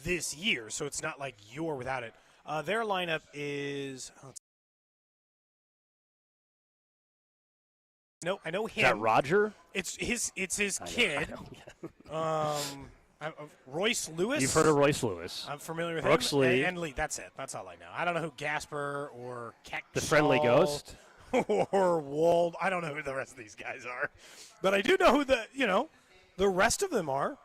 this year, so it's not like you're without it. Their lineup is I know him. Is that Roger? It's his kid. Royce Lewis. You've heard of Royce Lewis. I'm familiar with Brooks him. Lee. And Lee. That's it. That's all I know. I don't know who Gasper or Keck The Friendly Ghost. or Wald. I don't know who the rest of these guys are, but I do know who the rest of them are.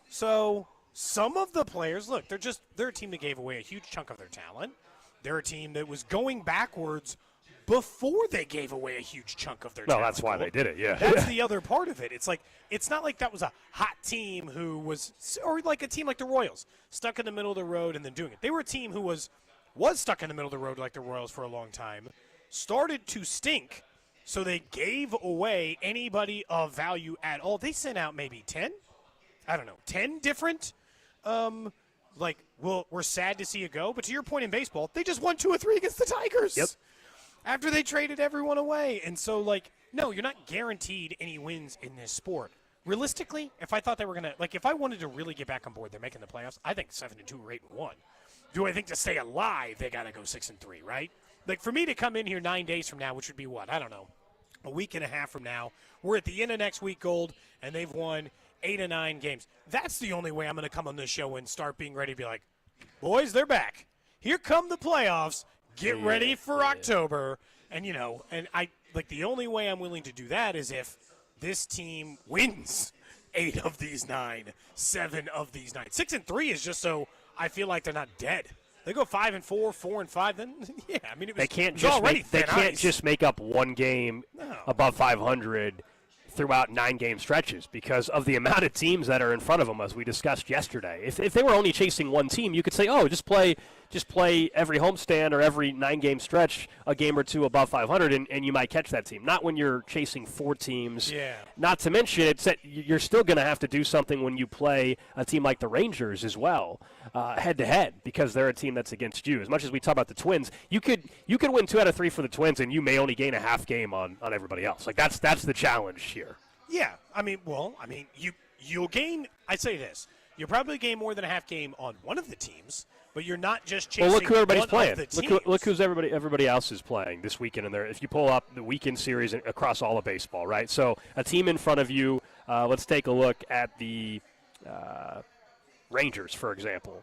So some of the players, look, they're a team that gave away a huge chunk of their talent. They're a team that was going backwards before they gave away a huge chunk of their talent. Well, that's why they did it, yeah. That's the other part of it. It's not like that was a hot team who was, or like a team like the Royals, stuck in the middle of the road and then doing it. They were a team who was stuck in the middle of the road like the Royals for a long time, started to stink, so they gave away anybody of value at all. They sent out maybe 10 different, we're sad to see it go. But to your point in baseball, they just won 2 or 3 against the Tigers. Yep. After they traded everyone away. And so, no, you're not guaranteed any wins in this sport. Realistically, if I thought they were going to, if I wanted to really get back on board, they're making the playoffs, I think 7-2 or 8-1. Do I think to stay alive, they got to go 6-3, right? For me to come in here 9 days from now, which would be what? I don't know. A week and a half from now, we're at the end of next week, Gold, and they've won 8 or 9 games. That's the only way I'm going to come on this show and start being ready to be like, boys, they're back. Here come the playoffs. Get ready for October. And, and the only way I'm willing to do that is if this team wins 8 of these 9, 7 of these 9. 6-3 is just so I feel like they're not dead. They go 5-4, 4-5. Then they can't just make up one game above 500 throughout 9-game stretches because of the amount of teams that are in front of them, as we discussed yesterday. If they were only chasing one team, you could say, just play every homestand or every 9-game stretch a game or two above 500, and you might catch that team. Not when you're chasing 4 teams. Yeah. Not to mention, it's that you're still going to have to do something when you play a team like the Rangers as well, head-to-head, because they're a team that's against you. As much as we talk about the Twins, you could win 2 out of 3 for the Twins, and you may only gain a half game on everybody else. That's the challenge here. Yeah. You'll gain, I'd say this, you'll probably gain more than a half game on one of the teams, but you're not just chasing look who everybody's playing. Of the teams. Look who's everybody else is playing this weekend. And if you pull up the weekend series across all of baseball, right? So a team in front of you, let's take a look at the Rangers, for example.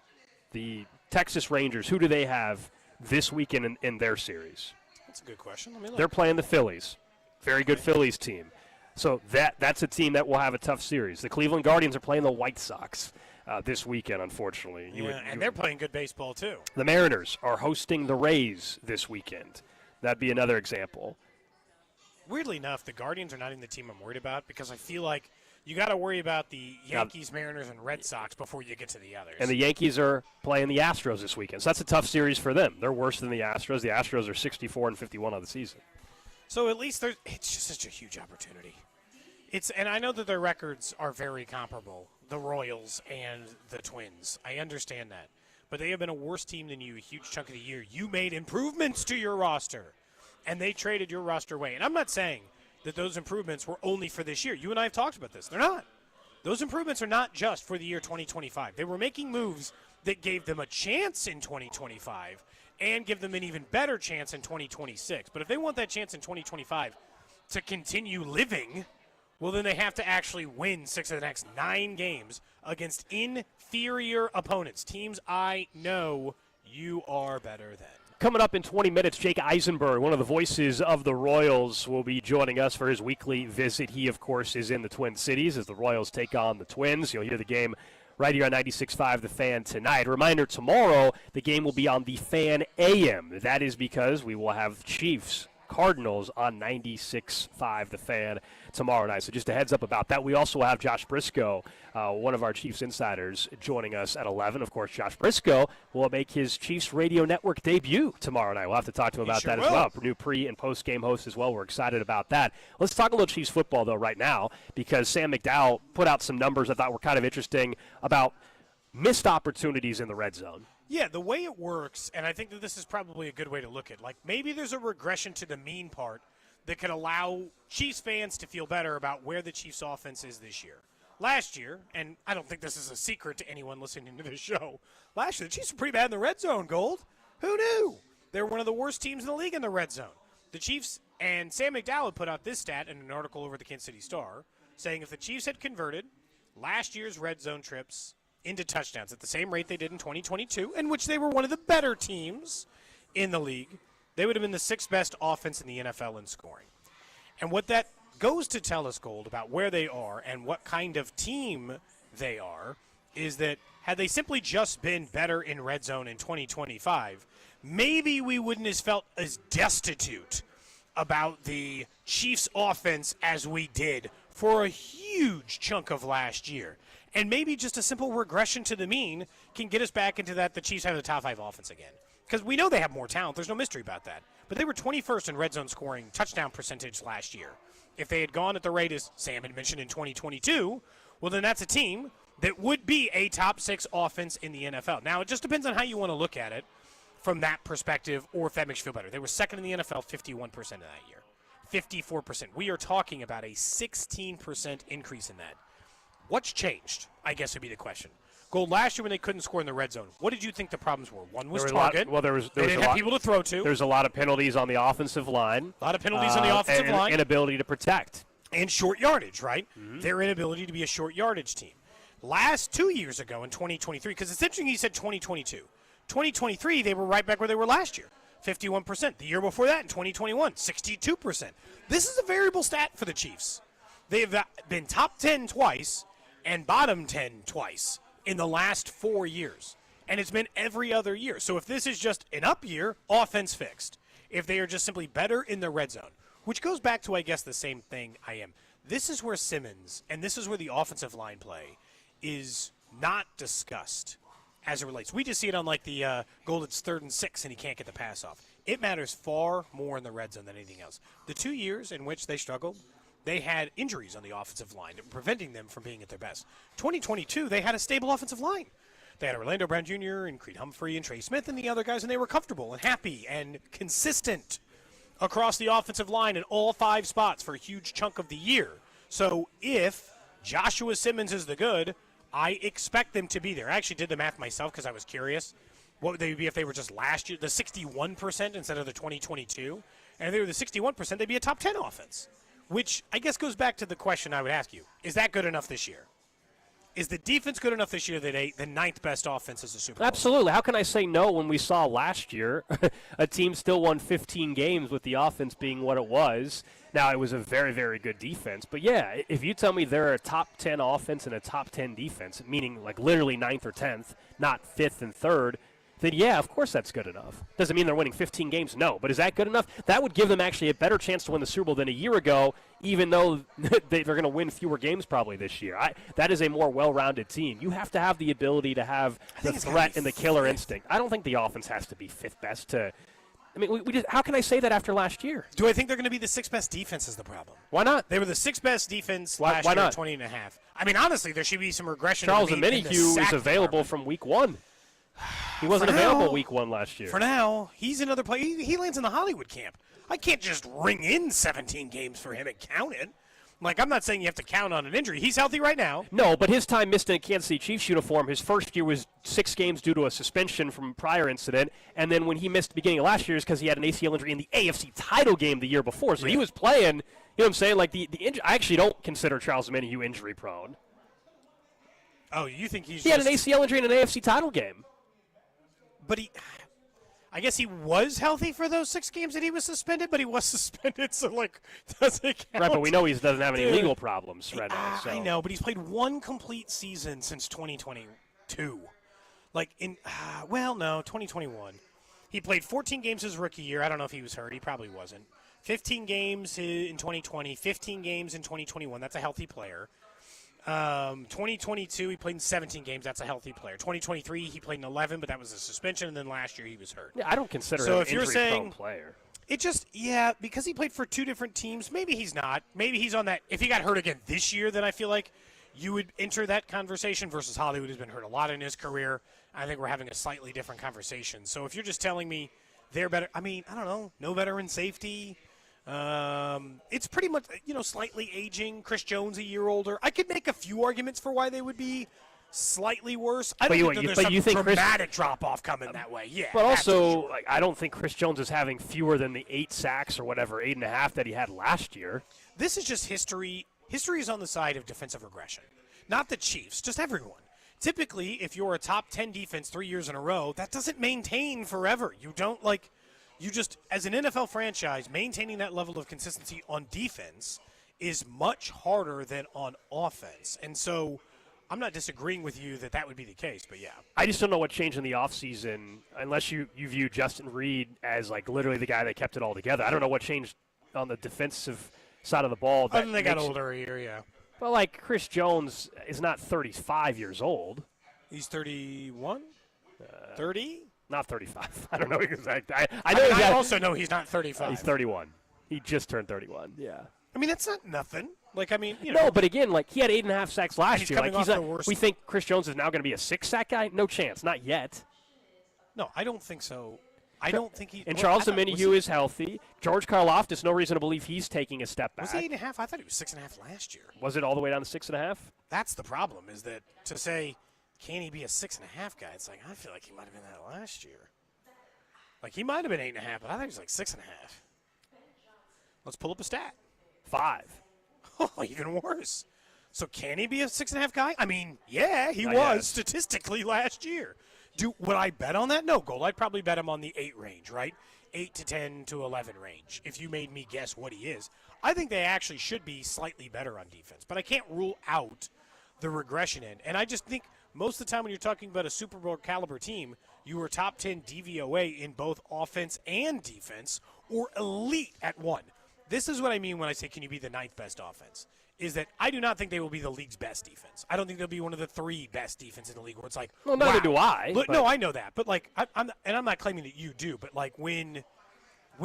The Texas Rangers, who do they have this weekend in their series? That's a good question. Let me look. They're playing the Phillies. Very good Phillies team. So that's a team that will have a tough series. The Cleveland Guardians are playing the White Sox this weekend, unfortunately. And they're playing good baseball, too. The Mariners are hosting the Rays this weekend. That'd be another example. Weirdly enough, the Guardians are not even the team I'm worried about because I feel like you got to worry about the Yankees, Mariners, and Red Sox before you get to the others. And the Yankees are playing the Astros this weekend. So that's a tough series for them. They're worse than the Astros. The Astros are 64-51 on the season. So at least it's just such a huge opportunity. And I know that their records are very comparable, the Royals and the Twins. I understand that. But they have been a worse team than you a huge chunk of the year. You made improvements to your roster, and they traded your roster away. And I'm not saying that those improvements were only for this year. You and I have talked about this. They're not. Those improvements are not just for the year 2025. They were making moves that gave them a chance in 2025 and give them an even better chance in 2026. But if they want that chance in 2025 to continue living, well, then they have to actually win 6 of the next 9 games against inferior opponents, teams I know you are better than. Coming up in 20 minutes, Jake Eisenberg, one of the voices of the Royals, will be joining us for his weekly visit. He, of course, is in the Twin Cities as the Royals take on the Twins. You'll hear the game right here on 96.5 The Fan tonight. Reminder, tomorrow the game will be on The Fan AM. That is because we will have Chiefs Cardinals on 96.5 The Fan tomorrow night. So just a heads up about that. We also have Josh Brisco, one of our Chiefs insiders, joining us at 11. Of course, Josh Brisco will make his Chiefs Radio Network debut tomorrow night. We'll have to talk to him about that as well. New pre- and post-game host as well. We're excited about that. Let's talk a little Chiefs football, though, right now, because Sam McDowell put out some numbers I thought were kind of interesting about missed opportunities in the red zone. Yeah, the way it works, and I think that this is probably a good way to look at it, like maybe there's a regression to the mean part that could allow Chiefs fans to feel better about where the Chiefs offense is this year. last year, and I don't think this is a secret to anyone listening to this show, last year the Chiefs were pretty bad in the red zone, Gold. Who knew? They were one of the worst teams in the league in the red zone. The Chiefs, and Sam McDowell put out this stat in an article over at the Kansas City Star, saying if the Chiefs had converted last year's red zone trips into touchdowns at the same rate they did in 2022, in which they were one of the better teams in the league, they would have been the sixth best offense in the NFL in scoring. And what that goes to tell us, Gold, about where they are and what kind of team they are is that had they simply just been better in red zone in 2025, maybe we wouldn't have felt as destitute about the Chiefs offense as we did for a huge chunk of last year. And maybe just a simple regression to the mean can get us back into that the Chiefs have the top 5 offense again. Because we know they have more talent. There's no mystery about that. But they were 21st in red zone scoring touchdown percentage last year. If they had gone at the rate as Sam had mentioned in 2022, well, then that's a team that would be a top 6 offense in the NFL. Now, it just depends on how you want to look at it from that perspective or if that makes you feel better. They were second in the NFL 51% of that year. 54%. We are talking about a 16% increase in that. What's changed, I guess would be the question. Gold, last year when they couldn't score in the red zone, what did you think the problems were? One was target. They didn't have people to throw to. There's a lot of penalties on the offensive line. A lot of penalties on the offensive line. Inability to protect. And short yardage, right? Mm-hmm. Their inability to be a short yardage team. Last 2 years ago in 2023, because it's interesting you said 2022. 2023, they were right back where they were last year, 51%. The year before that, in 2021, 62%. This is a variable stat for the Chiefs. They've been top 10 twice and bottom 10 twice in the last 4 years. And it's been every other year. So if this is just an up year, offense fixed. If they are just simply better in the red zone, which goes back to, I guess, the same thing I am. This is where Simmons, and this is where the offensive line play is not discussed as it relates. We just see it on, like, the Gold, it's 3rd and 6, and he can't get the pass off. It matters far more in the red zone than anything else. The 2 years in which they struggled, they had injuries on the offensive line, preventing them from being at their best. 2022, they had a stable offensive line. They had Orlando Brown Jr. and Creed Humphrey and Trey Smith and the other guys, and they were comfortable and happy and consistent across the offensive line in all 5 spots for a huge chunk of the year. So if Joshua Simmons is the good, I expect them to be there. I actually did the math myself because I was curious. What would they be if they were just last year, the 61% instead of the 2022? And if they were the 61%, they'd be a top 10 offense, which I guess goes back to the question I would ask you. Is that good enough this year? Is the defense good enough this year that the 9th best offense is a Super Bowl? Absolutely. How can I say no when we saw last year a team still won 15 games with the offense being what it was? Now, it was a very, very good defense. But, yeah, if you tell me they're a top 10 offense and a top 10 defense, meaning like literally 9th or 10th, not 5th and 3rd, then, yeah, of course that's good enough. Doesn't mean they're winning 15 games, no. But is that good enough? That would give them actually a better chance to win the Super Bowl than a year ago, even though they're going to win fewer games probably this year. That is a more well-rounded team. You have to have the ability to have the threat and the killer instinct. I don't think the offense has to be 5th best to – I mean, we just, how can I say that after last year? Do I think they're going to be the 6th best defense is the problem? Why not? They were the 6th best defense last year at 20.5. I mean, honestly, there should be some regression. Charles Omenihu is available from week 1. He wasn't available week 1 last year. For now, he's another player. He lands in the Hollywood camp. I can't just ring in 17 games for him and count it. Like, I'm not saying you have to count on an injury. He's healthy right now. No, but his time missed in a Kansas City Chiefs uniform, his first year was 6 games due to a suspension from a prior incident. And then when he missed the beginning of last year is because he had an ACL injury in the AFC title game the year before. So he was playing, you know what I'm saying? Like, the injury, I actually don't consider Charles Omenihu injury prone. Oh, you think he had an ACL injury in an AFC title game. But I guess he was healthy for those 6 games that he was suspended, but he was suspended, so, like, does it count? Right, but we know he doesn't have any legal problems right now. So. I know, but he's played 1 complete season since 2022. Like, 2021. He played 14 games his rookie year. I don't know if he was hurt. He probably wasn't. 15 games in 2020, 15 games in 2021. That's a healthy player. 2022, he played in 17 games. That's a healthy player. 2023, he played in 11, but that was a suspension, and then last year he was hurt. Yeah, I don't consider him an injury-prone player. It just, because he played for 2 different teams, maybe he's not. Maybe he's on that. If he got hurt again this year, then I feel like you would enter that conversation versus Hollywood has been hurt a lot in his career. I think we're having a slightly different conversation. So if you're just telling me they're better, I mean, I don't know, no veteran safety. It's pretty much, slightly aging. Chris Jones a year older. I could make a few arguments for why they would be slightly worse. I don't think that there's some dramatic drop-off coming that way. Yeah, but also, I don't think Chris Jones is having fewer than the 8 sacks or whatever, 8.5 that he had last year. This is just history. History is on the side of defensive regression. Not the Chiefs, just everyone. Typically, if you're a top 10 defense 3 years in a row, that doesn't maintain forever. You don't, you just, as an NFL franchise, maintaining that level of consistency on defense is much harder than on offense. And so I'm not disagreeing with you that would be the case, but yeah. I just don't know what changed in the offseason, unless you view Justin Reed as, literally the guy that kept it all together. I don't know what changed on the defensive side of the ball. Other than they got older a year, yeah. Well, Chris Jones is not 35 years old. He's 31? 30? Not 35. I don't know exactly. I also know he's not 35. He's 31. He just turned 31. Yeah. I mean, that's not nothing. No, but again, he had 8.5 sacks last year. Worst. We think Chris Jones is now going to be a 6-sack guy? No chance. Not yet. No, I don't think so. I don't think he. And Charles Omenihu is healthy. George Karlaftis, no reason to believe he's taking a step back. Was he 8.5? I thought he was 6.5 last year. Was it all the way down to 6.5? That's the problem, is that to say, can he be a 6.5 guy? It's I feel like he might have been that last year. He might have been 8.5, but I think he was 6.5. Let's pull up a stat. 5. Oh, even worse. So can he be a 6.5 guy? I mean, yeah, he was statistically last year. Would I bet on that? No, Gold. I'd probably bet him on the 8 range, right? 8 to 10 to 11 range, if you made me guess what he is. I think they actually should be slightly better on defense, but I can't rule out the regression in. And I just think most of the time when you're talking about a Super Bowl caliber team, you were top 10 DVOA in both offense and defense, or elite at one. This is what I mean when I say, can you be the 9th best offense? Is that I do not think they will be the league's best defense. I don't think they'll be one of the 3 best defense in the league where it's well, neither do I. No, I know that. But, I'm not claiming that you do, but, when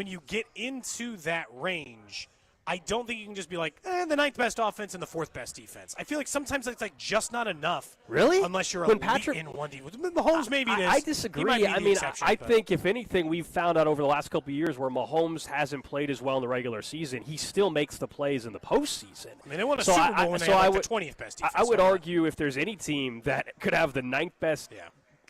you get into that range, I don't think you can just be the 9th best offense and the 4th best defense. I feel like sometimes it's just not enough. Really? Unless you're elite in one defense. Mahomes maybe it is. I disagree. I think if anything, we've found out over the last couple of years where Mahomes hasn't played as well in the regular season, he still makes the plays in the postseason. I mean, they won a Super Bowl when they had the 20th best defense. I would argue if there's any team that could have the 9th best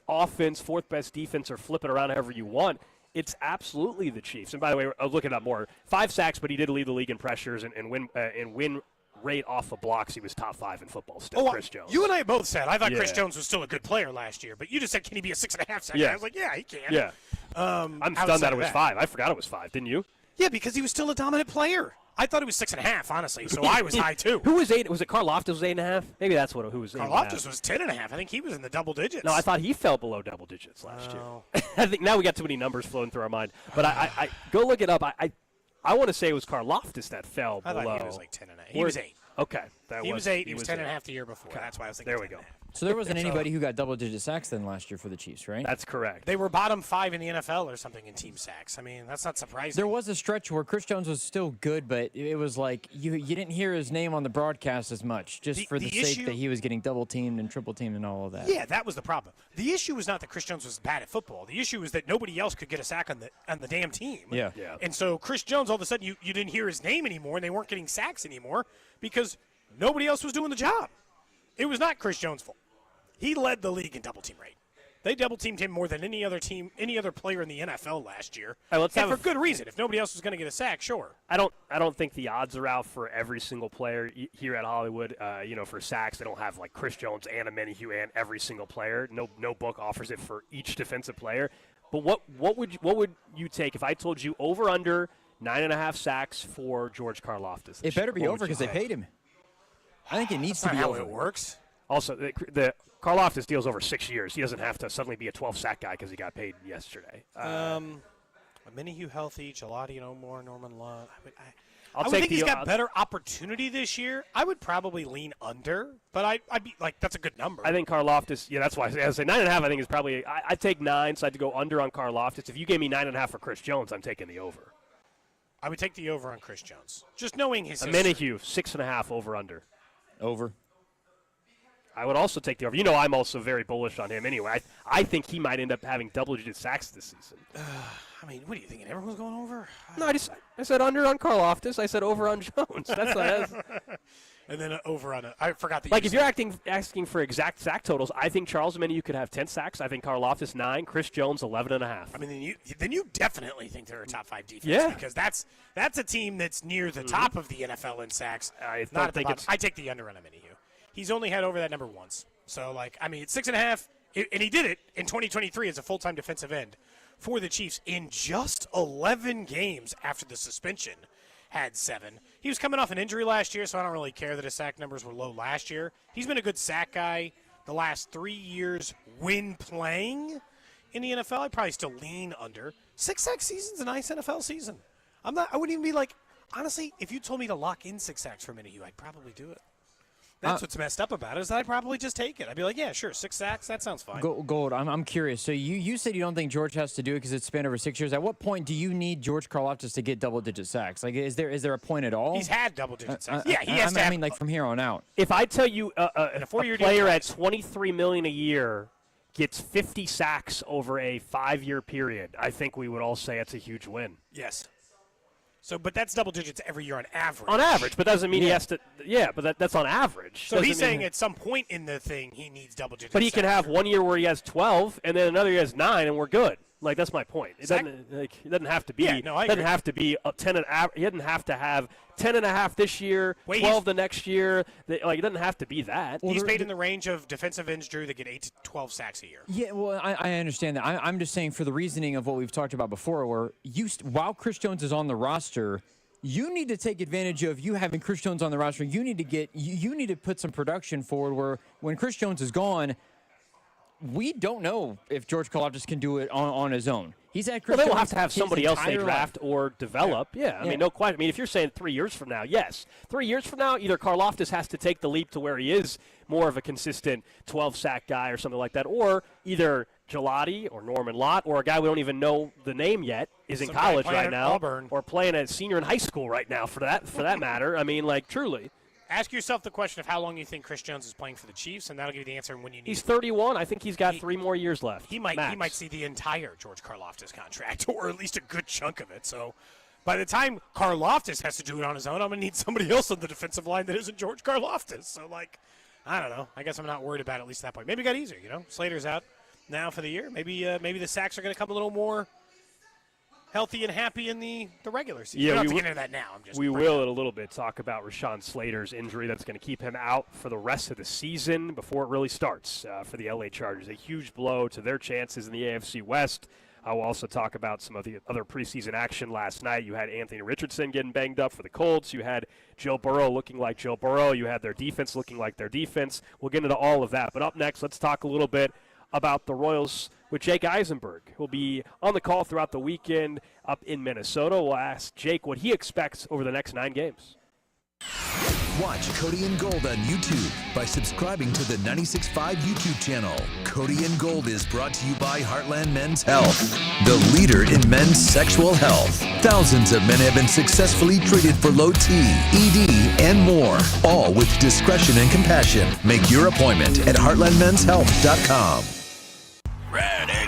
offense, 4th best defense, or flip it around however you want, it's absolutely the Chiefs. And by the way, I'll look it up more. 5 sacks, but he did lead the league in pressures and win rate off of blocks. He was top 5 in football still, Chris Jones. You and I both said, I thought Chris Jones was still a good player last year, but you just said, can he be a 6.5 sack guy? I was like, yeah, he can. Yeah. I'm stunned that it was 5. I forgot it was 5, didn't you? Yeah, because he was still a dominant player. I thought it was 6.5, honestly, so I was high, too. Who was 8? Was it Karlaftis was 8.5? Maybe that's who was 8.5. Karlaftis was 10.5. I think he was in the double digits. No, I thought he fell below double digits last year. I think now we got too many numbers flowing through our mind. But I go look it up. I want to say it was Karlaftis that fell below. I thought he was 10.5. He was 8. Okay. He was 8. He was 10.5 the year before. Okay. That's why I was thinking there we go. So there wasn't anybody who got double-digit sacks then last year for the Chiefs, right? That's correct. They were bottom 5 in the NFL or something in team sacks. I mean, that's not surprising. There was a stretch where Chris Jones was still good, but it was you didn't hear his name on the broadcast as much, just for the sake that he was getting double-teamed and triple-teamed and all of that. Yeah, that was the problem. The issue was not that Chris Jones was bad at football. The issue was that nobody else could get a sack on the damn team. Yeah. And so Chris Jones, all of a sudden, you didn't hear his name anymore, and they weren't getting sacks anymore because nobody else was doing the job. It was not Chris Jones' fault. He led the league in double team rate. They double teamed him more than any other player in the NFL last year. And for good reason. If nobody else was going to get a sack, sure. I don't think the odds are out for every single player here at Hollywood. For sacks, they don't have Chris Jones and Omenihu and every single player. No book offers it for each defensive player. But what would you take if I told you over under 9.5 sacks for George Karlaftis? It better be over because they paid him. I think it needs to be over. How it works. Also, the Karlaftis deal's over 6 years. He doesn't have to suddenly be a 12-sack guy because he got paid yesterday. Omenihu healthy, Gelati no more, Norman Lott. I would think he's got better opportunity this year. I would probably lean under, but I'd be that's a good number. I think Karlaftis, that's why I say 9.5. I think is probably. I'd take 9, so I'd go under on Karlaftis. If you gave me 9.5 for Chris Jones, I'm taking the over. I would take the over on Chris Jones, just knowing his Omenihu 6.5 over under. Over. I would also take the over. I'm also very bullish on him anyway. I think he might end up having double-digit sacks this season. I mean, what are you thinking? Everyone's going over? No, I said under on Karlaftis. I said over on Jones. That's And then over on I forgot the. Like, if you're asking for exact sack totals, I think Charles Omenihu could have 10 sacks. I think Karlaftis 9, Chris Jones 11.5. I mean, then you definitely think they're a top 5 defense. Yeah. Because that's a team that's near the top of the NFL in sacks. I Not at the think bottom. I take the under on Omenihu. He's only had over that number once. So, it's 6.5, and he did it in 2023 as a full-time defensive end for the Chiefs in just 11 games after the suspension. Had 7. He was coming off an injury last year, so I don't really care that his sack numbers were low last year. He's been a good sack guy the last 3 years when playing in the NFL. I'd probably still lean under. 6 sack season's a nice NFL season. I wouldn't even be honestly, if you told me to lock in 6 sacks for a minute, I'd probably do it. That's what's messed up about it, is that I'd probably just take it. I'd be like, yeah, sure, 6 sacks, that sounds fine. Gold, I'm curious. So you said you don't think George has to do it because it's spanned over 6 years. At what point do you need George Karlaftis to get double-digit sacks? Is there a point at all? He's had double-digit sacks. Yeah, he has to have. I mean, from here on out. If I tell you a player at $23 million a year gets 50 sacks over a 5-year period, I think we would all say it's a huge win. Yes. So, but that's double digits every year on average. On average, but doesn't mean he has to. Yeah, but that's on average. So he's saying at some point in the thing he needs double digits. But he can have 1 year where he has 12, and then another year has 9, and we're good. That's my point. It doesn't have to be. Yeah, no, I agree. Doesn't have to be a 10 and he doesn't have to have 10.5 this year, 12 the next year. It doesn't have to be that. He's paid in the range of defensive ends, Drew, that get 8 to 12 sacks a year. Yeah, well, I understand that. I'm just saying for the reasoning of what we've talked about before, where while Chris Jones is on the roster, you need to take advantage of you having Chris Jones on the roster. You need to put some production forward where when Chris Jones is gone, we don't know if George Karlaftis can do it on his own. He's had Chris Jones. They will have to have somebody else they draft or develop. Yeah. I mean, no question. I mean, if you're saying 3 years from now, yes. 3 years from now, either Karlaftis has to take the leap to where he is more of a consistent 12-sack guy or something like that, or either Gelati or Norman Lott or a guy we don't even know the name yet is in college right now, Auburn. or playing a senior in high school right now for that matter. I mean, truly. Ask yourself the question of how long you think Chris Jones is playing for the Chiefs, and that'll give you the answer when you need He's it. 31. I think he's got 3 more years left. He might see the entire George Karlaftis contract, or at least a good chunk of it. So by the time Karlaftis has to do it on his own, I'm going to need somebody else on the defensive line that isn't George Karlaftis. So, I don't know. I guess I'm not worried about it, at least at that point. Maybe it got easier, Slater's out now for the year. Maybe the sacks are going to come a little more healthy and happy in the regular season. Yeah, we don't have to get into that now. We will in a little bit talk about Rashawn Slater's injury that's going to keep him out for the rest of the season before it really starts for the LA Chargers. A huge blow to their chances in the AFC West. I will also talk about some of the other preseason action last night. You had Anthony Richardson getting banged up for the Colts. You had Joe Burrow looking like Joe Burrow. You had their defense looking like their defense. We'll get into all of that. But up next, let's talk a little bit about the Royals with Jake Eisenberg. He'll be on the call throughout the weekend up in Minnesota. We'll ask Jake what he expects over the next 9 games. Watch Cody and Gold on YouTube by subscribing to the 96.5 YouTube channel. Cody and Gold is brought to you by Heartland Men's Health, the leader in men's sexual health. Thousands of men have been successfully treated for low T, ED, and more, all with discretion and compassion. Make your appointment at heartlandmenshealth.com. Red 80.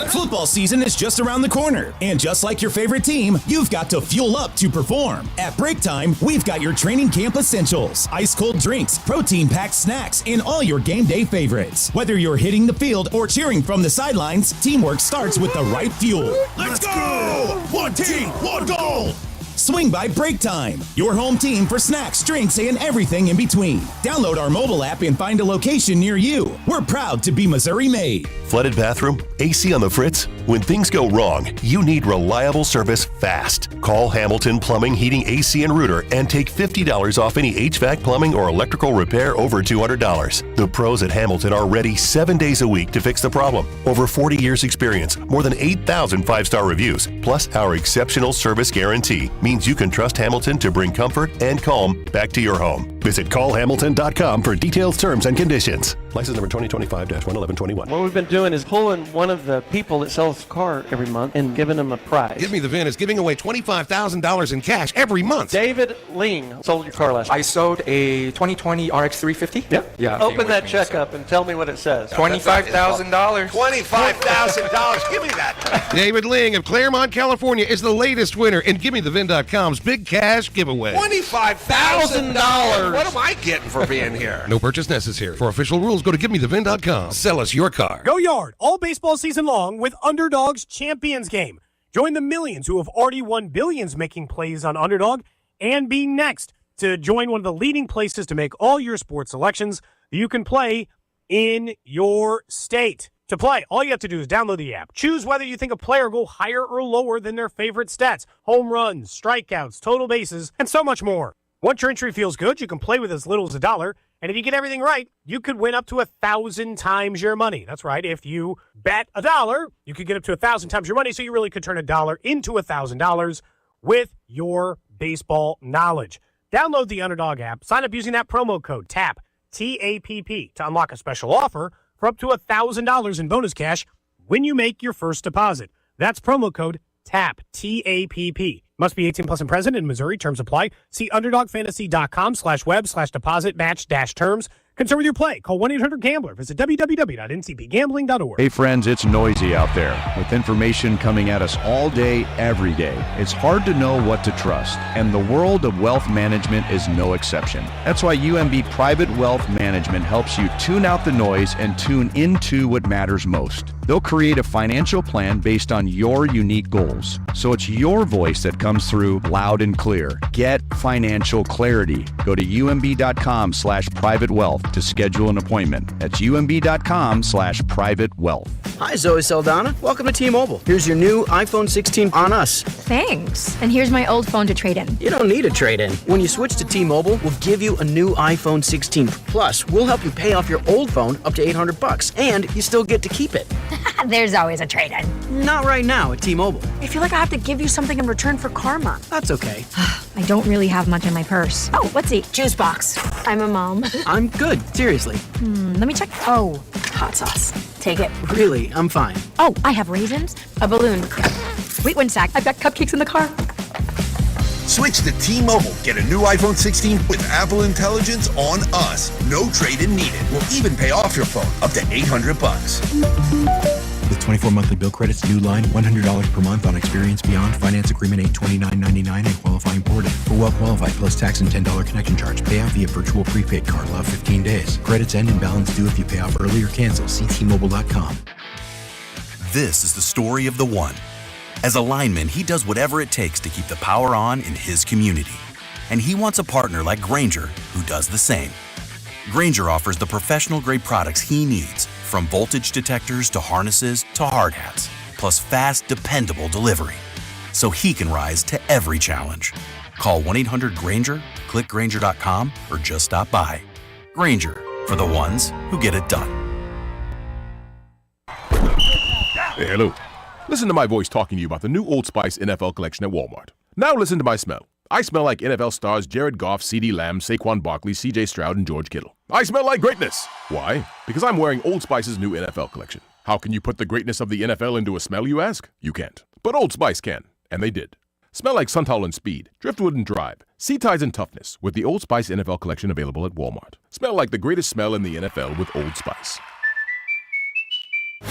Football season is just around the corner, and just like your favorite team, you've got to fuel up to perform. At Break Time, we've got your training camp essentials, ice-cold drinks, protein-packed snacks, and all your game day favorites. Whether you're hitting the field or cheering from the sidelines, teamwork starts with the right fuel. Let's go! One team, one goal! Swing by Break Time, your home team for snacks, drinks, and everything in between. Download our mobile app and find a location near you. We're proud to be Missouri made. Flooded bathroom? AC on the fritz? When things go wrong, you need reliable service fast. Call Hamilton Plumbing, Heating, AC, and Rooter and take $50 off any HVAC, plumbing, or electrical repair over $200. The pros at Hamilton are ready 7 days a week to fix the problem. Over 40 years experience, more than 8,000 5-star reviews, plus our exceptional service guarantee means you can trust Hamilton to bring comfort and calm back to your home. Visit callhamilton.com for detailed terms and conditions. License number 2025-11121. What we've been doing is pulling one of the people that sells a car every month and giving them a prize. Give Me the VIN is giving away $25,000 in cash every month. David Ling sold your car last month. I sold a 2020 RX 350. Yep. Yeah. Open that check up and tell me what it says. $25,000. $25,000. Give me that. David Ling of Claremont, California is the latest winner in GimmeTheVin.com's big cash giveaway. $25,000. What am I getting for being here? No purchase necessary. For official rules, go to GimmeTheVin.com. Sell us your car. Go Yard all baseball season long with Underdog's Champions Game. Join the millions who have already won billions making plays on Underdog and be next to join one of the leading places to make all your sports selections that you can play in your state. To play, all you have to do is download the app. Choose whether you think a player will go higher or lower than their favorite stats, home runs, strikeouts, total bases, and so much more. Once your entry feels good, you can play with as little as $1, and if you get everything right, you could win up to 1,000 times your money. That's right. If you bet $1, you could get up to 1,000 times your money, so you really could turn $1 into $1,000 with your baseball knowledge. Download the Underdog app, sign up using that promo code TAPP, T-A-P-P, to unlock a special offer for up to $1,000 in bonus cash when you make your first deposit. That's promo code TAPP, T-A-P-P. Must be 18 plus and present in Missouri. Terms apply. See UnderdogFantasy.com/web/deposit-match-terms. Concern with your play. Call 1-800-GAMBLER. Visit www.ncpgambling.org. Hey friends, it's noisy out there with information coming at us all day, every day. It's hard to know what to trust, and the world of wealth management is no exception. That's why UMB Private Wealth Management helps you tune out the noise and tune into what matters most. They'll create a financial plan based on your unique goals, so it's your voice that comes through loud and clear. Get financial clarity. Go to umb.com/privatewealth to schedule an appointment. That's umb.com/privatewealth. Hi, Zoe Saldana. Welcome to T-Mobile. Here's your new iPhone 16 on us. Thanks. And here's my old phone to trade in. You don't need a trade-in. When you switch to T-Mobile, we'll give you a new iPhone 16. Plus, we'll help you pay off your old phone up to $800, and you still get to keep it. There's always a trade-in. Not right now at T-Mobile. I feel like I have to give you something in return for karma. That's okay. I don't really have much in my purse. Oh, let's see. Juice box. I'm a mom. I'm good. Seriously. Let me check. Oh, hot sauce. Take it. Really, I'm fine. Oh, I have raisins, a balloon. Wait one sec. I've got cupcakes in the car. Switch to T-Mobile. Get a new iPhone 16 with Apple Intelligence on us. No trade-in needed. We'll even pay off your phone up to $800. With 24 monthly bill credits, new line, $100 per month on Experience Beyond. Finance agreement $829.99 and qualifying ported. For well-qualified plus tax and $10 connection charge. Pay out via virtual prepaid card. Allow 15 days. Credits end and balance due if you pay off early or cancel. See T-Mobile.com. This is the story of the one. As a lineman, he does whatever it takes to keep the power on in his community. And he wants a partner like Grainger who does the same. Grainger offers the professional-grade products he needs, from voltage detectors to harnesses to hard hats, plus fast, dependable delivery, so he can rise to every challenge. Call 1-800-GRAINGER, click Grainger.com, or just stop by. Grainger, for the ones who get it done. Hey, hello. Listen to my voice talking to you about the new Old Spice NFL collection at Walmart. Now listen to my smell. I smell like NFL stars Jared Goff, CeeDee Lamb, Saquon Barkley, CJ Stroud, and George Kittle. I smell like greatness. Why? Because I'm wearing Old Spice's new NFL collection. How can you put the greatness of the NFL into a smell, you ask? You can't. But Old Spice can, and they did. Smell like Suntal and Speed, Driftwood and Drive, Sea Ties and Toughness with the Old Spice NFL collection available at Walmart. Smell like the greatest smell in the NFL with Old Spice.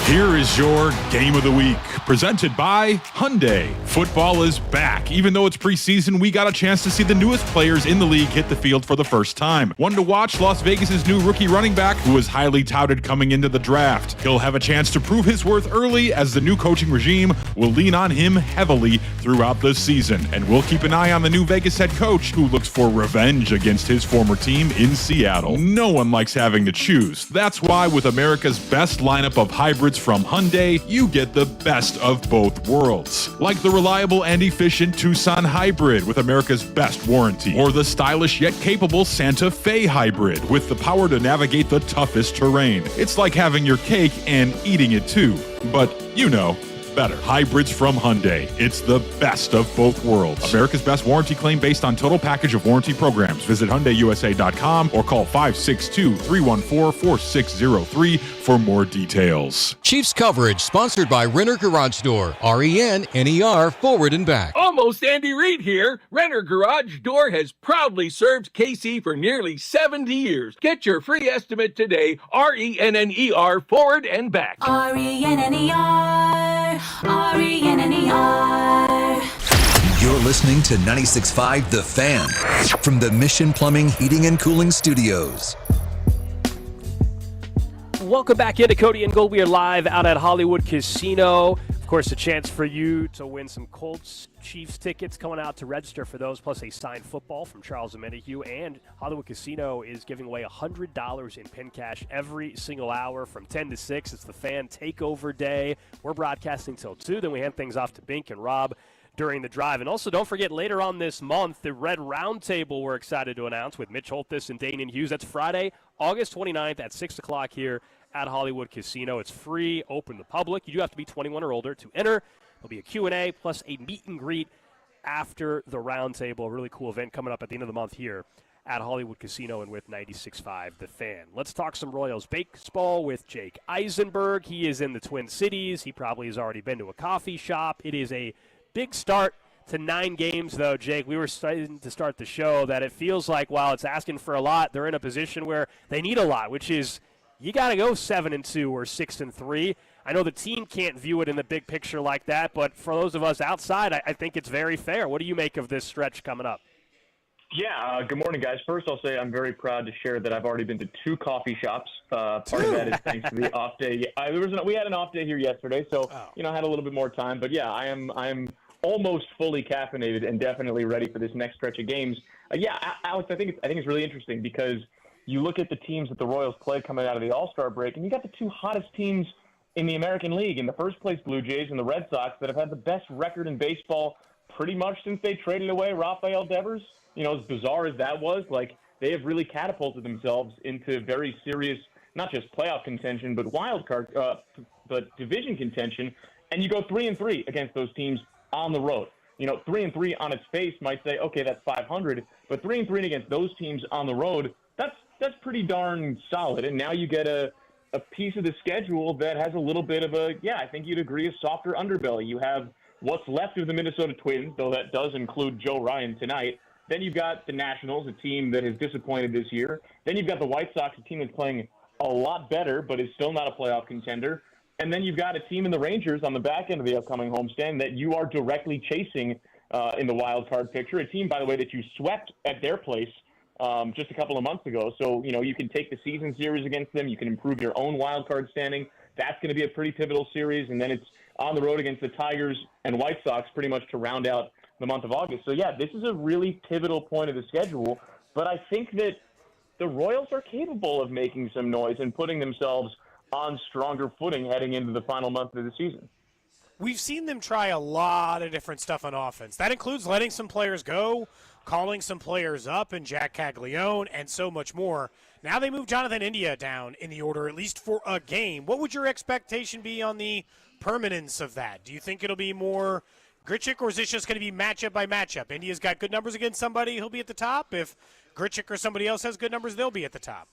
Here is your Game of the Week, presented by Hyundai. Football is back. Even though it's preseason, we got a chance to see the newest players in the league hit the field for the first time. One to watch, Las Vegas' new rookie running back, who was highly touted coming into the draft. He'll have a chance to prove his worth early, as the new coaching regime will lean on him heavily throughout the season. And we'll keep an eye on the new Vegas head coach, who looks for revenge against his former team in Seattle. No one likes having to choose. That's why with America's best lineup of hybrids from Hyundai, you get the best of both worlds. Like the reliable and efficient Tucson Hybrid with America's best warranty, or the stylish yet capable Santa Fe Hybrid with the power to navigate the toughest terrain. It's like having your cake and eating it too, but you know, better. Hybrids from Hyundai. It's the best of both worlds. America's best warranty claim based on total package of warranty programs. Visit HyundaiUSA.com or call 562-314-4603 for more details. Chiefs coverage sponsored by Renner Garage Door. RENNER forward and back. Almost Andy Reid here. Renner Garage Door has proudly served KC for nearly 70 years. Get your free estimate today. RENNER forward and back. RENNER, RENNER. You're listening to 96.5 The Fan from the Mission Plumbing, Heating, and Cooling Studios. Welcome back into Cody and Gold. We are live out at Hollywood Casino. Of course, a chance for you to win some Colts Chiefs tickets coming out to register for those, plus a signed football from Charles Amenahue. And Hollywood Casino is giving away $100 in pin cash every single hour from 10 to 6. It's the Fan Takeover Day. We're broadcasting till 2. Then we hand things off to Bink and Rob during the drive. And also, don't forget, later on this month, the Red Roundtable we're excited to announce with Mitch Holthus and Danian Hughes. That's Friday, August 29th at 6 o'clock here at Hollywood Casino. It's free, open to the public. You do have to be 21 or older to enter. There'll be a Q&A plus a meet and greet after the roundtable. A really cool event coming up at the end of the month here at Hollywood Casino and with 96.5 The Fan. Let's talk some Royals baseball with Jake Eisenberg. He is in the Twin Cities. He probably has already been to a coffee shop. It is a big start to 9 games, though, Jake. We were starting to start the show that it feels like, while it's asking for a lot, they're in a position where they need a lot, which is you got to go 7-2 or 6-3. I know the team can't view it in the big picture like that, but for those of us outside, I think it's very fair. What do you make of this stretch coming up? Yeah, good morning, guys. First, I'll say I'm very proud to share that I've already been to 2 coffee shops. Part of that is thanks to the off day. We had an off day here yesterday, so I had a little bit more time. But yeah, I am almost fully caffeinated and definitely ready for this next stretch of games. Alex, I think it's really interesting because you look at the teams that the Royals played coming out of the All-Star break, and you got the 2 hottest teams in the American League, in the first place Blue Jays and the Red Sox, that have had the best record in baseball pretty much since they traded away Rafael Devers. As bizarre as that was, they have really catapulted themselves into very serious, not just playoff contention, but wild card, but division contention. And you go 3-3 against those teams on the road. 3-3 on its face might say, okay, that's 500, but 3-3 against those teams on the road, that's pretty darn solid. And now you get a piece of the schedule that has a little bit of I think you'd agree, a softer underbelly. You have what's left of the Minnesota Twins, though that does include Joe Ryan tonight. Then you've got the Nationals, a team that has disappointed this year. Then you've got the White Sox, a team that's playing a lot better, but is still not a playoff contender. And then you've got a team in the Rangers on the back end of the upcoming homestand that you are directly chasing in the wild card picture. A team, by the way, that you swept at their place just a couple of months ago. So, you can take the season series against them. You can improve your own wild card standing. That's going to be a pretty pivotal series. And then it's on the road against the Tigers and White Sox pretty much to round out the month of August. So, yeah, this is a really pivotal point of the schedule. But I think that the Royals are capable of making some noise and putting themselves on stronger footing heading into the final month of the season. We've seen them try a lot of different stuff on offense. That includes letting some players go, calling some players up, and Jack Caglione, and so much more. Now they move Jonathan India down in the order, at least for a game. What would your expectation be on the permanence of that? Do you think it'll be more Grichuk, or is this just going to be matchup by matchup? India's got good numbers against somebody, he'll be at the top. If Grichuk or somebody else has good numbers, they'll be at the top.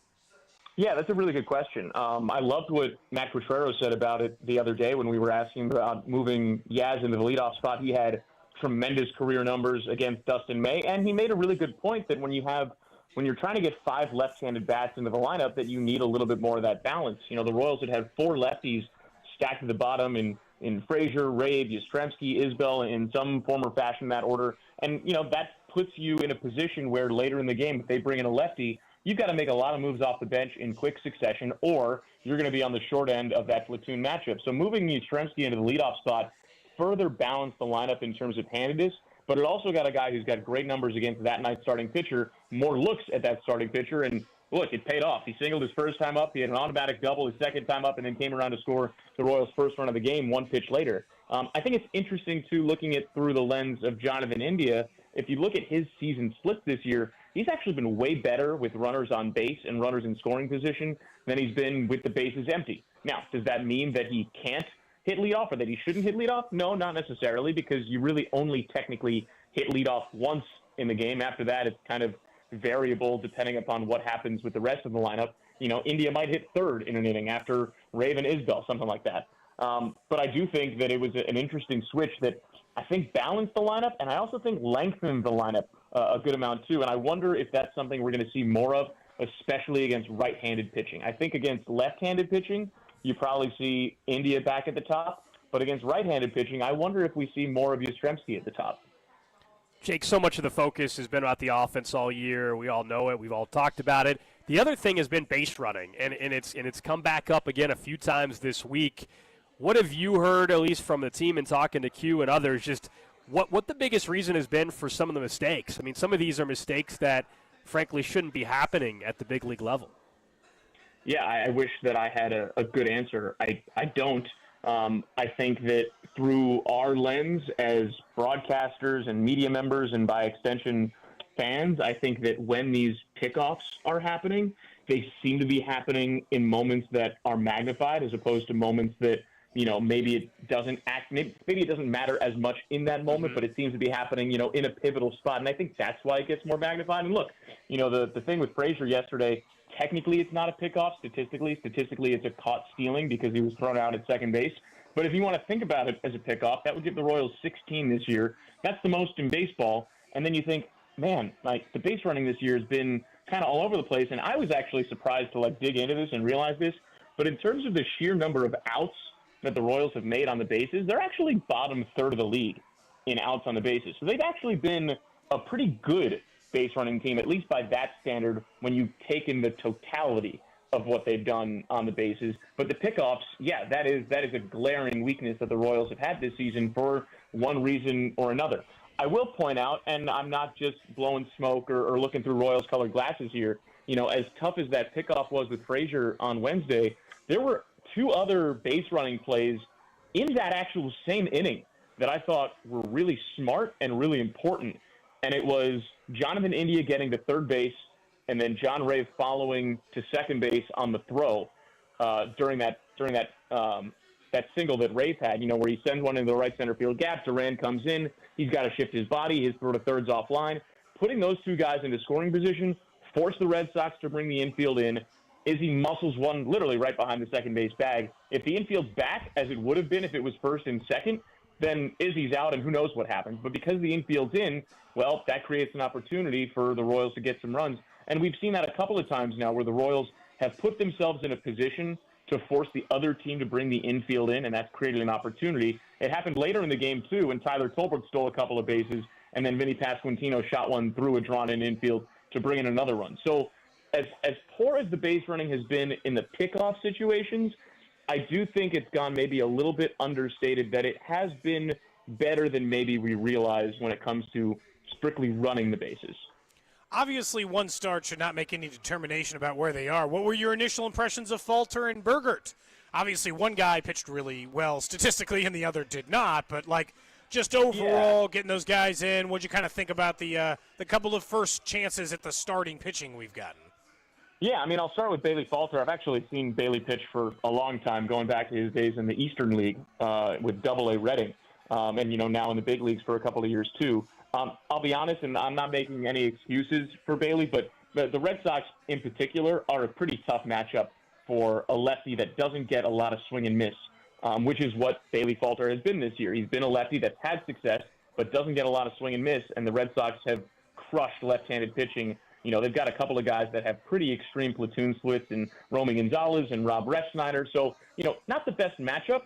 Yeah, that's a really good question. I loved what Matt Quatrero said about it the other day when we were asking about moving Yaz into the leadoff spot. He had tremendous career numbers against Dustin May, and he made a really good point that when you're trying to get 5 left-handed bats into the lineup, that you need a little bit more of that balance. The Royals had 4 lefties stacked at the bottom in Frazier, Rabe, Yastrzemski, Isbell, in some form or fashion, that order. And, that puts you in a position where later in the game, if they bring in a lefty, you've got to make a lot of moves off the bench in quick succession, or you're going to be on the short end of that platoon matchup. So moving Yastrzemski into the leadoff spot further balanced the lineup in terms of handedness, but it also got a guy who's got great numbers against that night's starting pitcher, more looks at that starting pitcher, and look, it paid off. He singled his first time up, he had an automatic double his second time up, and then came around to score the Royals' first run of the game 1 pitch later. I think it's interesting, too, looking at through the lens of Jonathan India. If you look at his season splits this year, he's actually been way better with runners on base and runners in scoring position than he's been with the bases empty. Now, does that mean that he can't hit leadoff or that he shouldn't hit leadoff? No, not necessarily, because you really only technically hit leadoff once in the game. After that, it's kind of variable depending upon what happens with the rest of the lineup. India might hit third in an inning after Raven Isbell, something like that. But I do think that it was an interesting switch that I think balanced the lineup, and I also think lengthened the lineup a good amount too. And I wonder if that's something we're going to see more of, especially against right-handed pitching. I think against left-handed pitching, you probably see India back at the top. But against right-handed pitching, I wonder if we see more of Yastrzemski at the top. Jake, so much of the focus has been about the offense all year. We all know it. We've all talked about it. The other thing has been base running, and it's come back up again a few times this week. What have you heard, at least from the team and talking to Q and others, just what the biggest reason has been for some of the mistakes? I mean, some of these are mistakes that, frankly, shouldn't be happening at the big league level. Yeah, I wish that I had a good answer. I don't. I think that through our lens as broadcasters and media members and by extension fans, I think that when these pickoffs are happening, they seem to be happening in moments that are magnified as opposed to moments that, maybe it doesn't maybe it doesn't matter as much in that moment, but it seems to be happening, in a pivotal spot. And I think that's why it gets more magnified. And look, the thing with Frazier yesterday, technically it's not a pickoff. Statistically it's a caught stealing because he was thrown out at second base. But if you want to think about it as a pickoff, that would give the Royals 16 this year. That's the most in baseball. And then you think, man, the base running this year has been kind of all over the place. And I was actually surprised to dig into this and realize this. But in terms of the sheer number of outs that the Royals have made on the bases, they're actually bottom third of the league in outs on the bases. So they've actually been a pretty good base running team, at least by that standard, when you take in the totality of what they've done on the bases. But the pickoffs, yeah, that is a glaring weakness that the Royals have had this season for one reason or another. I will point out, and I'm not just blowing smoke or looking through Royals-colored glasses here, as tough as that pickoff was with Frazier on Wednesday, there were two other base running plays in that actual same inning that I thought were really smart and really important. And it was Jonathan India getting to third base and then John Ray following to second base on the throw during that single that Ray had, where he sends one into the right center field gap. Duran comes in. He's got to shift his body. His throw to third's offline. Putting those two guys into scoring position forced the Red Sox to bring the infield in. Izzy muscles one literally right behind the second base bag. If the infield's back, as it would have been if it was first and second, then Izzy's out and who knows what happens. But because the infield's in, well, that creates an opportunity for the Royals to get some runs. And we've seen that a couple of times now where the Royals have put themselves in a position to force the other team to bring the infield in, and that's created an opportunity. It happened later in the game, too, when Tyler Tolbert stole a couple of bases, and then Vinny Pasquantino shot one through a drawn-in infield to bring in another run. So as poor as the base running has been in the pickoff situations, I do think it's gone maybe a little bit understated that it has been better than maybe we realize when it comes to strictly running the bases. Obviously, one start should not make any determination about where they are. What were your initial impressions of Falter and Bergert? Obviously, one guy pitched really well statistically and the other did not, but just overall, getting those guys in, what'd you kind of think about the couple of first chances at the starting pitching we've gotten? Yeah, I'll start with Bailey Falter. I've actually seen Bailey pitch for a long time, going back to his days in the Eastern League with Double-A Reading, and now in the big leagues for a couple of years too. I'll be honest, and I'm not making any excuses for Bailey, but the Red Sox in particular are a pretty tough matchup for a lefty that doesn't get a lot of swing and miss, which is what Bailey Falter has been this year. He's been a lefty that's had success, but doesn't get a lot of swing and miss, and the Red Sox have crushed left-handed pitching. They've got a couple of guys that have pretty extreme platoon splits in Romy Gonzalez and Rob Refsnyder. So, not the best matchup.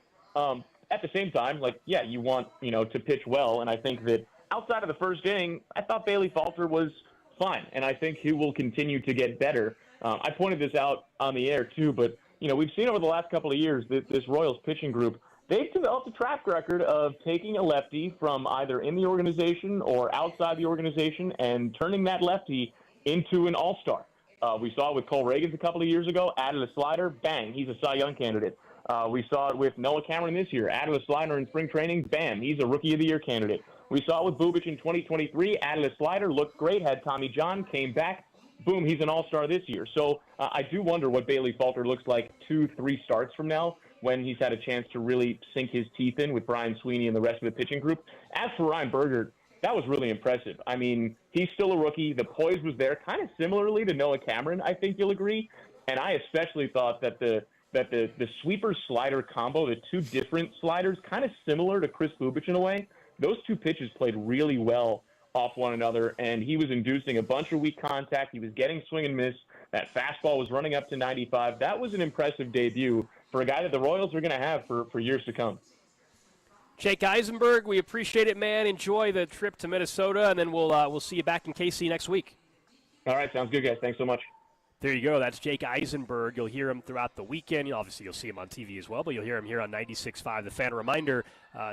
At the same time, you want, to pitch well. And I think that outside of the first inning, I thought Bailey Falter was fine. And I think he will continue to get better. I pointed this out on the air too, but, we've seen over the last couple of years that this Royals pitching group, they've developed a track record of taking a lefty from either in the organization or outside the organization and turning that lefty into an all-star. We saw it with Cole Reagans a couple of years ago, added a slider, bang, he's a Cy Young candidate. We saw it with Noah Cameron this year, added a slider in spring training, bam, he's a Rookie of the Year candidate. We saw it with Bubic in 2023, added a slider, looked great, had Tommy John, came back, boom, he's an all-star this year. So I do wonder what Bailey Falter looks like 2-3 starts from now when he's had a chance to really sink his teeth in with Brian Sweeney and the rest of the pitching group. As for Ryan Berger, that was really impressive. I mean, he's still a rookie. The poise was there, kind of similarly to Noah Cameron, I think you'll agree. And I especially thought that the sweeper-slider combo, the two different sliders, kind of similar to Chris Bubich in a way, those two pitches played really well off one another, and he was inducing a bunch of weak contact. He was getting swing and miss. That fastball was running up to 95. That was an impressive debut for a guy that the Royals are going to have for years to come. Jake Eisenberg, we appreciate it, man. Enjoy the trip to Minnesota, and then we'll see you back in KC next week. All right, sounds good, guys. Thanks so much. There you go. That's Jake Eisenberg. You'll hear him throughout the weekend. Obviously, you'll see him on TV as well, but you'll hear him here on 96.5 The Fan. A reminder,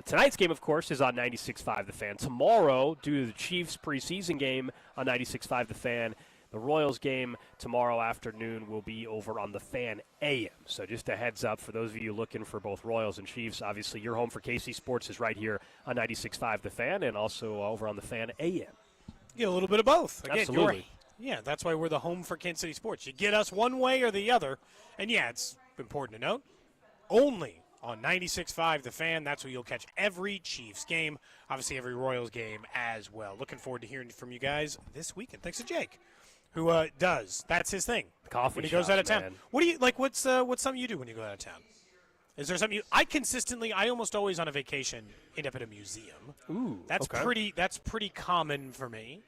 tonight's game, of course, is on 96.5 The Fan. Tomorrow, due to the Chiefs preseason game on 96.5 The Fan, the Royals game tomorrow afternoon will be over on The Fan AM. So just a heads up for those of you looking for both Royals and Chiefs. Obviously, your home for KC Sports is right here on 96.5 The Fan and also over on The Fan AM. You get a little bit of both. Again, Absolutely. Yeah, that's why we're the home for Kansas City sports. You get us one way or the other. And, yeah, it's important to note, only on 96.5 The Fan. That's where you'll catch every Chiefs game, obviously every Royals game as well. Looking forward to hearing from you guys this weekend. Thanks to Jake, who does. That's his thing. Coffee when he goes out of town. man. What do you like? What's something you do when you go out of town? Is there something I almost always on a vacation end up at a museum. Ooh, that's okay. pretty common for me.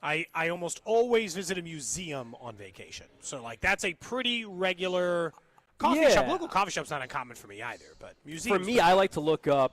I almost always visit a museum on vacation. So, like, that's a pretty regular coffee shop. Local coffee shop's not uncommon for me either, but museums. For me, I like to look up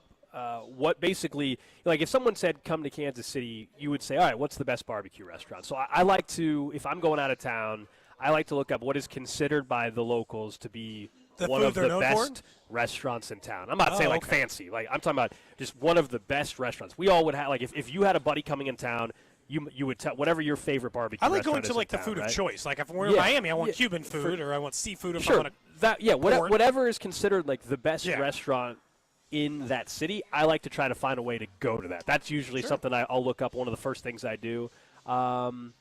what basically, like if someone said come to Kansas City, you would say, all right, what's the best barbecue restaurant? So I like to, if I'm going out of town, I like to look up what is considered by the locals to be one of the best restaurants in town. I'm not saying like fancy. Like I'm talking about just one of the best restaurants. We all would have, like if you had a buddy coming in town, you would tell whatever your favorite barbecue restaurant is. I like going to like the town, food right? of choice. Like if we're in Miami, I want Cuban food or I want seafood if I want whatever is considered like the best restaurant in that city, I like to try to find a way to go to that. That's usually something I'll look up. One of the first things I do. And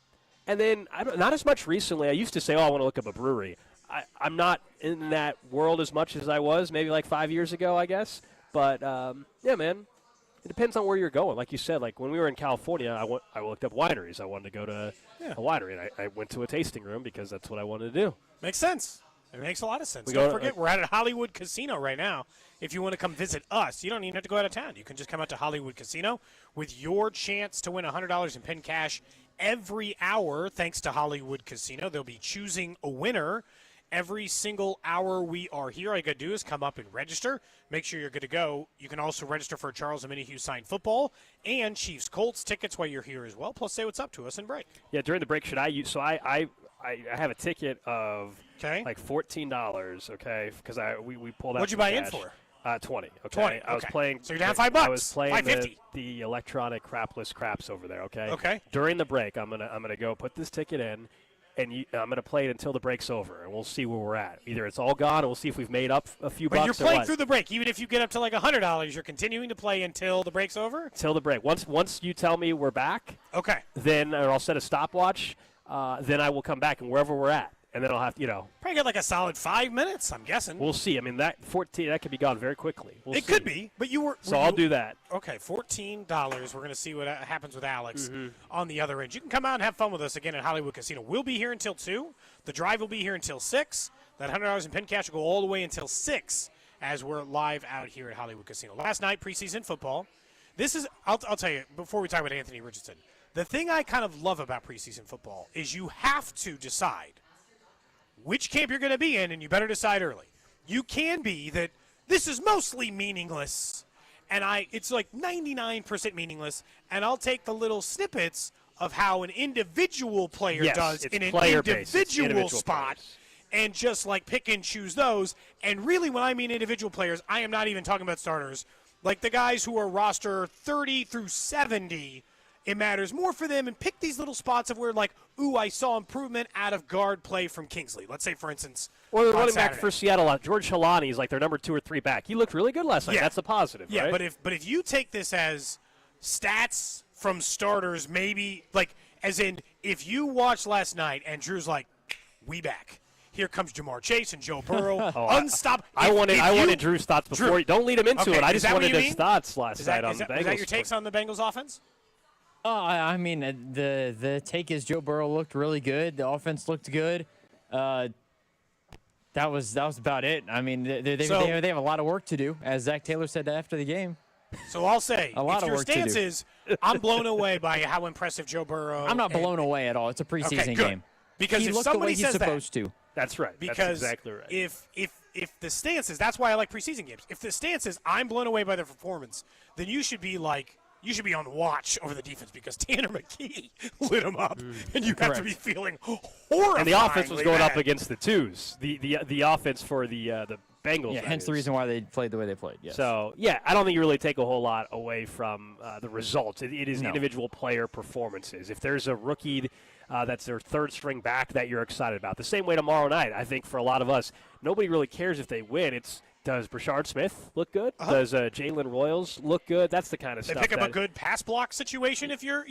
then not as much recently. I used to say, I want to look up a brewery. I'm not in that world as much as I was maybe like 5 years ago, I guess. But, yeah, man. It depends on where you're going. Like you said, like when we were in California, I looked up wineries. I wanted to go to a winery, and I went to a tasting room because that's what I wanted to do. Makes sense. It makes a lot of sense. Don't forget, we're at a Hollywood Casino right now. If you want to come visit us, you don't even have to go out of town. You can just come out to Hollywood Casino with your chance to win $100 in pin cash every hour. Thanks to Hollywood Casino, they'll be choosing a winner every single hour we are here. All you got to do is come up and register. Make sure you're good to go. You can also register for Charles and Minnie Hughes signed football and Chiefs Colts tickets while you're here as well. Plus, say what's up to us and break. Yeah, during the break, should I use? So I have a ticket of like $14. Okay, because we pulled out. What'd you buy in cash. for? 20. Okay. 20. I was playing. So you're down $5. I was playing $5.50. the electronic crapless craps over there. Okay. Okay. During the break, I'm gonna go put this ticket in. And I'm going to play it until the break's over, and we'll see where we're at. Either it's all gone, or we'll see if we've made up a few bucks. But you're playing through the break. Even if you get up to like $100, you're continuing to play until the break's over? Until the break. Once you tell me we're back, then I'll set a stopwatch. Then I will come back, and wherever we're at. And then I'll have to, Probably get like a solid 5 minutes, I'm guessing. We'll see. I mean, that 14, that could be gone very quickly. It could be, but you were. So I'll do that. Okay, $14. We're going to see what happens with Alex on the other end. You can come out and have fun with us again at Hollywood Casino. We'll be here until 2. The drive will be here until 6. That $100 in pin cash will go all the way until 6 as we're live out here at Hollywood Casino. Last night, preseason football. This is, I'll tell you, before we talk about Anthony Richardson, the thing I kind of love about preseason football is you have to decide which camp you're going to be in, and you better decide early. You can be that this is mostly meaningless, and it's like 99% meaningless, and I'll take the little snippets of how an individual player does in an individual spot and just like pick and choose those. And really, when I mean individual players, I am not even talking about starters. Like the guys who are roster 30 through 70, it matters more for them, and pick these little spots of where, like, ooh, I saw improvement out of guard play from Kingsley. Let's say, for instance, or the running back for Seattle, George Halani is like their number 2 or 3 back. He looked really good last night. That's a positive, right? Yeah, but if you take this as stats from starters, maybe, like, as in, if you watched last night and Drew's like, we back. Here comes Jamar Chase and Joe Burrow. Unstoppable. I wanted Drew's thoughts before. Drew. Don't lead him into Okay, it. I is just that what wanted you his mean? thoughts last night on the Bengals. Is that your takes on the Bengals offense? I mean, the take is Joe Burrow looked really good. The offense looked good. That was about it. I mean, they have a lot of work to do, as Zach Taylor said after the game. So I'll say, A lot if of your work to stance do. is, I'm blown away by how impressive Joe Burrow. I'm not blown away at all. It's a preseason Okay, good. game. Because he if looked the somebody way he's says supposed that, to. That's right. Because that's exactly right. If the stance is, that's why I like preseason games. If the stance is, I'm blown away by their performance, then you should be on watch over the defense because Tanner McKee lit him up, and you have to be feeling horrified. And the offense was going up against the twos. The offense for the Bengals. Yeah, hence the reason why they played the way they played. Yes. So, yeah, I don't think you really take a whole lot away from the results. It is individual player performances. If there's a rookie that's their third string back that you're excited about, the same way tomorrow night, I think for a lot of us, nobody really cares if they win. It's does Brashard Smith look good? Does Jalen Royals look good? That's the kind of They stuff. pick up a good pass block situation if you're,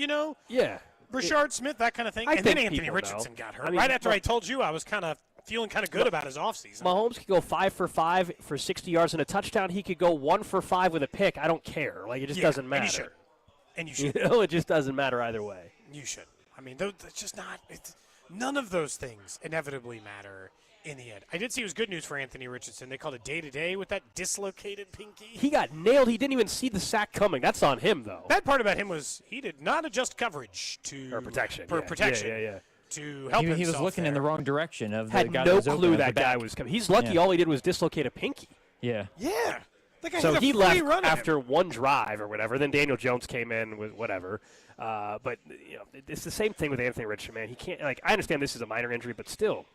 Yeah. Brashard Smith, that kind of thing. I And then think Anthony people Richardson know. got hurt. I mean, right after I told you, I was feeling kind of good about his offseason. Mahomes could go 5 for 5 for 60 yards and a touchdown. He could go 1 for 5 with a pick. I don't care. It just doesn't matter. And you should. It just doesn't matter either way. You should. I mean, it's just not. None of those things inevitably matter in the end. I did see it was good news for Anthony Richardson. They called it day-to-day with that dislocated pinky. He got nailed. He didn't even see the sack coming. That's on him, though. Bad part about him was he did not adjust coverage Or protection. For yeah. protection. Yeah. To help He was looking in the wrong direction of the Had guy no that was clue open that at the guy back. was coming. He's lucky all he did was dislocate a pinky. Yeah. Yeah. That guy So had a he free left run at after one drive or whatever. Then Daniel Jones came in with whatever. But it's the same thing with Anthony Richardson, man. He can't. I understand this is a minor injury, but still,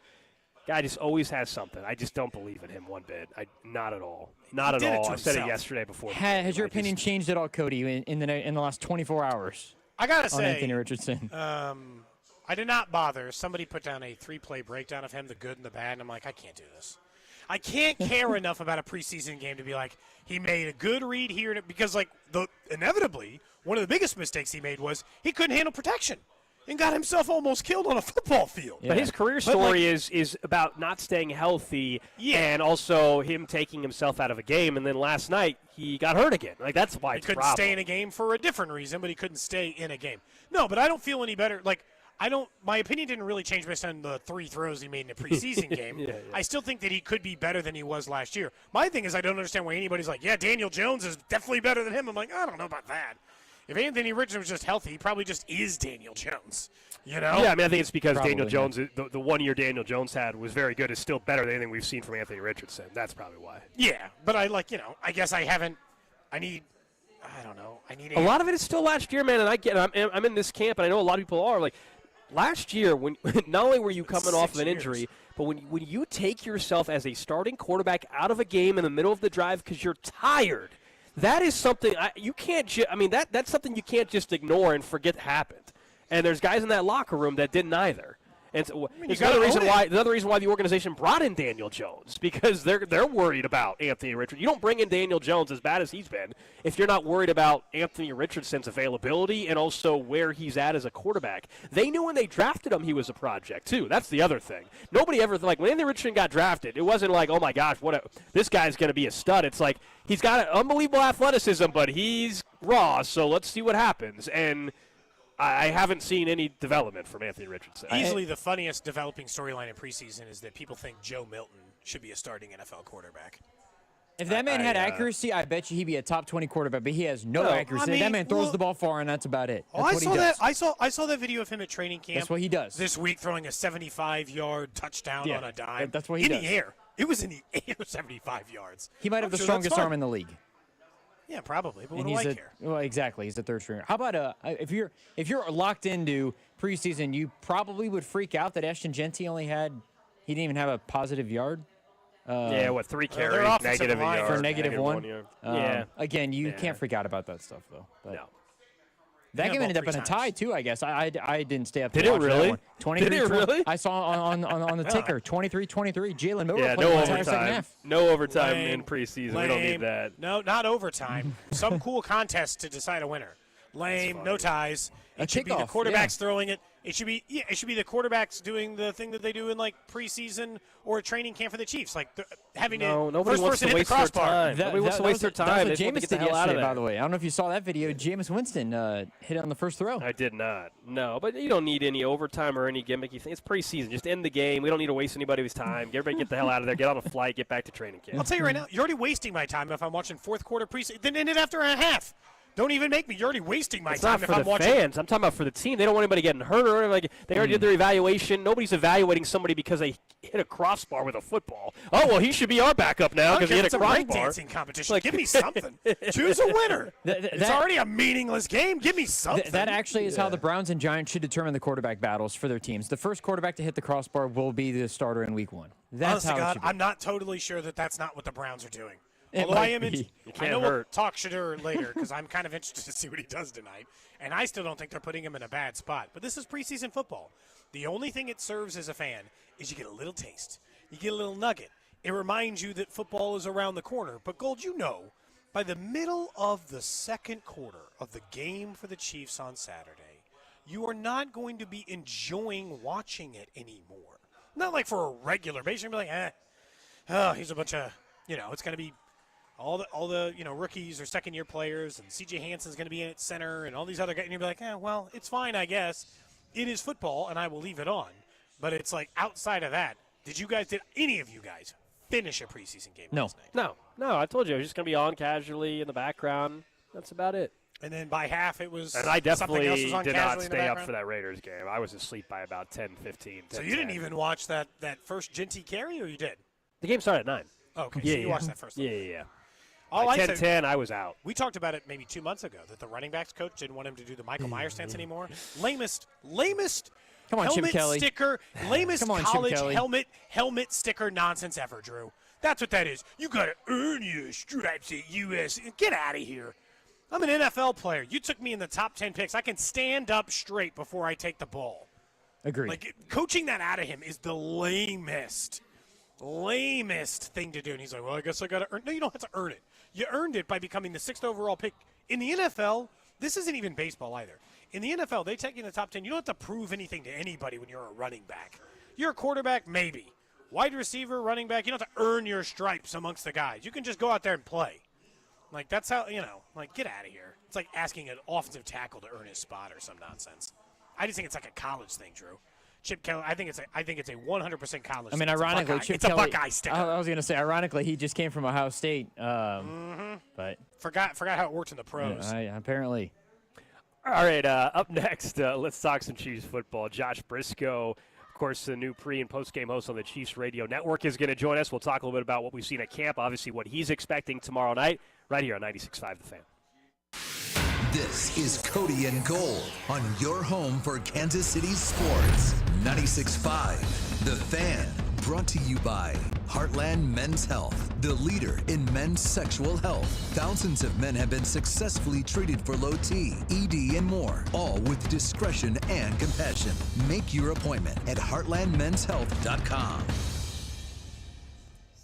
guy just always has something. I just don't believe in him one bit. Not at all. Not at all. I said it yesterday before. Has your opinion changed at all, Cody, in the last 24 hours? I gotta say, Anthony Richardson. I did not bother. Somebody put down a 3-play breakdown of him, the good and the bad, and I'm like, I can't do this. I can't care enough about a preseason game to be like, he made a good read here, because inevitably, one of the biggest mistakes he made was he couldn't handle protection and got himself almost killed on a football field. But his career story is about not staying healthy and also him taking himself out of a game. And then last night, he got hurt again. That's why he it's couldn't stay in a game for a different reason, but he couldn't stay in a game. No, but I don't feel any better. My opinion didn't really change based on the 3 throws he made in a preseason game. Yeah. I still think that he could be better than he was last year. My thing is I don't understand why anybody's like, yeah, Daniel Jones is definitely better than him. I'm like, I don't know about that. If Anthony Richardson was just healthy, he probably just is Daniel Jones. Yeah, I think it's because Probably, Daniel Jones, the 1 year Daniel Jones had was very good. Is still better than anything we've seen from Anthony Richardson. That's probably why. Yeah, but I guess I haven't. I need a lot of it is still last year, man. And I get it. I'm in this camp, and I know a lot of people are last year, when not only were you coming off of an injury, but when you take yourself as a starting quarterback out of a game in the middle of the drive because you're tired, that is something you can't. That's something you can't just ignore and forget happened. And there's guys in that locker room that didn't either. And so it's another reason why the organization brought in Daniel Jones, because they're worried about Anthony Richardson. You don't bring in Daniel Jones, as bad as he's been, if you're not worried about Anthony Richardson's availability and also where he's at as a quarterback. They knew when they drafted him he was a project too. That's the other thing. Nobody ever when Anthony Richardson got drafted, it wasn't like, oh my gosh, this guy's going to be a stud. It's like he's got unbelievable athleticism, but he's raw. So let's see what happens. And I haven't seen any development from Anthony Richardson. Easily the funniest developing storyline in preseason is that people think Joe Milton should be a starting NFL quarterback. If that man had accuracy, I bet you he'd be a top 20 quarterback, but he has no accuracy. That man throws the ball far, and that's about it. That's what he does. I saw that video of him at training camp. That's what he does. This week, throwing a 75-yard touchdown on a dime. That's what he does. In the air. It was in the air, 75 yards. He might have the strongest arm in the league. Yeah, probably. But what do I care? Well, exactly. He's the third stringer. How about if you're locked into preseason, you probably would freak out that Ashton Genty he didn't even have a positive yard. 3 carries, negative a yard. For negative one. Yeah. Again, you can't freak out about that stuff, though. But no. That game ended up in a tie, too, I guess. I didn't stay up to Did watch it really? That one. Did it really? I saw on the ticker, 23-23. Jalen Miller played no the entire second overtime. half. No overtime in preseason. We don't need that. No, not overtime. Some cool contest to decide a winner. Lame, no ties. It should be the quarterbacks throwing it. It should be the quarterbacks doing the thing that they do in like preseason or a training camp for the Chiefs, like having nobody first wants person to hit the waste their crossbar. time. Nobody wants to waste their time. That's They what just want to Jameis get the did hell out of yesterday, there. by the way. I don't know if you saw that video. Jameis Winston hit it on the first throw. I did not. No, but you don't need any overtime or any gimmicky thing. It's preseason. Just end the game. We don't need to waste anybody's time. Everybody get the hell out of there. Get on a flight. Get back to training camp. I'll tell you right now, you're already wasting my time if I'm watching fourth quarter preseason. Then end it after a half. Don't even make me. You're already wasting my It's time not if for I'm the watching. fans. I'm talking about for the team. They don't want anybody getting hurt or like they already did their evaluation. Nobody's evaluating somebody because they hit a crossbar with a football. Oh well, he should be our backup now because he hit a crossbar. It's a breakdancing competition. Give me something. Choose a winner. It's already a meaningless game. Give me something. That actually is how the Browns and Giants should determine the quarterback battles for their teams. The first quarterback to hit the crossbar will be the starter in Week 1. That's Honest to how it God, should be. I'm not totally sure that that's not what the Browns are doing. It Although I might am, be. I know we'll talk Shadur later because I'm kind of interested to see what he does tonight, and I still don't think they're putting him in a bad spot. But this is preseason football. The only thing it serves as a fan is you get a little taste, you get a little nugget. It reminds you that football is around the corner. But Gold, by the middle of the second quarter of the game for the Chiefs on Saturday, you are not going to be enjoying watching it anymore. Not like for a regular basis. You're going to be like, here's a bunch of, it's going to be all the rookies or second-year players, and C.J. Hansen's going to be in at center, and all these other guys. And you'll be like, well, it's fine, I guess. It is football, and I will leave it on. But it's like outside of that, did any of you guys finish a preseason game last night? No. I told you it was just going to be on casually in the background. That's about it. And then by half, it was And I definitely something else was on did casually not in the stay up background? for that Raiders game. I was asleep by about 10:15. So you didn't even watch that first Genty carry, or you did? The game started at 9. Okay, yeah, so you watched that first one. Yeah. All I said, 10-10, I was out. We talked about it maybe 2 months ago that the running backs coach didn't want him to do the Michael Myers stance anymore. Lamest Come on, helmet Chip Kelly. sticker, lamest Come on, Chip college Kelly. helmet sticker nonsense ever, Drew. That's what that is. You got to earn your stripes at US. Get out of here. I'm an NFL player. You took me in the top 10 picks. I can stand up straight before I take the ball. Agreed. Like, coaching that out of him is the lamest thing to do. And he's like, well, I guess I got to earn. No, you don't have to earn it. You earned it by becoming the 6th overall pick. In the NFL, this isn't even baseball either. In the NFL, they take you in the top 10. You don't have to prove anything to anybody when you're a running back. You're a quarterback, maybe. Wide receiver, running back, you don't have to earn your stripes amongst the guys. You can just go out there and play. Like, that's how, get out of here. It's like asking an offensive tackle to earn his spot or some nonsense. I just think it's like a college thing, Drew. Chip Kelly, I think it's a 100% college thing. Ironically, Chip it's Kelly, a Buckeye sticker. I was going to say, ironically, he just came from Ohio State. But Forgot how it works in the pros. Apparently. All right, up next, let's talk some Chiefs football. Josh Brisco, of course, the new pre- and post-game host on the Chiefs Radio Network, is going to join us. We'll talk a little bit about what we've seen at camp, obviously what he's expecting tomorrow night, right here on 96.5 The Fan. This is Cody and Gold on your home for Kansas City sports. 96.5 The Fan. Brought to you by Heartland Men's Health, the leader in men's sexual health. Thousands of men have been successfully treated for low T, ED, and more, all with discretion and compassion. Make your appointment at heartlandmenshealth.com.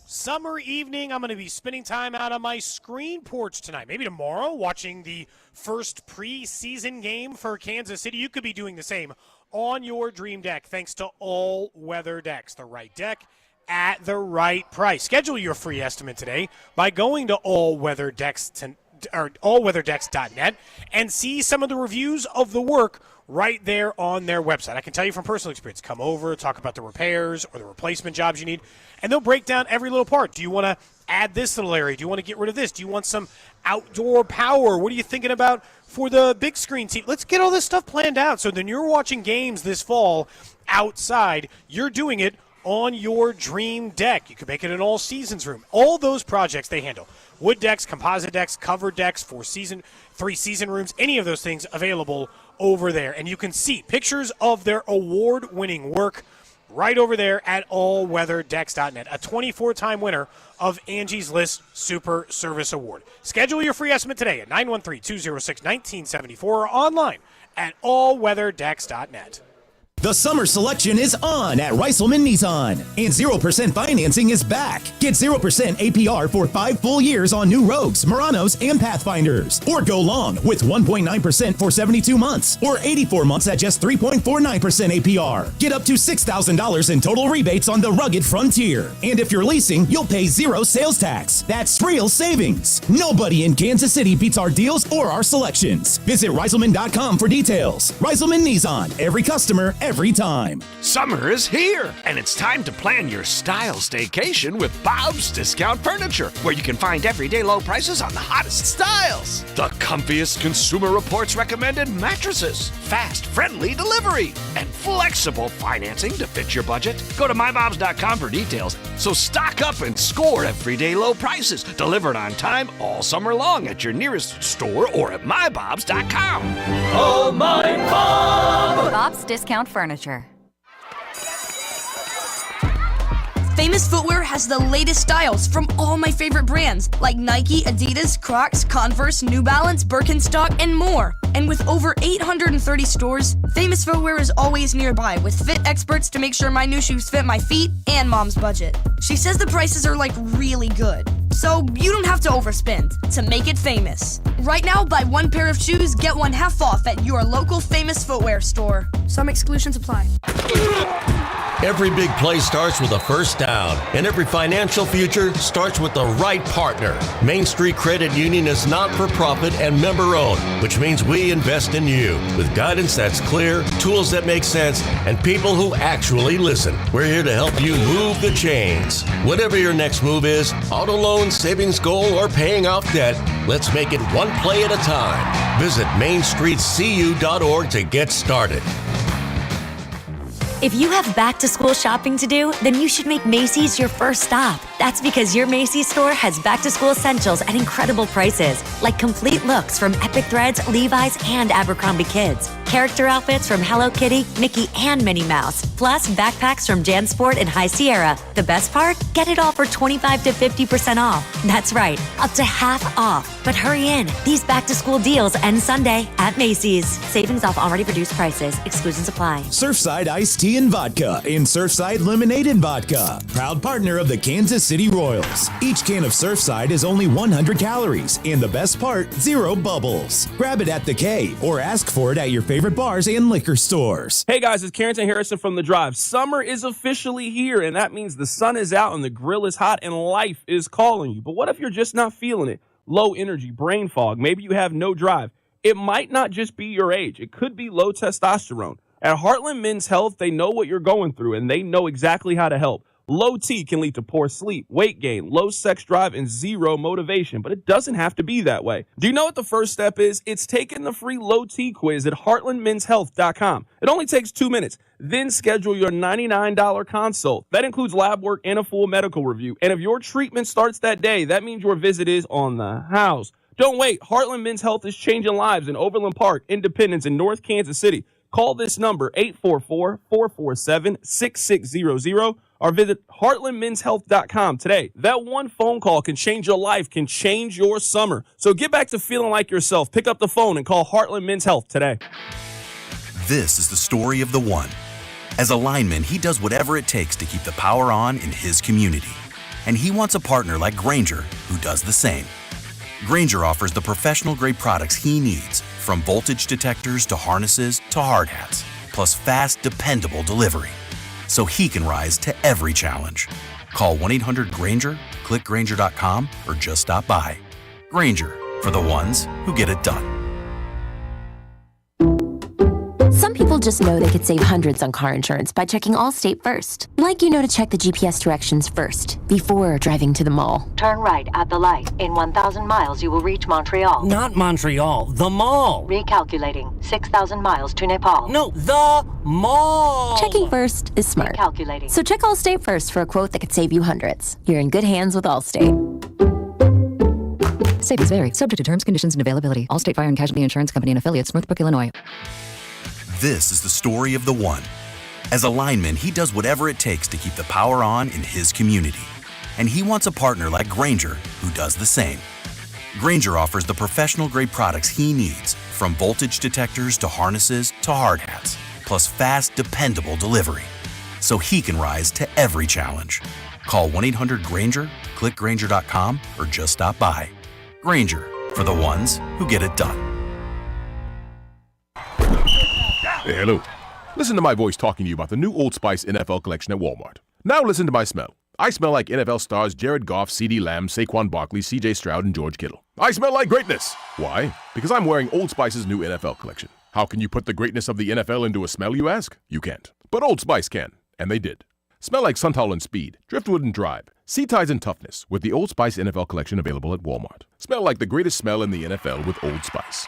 Summer evening, I'm going to be spending time out on my screen porch tonight. Maybe tomorrow, watching the first preseason game for Kansas City. You could be doing the same on your dream deck, thanks to All Weather Decks, the right deck at the right price. Schedule your free estimate today by going to allweatherdecks.net and see some of the reviews of the work right there on their website. I can tell you from personal experience, come over, talk about the repairs or the replacement jobs you need, and they'll break down every little part. Do you want to add this little area? Do you want to get rid of this? Do you want some outdoor power? What are you thinking about for the big screen TV? Let's get all this stuff planned out so then you're watching games this fall outside. You're doing it on your dream deck. You can make it an all seasons room. All those projects they handle. Wood decks, composite decks, covered decks, 3 season rooms, any of those things available over there. And you can see pictures of their award-winning work right over there at allweatherdecks.net, a 24-time winner of Angie's List Super Service Award. Schedule your free estimate today at 913-206-1974 or online at allweatherdecks.net. The summer selection is on at Reiselman Nissan, and 0% financing is back. Get 0% APR for 5 full years on new Rogues, Muranos, and Pathfinders. Or go long with 1.9% for 72 months, or 84 months at just 3.49% APR. Get up to $6,000 in total rebates on the rugged Frontier. And if you're leasing, you'll pay 0 sales tax. That's real savings. Nobody in Kansas City beats our deals or our selections. Visit Reiselman.com for details. Reiselman Nissan, every customer, every time. Summer is here, and it's time to plan your style staycation with Bob's Discount Furniture, where you can find everyday low prices on the hottest styles. The comfiest Consumer Reports recommended mattresses, fast, friendly delivery, and flexible financing to fit your budget. Go to mybobs.com for details. So stock up and score everyday low prices, delivered on time all summer long at your nearest store or at mybobs.com. Oh, my Bob! Bob's Discount Furniture. Famous Footwear has the latest styles from all my favorite brands like Nike, Adidas, Crocs, Converse, New Balance, Birkenstock, and more. And with over 830 stores, Famous Footwear is always nearby with fit experts to make sure my new shoes fit my feet and mom's budget. She says the prices are like really good, so you don't have to overspend to make it famous. Right now, buy 1 pair of shoes, get 1 half off at your local Famous Footwear store. Some exclusions apply. Every big play starts with a first down, and every financial future starts with the right partner. Main Street Credit Union is not-for-profit and member-owned, which means we invest in you with guidance that's clear, tools that make sense, and people who actually listen. We're here to help you move the chains. Whatever your next move is, auto loan, savings goal, or paying off debt, let's make it one play at a time. Visit mainstreetcu.org to get started. If you have back-to-school shopping to do, then you should make Macy's your first stop. That's because your Macy's store has back-to-school essentials at incredible prices, like complete looks from Epic Threads, Levi's, and Abercrombie Kids. Character outfits from Hello Kitty, Mickey, and Minnie Mouse. Plus, backpacks from JanSport and High Sierra. The best part? Get it all for 25 to 50% off. That's right, up to half off. But hurry in. These back-to-school deals end Sunday at Macy's. Savings off already reduced prices. Exclusions apply. Surfside Iced Tea and Vodka and Surfside Lemonade and Vodka. Proud partner of the Kansas City Royals. Each can of Surfside is only 100 calories. And the best part, 0 bubbles. Grab it at the K or ask for it at your favorite bars and liquor stores. Hey guys, it's Carrington Harrison from The Drive. Summer is officially here, and that means the sun is out and the grill is hot and life is calling you. But what if you're just not feeling it? Low energy, brain fog, maybe you have no drive. It might not just be your age. It could be low testosterone. At Heartland Men's Health, they know what you're going through, and they know exactly how to help. Low T can lead to poor sleep, weight gain, low sex drive, and 0 motivation, but it doesn't have to be that way. Do you know what the first step is? It's taking the free Low T quiz at heartlandmenshealth.com. It only takes 2 minutes. Then schedule your $99 consult. That includes lab work and a full medical review. And if your treatment starts that day, that means your visit is on the house. Don't wait. Heartland Men's Health is changing lives in Overland Park, Independence, and North Kansas City. Call this number, 844-447-6600, or visit heartlandmenshealth.com today. That one phone call can change your life, can change your summer. So get back to feeling like yourself. Pick up the phone and call Heartland Men's Health today. This is the story of the one. As a lineman, he does whatever it takes to keep the power on in his community. And he wants a partner like Grainger who does the same. Grainger offers the professional-grade products he needs, from voltage detectors to harnesses to hard hats, plus fast, dependable delivery, so he can rise to every challenge. Call 1-800-GRAINGER, click Grainger.com, or just stop by. Grainger, for the ones who get it done. Some people just know they could save hundreds on car insurance by checking Allstate first. Like to check the GPS directions first, before driving to the mall. Turn right at the light. In 1,000 miles, you will reach Montreal. Not Montreal, the mall. Recalculating. 6,000 miles to Nepal. No, the mall. Checking first is smart. Recalculating. So check Allstate first for a quote that could save you hundreds. You're in good hands with Allstate. Savings vary, subject to terms, conditions, and availability. Allstate Fire and Casualty Insurance Company and Affiliates, Northbrook, Illinois. This is the story of the one. As a lineman, he does whatever it takes to keep the power on in his community. And he wants a partner like Grainger who does the same. Grainger offers the professional-grade products he needs, from voltage detectors to harnesses to hard hats, plus plus fast, dependable delivery. So he can rise to every challenge. Call 1-800-GRANGER, click Grainger.com, or just stop by. Grainger, for the ones who get it done. Hey, hello. Listen to my voice talking to you about the new Old Spice NFL collection at Walmart. Now listen to my smell. I smell like NFL stars Jared Goff, CeeDee Lamb, Saquon Barkley, CJ Stroud, and George Kittle. I smell like greatness. Why? Because I'm wearing Old Spice's new NFL collection. How can you put the greatness of the NFL into a smell, you ask? You can't. But Old Spice can. And they did. Smell like Suntal and Speed, Driftwood and Drive, Sea Ties and Toughness with the Old Spice NFL collection available at Walmart. Smell like the greatest smell in the NFL with Old Spice.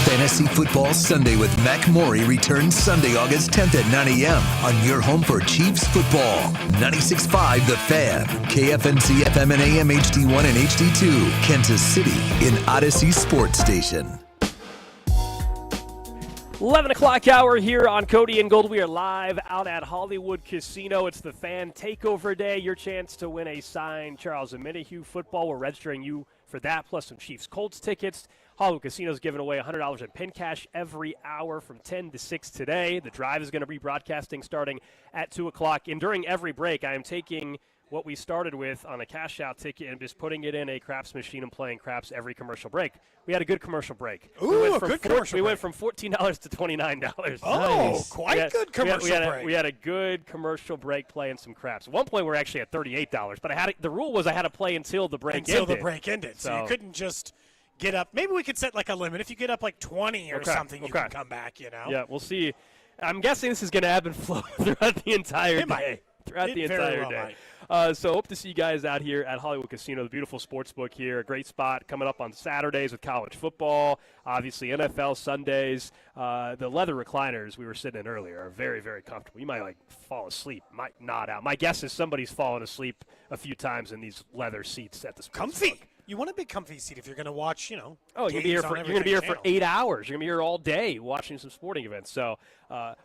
Fantasy Football Sunday with Mac Morey returns Sunday, August 10th at 9 a.m. on your home for Chiefs football. 96.5 The Fan, KFNC FM and AM HD1 and HD2, Kansas City in Odyssey Sports Station. 11 o'clock hour here on Cody and Gold. We are live out at Hollywood Casino. It's the Fan Takeover Day. Your chance to win a signed Charles Omenihu football. We're registering you for that, plus some Chiefs Colts tickets. Hollywood Casino is giving away $100 in pin cash every hour from 10 to 6 today. The drive is going to be broadcasting starting at 2 o'clock. And during every break, I am taking what we started with on a cash-out ticket and just putting it in a craps machine and playing craps every commercial break. We had a good commercial break. Ooh, a good commercial break. We went from $14 to $29. Oh, nice. Quite good commercial break. We had a good commercial break playing some craps. At one point, we were actually at $38, but the rule was I had to play until the break ended. Until the break ended. So you couldn't just get up. Maybe we could set like a limit. If you get up like 20 or something, you can come back, you know? Yeah, we'll see. I'm guessing this is going to ebb and flow throughout the entire day. Throughout the entire day. So hope to see you guys out here at Hollywood Casino, the beautiful sports book here. A great spot coming up on Saturdays with college football, obviously NFL Sundays. The leather recliners we were sitting in earlier are very, very comfortable. You might fall asleep, might nod out. My guess is somebody's fallen asleep a few times in these leather seats at the sports book. You want a big comfy seat if you're going to watch, Oh, you're going to be here for 8 hours. You're going to be here all day watching some sporting events. So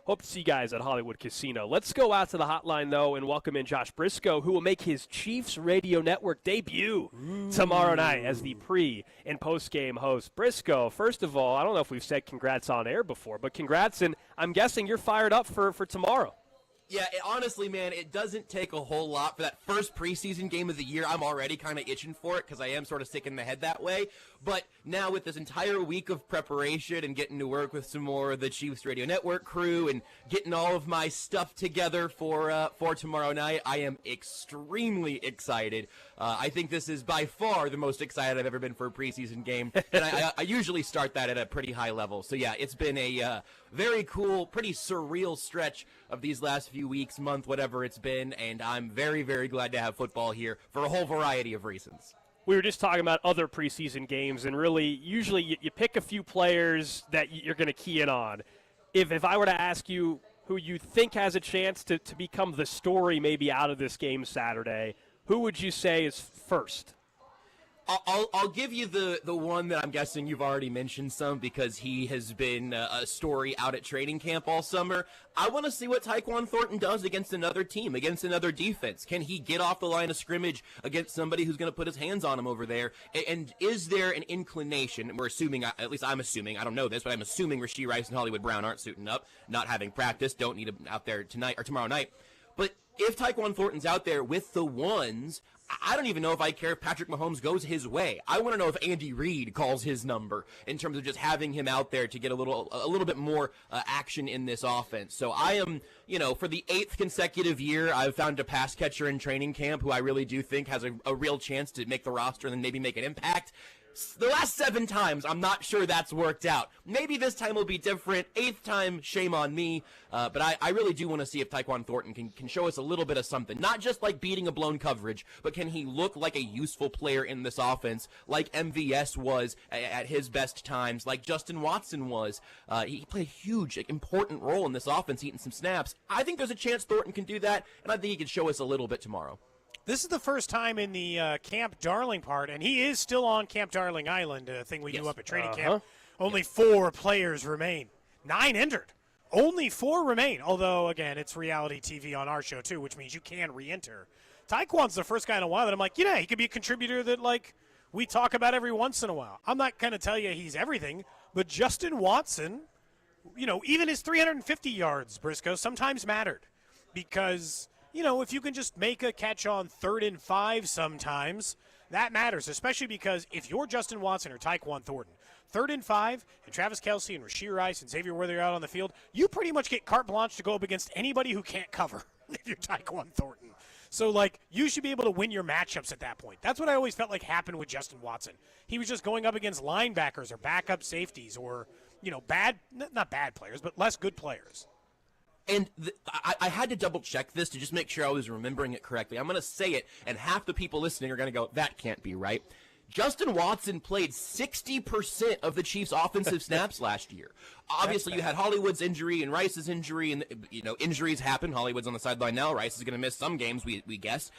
hope to see you guys at Hollywood Casino. Let's go out to the hotline, though, and welcome in Josh Brisco, who will make his Chiefs Radio Network debut tomorrow night as the pre- and post-game host. Brisco, first of all, I don't know if we've said congrats on air before, but congrats, and I'm guessing you're fired up for tomorrow. Yeah, honestly, man, it doesn't take a whole lot for that first preseason game of the year. I'm already kind of itching for it because I am sort of sick in the head that way. But now with this entire week of preparation and getting to work with some more of the Chiefs Radio Network crew and getting all of my stuff together for tomorrow night, I am extremely excited. I think this is by far the most excited I've ever been for a preseason game. And I usually start that at a pretty high level. So, yeah, it's been a very cool, pretty surreal stretch of these last few weeks, month, whatever it's been. And I'm very, very glad to have football here for a whole variety of reasons. We were just talking about other preseason games, and really, usually you pick a few players that you're going to key in on. If I were to ask you who you think has a chance to become the story maybe out of this game Saturday, who would you say is first? I'll give you the one that I'm guessing you've already mentioned some because he has been a story out at training camp all summer. I want to see what Tyquan Thornton does against another team, against another defense. Can he get off the line of scrimmage against somebody who's going to put his hands on him over there? And is there an inclination, we're assuming, at least I'm assuming, I don't know this, but I'm assuming Rashee Rice and Hollywood Brown aren't suiting up, not having practice, don't need him out there tonight or tomorrow night. But if Tyquan Thornton's out there with the ones, I don't even know if I care if Patrick Mahomes goes his way. I want to know if Andy Reid calls his number in terms of just having him out there to get a little bit more action in this offense. So I am, for the 8th consecutive year, I've found a pass catcher in training camp who I really do think has a real chance to make the roster and then maybe make an impact. The last 7 times, I'm not sure that's worked out. Maybe this time will be different. 8th time, shame on me. But I really do want to see if Tyquan Thornton can show us a little bit of something. Not just like beating a blown coverage, but can he look like a useful player in this offense, like MVS was at his best times, like Justin Watson was. He played a huge, important role in this offense, eating some snaps. I think there's a chance Thornton can do that, and I think he can show us a little bit tomorrow. This is the first time in the Camp Darling part, and he is still on Camp Darling Island, a thing we do up at training camp. Only 4 players remain. 9 entered. Only 4 remain, although, again, it's reality TV on our show, too, which means you can re-enter. Tyquan's the first guy in a while that I'm like, he could be a contributor that, we talk about every once in a while. I'm not going to tell you he's everything, but Justin Watson even his 350 yards, Brisco, sometimes mattered because, if you can just make a catch on 3rd and 5 sometimes, that matters, especially because if you're Justin Watson or Tyquan Thornton, 3rd and 5, and Travis Kelce and Rashee Rice and Xavier Worthy are out on the field, you pretty much get carte blanche to go up against anybody who can't cover if you're Tyquan Thornton. So, you should be able to win your matchups at that point. That's what I always felt like happened with Justin Watson. He was just going up against linebackers or backup safeties or, not bad players, but less good players. And I had to double check this to just make sure I was remembering it correctly. I'm going to say it, and half the people listening are going to go, that can't be right. Justin Watson played 60% of the Chiefs' offensive snaps last year. Obviously, you had Hollywood's injury and Rice's injury, and injuries happen. Hollywood's on the sideline now. Rice is going to miss some games, we guess.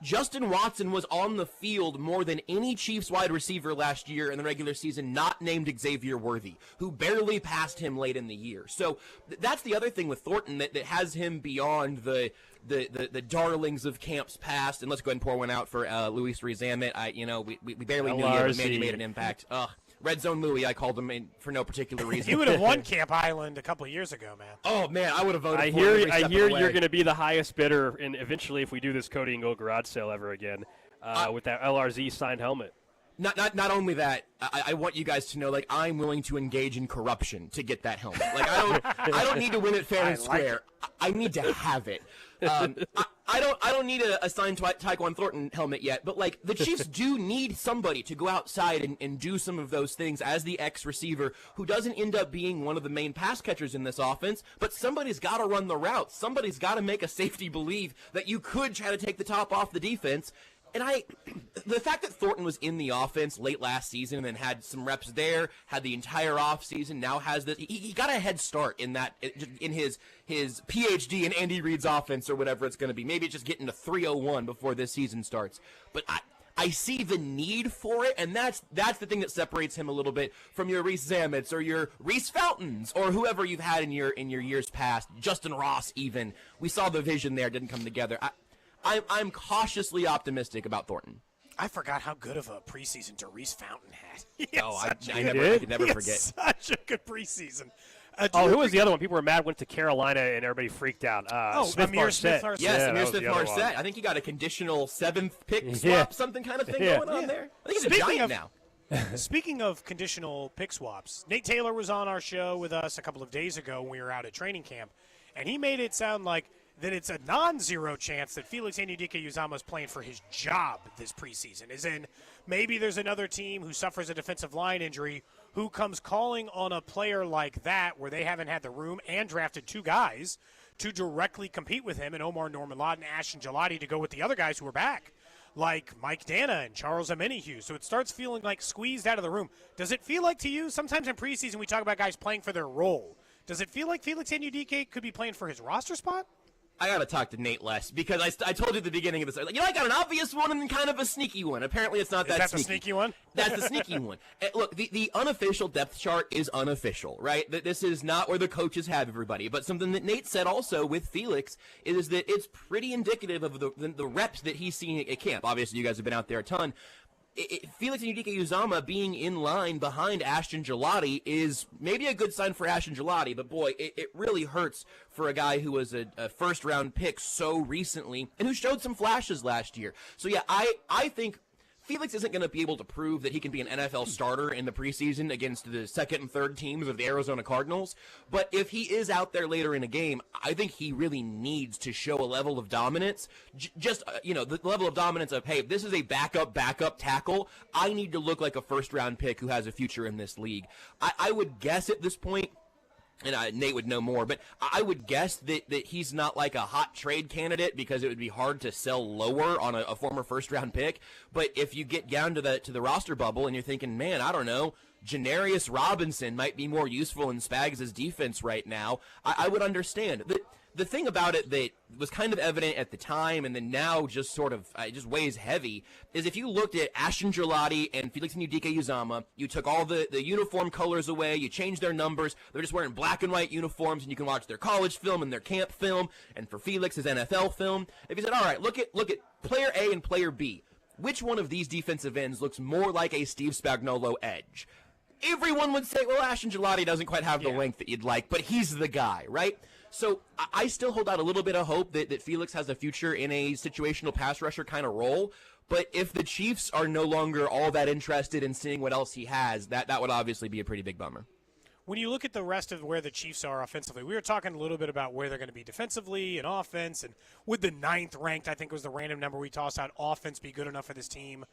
Justin Watson was on the field more than any Chiefs wide receiver last year in the regular season, not named Xavier Worthy, who barely passed him late in the year. So that's the other thing with Thornton that has him beyond the darlings of camps past. And let's go ahead and pour one out for Luis Rezamet. We barely knew him, but man, he made an impact. Red Zone Louie, I called him for no particular reason. He would have won Camp Island a couple of years ago, man. Oh, man, I would have voted for him. I hear you're going to be the highest bidder, and eventually, if we do this Cody and Gold garage sale ever again, with that LRZ signed helmet. Not only that, I want you guys to know, I'm willing to engage in corruption to get that helmet. I don't need to win it fair and square. I need to have it. I don't need a signed Tyquan Thornton helmet yet, but the Chiefs do need somebody to go outside and do some of those things as the ex-receiver who doesn't end up being one of the main pass catchers in this offense, but somebody's got to run the route. Somebody's got to make a safety believe that you could try to take the top off the defense. And the fact that Thornton was in the offense late last season and then had some reps there, had the entire offseason, now has this, he got a head start in his PhD in Andy Reid's offense or whatever it's going to be. Maybe just getting to 301 before this season starts. But I see the need for it, and that's the thing that separates him a little bit from your Reese Zamets or your Reese Fountains or whoever you've had in your years past. Justin Ross even. We saw the vision there, didn't come together. I'm cautiously optimistic about Thornton. I forgot how good of a preseason Reese Fountain had. I could never forget. Such a good preseason. Who was the other one? People were mad, went to Carolina, and everybody freaked out. Amir Smith-Marset. Yes, Amir Smith-Marset. I think he got a conditional 7th pick swap, something kind of thing going on there. I think he's a Giant now. Speaking of conditional pick swaps, Nate Taylor was on our show with us a couple of days ago when we were out at training camp, and he made it sound like that it's a non-zero chance that Felix Anudike-Uzomah is playing for his job this preseason. As in, maybe there's another team who suffers a defensive line injury who comes calling on a player like that where they haven't had the room and drafted 2 guys to directly compete with him, and Omar Norman-Lott and Ashton Gelati to go with the other guys who are back, like Mike Dana and Charles Omenihu. So it starts feeling like squeezed out of the room. Does it feel like to you, sometimes in preseason we talk about guys playing for their role, does it feel like Felix Anudike could be playing for his roster spot? I got to talk to Nate less because I told you at the beginning of this, I got an obvious one and then kind of a sneaky one. Apparently it's not that sneaky. Is that the sneaky one? That's the sneaky one. Look, the unofficial depth chart is unofficial, right? This is not where the coaches have everybody. But something that Nate said also with Felix is that it's pretty indicative of the reps that he's seeing at camp. Obviously, you guys have been out there a ton. Felix Anudike-Uzomah being in line behind Ashton Gelati is maybe a good sign for Ashton Gelati, but boy, it really hurts for a guy who was a first-round pick so recently and who showed some flashes last year. So yeah, I think Felix isn't going to be able to prove that he can be an NFL starter in the preseason against the second and third teams of the Arizona Cardinals. But if he is out there later in a game, I think he really needs to show a level of dominance. The level of dominance of, hey, this is a backup tackle. I need to look like a first-round pick who has a future in this league. I would guess at this point, and Nate would know more, but I would guess that he's not like a hot trade candidate because it would be hard to sell lower on a former first-round pick. But if you get down to the roster bubble and you're thinking, man, I don't know, Janarius Robinson might be more useful in Spags' defense right now, I would understand. The thing about it that was kind of evident at the time and then now just sort of just weighs heavy is if you looked at Ashton Gelati and Felix Anudike-Uzomah, you took all the uniform colors away, you changed their numbers, they're just wearing black and white uniforms, and you can watch their college film and their camp film, and for Felix, his NFL film. If you said, all right, look at player A and player B, which one of these defensive ends looks more like a Steve Spagnuolo edge? everyone would say, well, Ashton Gelati doesn't quite have the length that you'd like, but he's the guy, right? So I still hold out a little bit of hope that Felix has a future in a situational pass rusher kind of role. But if the Chiefs are no longer all that interested in seeing what else he has, that would obviously be a pretty big bummer. When you look at the rest of where the Chiefs are offensively, we were talking a little bit about where they're going to be defensively and offense, and would the 9th ranked, I think was the random number we tossed out, offense be good enough for this team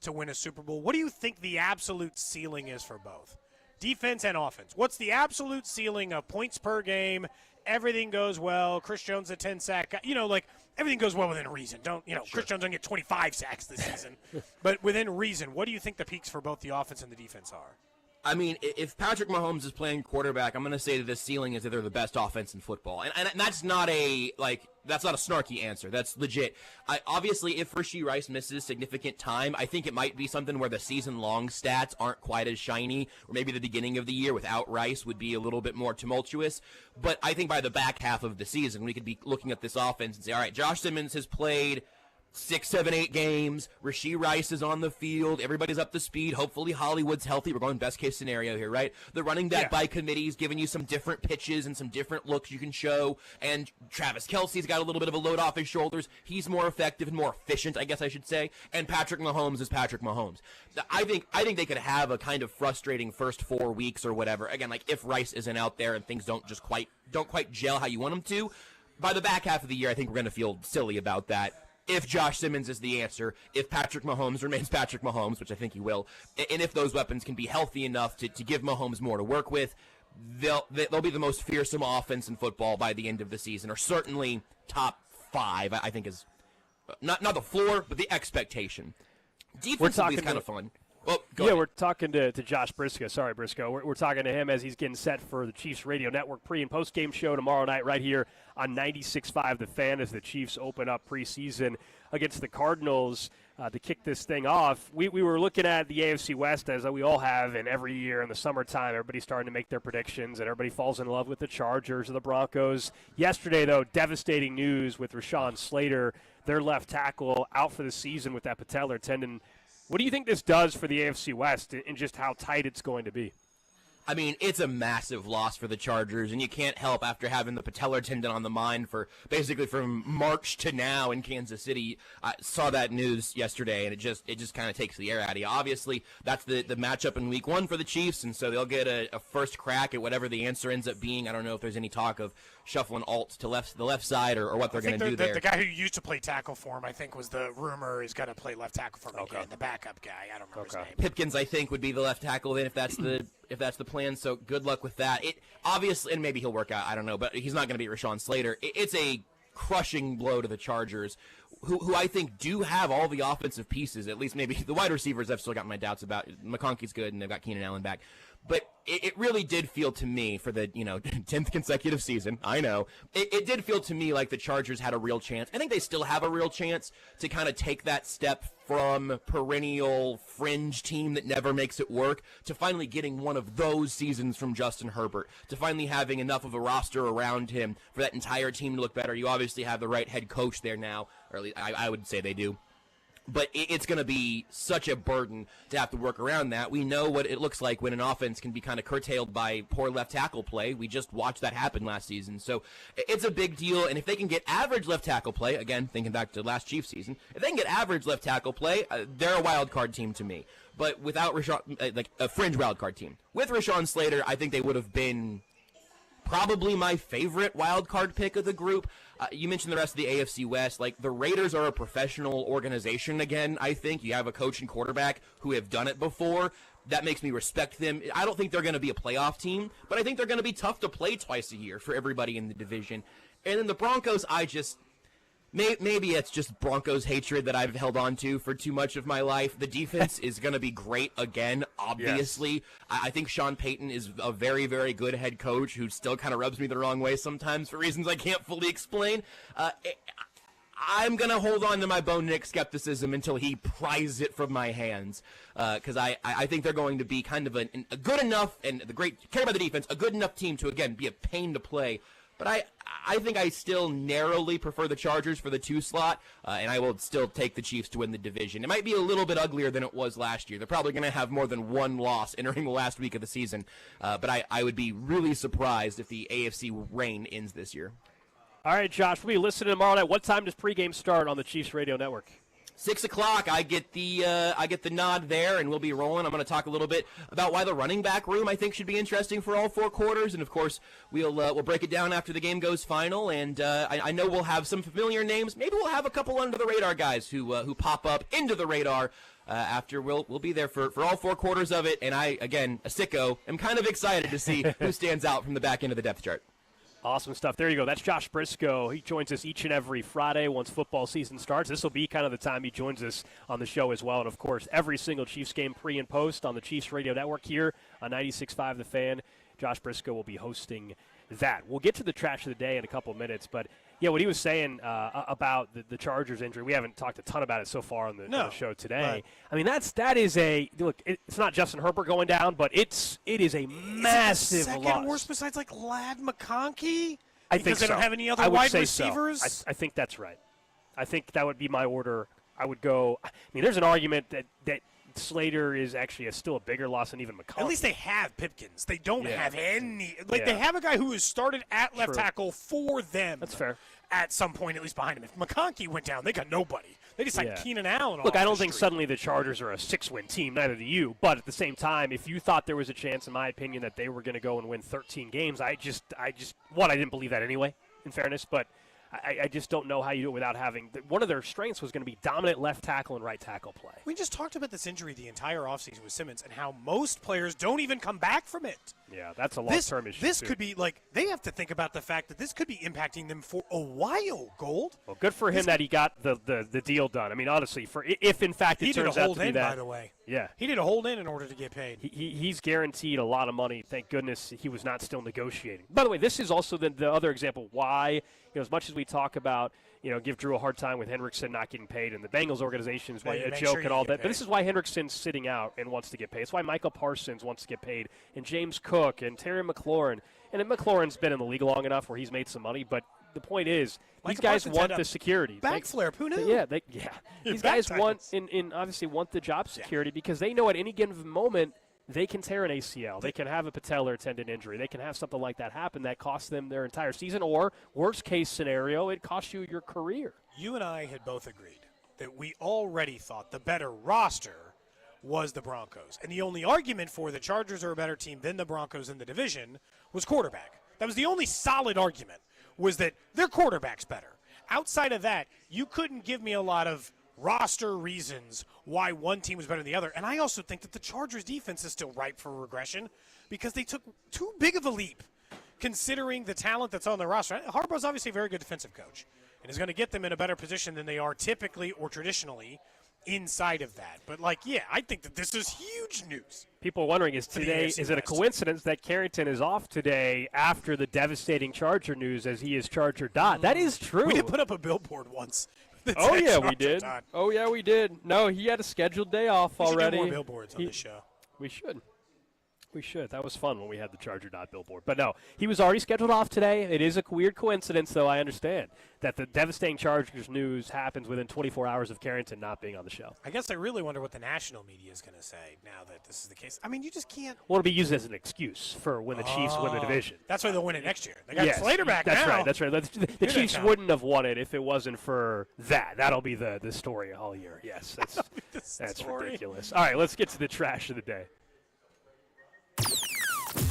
to win a Super Bowl? What do you think the absolute ceiling is for both defense and offense? What's the absolute ceiling of points per game? Everything goes well. Chris Jones, a 10-sack guy. Everything goes well within reason. Chris Jones doesn't get 25 sacks this season. But within reason, what do you think the peaks for both the offense and the defense are? I mean, if Patrick Mahomes is playing quarterback, I'm going to say that the ceiling is that they're the best offense in football. And that's not that's not a snarky answer. That's legit. Obviously, if Rashee Rice misses significant time, I think it might be something where the season-long stats aren't quite as shiny, or maybe the beginning of the year without Rice would be a little bit more tumultuous. But I think by the back half of the season, we could be looking at this offense and say, all right, Josh Simmons has played 6, 7, 8 games. Rashee Rice is on the field. Everybody's up to speed. Hopefully Hollywood's healthy. We're going best case scenario here, right? The running back by committee is giving you some different pitches and some different looks you can show. And Travis Kelce's got a little bit of a load off his shoulders. He's more effective and more efficient, I guess I should say. And Patrick Mahomes is Patrick Mahomes. I think they could have a kind of frustrating first 4 weeks or whatever. Again, like if Rice isn't out there and things don't quite gel how you want them to. By the back half of the year, I think we're going to feel silly about that. If Josh Simmons is the answer, if Patrick Mahomes remains Patrick Mahomes, which I think he will, and if those weapons can be healthy enough to give Mahomes more to work with, they'll be the most fearsome offense in football by the end of the season, or certainly top 5, I think is not the floor, but the expectation. Defensively is kind of fun. Well, we're talking to Josh Brisco. Sorry, Brisco. We're talking to him as he's getting set for the Chiefs Radio Network pre- and post-game show tomorrow night right here on 96.5 The Fan as the Chiefs open up preseason against the Cardinals to kick this thing off. We were looking at the AFC West, as we all have, and every year in the summertime, everybody's starting to make their predictions, and everybody falls in love with the Chargers or the Broncos. Yesterday, though, devastating news with Rashawn Slater, their left tackle, out for the season with that patellar tendon. What do you think this does for the AFC West and just how tight it's going to be? I mean, it's a massive loss for the Chargers, and you can't help after having the patellar tendon on the mind for basically from March to now in Kansas City. I saw that news yesterday, and it just kind of takes the air out of you. Obviously, that's the matchup in Week 1 for the Chiefs, and so they'll get a first crack at whatever the answer ends up being. I don't know if there's any talk of shuffling Alt to the left side or what they're going to do there. The guy who used to play tackle for him, I think, was the rumor is going to play left tackle for him again. The backup guy, I don't remember his name. Pipkins, I think, would be the left tackle then if that's the plan. So good luck with that. It obviously, and maybe he'll work out, I don't know, but he's not going to be Rashawn Slater. It's a crushing blow to the Chargers, who I think do have all the offensive pieces, at least maybe the wide receivers I've still got my doubts about. McConkey's good, and they've got Keenan Allen back. But it really did feel to me for the 10th consecutive season, I know, it did feel to me like the Chargers had a real chance. I think they still have a real chance to kind of take that step from perennial fringe team that never makes it work to finally getting one of those seasons from Justin Herbert, to finally having enough of a roster around him for that entire team to look better. You obviously have the right head coach there now, or at least I would say they do. But it's going to be such a burden to have to work around that. We know what it looks like when an offense can be kind of curtailed by poor left tackle play. We just watched that happen last season. So it's a big deal. And if they can get average left tackle play, again, thinking back to last Chiefs season, if they can get average left tackle play, they're a wild card team to me. But without Rashawn, like a fringe wild card team. With Rashawn Slater, I think they would have been probably my favorite wild card pick of the group. You mentioned the rest of the AFC West. Like, the Raiders are a professional organization again, I think. You have a coach and quarterback who have done it before. That makes me respect them. I don't think they're going to be a playoff team, but I think they're going to be tough to play twice a year for everybody in the division. And then the Broncos, maybe it's just Broncos hatred that I've held on to for too much of my life. The defense is going to be great again, obviously. Yes. I think Sean Payton is a very, very good head coach who still kind of rubs me the wrong way sometimes for reasons I can't fully explain. I'm going to hold on to my Bo Nix skepticism until he pries it from my hands, because I think they're going to be kind of a good enough, and the great care about the defense, a good enough team to, again, be a pain to play. but I think I still narrowly prefer the Chargers for the 2 slot, and I will still take the Chiefs to win the division. It might be a little bit uglier than it was last year. They're probably going to have more than one loss entering the last week of the season, but I would be really surprised if the AFC reign ends this year. All right, Josh, we'll be listening tomorrow night. What time does pregame start on the Chiefs Radio Network? 6 o'clock, I get the nod there, and we'll be rolling. I'm going to talk a little bit about why the running back room I think should be interesting for all 4 quarters, and of course we'll break it down after the game goes final. And I know we'll have some familiar names. Maybe we'll have a couple under the radar guys who pop up into the radar after. We'll be there for all 4 quarters of it. And I, again, a sicko, am kind of excited to see who stands out from the back end of the depth chart. Awesome stuff. There you go. That's Josh Brisco. He joins us each and every Friday once football season starts. This will be kind of the time he joins us on the show as well. And, of course, every single Chiefs game pre and post on the Chiefs Radio Network here on 96.5 The Fan. Josh Brisco will be hosting that. We'll get to the trash of the day in a couple of minutes. But, yeah, what he was saying about the Chargers injury, we haven't talked a ton about it so far on the show today. Right. I mean, that is a – look, it's not Justin Herbert going down, but it is a massive second loss. worst besides, like, Lad McConkey? I Because think they so. don't have any other I would wide say receivers? So. I think that's right. I think that would be my order. I would go – I mean, there's an argument that Slater is actually still a bigger loss than even McConkey. At least they have Pipkins. They don't have any. Like, Yeah. they have a guy who has started at left True. tackle for them. That's fair. At some point, at least behind him. If McConkey went down, they got nobody. They just signed Yeah. Keenan Allen. Look, off I don't the think street. suddenly the Chargers are a 6-win team, neither do you. But at the same time, if you thought there was a chance, in my opinion, that they were going to go and win 13 games, I didn't believe that anyway, in fairness. But I just don't know how you do it without having – one of their strengths was going to be dominant left tackle and right tackle play. We just talked about this injury the entire offseason with Simmons and how most players don't even come back from it. Yeah, that's a long-term issue, This too. could be, like, they have to think about the fact that this could be impacting them for a while, Gold. Well, good for him that he got the deal done. I mean, honestly, if in fact He it did a turns out hold to be in, that. by the way. Yeah. He did a hold in order to get paid. He's guaranteed a lot of money. Thank goodness he was not still negotiating. By the way, this is also the other example why, as much as we talk about, give Drew a hard time with Hendrickson not getting paid and the Bengals organization is a joke and all that. But this is why Hendrickson's sitting out and wants to get paid. It's why Michael Parsons wants to get paid and James Cook and Terry McLaurin. And McLaurin's been in the league long enough where he's made some money. But the point is, these Michael guys Parsons want had a the security. back flip. Who knew? Yeah. These guys back want titles. and obviously want the job security because they know at any given moment they can tear an ACL. They can have a patellar tendon injury. They can have something like that happen that costs them their entire season. Or, worst case scenario, it costs you your career. You and I had both agreed that we already thought the better roster was the Broncos. And the only argument for the Chargers are a better team than the Broncos in the division was quarterback. That was the only solid argument, was that their quarterback's better. Outside of that, you couldn't give me a lot of roster reasons why one team was better than the other. And I also think that the Chargers defense is still ripe for regression because they took too big of a leap considering the talent that's on their roster. Harbaugh's obviously a very good defensive coach and is going to get them in a better position than they are typically or traditionally inside of that. But, I think that this is huge news. People are wondering, is it a coincidence that Carrington is off today after the devastating Charger news as he is Charger Dot? That is true. We did put up a billboard once. that Oh, said yeah, we Charger did. Dot. Oh, yeah, we did. No, he had a scheduled day off We should do already. more billboards on this show. We should. We should. That was fun when we had the Charger Dot billboard. But no, he was already scheduled off today. It is a weird coincidence, though, I understand, that the devastating Chargers news happens within 24 hours of Carrington not being on the show. I guess I really wonder what the national media is going to say now that this is the case. I mean, you just can't. Well, it'll be used as an excuse for when the Chiefs win the division. That's why they'll win it next year. They got Slater back that's now. Right, that's right. The Chiefs wouldn't have won it if it wasn't for that. That'll be the story all year. Yes, that's ridiculous. All right, let's get to the trash of the day.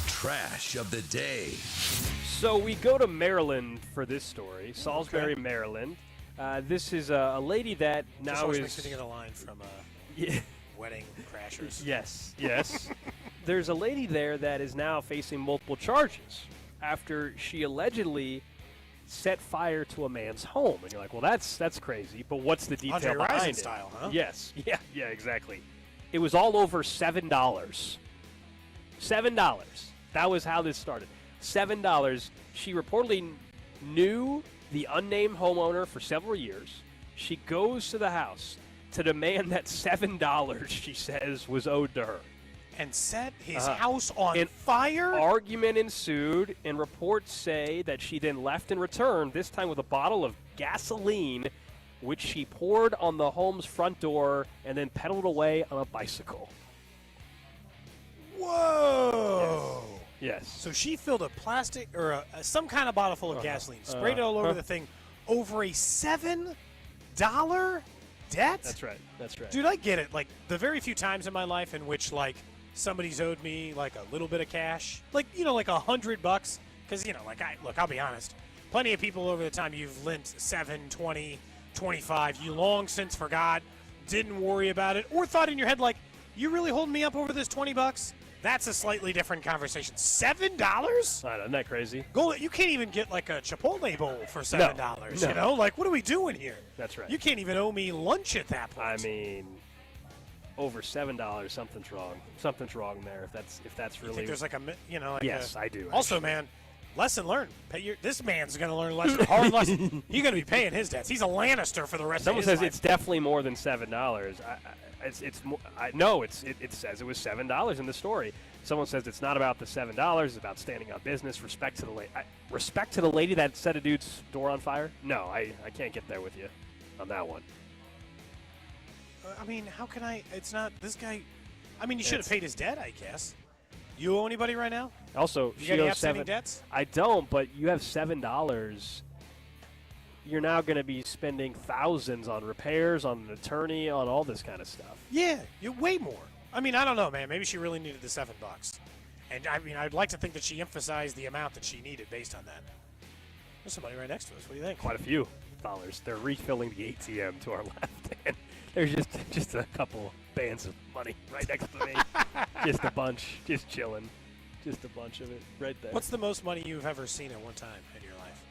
Trash of the day. So we go to Maryland for this story, Salisbury, Maryland. This is a lady that now Just always is. makes me think of the line from Wedding Crashers. Yes. There's a lady there that is now facing multiple charges after she allegedly set fire to a man's home. And you're like, well, that's crazy. But what's the detail Andre behind Rison it? style, huh? Yes. Yeah, exactly. It was all over $7. $7. That was how this started. $7. She reportedly knew the unnamed homeowner for several years. She goes to the house to demand that $7, she says, was owed to her. and set his house on fire? Argument ensued, and reports say that she then left and returned, this time with a bottle of gasoline, which she poured on the home's front door and then pedaled away on a bicycle. Whoa! Yes. So she filled a plastic or some kind of bottle full of gasoline, sprayed it all over the thing, over a $7 debt? That's right. That's right. Dude, I get it. Like, the very few times in my life in which, like, somebody's owed me, like, a little bit of cash. Like, you know, like $100. Because, you know, like, I'll be honest. Plenty of people over the time you've lent 7, 20, 25, you long since forgot, didn't worry about it, or thought in your head, like, you really holding me up over this $20? That's a slightly different conversation. $7? Isn't that crazy? Gold, you can't even get like a Chipotle bowl for $7. No. You know, like what are we doing here? That's right. You can't even owe me lunch at that point. I mean, over $7, something's wrong. Something's wrong there. If that's really. You think there's like like yes, I do. Also, actually. man, lesson learned. This man's going to learn a lesson. Hard lesson. He's going to be paying his debts. He's a Lannister for the rest Someone of his says life. it's definitely more than $7. It says it was $7 in the story. Someone says it's not about the $7. It's about standing on business. Respect to the lady that set a dude's door on fire. No, I can't get there with you on that one. I mean, how can I? It's not this guy. I mean, you should have paid his debt, I guess. You owe anybody right now? Also, you she got any owes outstanding $7. debts? I don't, but you have $7. You're now going to be spending thousands on repairs, on an attorney, on all this kind of stuff. Yeah, you're way more. I mean, I don't know, man. Maybe she really needed the $7. And I mean, I'd like to think that she emphasized the amount that she needed based on that. There's somebody right next to us. What do you think? Quite a few dollars. They're refilling the ATM to our left, and there's just a couple bands of money right next to me. Just a bunch, just chilling. Just a bunch of it right there. What's the most money you've ever seen at one time in your life?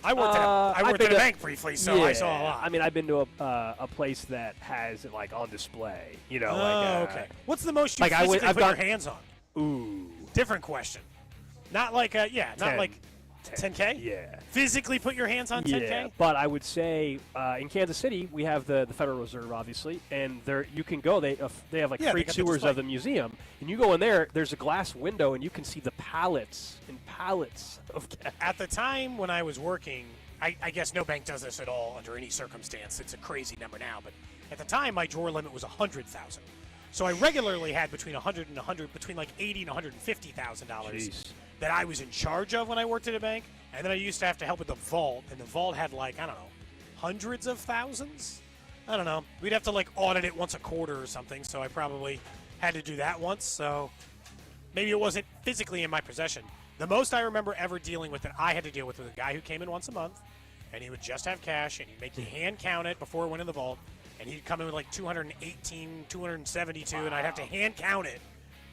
I worked at a bank briefly, so I saw a lot. I mean, I've been to a place that has it like on display. You know, okay. What's the most you like physically I've put got, your hands on? Ooh, different question. Not like not 10, like 10K. Yeah. Physically put your hands on 10K. Yeah, but I would say in Kansas City we have the Federal Reserve, obviously, and there you can go. They have like free tours of the museum, and you go in there. There's a glass window, and you can see the pallets and pallets of cash. At the time when I was working, I guess no bank does this at all under any circumstance. It's a crazy number now, but at the time my drawer limit was $100,000. So I regularly had between $80 and $150,000 that I was in charge of when I worked at a bank, and then I used to have to help with the vault, and the vault had like, I don't know, hundreds of thousands? I don't know. We'd have to like audit it once a quarter or something, so I probably had to do that once, so maybe it wasn't physically in my possession. The most I remember ever dealing with that I had to deal with was a guy who came in once a month, and he would just have cash, and he'd make you hand count it before it went in the vault, and he'd come in with like 218, 272, and I'd have to hand count it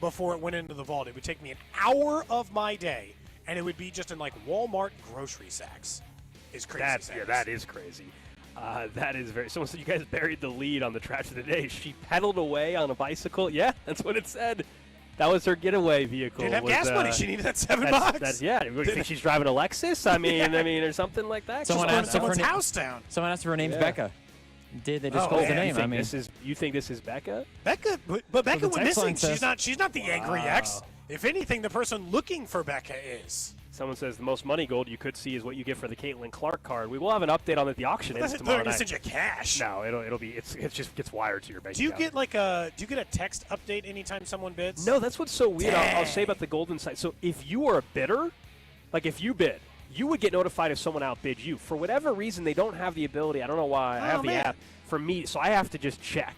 before it went into the vault. It would take me an hour of my day, and it would be just in like Walmart grocery sacks. Is crazy. That is crazy. That is very. Someone said you guys buried the lead on the trash of the day. She pedaled away on a bicycle. Yeah, that's what it said. That was her getaway vehicle. Didn't have gas money. She needed that $7. Yeah. You think she's driving a Lexus? I mean, or something like that. Someone asked someone's house down. Someone asked if her name's Becca. Did they disclose the name? You think this is Becca? Becca, but Becca went missing. Says, She's not the angry ex. If anything, the person looking for Becca is. Someone says the most money gold you could see is what you get for the Caitlin Clark card. We will have an update on it. The auction ends tomorrow night. They're gonna send you cash. No, it'll be it just gets wired to your bank. Do you account. get a text update anytime someone bids? No, that's what's so weird. I'll say about the golden site. So if you are a bidder, like if you bid, you would get notified if someone outbid you. For whatever reason, they don't have the ability. I don't know why. I have the app for me, so I have to just check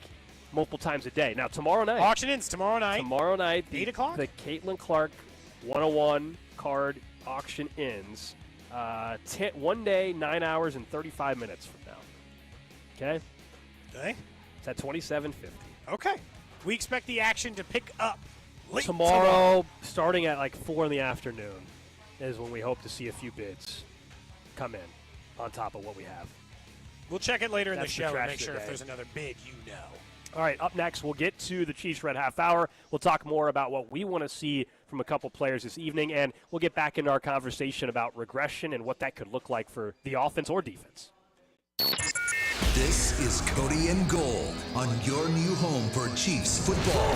multiple times a day. Now tomorrow night, auction ends tomorrow night. Tomorrow night, 8 o'clock. The Caitlin Clark 101 card auction ends 1 day, 9 hours, and 35 minutes from now. Okay? Okay. It's at $27.50. Okay. We expect the action to pick up tomorrow, starting at like 4 in the afternoon, is when we hope to see a few bids come in on top of what we have. We'll check it later in the That's the show and trash make sure of the if day. there's another bid, you know. All right, up next, we'll get to the Chiefs Red Half Hour. We'll talk more about what we want to see from a couple players this evening, and we'll get back into our conversation about regression and what that could look like for the offense or defense. This is Cody and Gold on your new home for Chiefs football.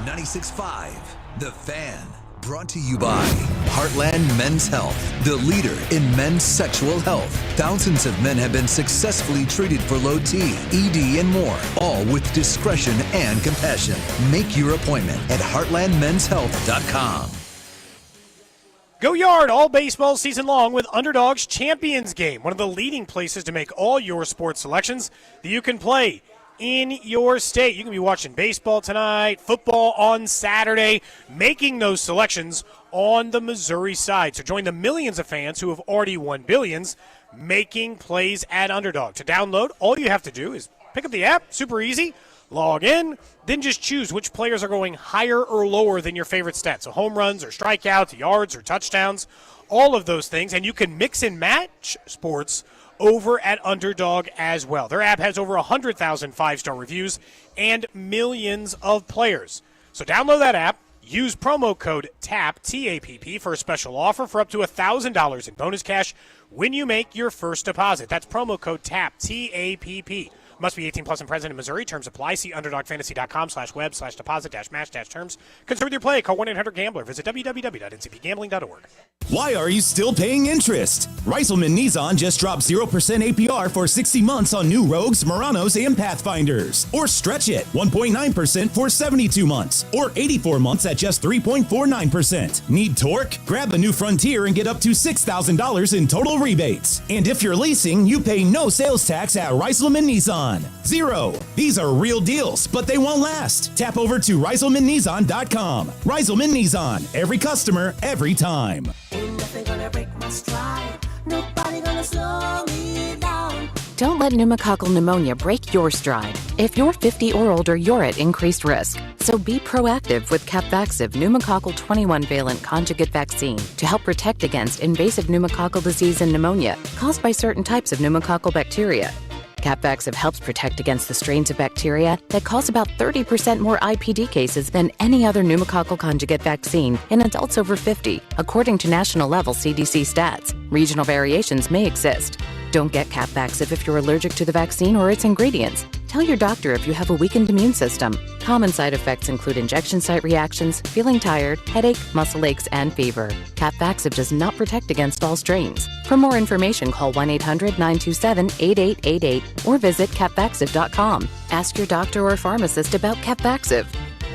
96.5, The Fan. Brought to you by Heartland Men's Health, the leader in men's sexual health. Thousands of men have been successfully treated for low T, ED, and more, all with discretion and compassion. Make your appointment at heartlandmenshealth.com. Go Yard all baseball season long with Underdog's Champions Game, one of the leading places to make all your sports selections that you can play in your state. You can be watching baseball tonight, football on Saturday, making those selections on the Missouri side. So join the millions of fans who have already won billions making plays at Underdog. To download, all you have to do is pick up the app, super easy, log in, then just choose which players are going higher or lower than your favorite stats. So home runs or strikeouts, yards or touchdowns, all of those things. And you can mix and match sports over at Underdog as well. Their app has over 100,000 5-star reviews and millions of players. So download that app, use promo code TAPP, T-A-P-P, for a special offer for up to $1,000 in bonus cash when you make your first deposit. That's promo code TAPP, T-A-P-P. Must be 18 plus and present in Missouri. Terms apply. See underdogfantasy.com/web/deposit-match-terms. Concern with your play. Call 1-800-GAMBLER. Visit www.ncpgambling.org. Why are you still paying interest? Reiselman Nissan just dropped 0% APR for 60 months on new Rogues, Muranos, and Pathfinders. Or stretch it, 1.9% for 72 months. Or 84 months at just 3.49%. Need torque? Grab a new Frontier and get up to $6,000 in total rebates. And if you're leasing, you pay no sales tax at Reiselman Nissan. Zero. These are real deals, but they won't last. Tap over to ReiselmanNissan.com. Reiselman Nissan. Every customer, every time. Don't let pneumococcal pneumonia break your stride. If you're 50 or older, you're at increased risk. So be proactive with Capvaxive pneumococcal 21-valent conjugate vaccine to help protect against invasive pneumococcal disease and pneumonia caused by certain types of pneumococcal bacteria. Capvaxive helps protect against the strains of bacteria that cause about 30% more IPD cases than any other pneumococcal conjugate vaccine in adults over 50, according to national-level CDC stats. Regional variations may exist. Don't get Capvaxive if you're allergic to the vaccine or its ingredients. Tell your doctor if you have a weakened immune system. Common side effects include injection site reactions, feeling tired, headache, muscle aches, and fever. Capvaxive does not protect against all strains. For more information, call 1-800-927-8888 or visit capvaxive.com. Ask your doctor or pharmacist about Capvaxive.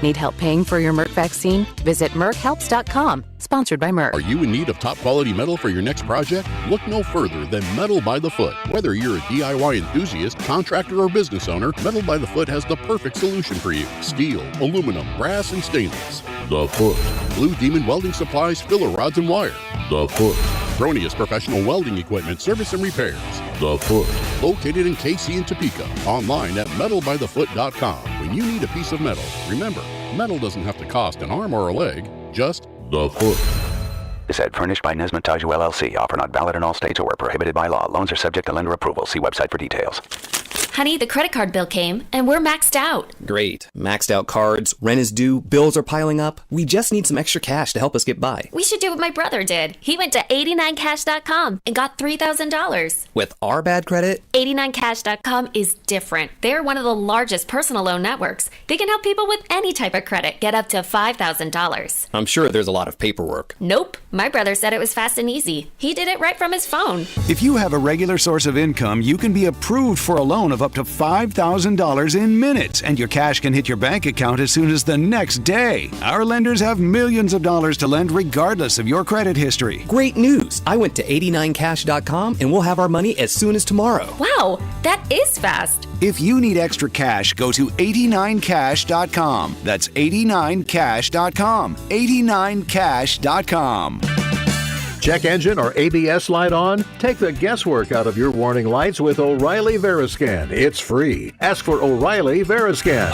Need help paying for your Merck vaccine? Visit merckhelps.com. Sponsored by Merck. Are you in need of top-quality metal for your next project? Look no further than Metal by the Foot. Whether you're a DIY enthusiast, contractor, or business owner, Metal by the Foot has the perfect solution for you. Steel, aluminum, brass, and stainless. The Foot. Blue Demon Welding Supplies, filler rods, and wire. The Foot. Cronius Professional Welding Equipment, Service and Repairs. The Foot. Located in KC and Topeka. Online at metalbythefoot.com. When you need a piece of metal, remember, metal doesn't have to cost an arm or a leg, just the foot. This ad furnished by Nesmith Taju LLC. Offer not valid in all states or where prohibited by law. Loans are subject to lender approval. See website for details. Honey, the credit card bill came, and we're maxed out. Great. Maxed out cards, rent is due, bills are piling up. We just need some extra cash to help us get by. We should do what my brother did. He went to 89cash.com and got $3,000. With our bad credit? 89cash.com is different. They're one of the largest personal loan networks. They can help people with any type of credit get up to $5,000. I'm sure there's a lot of paperwork. Nope. My brother said it was fast and easy. He did it right from his phone. If you have a regular source of income, you can be approved for a loan of up to $5,000 in minutes, and your cash can hit your bank account as soon as the next day. Our lenders have millions of dollars to lend regardless of your credit history. Great news! I went to 89cash.com and we'll have our money as soon as tomorrow. Wow, that is fast. If you need extra cash, go to 89cash.com. That's 89cash.com. 89cash.com. Check engine or ABS light on? Take the guesswork out of your warning lights with O'Reilly Veriscan. It's free. Ask for O'Reilly Veriscan.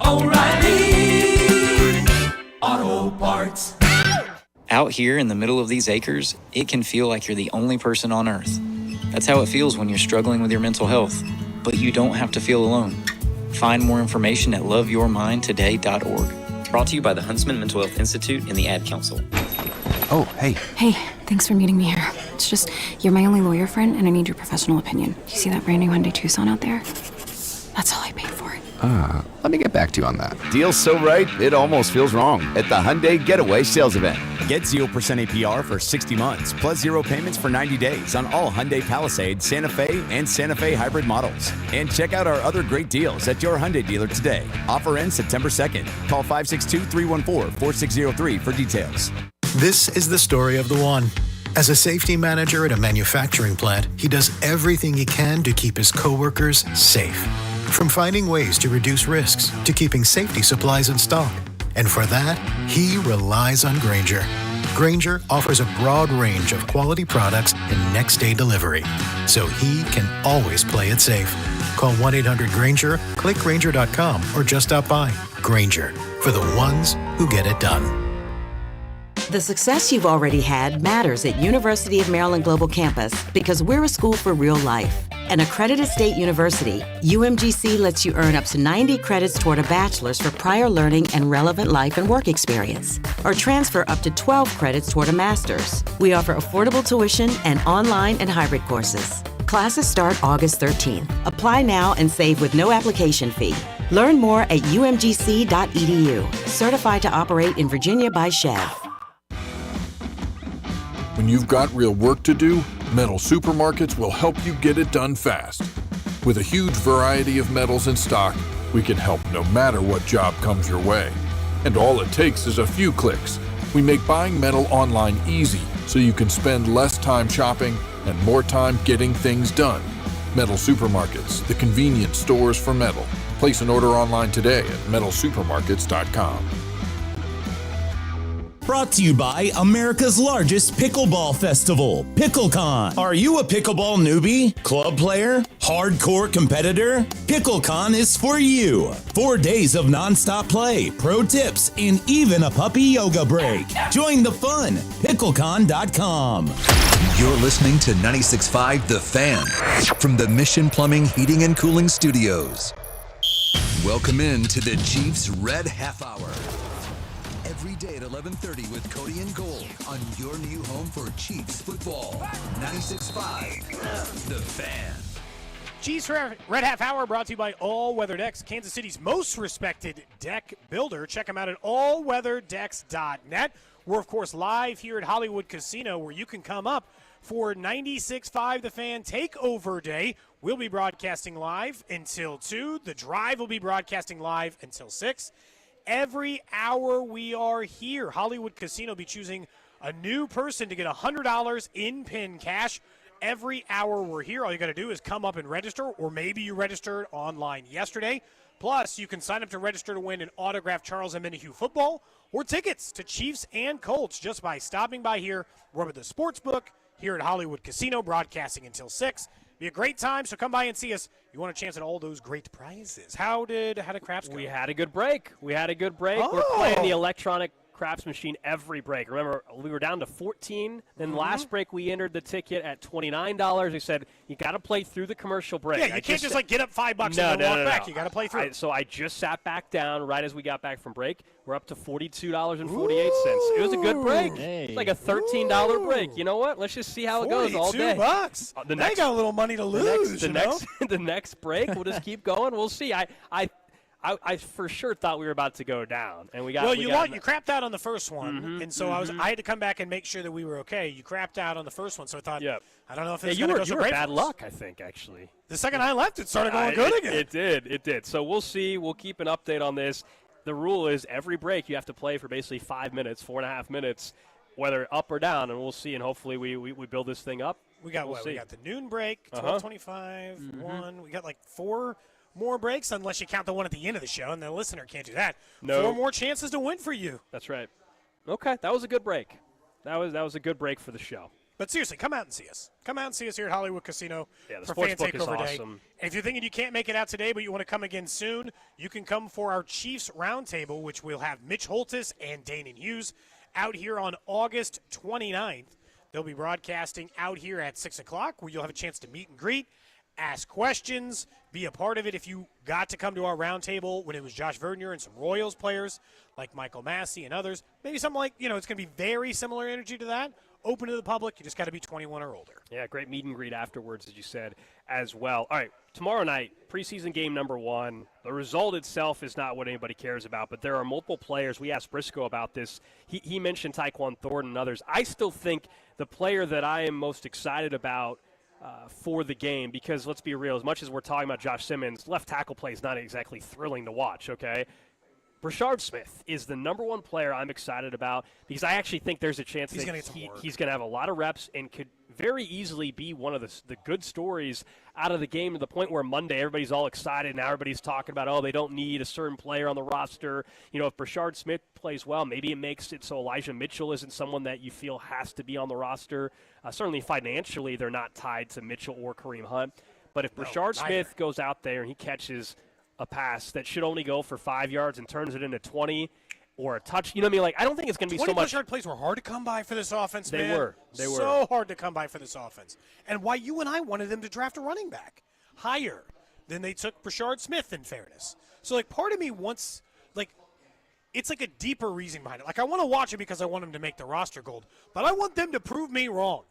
O'Reilly Auto Parts. Out here in the middle of these acres, it can feel like you're the only person on earth. That's how it feels when you're struggling with your mental health. But you don't have to feel alone. Find more information at loveyourmindtoday.org. Brought to you by the Huntsman Mental Health Institute and the Ad Council. Oh, hey. Hey, thanks for meeting me here. It's just, you're my only lawyer friend, and I need your professional opinion. You see that brand new Hyundai Tucson out there? That's all I paid for it. Let me get back to you on that. Deal's so right, it almost feels wrong at the Hyundai Getaway Sales Event. Get 0% APR for 60 months, plus 0 payments for 90 days on all Hyundai Palisade, Santa Fe, and Santa Fe hybrid models. And check out our other great deals at your Hyundai dealer today. Offer ends September 2nd. Call 562-314-4603 for details. This is the story of the one. As a safety manager at a manufacturing plant, he does everything he can to keep his coworkers safe. From finding ways to reduce risks to keeping safety supplies in stock. And for that, he relies on Grainger. Grainger offers a broad range of quality products and next-day delivery, so he can always play it safe. Call 1-800-GRAINGER, click Grainger.com, or just stop by. Grainger, for the ones who get it done. The success you've already had matters at University of Maryland Global Campus because we're a school for real life. An accredited state university, UMGC lets you earn up to 90 credits toward a bachelor's for prior learning and relevant life and work experience, or transfer up to 12 credits toward a master's. We offer affordable tuition and online and hybrid courses. Classes start August 13th. Apply now and save with no application fee. Learn more at umgc.edu. Certified to operate in Virginia by Chev. When you've got real work to do, Metal Supermarkets will help you get it done fast. With a huge variety of metals in stock, we can help no matter what job comes your way. And all it takes is a few clicks. We make buying metal online easy so you can spend less time shopping and more time getting things done. Metal Supermarkets, the convenience stores for metal. Place an order online today at metalsupermarkets.com. Brought to you by America's largest pickleball festival, PickleCon. Are you a pickleball newbie, club player, hardcore competitor? PickleCon is for you. 4 days of nonstop play, pro tips, and even a puppy yoga break. Join the fun. PickleCon.com. You're listening to 96.5 The Fan from the Mission Plumbing, Heating, and Cooling Studios. Welcome in to the Chiefs Red Half Hour. Every day at 11:30 with Cody and Gold on your new home for Chiefs football. 96.5 The Fan. Chiefs Red Half Hour brought to you by All Weather Decks, Kansas City's most respected deck builder. Check them out at allweatherdecks.net. We're, of course, live here at Hollywood Casino, where you can come up for 96.5 The Fan Takeover Day. We'll be broadcasting live until 2. The Drive will be broadcasting live until 6. Every hour we are here, Hollywood Casino will be choosing a new person to get $100 in pin cash. Every hour we're here, all you got to do is come up and register, or maybe you registered online yesterday. Plus, you can sign up to register to win an autographed Charles and Minihue football or tickets to Chiefs and Colts just by stopping by here. We're with the Sportsbook here at Hollywood Casino, broadcasting until 6. Be a great time, so come by and see us. You want a chance at all those great prizes. How did craps go? We had a good break. Oh. We're playing the electronic craps machine every break. Remember, we were down to 14. Then last break we entered the ticket at $29. They said you got to play through the commercial break. Yeah, you can't just get up $5 and then walk back. You got to play through. So I just sat back down right as we got back from break. We're up to $42.48. It was a good break. Hey. It's like a $13 break. You know what? Let's just see how it goes all day. $42. They got a little money to lose. The next break, we'll just keep going. We'll see. I for sure thought we were about to go down, and we got. Well, you crapped out on the first one, and so I had to come back and make sure that we were okay. You crapped out on the first one, so I thought, I don't know if it's going to go so great. You were bad luck, I think, actually. The second I left, it started going good again. It did. So we'll see. We'll keep an update on this. The rule is every break you have to play for basically 5 minutes, 4.5 minutes, whether up or down, and we'll see. And hopefully we build this thing up. We got we'll We got the noon break, 12:25, 1. We got like 4 more breaks, unless you count the one at the end of the show, and the listener can't do that. No. 4 more chances to win for you. That's right. Okay, that was a good break. That was a good break for the show. But seriously, come out and see us. Come out and see us here at Hollywood Casino the for Fan Sportsbook is Takeover Day. awesome. And if you're thinking you can't make it out today, but you want to come again soon, you can come for our Chiefs Roundtable, which we'll have Mitch Holtis and Danon Hughes out here on August 29th. They'll be broadcasting out here at 6 o'clock, where you'll have a chance to meet and greet, ask questions, be a part of it if you got to come to our roundtable when it was Josh Verdner and some Royals players like Michael Massey and others. Maybe something like, it's going to be very similar energy to that. Open to the public. You just got to be 21 or older. Yeah, great meet and greet afterwards, as you said, as well. All right, tomorrow night, preseason game number 1. The result itself is not what anybody cares about, but there are multiple players. We asked Brisco about this. He mentioned Tyquan Thornton and others. I still think the player that I am most excited about for the game, because let's be real, as much as we're talking about Josh Simmons, left tackle play is not exactly thrilling to watch, okay? Brashard Smith is the number 1 player I'm excited about because I actually think there's a chance he's that he's going to have a lot of reps and could very easily be one of the good stories out of the game, to the point where Monday everybody's all excited and everybody's talking about, they don't need a certain player on the roster. If Brashard Smith plays well, maybe it makes it so Elijah Mitchell isn't someone that you feel has to be on the roster. Certainly financially they're not tied to Mitchell or Kareem Hunt. But if Brashard Smith goes out there and he catches a pass that should only go for 5 yards and turns it into 20 or a touch, I don't think it's going to be so much. 20 plays were hard to come by for this offense, They man. were. So hard to come by for this offense. And why you and I wanted them to draft a running back higher than they took Brashard Smith, in fairness. So, part of me wants, it's like a deeper reason behind it. I want to watch it because I want them to make the roster gold, but I want them to prove me wrong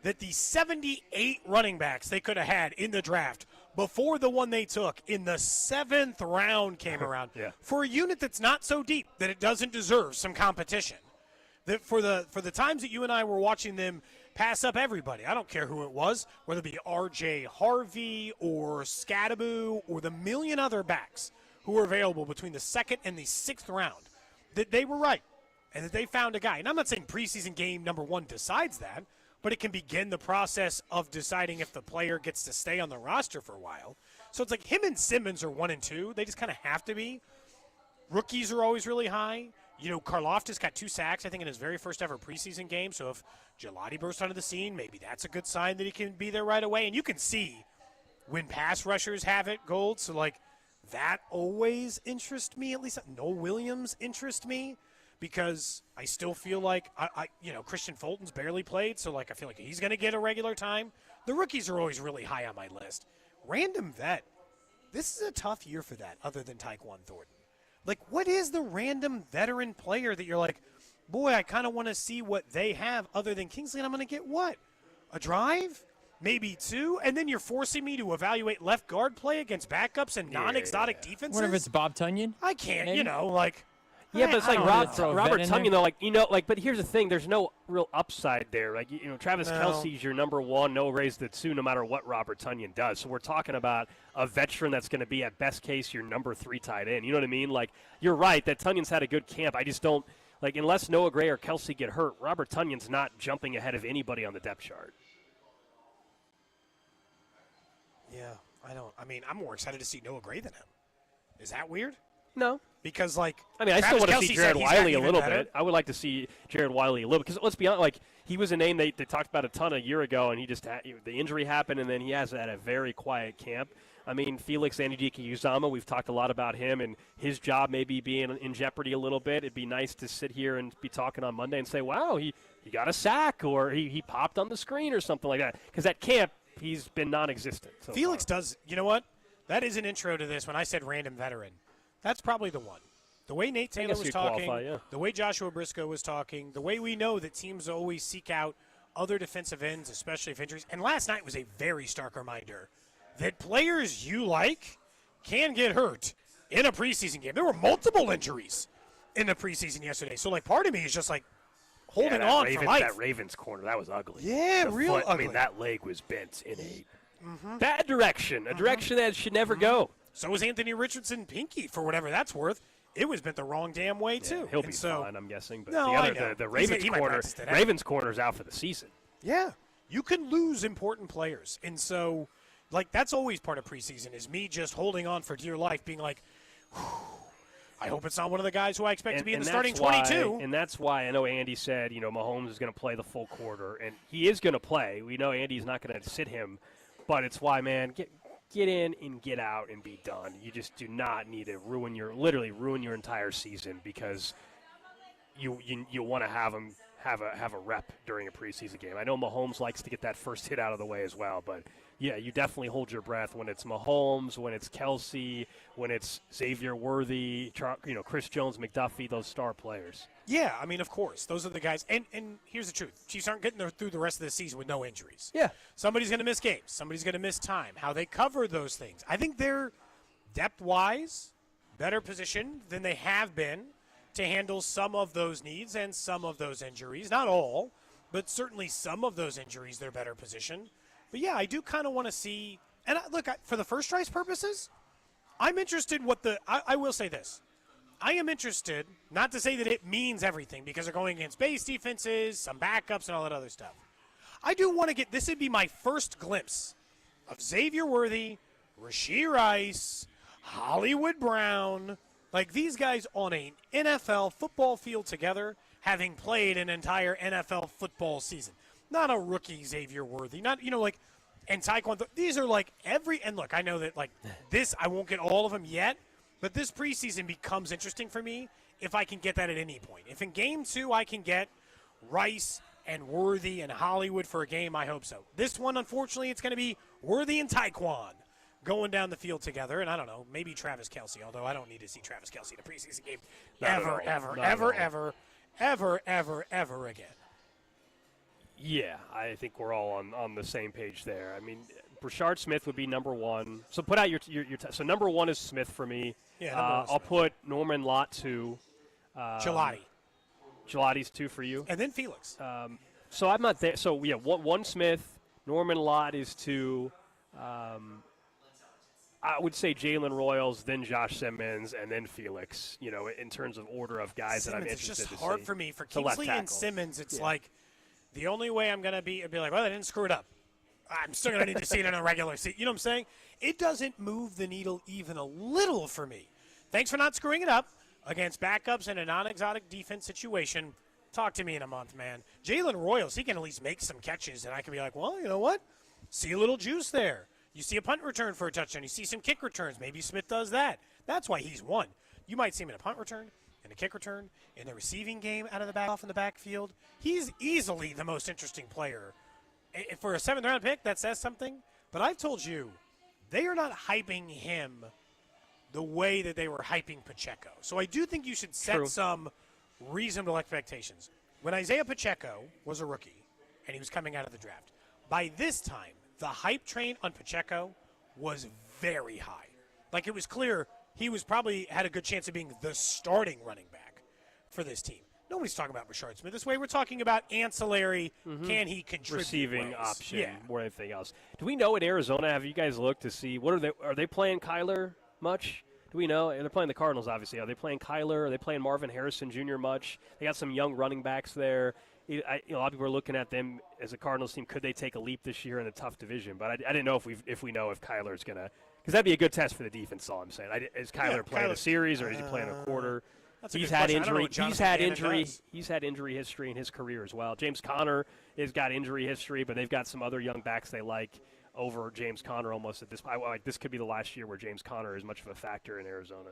that the 78 running backs they could have had in the draft before the one they took in the 7th round came around for a unit that's not so deep that it doesn't deserve some competition. That for the times that you and I were watching them pass up everybody, I don't care who it was, whether it be R.J. Harvey or Scadaboo or the million other backs who were available between the 2nd and the 6th round, that they were right and that they found a guy. And I'm not saying preseason game number 1 decides that, but it can begin the process of deciding if the player gets to stay on the roster for a while. So it's like him and Simmons are 1 and 2. They just kind of have to be. Rookies are always really high. Karlaftis got 2 sacks, I think, in his very first ever preseason game. So if Gelati bursts onto the scene, maybe that's a good sign that he can be there right away. And you can see when pass rushers have it, Gold. So, that always interests me, at least. Noel Williams interests me. Because I still feel like, Christian Fulton's barely played, so, I feel like he's going to get a regular time. The rookies are always really high on my list. Random vet, this is a tough year for that, other than Tyquan Thornton. What is the random veteran player that you're like, boy, I kind of want to see what they have other than Kingsley, and I'm going to get what? A drive? Maybe 2? And then you're forcing me to evaluate left guard play against backups and non-exotic defenses? What if it's Bob Tunyon? I can't, Maybe? Yeah, but it's Robert Tunyon, though. But here's the thing: there's no real upside there. Travis Kelce's your number 1, no raise the 2, no matter what Robert Tunyon does. So we're talking about a veteran that's going to be at best case your number 3 tight end. You know what I mean? You're right that Tunyon's had a good camp. I just don't unless Noah Gray or Kelce get hurt, Robert Tunyon's not jumping ahead of anybody on the depth chart. Yeah, I'm more excited to see Noah Gray than him. Is that weird? No. Because, I still want to see Jared Wiley a little bit. I would like to see Jared Wiley a little bit. Because let's be honest, he was a name they talked about a ton a year ago, and he just had the injury happened, and then he has had a very quiet camp. Felix Anudike-Uzomah, we've talked a lot about him and his job maybe being in jeopardy a little bit. It'd be nice to sit here and be talking on Monday and say, wow, he got a sack, or he popped on the screen or something like that. Because at camp, he's been non-existent. Felix does, you know what? That is an intro to this when I said random veteran. That's probably the one. The way Nate Taylor was talking, the way Joshua Brisco was talking, the way we know that teams always seek out other defensive ends, especially if injuries. And last night was a very stark reminder that players you like can get hurt in a preseason game. There were multiple injuries in the preseason yesterday. So, part of me is just, holding on for life. That Ravens corner, that was ugly. Yeah, real ugly. That leg was bent in a bad direction, a direction that should never go. So was Anthony Richardson Pinky, for whatever that's worth. It was bent the wrong damn way, too. He'll be fine, I'm guessing. But the Ravens corner's out for the season. Yeah. You can lose important players. And so, that's always part of preseason, is me just holding on for dear life, being like, I hope it's not one of the guys who I expect to be in the starting 22. And that's why I know Andy said, Mahomes is going to play the full quarter. And he is going to play. We know Andy's not going to sit him. But it's why, man, get in and get out and be done. You just do not need to ruin your entire season because you want to have him have a rep during a preseason game. I know Mahomes likes to get that first hit out of the way as well, but yeah, you definitely hold your breath when it's Mahomes, when it's Kelsey, when it's Xavier Worthy, Chris Jones, McDuffie, those star players. Yeah, I mean, of course. Those are the guys. And here's the truth. Chiefs aren't getting through the rest of the season with no injuries. Yeah. Somebody's going to miss games. Somebody's going to miss time. How they cover those things. I think they're, depth-wise, better positioned than they have been to handle some of those needs and some of those injuries. Not all, but certainly some of those injuries they're better positioned. But, yeah, I do kind of want to see – and look, for the first choice purposes, I'm interested I will say this. I am interested, not to say that it means everything because they're going against base defenses, some backups, and all that other stuff. I do want to this would be my first glimpse of Xavier Worthy, Rashee Rice, Hollywood Brown, like these guys on an NFL football field together, having played an entire NFL football season. Not a rookie Xavier Worthy, not, and Taekwondo. These are and look, I know that this, I won't get all of them yet, but this preseason becomes interesting for me if I can get that at any point. If in game 2 I can get Rice and Worthy and Hollywood for a game, I hope so. This one, unfortunately, it's going to be Worthy and Taekwon going down the field together. And I don't know, maybe Travis Kelce, although I don't need to see Travis Kelce in a preseason game ever again. Yeah, I think we're all on the same page there. I mean, Brashard Smith would be number 1. So put out your so number 1 is Smith for me. Yeah, I'll put Norman Lott 2. Gelati's 2 for you. And then Felix. So I'm not there. So, yeah, 1 Smith. Norman Lott is 2. I would say Jalen Royals, then Josh Simmons, and then Felix, in terms of order of guys that I'm interested to see. It's just hard for me. For Kingsley and Simmons, it's the only way I'm going to be like, well, I didn't screw it up. I'm still going to need to see it in a regular season. You know what I'm saying? It doesn't move the needle even a little for me. Thanks for not screwing it up against backups in a non-exotic defense situation. Talk to me in a month, man. Jalen Royals, he can at least make some catches, and I can be like, well, you know what? See a little juice there. You see a punt return for a touchdown. You see some kick returns. Maybe Smith does that. That's why he's 1. You might see him in a punt return, in a kick return, in the receiving game out of the back, off in the backfield. He's easily the most interesting player. For a 7th-round pick, that says something. But I've told you, they are not hyping him the way that they were hyping Pacheco. So I do think you should set some reasonable expectations. When Isaiah Pacheco was a rookie and he was coming out of the draft, by this time, the hype train on Pacheco was very high. Like, it was clear he was probably had a good chance of being the starting running back for this team. Nobody's talking about Rashard Smith this way. We're talking about ancillary, can he contribute receiving ways. option more than anything else. Do we know in Arizona, have you guys looked to see, are they playing Kyler much? Do we know? They're playing the Cardinals, obviously. Are they playing Kyler? Are they playing Marvin Harrison Jr. much? They got some young running backs there. A lot of people are looking at them as a Cardinals team. Could they take a leap this year in a tough division? But I didn't know if we know if Kyler's going to – because that'd be a good test for the defense, all I'm saying. Is Kyler playing a series or is he playing a quarter? He's had injury history in his career as well. James Conner has got injury history, but they've got some other young backs they like over James Conner almost at this point. This could be the last year where James Conner is much of a factor in Arizona.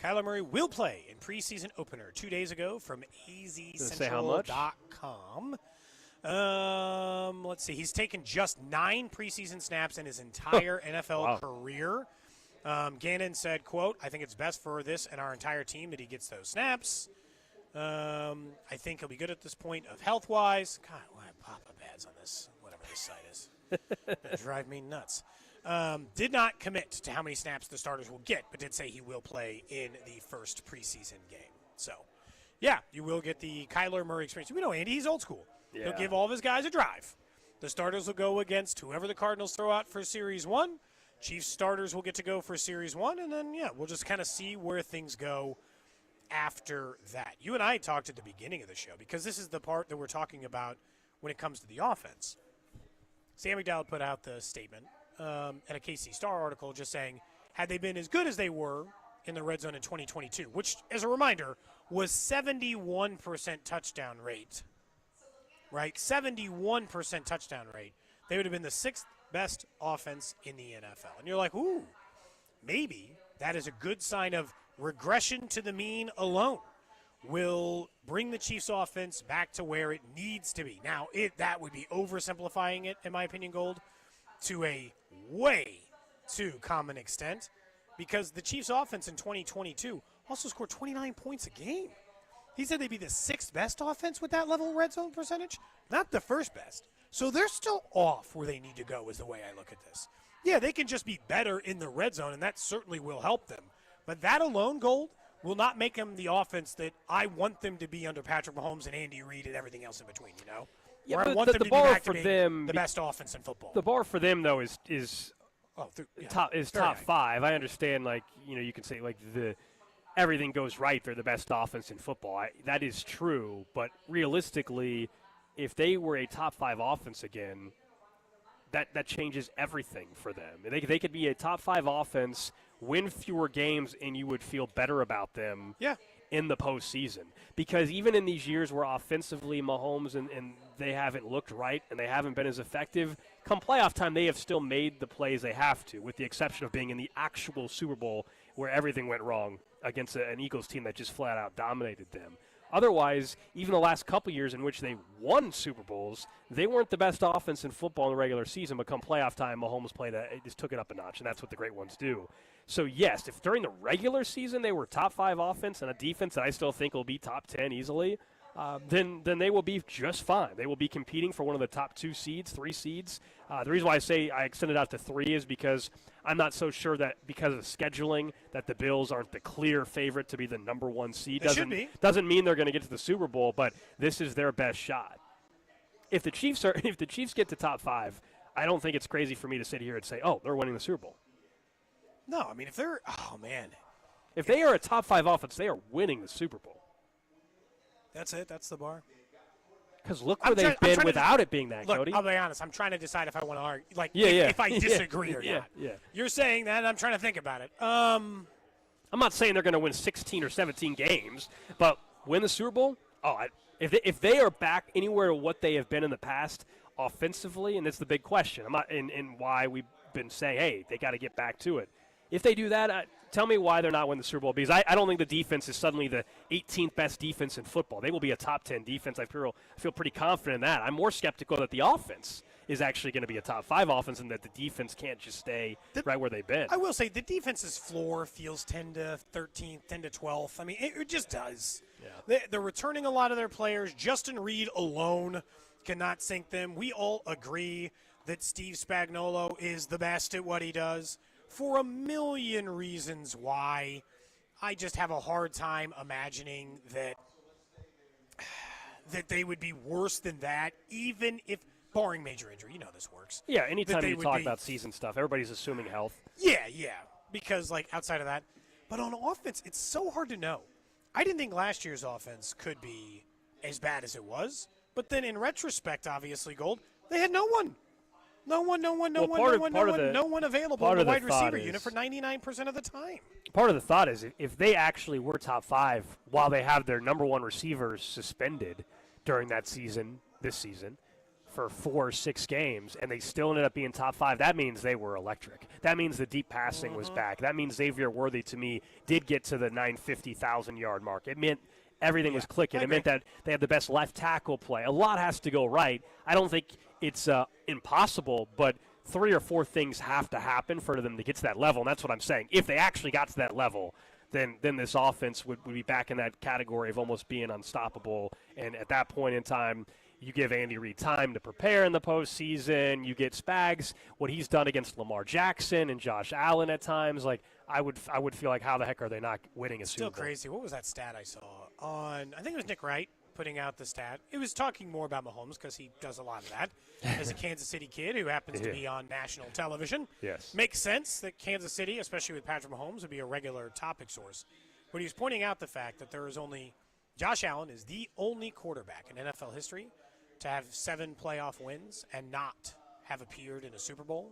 Kyler Murray will play in preseason opener 2 days ago from azcentral.com. Let's see. He's taken just 9 preseason snaps in his entire NFL career. Gannon said, quote, I think it's best for this and our entire team that he gets those snaps. I think he'll be good at this point of health-wise. God, why Papa Pads on this, whatever this site is. It'll drive me nuts. Did not commit to how many snaps the starters will get, but did say he will play in the first preseason game. So, yeah, you will get the Kyler Murray experience. We know Andy, he's old school. Yeah. He'll give all of his guys a drive. The starters will go against whoever the Cardinals throw out for Series 1. Chiefs starters will get to go for Series 1, and then, we'll just kind of see where things go after that. You and I talked at the beginning of the show, because this is the part that we're talking about when it comes to the offense. Sam McDowell put out the statement and a KC Star article just saying, had they been as good as they were in the red zone in 2022, which, as a reminder, was 71% touchdown rate, right? 71% touchdown rate. They would have been the 6th best offense in the NFL. And you're like, ooh, maybe that is a good sign of regression to the mean alone will bring the Chiefs offense back to where it needs to be. Now, that would be oversimplifying it, in my opinion, Gold. to a way too common extent, because the Chiefs' offense in 2022 also scored 29 points a game. He said they'd be the sixth best offense with that level of red zone percentage, not the first best. So they're still off where they need to go is the way I look at this. Yeah, they can just be better in the red zone, and that certainly will help them. But that alone, Gold, will not make them the offense that I want them to be under Patrick Mahomes and Andy Reid and everything else in between, you know? Yeah, Where I but want the them to be bar back for to being them, the best offense in football. The bar for them, though, is top very top high. 5. I understand, like, you can say, like, everything goes right, they're the best offense in football. That is true, but realistically, if they were a top 5 offense again, that changes everything for them. They could be a top 5 offense, win fewer games, and you would feel better about them in the postseason. Because even in these years where offensively Mahomes and they haven't looked right and they haven't been as effective, come playoff time they have still made the plays they have to, with the exception of being in the actual Super Bowl where everything went wrong against an Eagles team that just flat out dominated them. Otherwise, even the last couple years in which they won Super Bowls, they weren't the best offense in football in the regular season, but come playoff time, Mahomes just took it up a notch, and that's what the great ones do. So, yes, if during the regular season they were top 5 offense and a defense that I still think will be top 10 easily, then they will be just fine. They will be competing for one of the top 2 seeds, 3 seeds. The reason why I say I extended out to 3 is because I'm not so sure that because of scheduling that the Bills aren't the clear favorite to be the number 1 seed. Doesn't mean they're going to get to the Super Bowl, but this is their best shot. If the Chiefs get to top 5, I don't think it's crazy for me to sit here and say, oh, they're winning the Super Bowl. No, I mean, if they're if they are a top 5 offense, they are winning the Super Bowl. That's it. That's the bar. Because look where they've been without it being that, look, Cody. I'll be honest. I'm trying to decide if I want to argue. Like, if if I disagree or not. Yeah. You're saying that, and I'm trying to think about it. I'm not saying they're going to win 16 or 17 games, but win the Super Bowl? If they are back anywhere to what they have been in the past offensively, and that's the big question. I'm not in why we've been saying, hey, they got to get back to it. If they do that, tell me why they're not winning the Super Bowl, because I don't think the defense is suddenly the 18th best defense in football. They will be a top 10 defense. I feel pretty confident in that. I'm more skeptical that the offense is actually going to be a top 5 offense and that the defense can't just stay right where they've been. I will say the defense's floor feels 10 to 13th, 10 to 12th. I mean, it just does. Yeah. They're returning a lot of their players. Justin Reed alone cannot sink them. We all agree that Steve Spagnuolo is the best at what he does. For a million reasons why, I just have a hard time imagining that they would be worse than that, even if, barring major injury, you know this works. Yeah, anytime you talk about season stuff, everybody's assuming health. Yeah, because, like, outside of that. But on offense, it's so hard to know. I didn't think last year's offense could be as bad as it was. But then in retrospect, obviously, Gold, they had no one. No one available in the wide receiver unit for 99% of the time. Part of the thought is if they actually were top 5 while they have their number 1 receivers suspended during that season, this season, for 4 or 6 games, and they still ended up being top 5, that means they were electric. That means the deep passing was back. That means Xavier Worthy, to me, did get to the 950,000-yard mark. It meant everything was clicking. It meant that they had the best left tackle play. A lot has to go right. I don't think it's impossible, but 3 or 4 things have to happen for them to get to that level, and that's what I'm saying. If they actually got to that level, then this offense would be back in that category of almost being unstoppable, and at that point in time, you give Andy Reid time to prepare in the postseason. You get Spags, what he's done against Lamar Jackson and Josh Allen at times. Like, I would feel like, how the heck are they not winning a Super Bowl? Still crazy. What was that stat I saw on? I think it was Nick Wright putting out the stat. It was talking more about Mahomes because he does a lot of that as a Kansas City kid who happens to be on national television. Yes. Makes sense that Kansas City, especially with Patrick Mahomes, would be a regular topic source. But he was pointing out the fact that there is only Josh Allen is the only quarterback in NFL history to have 7 playoff wins and not have appeared in a Super Bowl.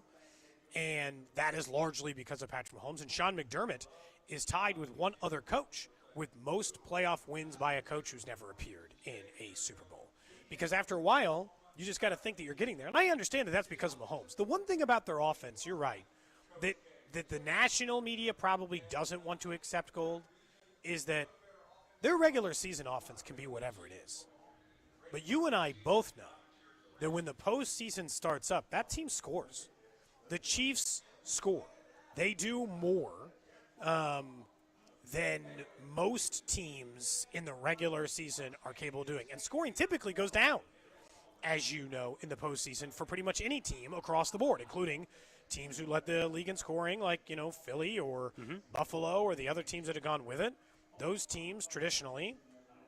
And that is largely because of Patrick Mahomes. And Sean McDermott is tied with one other coach with most playoff wins by a coach who's never appeared in a Super Bowl. Because after a while, you just got to think that you're getting there. And I understand that that's because of Mahomes. The one thing about their offense, you're right, that the national media probably doesn't want to accept, Gold, is that their regular season offense can be whatever it is. But you and I both know that when the postseason starts up, that team scores. the Chiefs score. They do more than most teams in the regular season are capable of doing. And scoring typically goes down, as you know, in the postseason for pretty much any team across the board, including teams who led the league in scoring, like, Philly or Buffalo or the other teams that have gone with it. Those teams traditionally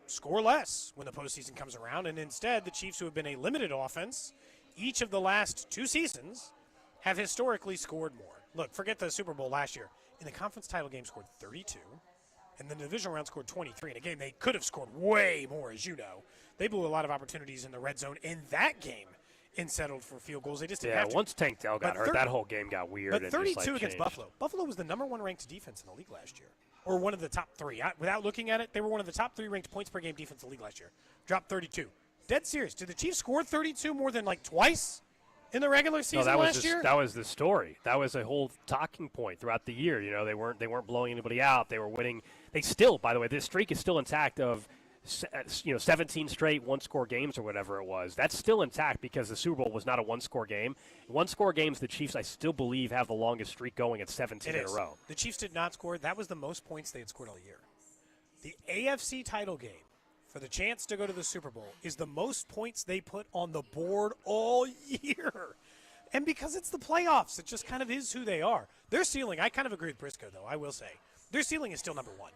score less when the postseason comes around. And instead, the Chiefs, who have been a limited offense each of the last 2 seasons, have historically scored more. Look, forget the Super Bowl last year. In the conference title game, scored 32. And the divisional round scored 23. In a game they could have scored way more, as you know. They blew a lot of opportunities in the red zone in that game and settled for field goals. They just didn't have to. Once Tank Dell got hurt, that whole game got weird. But and 32 just, against Buffalo. Buffalo was the number 1 ranked defense in the league last year, or one of the top 3. Without looking at it, they were one of the top 3 ranked points per game defense in the league last year. Dropped 32. Dead serious. Did the Chiefs score 32 more than twice in the regular season last year? That was the story. That was a whole talking point throughout the year. They weren't blowing anybody out. They were winning. They still, by the way, this streak is still intact of 17 straight one-score games or whatever it was. That's still intact because the Super Bowl was not a one-score game. One-score games, the Chiefs, I still believe, have the longest streak going at 17 in a row. The Chiefs did not score. That was the most points they had scored all year. The AFC title game for the chance to go to the Super Bowl is the most points they put on the board all year. And because it's the playoffs, it just kind of is who they are. Their ceiling, I kind of agree with Brisco, though, I will say. Their ceiling is still number 1.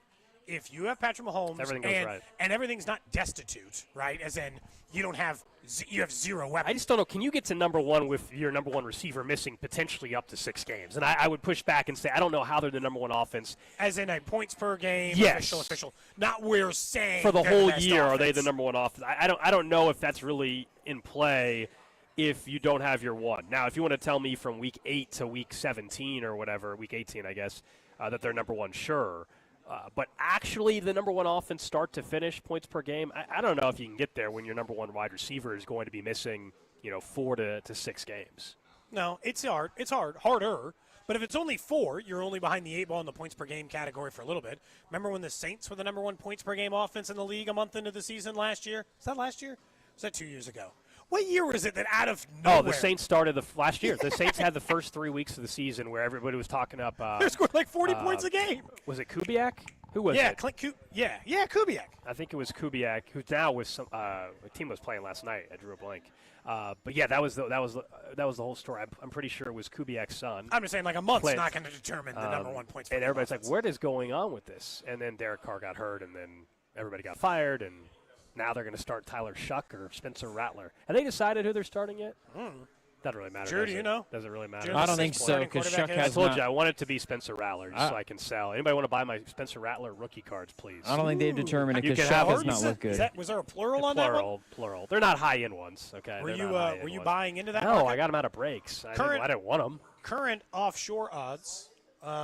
If you have Patrick Mahomes and everything's not destitute, right, as in you have 0 weapons. I just don't know. Can you get to number 1 with your number 1 receiver missing potentially up to 6 games? And I would push back and say I don't know how they're the number 1 offense. As in a points per game, yes. official. Not we're saying for the whole year offense. Are they the number 1 offense? I don't know if that's really in play if you don't have your 1. Now, if you want to tell me from week 8 to week 17 or whatever, week 18, I guess, that they're number 1, sure. But actually, the number 1 offense start to finish points per game, I don't know if you can get there when your number 1 wide receiver is going to be missing, 4 to 6 games. No, it's hard. It's harder. But if it's only 4, you're only behind the 8 ball in the points per game category for a little bit. Remember when the Saints were the number 1 points per game offense in the league a month into the season last year? Was that last year? Was that 2 years ago? What year was it that out of nowhere? Oh, the Saints started last year. The Saints had the first 3 weeks of the season where everybody was talking up. They scored like 40 points a game. Was it Kubiak? Who was it? Kubiak. I think it was Kubiak, who now was some a team was playing last night. I drew a blank. But yeah, that was the whole story. I'm pretty sure it was Kubiak's son. I'm just saying, like a month's not going to determine the number 1 points. And everybody's like, "What is going on with this?" And then Derek Carr got hurt, and then everybody got fired, and now they're going to start Tyler Shuck or Spencer Rattler. Have they decided who they're starting yet? Doesn't really matter. Drew, do you know? Doesn't really matter. I don't think so, because Shuck has I told you I want it to be Spencer Rattler just so I can sell. Anybody want to buy my Spencer Rattler rookie cards, please? I don't think they've determined it because Shuck has not looked good. Was there a plural on that one? Plural. They're not high-end ones, okay? Were you buying into that? No, market? I got them out of breaks. I didn't want them. Current offshore odds,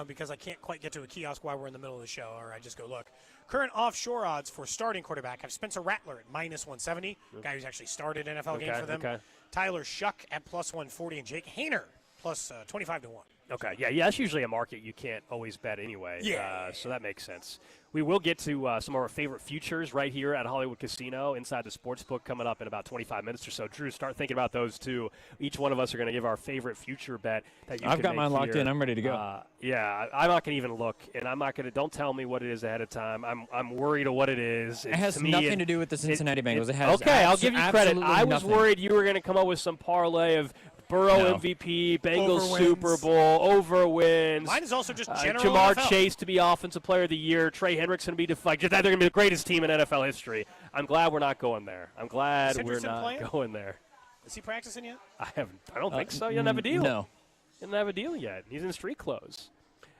because I can't quite get to a kiosk while we're in the middle of the show, or I just go look. Current offshore odds for starting quarterback have Spencer Rattler at -170, guy who's actually started NFL games for them. Okay. Tyler Shuck at +140, and Jake Haener plus 25 to 1. Okay, yeah, that's usually a market you can't always bet anyway. So that makes sense. We will get to some of our favorite futures right here at Hollywood Casino inside the sportsbook coming up in about 25 minutes or so. Drew, start thinking about those too. Each one of us are going to give our favorite future bet that you I've got mine locked in. I'm ready to go. I'm not going to even look, and I'm not going to. Don't tell me what it is ahead of time. I'm worried of what it is. It has nothing to do with the Cincinnati Bengals. It has I'll give you credit. I was nothing. worried you were going to come up with some parlay of Burrow MVP, Bengals Over Super wins. Bowl, over wins. Mine is also just general Jamar NFL. Chase to be Offensive Player of the Year. Trey Hendrickson to be they're going to be the greatest team in NFL history. I'm glad we're not going there. I'm glad we're not going there. Is he practicing yet? I don't think so. You don't have a deal. No. You don't have a deal yet. He's in street clothes.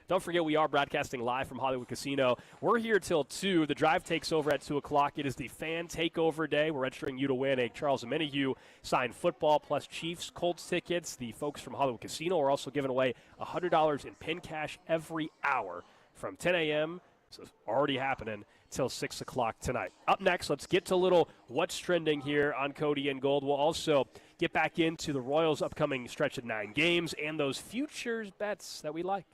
Don't forget, we are broadcasting live from Hollywood Casino. We're here till 2. The drive takes over at 2 o'clock. It is the fan takeover day. We're registering you to win a Charles Omenihu signed football plus Chiefs Colts tickets. The folks from Hollywood Casino are also giving away $100 in pin cash every hour from 10 a.m., so it's already happening, till 6 o'clock tonight. Up next, let's get to a little what's trending here on Cody and Gold. We'll also get back into the Royals' upcoming stretch of 9 games and those futures bets that we like.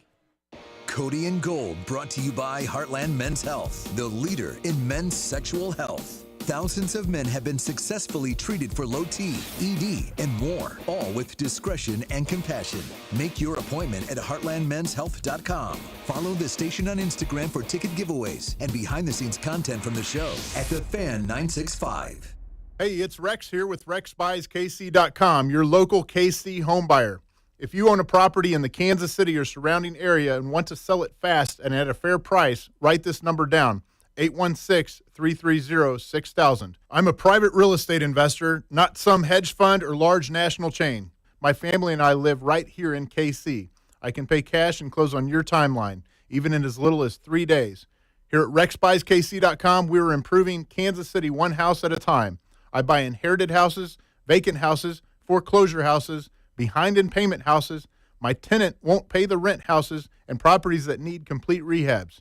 Cody and Gold, brought to you by Heartland Men's Health, the leader in men's sexual health. Thousands of men have been successfully treated for low T, ED, and more, all with discretion and compassion. Make your appointment at heartlandmenshealth.com. Follow the station on Instagram for ticket giveaways and behind-the-scenes content from the show at The Fan 965. Hey, it's Rex here with RexBuysKC.com, your local KC home buyer. If you own a property in the Kansas City or surrounding area and want to sell it fast and at a fair price, write this number down, 816-330-6000. I'm a private real estate investor, not some hedge fund or large national chain. My family and I live right here in KC. I can pay cash and close on your timeline, even in as little as 3 days. Here at RexBuysKC.com, we're improving Kansas City one house at a time. I buy inherited houses, vacant houses, foreclosure houses, behind in payment houses, my tenant won't pay the rent houses, and properties that need complete rehabs.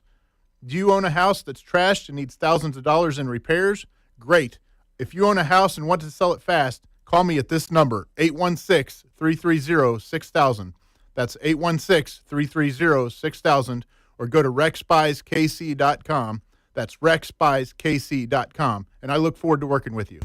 Do you own a house that's trashed and needs thousands of dollars in repairs? Great. If you own a house and want to sell it fast, call me at this number, 816-330-6000. That's 816-330-6000, or go to RexBuysKC.com. That's RexBuysKC.com, and I look forward to working with you.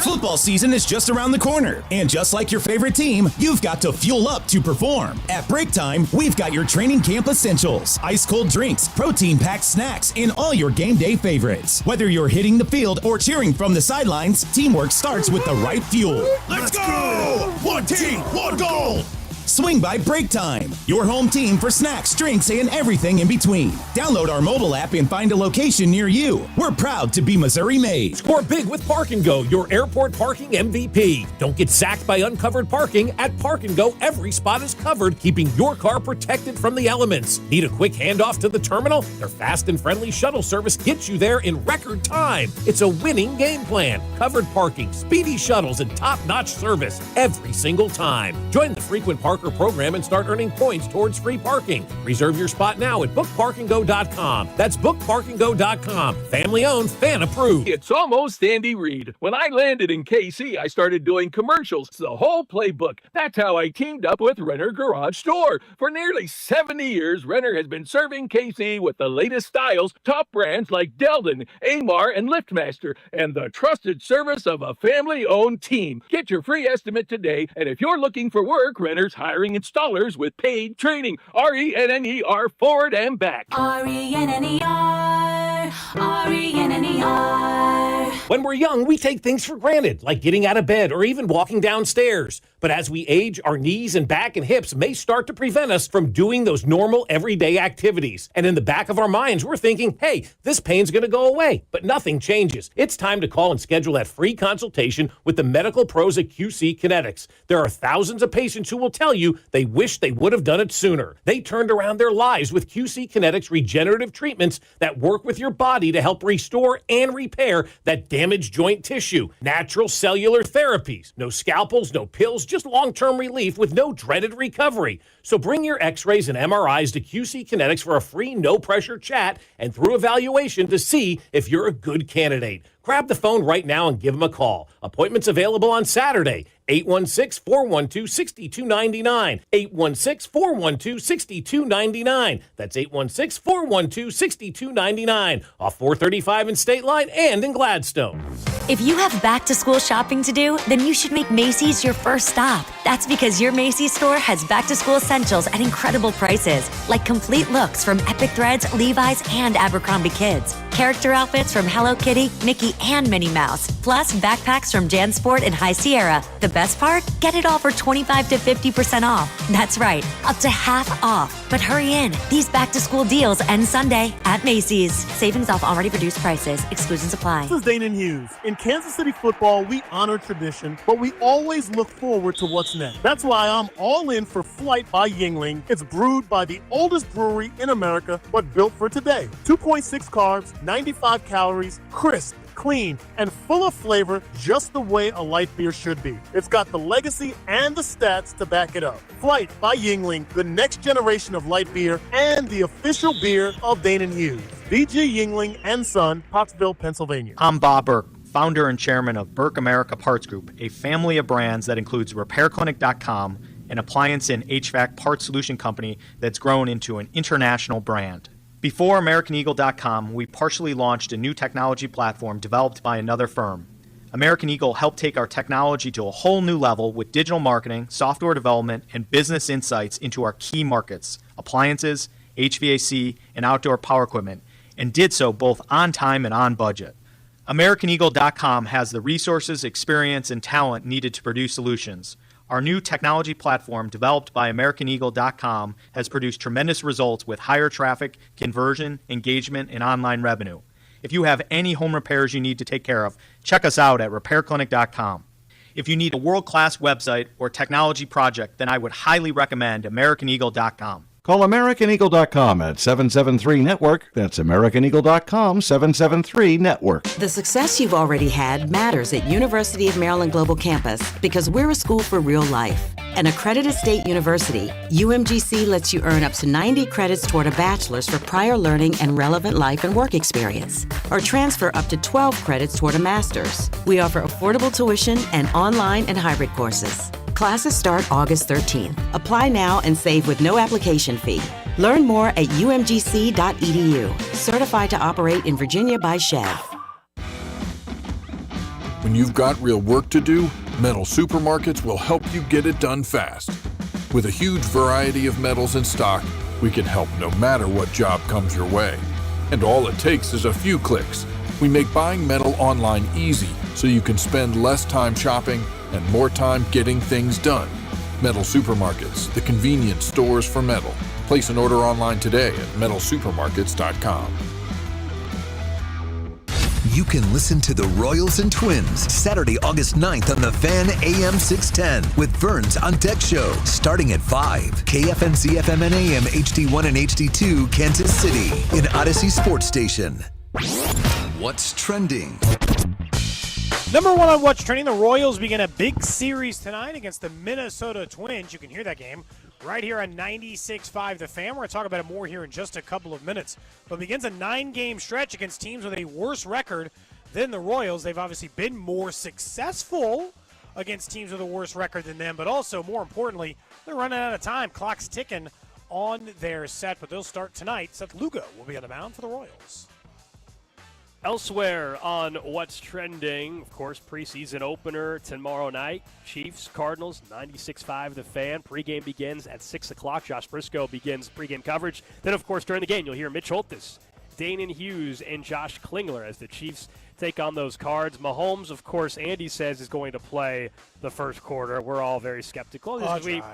Football season is just around the corner, and just like your favorite team, you've got to fuel up to perform. At Break Time, we've got your training camp essentials, ice-cold drinks, protein-packed snacks, and all your game day favorites. Whether you're hitting the field or cheering from the sidelines, teamwork starts with the right fuel. Let's go! One team, one goal! Swing by Break Time, your home team for snacks, drinks, and everything in between. Download our mobile app and find a location near you. We're proud to be Missouri made. Score big with Park & Go, your airport parking MVP. Don't get sacked by uncovered parking. At Park & Go, every spot is covered, keeping your car protected from the elements. Need a quick handoff to the terminal? Their fast and friendly shuttle service gets you there in record time. It's a winning game plan. Covered parking, speedy shuttles, and top-notch service every single time. Join the frequent Parker program and start earning points towards free parking. Reserve your spot now at bookparkandgo.com. That's bookparkandgo.com. Family owned, fan approved. It's almost Andy Reid. When I landed in KC, I started doing commercials, the whole playbook. That's how I teamed up with Renner Garage Store. For nearly 70 years, Renner has been serving KC with the latest styles, top brands like Delden, Amar, and LiftMaster, and the trusted service of a family-owned team. Get your free estimate today, and if you're looking for work, Renner's hiring installers with paid training. RENNER forward and back. RENNER, RENNER. When we're young, we take things for granted, like getting out of bed or even walking downstairs. But as we age, our knees and back and hips may start to prevent us from doing those normal everyday activities. And in the back of our minds, we're thinking, hey, this pain's going to go away. But nothing changes. It's time to call and schedule that free consultation with the medical pros at QC Kinetics. There are thousands of patients who will tell you they wish they would have done it sooner. They turned around their lives with QC Kinetics regenerative treatments that work with your body to help restore and repair that damaged joint tissue. Natural cellular therapies. No scalpels, no pills, just long-term relief with no dreaded recovery. So bring your x-rays and MRIs to QC Kinetics for a free no-pressure chat and through evaluation to see if you're a good candidate. Grab the phone right now and give them a call. Appointments available on Saturday, 816-412-6299. 816-412-6299. That's 816-412-6299. Off 435 in State Line and in Gladstone. If you have back-to-school shopping to do, then you should make Macy's your first stop. That's because your Macy's store has back-to-school essentials at incredible prices, like complete looks from Epic Threads, Levi's, and Abercrombie Kids. Character outfits from Hello Kitty, Mickey, and Minnie Mouse. Plus, backpacks from JanSport and High Sierra. The best part? Get it all for 25 to 50% off. That's right, up to half off. But hurry in. These back-to-school deals end Sunday at Macy's. Savings off already reduced prices. Exclusions apply. This is Danon Hughes. In Kansas City football, we honor tradition, but we always look forward to what's next. That's why I'm all in for Flight by Yingling. It's brewed by the oldest brewery in America, but built for today. 2.6 carbs, 95 calories, crisp, clean, and full of flavor, just the way a light beer should be. It's got the legacy and the stats to back it up. Flight by Yingling, the next generation of light beer and the official beer of Danon Hughes. D.G. Yingling and Son, Pottsville, Pennsylvania. I'm Bob Burke, founder and chairman of Burke America Parts Group, a family of brands that includes RepairClinic.com, an appliance and HVAC parts solution company that's grown into an international brand. Before AmericanEagle.com, we partially launched a new technology platform developed by another firm. American Eagle helped take our technology to a whole new level with digital marketing, software development, and business insights into our key markets, appliances, HVAC, and outdoor power equipment, and did so both on time and on budget. AmericanEagle.com has the resources, experience, and talent needed to produce solutions. Our new technology platform, developed by AmericanEagle.com, has produced tremendous results with higher traffic, conversion, engagement, and online revenue. If you have any home repairs you need to take care of, check us out at RepairClinic.com. If you need a world-class website or technology project, then I would highly recommend AmericanEagle.com. Call AmericanEagle.com at 773-NETWORK. That's AmericanEagle.com, 773-NETWORK. The success you've already had matters at University of Maryland Global Campus because we're a school for real life. An accredited state university, UMGC lets you earn up to 90 credits toward a bachelor's for prior learning and relevant life and work experience, or transfer up to 12 credits toward a master's. We offer affordable tuition and online and hybrid courses. Classes start August 13th. Apply now and save with no application fee. Learn more at umgc.edu. Certified to operate in Virginia by Chev. When you've got real work to do, Metal Supermarkets will help you get it done fast. With a huge variety of metals in stock, we can help no matter what job comes your way. And all it takes is a few clicks. We make buying metal online easy so you can spend less time shopping and more time getting things done. Metal Supermarkets, the convenient stores for metal. Place an order online today at metalsupermarkets.com. You can listen to the Royals and Twins Saturday, August 9th on the Fan AM 610 with Vern's On Deck Show starting at 5. KFNC FM and AM HD1 and HD2 Kansas City in Odyssey Sports Station. What's trending? Number one on What's Trending, the Royals begin a big series tonight against the Minnesota Twins. You can hear that game right here on 96.5 The Fan. We're going to talk about it more here in just a couple of minutes. But begins a 9-game stretch against teams with a worse record than the Royals. They've obviously been more successful against teams with a worse record than them, but also, more importantly, they're running out of time. Clock's ticking on their set, but they'll start tonight. Seth Lugo will be on the mound for the Royals. Elsewhere on What's Trending, of course, preseason opener tomorrow night. Chiefs, Cardinals, 96.5 The Fan. Pregame begins at 6 o'clock. Josh Brisco begins pregame coverage. Then, of course, during the game, you'll hear Mitch Holthus, Danon Hughes, and Josh Klingler as the Chiefs take on those Cards. Mahomes, of course, Andy says is going to play the first quarter. We're all very skeptical.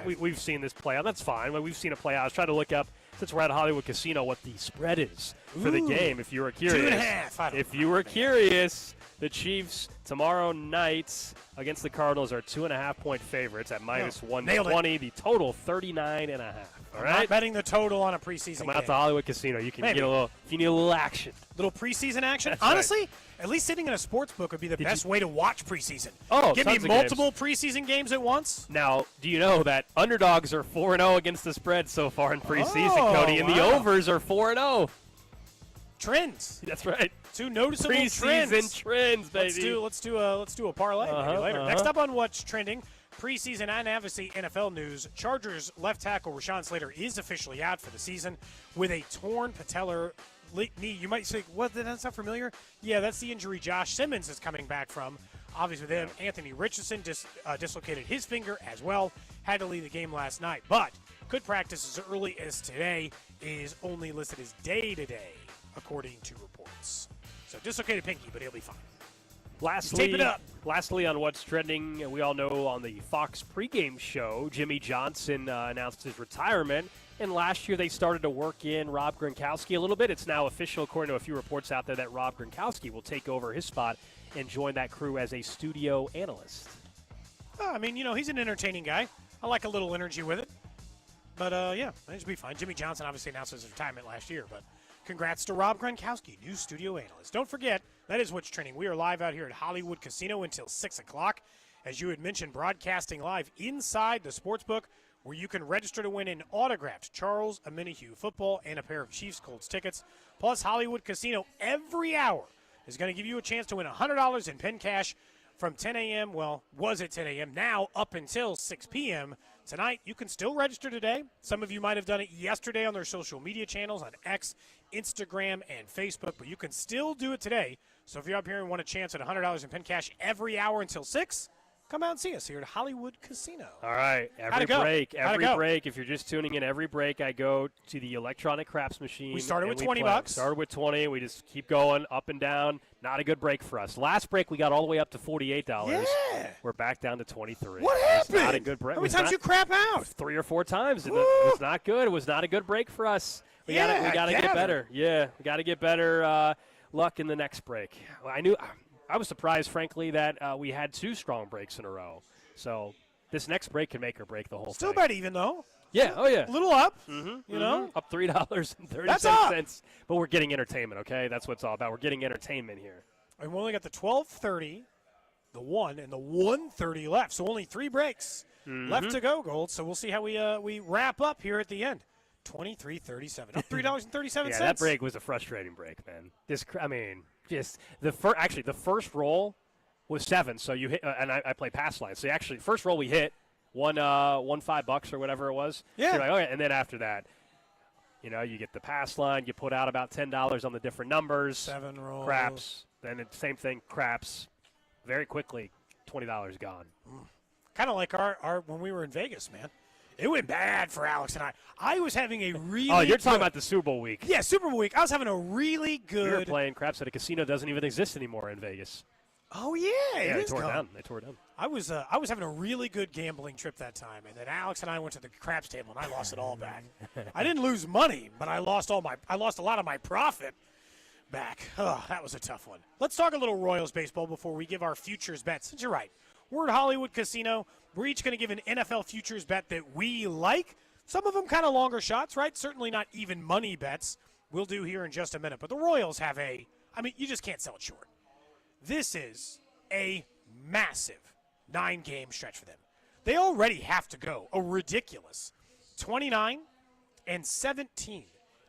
We've seen this play out. That's fine. We've seen it play out. I was trying to look up, since we're at Hollywood Casino, what the spread is for the game, if you were curious. 2.5. If you were curious, the Chiefs tomorrow night against the Cardinals are 2.5-point favorites at minus 120. The total 39.5. All right. I'm not betting the total on a preseason Come out game. to Hollywood Casino. You can get a little. If you need a little action, little preseason action. That's Honestly, right. at least sitting in a sports book would be the best way to watch preseason. Oh, give me tons of multiple preseason games at once. Now, do you know that underdogs are 4-0 against the spread so far in preseason, Cody, and the overs are 4-0. Trends. That's right. Two noticeable preseason trends, baby. Let's do a parlay maybe later. Next up on What's Trending, preseason and obviously NFL news. Chargers left tackle Rashawn Slater is officially out for the season with a torn patellar knee. You might say, what? That's not familiar? Yeah, that's the injury Josh Simmons is coming back from. Obviously, then Anthony Richardson dislocated his finger as well. Had to leave the game last night, but could practice as early as today. Is only listed as day-to-day, according to reports. So dislocated pinky, but he'll be fine. Tape it up. Lastly, on What's Trending, we all know on the Fox pregame show, Jimmy Johnson announced his retirement. And last year they started to work in Rob Gronkowski a little bit. It's now official, according to a few reports out there, that Rob Gronkowski will take over his spot and join that crew as a studio analyst. I mean, he's an entertaining guy. I like a little energy with it. But, yeah, it'll be fine. Jimmy Johnson obviously announced his retirement last year, but congrats to Rob Gronkowski, new studio analyst. Don't forget, that is What's Trending. We are live out here at Hollywood Casino until 6 o'clock. As you had mentioned, broadcasting live inside the sportsbook where you can register to win an autographed Charles Omenihu football and a pair of Chiefs Colts tickets. Plus, Hollywood Casino every hour is going to give you a chance to win $100 in pen cash from 10 a.m., well, was it 10 a.m., now up until 6 p.m. tonight. You can still register today. Some of you might have done it yesterday on their social media channels on X, Instagram, and Facebook, but you can still do it today. So if you're up here and want a chance at $100 in pin cash every hour until 6, come out and see us here at Hollywood Casino. All right, every break, if you're just tuning in, every break I go to the electronic craps machine. We started with $20. Started with 20. We just keep going up and down. Not a good break for us. Last break we got all the way up to $48. Yeah. We're back down to 23. What happened? Not a good break. How many times you crap out? 3 or 4 times. It was not good. It was not a good break for us. We got to get better. Yeah, we got to get better luck in the next break. I was surprised, frankly, that we had 2 strong breaks in a row. So this next break can make or break the whole thing. Still bet even, though. Yeah, oh yeah. A little up, you know. Up $3.30. That's up. But we're getting entertainment, okay? That's what it's all about. We're getting entertainment here. And we only got the 12:30, the 1, and the 1:30 left. So only 3 breaks left to go, Gold. So we'll see how we wrap up here at the end. 23.37, up $3.37. Yeah, that break was a frustrating break, man. The first roll was 7, so you hit, and I play pass line. So actually, first roll we hit won $5 or whatever it was. Yeah. So you're like, okay, and then after that, you get the pass line, you put out about $10 on the different numbers. 7 rolls. Craps. Then it's same thing, craps. Very quickly, $20 gone. Kind of like our when we were in Vegas, man. It went bad for Alex and I. I was having a really Oh, you're talking about the Super Bowl week. Yeah, Super Bowl week. I was having a really good. We were playing craps at a casino that doesn't even exist anymore in Vegas. Oh, yeah. They tore it down. They tore it down. I was having a really good gambling trip that time, and then Alex and I went to the craps table, and I lost it all back. I didn't lose money, but I lost a lot of my profit back. Oh, that was a tough one. Let's talk a little Royals baseball before we give our futures bets. Since you're right, we're at Hollywood Casino. We're each going to give an NFL futures bet that we like. Some of them kind of longer shots, right? Certainly not even money bets. We'll do here in just a minute. But the Royals have you just can't sell it short. This is a massive 9-game stretch for them. They already have to go a ridiculous 29-17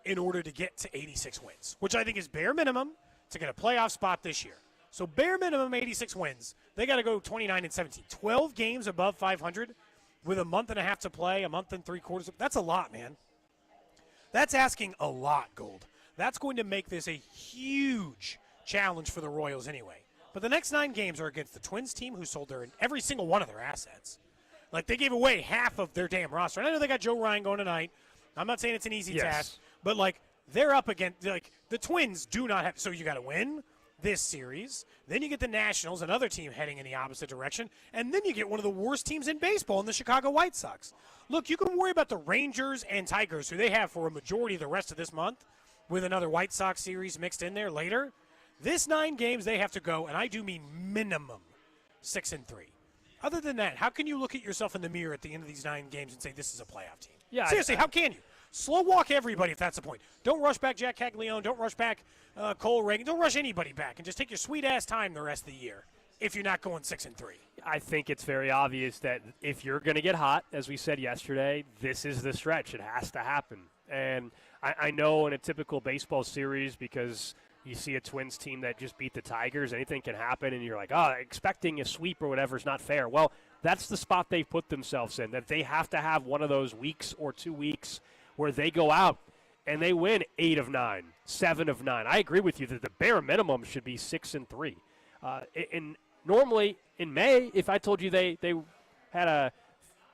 in order to get to 86 wins, which I think is bare minimum to get a playoff spot this year. So bare minimum 86 wins. They got to go 29-17. 12 games above 500 with a month and a half to play, a month and 3/4. That's a lot, man. That's asking a lot, Gold. That's going to make this a huge challenge for the Royals anyway. But the next 9 games are against the Twins team, who sold every single one of their assets. Like, they gave away half of their damn roster. And I know they got Joe Ryan going tonight. I'm not saying it's an easy task. But, they're up against, the Twins do not have – so you got to win this series. Then you get the Nationals, another team heading in the opposite direction. And then you get one of the worst teams in baseball in the Chicago White Sox. Look, you can worry about the Rangers and Tigers, who they have for a majority of the rest of this month, with another White Sox series mixed in there later. This 9 games they have to go, and I do mean minimum 6-3. Other than that, how can you look at yourself in the mirror at the end of these 9 games and say this is a playoff team? Yeah, seriously, how can you? Slow walk everybody if that's the point. Don't rush back Jack Caglione. Don't rush back Cole Reagan. Don't rush anybody back, and just take your sweet-ass time the rest of the year if you're not going 6-3. I think it's very obvious that if you're going to get hot, as we said yesterday, this is the stretch. It has to happen. And I know in a typical baseball series, because you see a Twins team that just beat the Tigers, anything can happen, and you're like, expecting a sweep or whatever is not fair. Well, that's the spot they've put themselves in, that they have to have one of those weeks or 2 weeks where they go out and they win 8 of 9, 7 of 9. I agree with you that the bare minimum should be 6-3. And normally in May, if I told you they had a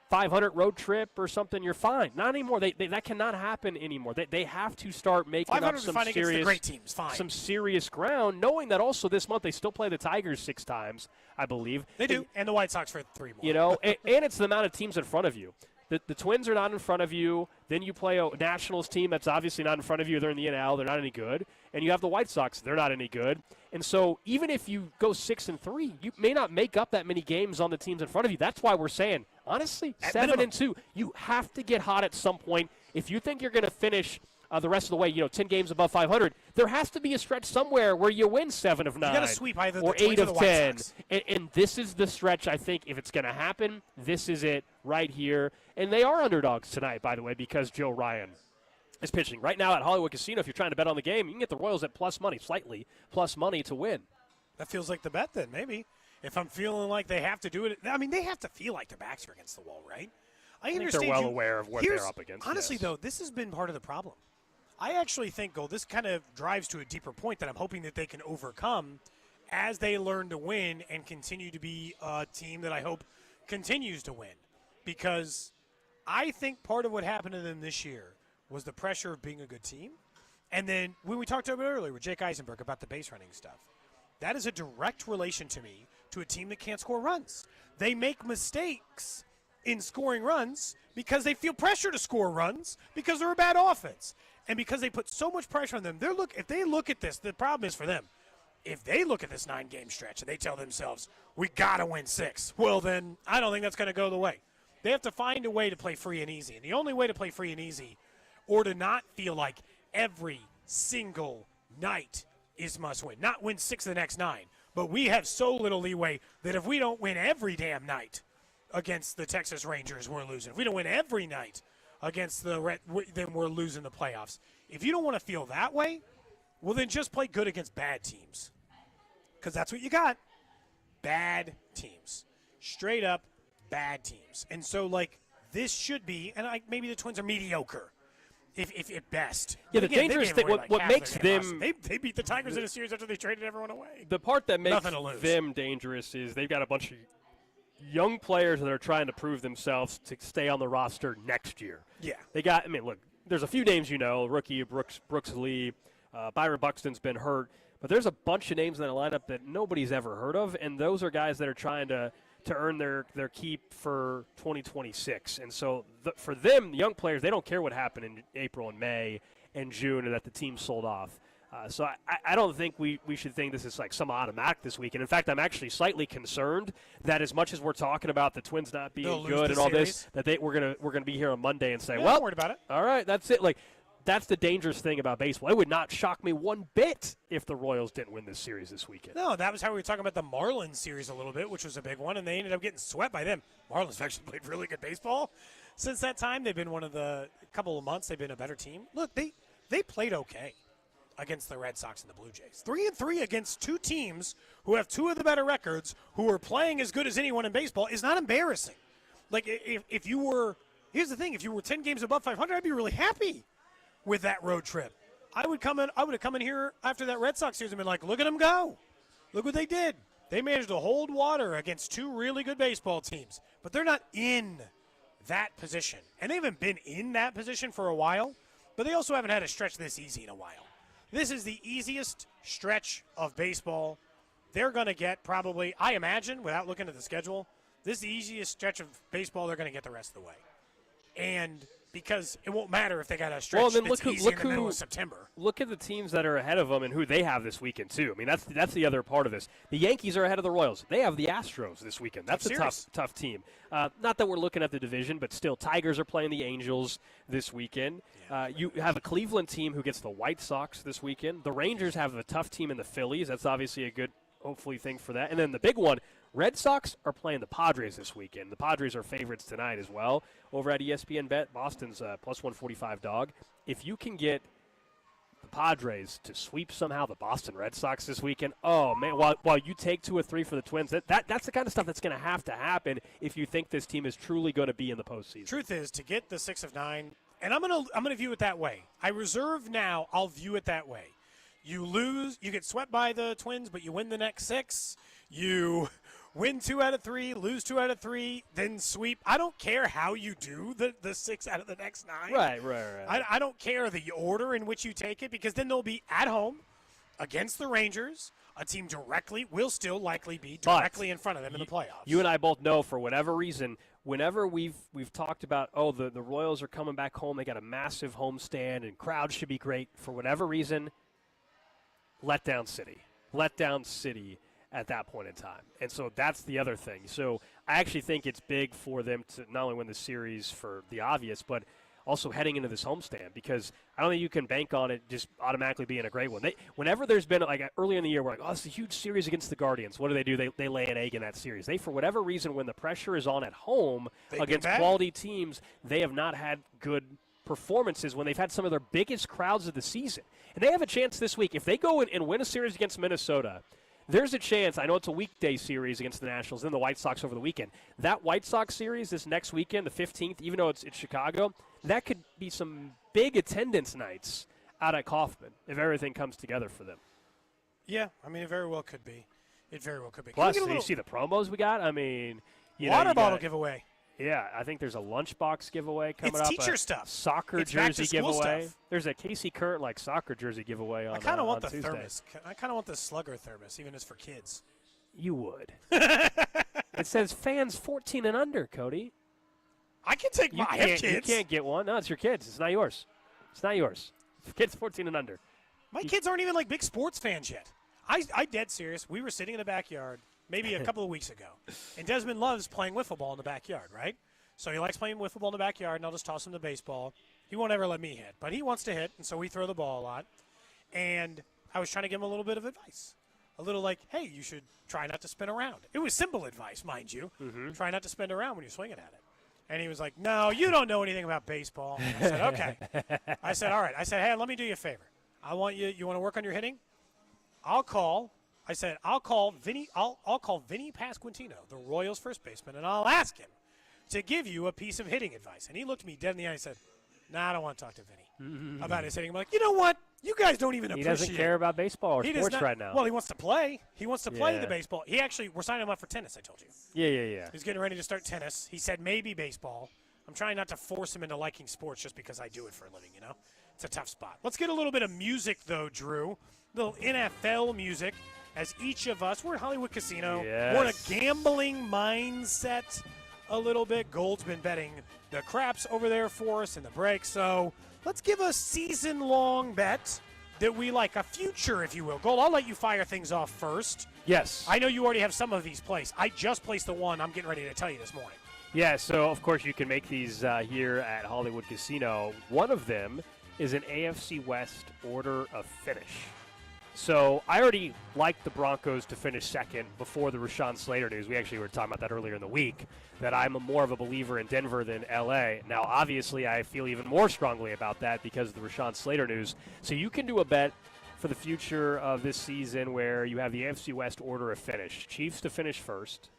500 road trip or something, you're fine. Not anymore. That cannot happen anymore. They have to start making up some serious ground, knowing that also this month they still play the Tigers 6 times, I believe. They do, and the White Sox for 3 more. And it's the amount of teams in front of you. The Twins are not in front of you. Then you play a Nationals team that's obviously not in front of you. They're in the NL. They're not any good. And you have the White Sox. They're not any good. And so even if you go 6-3, you may not make up that many games on the teams in front of you. That's why we're saying, honestly, 7-2. You have to get hot at some point. If you think you're going to finish the rest of the way, 10 games above 500, there has to be a stretch somewhere where you win 7 of 9. You got to sweep either or the Twins 8 or of the White 10. Sox. And this is the stretch, I think, if it's going to happen, this is it right here. And they are underdogs tonight, by the way, because Joe Ryan is pitching. Right now at Hollywood Casino, if you're trying to bet on the game, you can get the Royals at plus money, slightly plus money to win. That feels like the bet then, maybe. If I'm feeling like they have to do it, I mean, they have to feel like their backs are against the wall, right? I think understand they're well you- aware of what here's- they're up against. Honestly, yes. though, this has been part of the problem. I actually think, Gold, this kind of drives to a deeper point that I'm hoping that they can overcome as they learn to win and continue to be a team that I hope continues to win. Because I think part of what happened to them this year was the pressure of being a good team. And then when we talked about it earlier with Jake Eisenberg about the base running stuff, that is a direct relation to me to a team that can't score runs. They make mistakes in scoring runs because they feel pressure to score runs because they're a bad offense. And because they put so much pressure on them, if they look at this, the problem is for them. If they look at this 9-game stretch and they tell themselves, we got to win 6, well, then I don't think that's going to go the way. They have to find a way to play free and easy. And the only way to play free and easy, or to not feel like every single night is must win, not win 6 of the next 9. But we have so little leeway that if we don't win every damn night against the Texas Rangers, we're losing. If we don't win every night against the then we're losing the playoffs. If you don't want to feel that way, well, then just play good against bad teams. Because that's what you got. Bad teams. Straight up bad teams. And so, this should be, and maybe the Twins are mediocre, if at best. Yeah, But the again, dangerous they gave thing, away what half of makes their them... losses. They beat the Tigers in a series after they traded everyone away. The part that makes Nothing to lose. them dangerous is they've got a bunch of young players that are trying to prove themselves to stay on the roster next year. Yeah. They got, look, there's a few names rookie Brooks Lee, Byron Buxton's been hurt, but there's a bunch of names in that lineup that nobody's ever heard of, and those are guys that are trying to earn their keep for 2026. And so for them, the young players, they don't care what happened in April and May and June and that the team sold off. So I don't think we should think this is like some automatic this week. And in fact, I'm actually slightly concerned that as much as we're talking about the Twins not being good and all this, that we're gonna be here on Monday and say, Yeah, well, don't worry about it. All right, that's it. That's the dangerous thing about baseball. It would not shock me one bit if the Royals didn't win this series this weekend. No, that was how we were talking about the Marlins series a little bit, which was a big one, and they ended up getting swept by them. Marlins have actually played really good baseball since that time. They've been couple of months, they've been a better team. Look, they played okay against the Red Sox and the Blue Jays. 3-3 against two teams who have two of the better records, who are playing as good as anyone in baseball, is not embarrassing. If you were, here's the thing, if you were 10 games above 500, I'd be really happy with that road trip. I would have come in here after that Red Sox series and been like, look at them go. Look what they did. They managed to hold water against two really good baseball teams, but they're not in that position. And they haven't been in that position for a while, but they also haven't had a stretch this easy in a while. This is the easiest stretch of baseball they're going to get probably, I imagine, without looking at the schedule, this is the easiest stretch of baseball they're going to get the rest of the way. And because it won't matter if they got a stretch that's easy in the middle of September. Look at the teams that are ahead of them and who they have this weekend, too. That's the other part of this. The Yankees are ahead of the Royals. They have the Astros this weekend. That's a tough team. Not that we're looking at the division, but still, Tigers are playing the Angels this weekend. You have a Cleveland team who gets the White Sox this weekend. The Rangers have a tough team in the Phillies. That's obviously a good, hopefully, thing for that. And then the big one, Red Sox are playing the Padres this weekend. The Padres are favorites tonight as well. Over at ESPN Bet, Boston's plus 145 dog. If you can get the Padres to sweep somehow the Boston Red Sox this weekend, oh, man, while you take 2 or 3 for the Twins, that's the kind of stuff that's going to happen if you think this team is truly going to be in the postseason. Truth is, to get the 6 of 9, and I'm gonna view it that way. I reserve now, I'll view it that way. You lose, you get swept by the Twins, but you win the next 6. You win 2 out of 3, lose 2 out of 3, then sweep. I don't care how you do the 6 out of the next 9. Right. I don't care the order in which you take it, because then they'll be at home against the Rangers. A team will still likely be directly in front of them in the playoffs. You and I both know, for whatever reason, whenever we've talked about, the Royals are coming back home, they got a massive homestand and crowd should be great, for whatever reason, letdown city at that point in time. And so that's the other thing. So I actually think it's big for them to not only win the series for the obvious, but also heading into this homestand, because I don't think you can bank on it just automatically being a great one. Whenever there's been, early in the year, we're like, oh, it's a huge series against the Guardians. What do? They lay an egg in that series. They, for whatever reason, when the pressure is on at home against quality teams, they have not had good performances when they've had some of their biggest crowds of the season. And they have a chance this week. If they go and win a series against Minnesota, there's a chance. I know it's a weekday series against the Nationals, then the White Sox over the weekend. That White Sox series this next weekend, the 15th, even though it's Chicago, that could be some big attendance nights out at Kauffman if everything comes together for them. Yeah, I mean, it very well could be. It very well could be. Plus, you see the promos we got? I mean, water bottle giveaway. Yeah, I think there's a lunchbox giveaway coming up. It's teacher stuff. Soccer jersey giveaway. Stuff. There's a Casey Curran soccer jersey giveaway on Tuesday. I kind of want the thermos. I kind of want the Slugger thermos, even if it's for kids. You would. It says fans 14 and under, Cody. I can take my kids. You can't get one. No, it's your kids. It's not yours. It's not yours. Kids 14 and under. My kids aren't even like big sports fans yet. I dead serious. We were sitting in the backyard maybe a couple of weeks ago, and Desmond loves playing wiffle ball in the backyard, right? So he likes playing wiffle ball in the backyard, and I'll just toss him the baseball. He won't ever let me hit, but he wants to hit, and so we throw the ball a lot. And I was trying to give him a little bit of advice. A little like, hey, you should try not to spin around. It was simple advice, mind you. Mm-hmm. Try not to spin around when you're swinging at it. And he was like, no, you don't know anything about baseball. And I said, okay. I said, all right. I said, hey, let me do you a favor. I want you want to work on your hitting? I'll call Vinny Pasquantino, the Royals first baseman, and I'll ask him to give you a piece of hitting advice. And he looked me dead in the eye and said, nah, I don't want to talk to Vinny about his hitting. I'm like, you know what? You guys don't even appreciate it. He doesn't care about baseball or sports right now. Well, he wants to play. He wants to play the baseball. We're signing him up for tennis, I told you. Yeah. He's getting ready to start tennis. He said maybe baseball. I'm trying not to force him into liking sports just because I do it for a living, you know? It's a tough spot. Let's get a little bit of music, though, Drew. A little NFL music. As each of us, we're at Hollywood Casino. Yes. We're in a gambling mindset a little bit. Gold's been betting the craps over there for us in the break. So let's give a season-long bet that we like, a future, if you will. Gold, I'll let you fire things off first. Yes. I know you already have some of these placed. I just placed the one I'm getting ready to tell you this morning. Yeah, so, of course, you can make these here at Hollywood Casino. One of them is an AFC West order of finish. So I already liked the Broncos to finish second before the Rashawn Slater news. We actually were talking about that earlier in the week, that I'm more of a believer in Denver than L.A. Now, obviously, I feel even more strongly about that because of the Rashawn Slater news. So you can do a bet for the future of this season where you have the AFC West order of finish. Chiefs to finish first,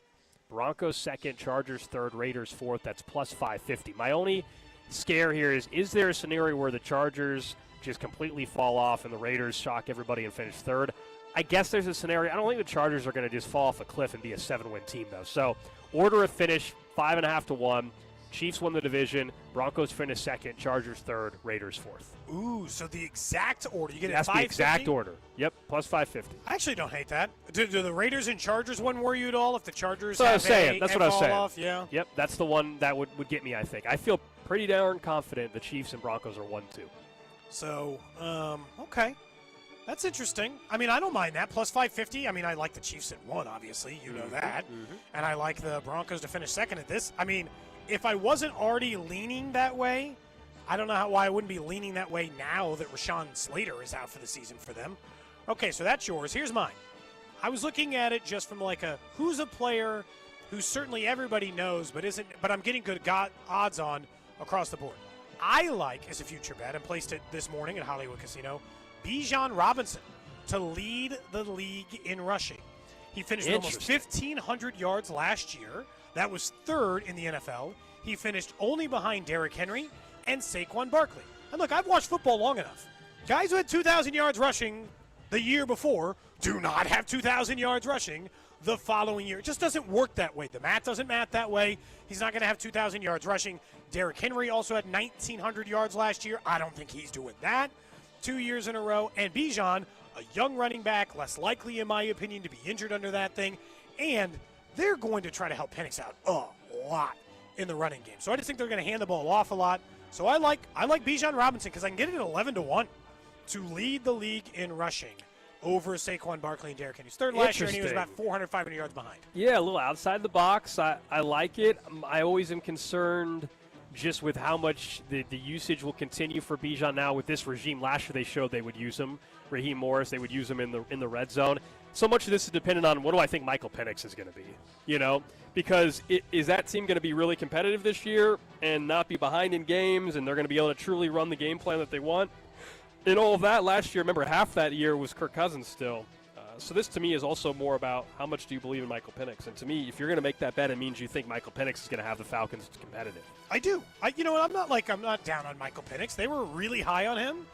Broncos second, Chargers third, Raiders fourth. That's plus 550. My only scare here is there a scenario where the Chargers just completely fall off and the Raiders shock everybody and finish third? I guess there's a scenario. I don't think the Chargers are going to just fall off a cliff and be a 7-win team, though. So order of finish, 5.5 to 1. Chiefs won the division. Broncos finish second. Chargers third. Raiders fourth. Ooh, so the exact order. You get That's it 550? the exact order. Yep, plus 550. I actually don't hate that. Do the Raiders and Chargers one worry you at all if the Chargers That's what I was saying. Off? Yeah. Yep, that's the one that would get me, I think. I feel pretty darn confident the Chiefs and Broncos are 1-2. So, okay. That's interesting. I mean, I don't mind that. Plus 550. I mean, I like the Chiefs at 1, obviously. You know that. Mm-hmm. And I like the Broncos to finish second at this. I mean, if I wasn't already leaning that way, I don't know why I wouldn't be leaning that way now that Rashawn Slater is out for the season for them. Okay, so that's yours. Here's mine. I was looking at it just from like who's a player who certainly everybody knows but I'm getting good odds on across the board. I like, as a future bet, and placed it this morning at Hollywood Casino, Bijan Robinson to lead the league in rushing. He finished almost 1,500 yards last year. That was third in the NFL. He finished only behind Derrick Henry and Saquon Barkley. And look, I've watched football long enough. Guys who had 2,000 yards rushing the year before do not have 2,000 yards rushing the following year. It just doesn't work that way. The math doesn't math that way. He's not going to have 2,000 yards rushing. Derrick Henry also had 1,900 yards last year. I don't think he's doing that 2 years in a row. And Bijan, a young running back, less likely, in my opinion, to be injured under that thing. And they're going to try to help Penix out a lot in the running game. So I just think they're going to hand the ball off a lot. So I like Bijan Robinson because I can get it at 11-1 to lead the league in rushing over Saquon Barkley and Derrick Henry. He's third last year, and he was about 400, 500 yards behind. Yeah, a little outside the box. I like it. I always am concerned just with how much the usage will continue for Bijan now with this regime. Last year they showed they would use him. Raheem Morris, they would use him in the red zone. So much of this is dependent on what do I think Michael Penix is going to be, because is that team going to be really competitive this year and not be behind in games, and they're going to be able to truly run the game plan that they want? And all of that last year, remember, half that year was Kirk Cousins still. So this, to me, is also more about how much do you believe in Michael Penix. And to me, if you're going to make that bet, it means you think Michael Penix is going to have the Falcons competitive. I do. You know what? I'm not down on Michael Penix. They were really high on him.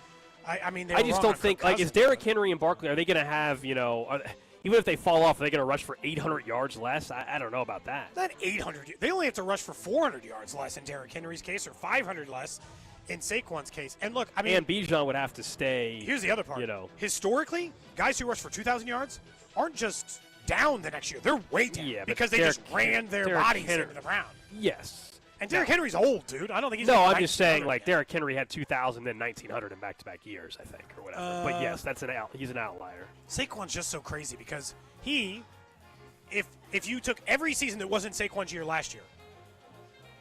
I mean, they were I just wrong don't on think, Kirk like, Cousins. is Derrick Henry and Barkley, are they going to have, even if they fall off, are they going to rush for 800 yards less? I don't know about that. Not 800. They only have to rush for 400 yards less in Derrick Henry's case, or 500 less in Saquon's case. And look, I mean, and Bijan would have to stay. Here's the other part. Historically, guys who rush for 2,000 yards aren't just down the next year; they're way down because they just ran their bodies into the ground. Yes. And Derrick Henry's old, dude. I don't think he's. No, I'm just saying, like, Derrick Henry had 2,000, then 1,900 in back-to-back years, I think, or whatever. But yes, he's an outlier. Saquon's just so crazy because if you took every season that wasn't Saquon's year last year,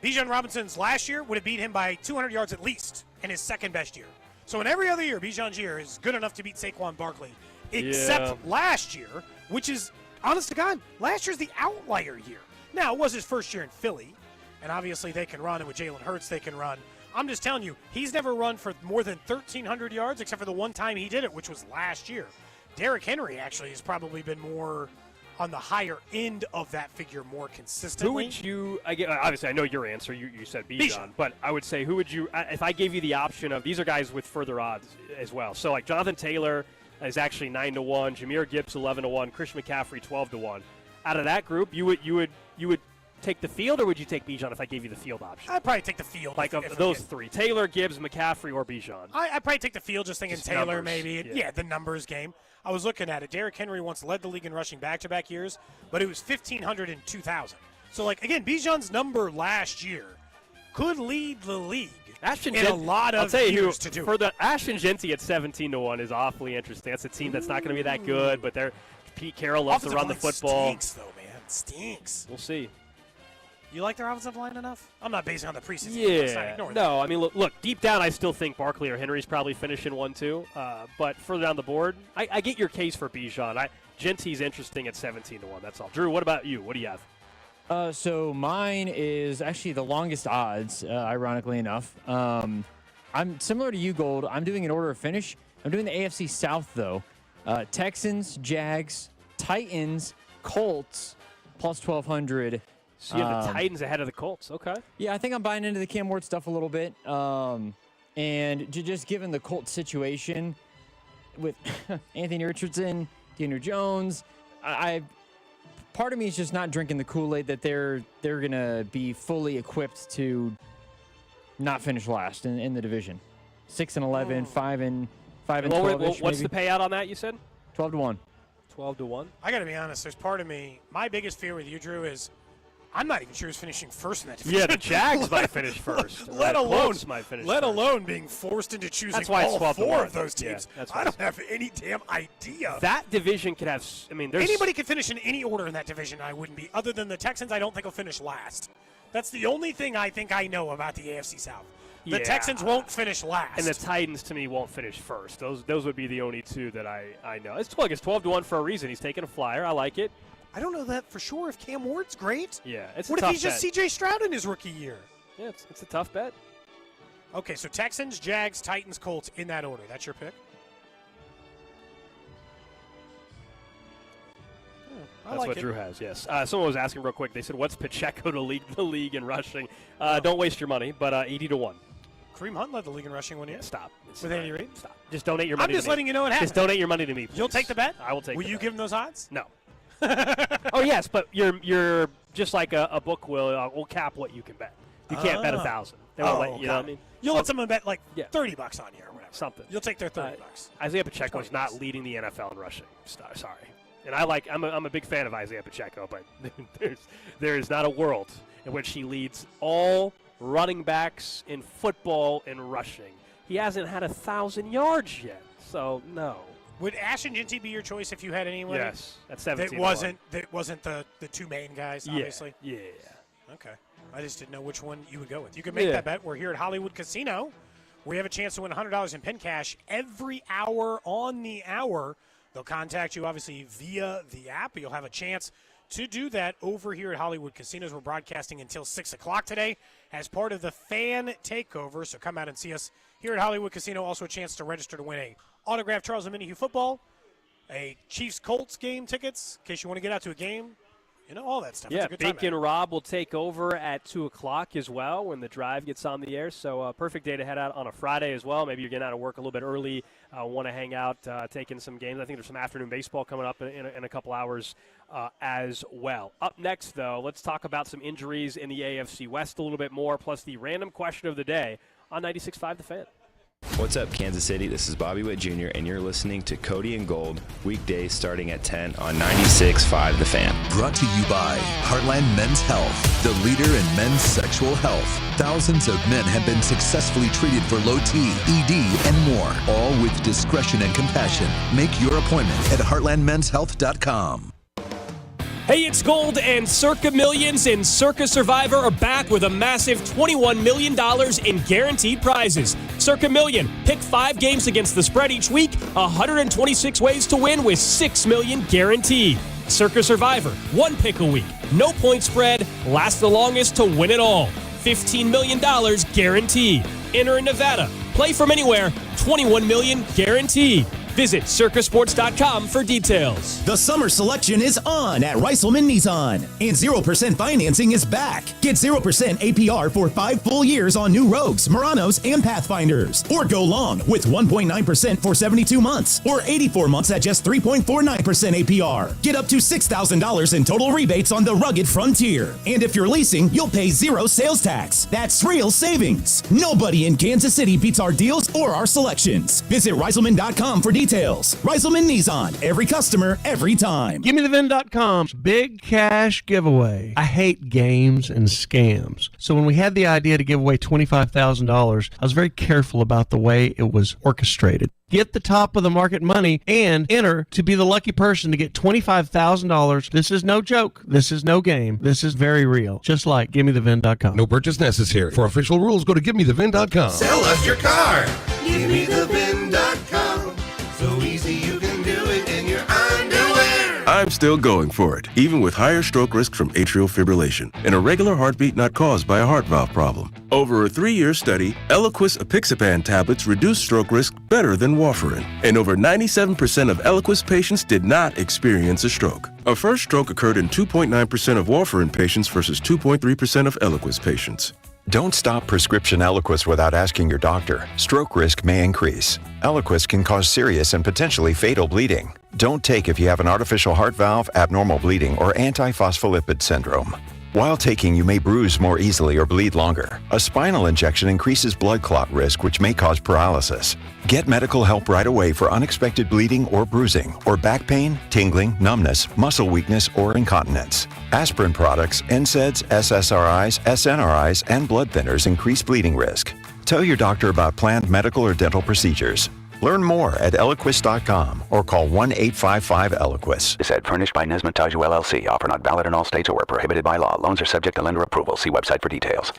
Bijan Robinson's last year would have beat him by 200 yards at least in his second best year. So in every other year, Bijan's year is good enough to beat Saquon Barkley, except last year, which is, honest to God, last year's the outlier year. Now, it was his first year in Philly, and obviously they can run, and with Jalen Hurts they can run. I'm just telling you, he's never run for more than 1,300 yards except for the one time he did it, which was last year. Derrick Henry actually has probably been more on the higher end of that figure more consistently. Who would you – obviously, I know your answer. You said Bijan. But I would say who would you – if I gave you the option of – these are guys with further odds as well. So, like, Jonathan Taylor is actually 9-1, Jahmyr Gibbs 11-1, Christian McCaffrey 12-1. Out of that group, you would take the field, or would you take Bijan if I gave you the field option? I'd probably take the field. Like, of those three, Taylor, Gibbs, McCaffrey, or Bijan? I'd probably take the field, just thinking Taylor numbers. maybe. Yeah. The numbers game. I was looking at it. Derrick Henry once led the league in rushing back-to-back years, but it was 1,500 and 2,000. So, like, again, Bijan's number last year could lead the league in a lot of years to do for it. the Ashton Genty at 17-1 is awfully interesting. That's a team that's not going to be that good, but Pete Carroll loves to run the football. Stinks, though, man. Stinks. We'll see. You like their offensive line enough? I'm not basing on the preseason. Yeah. No, I mean, look, deep down, I still think Barkley or Henry's probably finishing 1-2. But further down the board, I get your case for Bijan. Genty's interesting at 17-1. That's all. Drew, what about you? What do you have? So mine is actually the longest odds, ironically enough. I'm similar to you, Gold. I'm doing an order of finish. I'm doing the AFC South, though. Texans, Jags, Titans, Colts, plus 1,200. So you have the Titans ahead of the Colts. Okay. Yeah, I think I'm buying into the Cam Ward stuff a little bit. And just given the Colts situation with Anthony Richardson, Daniel Jones, part of me is just not drinking the Kool-Aid that they're going to be fully equipped to not finish last in the division. 6-11, 5-12. What's the payout on that, you said? 12-1. 12-1? I got to be honest. There's part of me, my biggest fear with you, Drew, is I'm not even sure who's finishing first in that division. Yeah, the Jags might finish first. Let alone first. Being forced into choosing That's why it's all 12-1. four of those teams. Yeah, I don't have any damn idea. That division could have. I mean, there's anybody could finish in any order in that division. I wouldn't be, other than the Texans. I don't think will finish last. That's the only thing I think I know about the AFC South. The Texans won't finish last, and the Titans to me won't finish first. Those would be the only two that I know. It's 12-1 for a reason. He's taking a flyer. I like it. I don't know that for sure if Cam Ward's great. Yeah, it's what a tough if he's just C.J. Stroud in his rookie year? Yeah, it's a tough bet. Okay, so Texans, Jags, Titans, Colts in that order. That's your pick? That's like what it. Drew has, yes. Someone was asking real quick. They said, what's Pacheco to lead the league in rushing? Don't waste your money, but 80-1. Kareem Hunt led the league in rushing one year. Stop. With Andy Reid? Stop. Just donate your money to me. I'm just letting you know what happened. Just donate your money to me, please. You'll take the bet? I will take Will the you bet. give him those odds? No. Oh, yes, but you're just like a book will cap what you can bet. You can't bet 1,000. They won't let you know what I mean? You'll let someone bet like $30 on you or whatever. Something. You'll take their $30. Isaiah Pacheco is not leading the NFL in rushing. Sorry. And I'm a big fan of Isaiah Pacheco, but there is not a world in which he leads all running backs in football in rushing. He hasn't had 1,000 yards yet, so no. Would Ashton Genty be your choice if you had anyone? Yes, at 17. That wasn't the two main guys, obviously. Yeah. Okay. I just didn't know which one you would go with. You can make that bet. We're here at Hollywood Casino. We have a chance to win $100 in pin cash every hour on the hour. They'll contact you, obviously, via the app. You'll have a chance to do that over here at Hollywood Casinos. We're broadcasting until 6 o'clock today as part of the fan takeover. So come out and see us here at Hollywood Casino. Also a chance to register to win a autographed Charles and Minihue football a Chiefs-Colts game tickets in case you want to get out to a game. All that stuff. Yeah, it's a good time, Bacon Rob will take over at 2 o'clock as well when the drive gets on the air. So perfect day to head out on a Friday as well. Maybe you're getting out of work a little bit early, want to hang out, taking some games. I think there's some afternoon baseball coming up in a couple hours as well. Up next, though, let's talk about some injuries in the AFC West a little bit more, plus the random question of the day on 96.5 The Fan. What's up, Kansas City? This is Bobby Witt Jr., and you're listening to Cody and Gold, weekdays starting at 10 on 96.5 The Fan. Brought to you by Heartland Men's Health, the leader in men's sexual health. Thousands of men have been successfully treated for low T, ED, and more, all with discretion and compassion. Make your appointment at heartlandmenshealth.com. Hey, it's Gold, and Circa Millions and Circa Survivor are back with a massive $21 million in guaranteed prizes. Circa Million, pick 5 games against the spread each week, 126 ways to win with $6 million guaranteed. Circa Survivor, 1 pick a week, no point spread, last the longest to win it all. $15 million guaranteed. Enter in Nevada, play from anywhere, $21 million guaranteed. Visit circasports.com for details. The summer selection is on at Reiselman Nissan, and 0% financing is back. Get 0% APR for 5 full years on new Rogues, Muranos, and Pathfinders. Or go long with 1.9% for 72 months, or 84 months at just 3.49% APR. Get up to $6,000 in total rebates on the rugged Frontier. And if you're leasing, you'll pay 0 sales tax. That's real savings. Nobody in Kansas City beats our deals or our selections. Visit Reiselman.com for details. Reiselman Nissan. Every customer, every time. GimmeTheVin.com's big cash giveaway. I hate games and scams. So when we had the idea to give away $25,000, I was very careful about the way it was orchestrated. Get the top of the market money and enter to be the lucky person to get $25,000. This is no joke. This is no game. This is very real. Just like GimmeTheVin.com. No purchase necessary. For official rules, go to GimmeTheVin.com. Sell us your car. GimmeTheVin.com. So easy you can do it in your underwear. I'm still going for it, even with higher stroke risk from atrial fibrillation, an irregular heartbeat not caused by a heart valve problem. Over a 3-year study, Eliquis apixaban tablets reduce stroke risk better than warfarin, and over 97% of Eliquis patients did not experience a stroke. A first stroke occurred in 2.9% of warfarin patients versus 2.3% of Eliquis patients. Don't stop prescription Eliquis without asking your doctor. Stroke risk may increase. Eliquis can cause serious and potentially fatal bleeding. Don't take if you have an artificial heart valve, abnormal bleeding, or antiphospholipid syndrome. While taking, you may bruise more easily or bleed longer. A spinal injection increases blood clot risk, which may cause paralysis. Get medical help right away for unexpected bleeding or bruising, or back pain, tingling, numbness, muscle weakness, or incontinence. Aspirin products, NSAIDs, SSRIs, SNRIs, and blood thinners increase bleeding risk. Tell your doctor about planned medical or dental procedures. Learn more at Eliquis.com or call 1-855-ELIQUIS. This ad furnished by Nesmith Taju LLC. Offer not valid in all states or where prohibited by law. Loans are subject to lender approval. See website for details.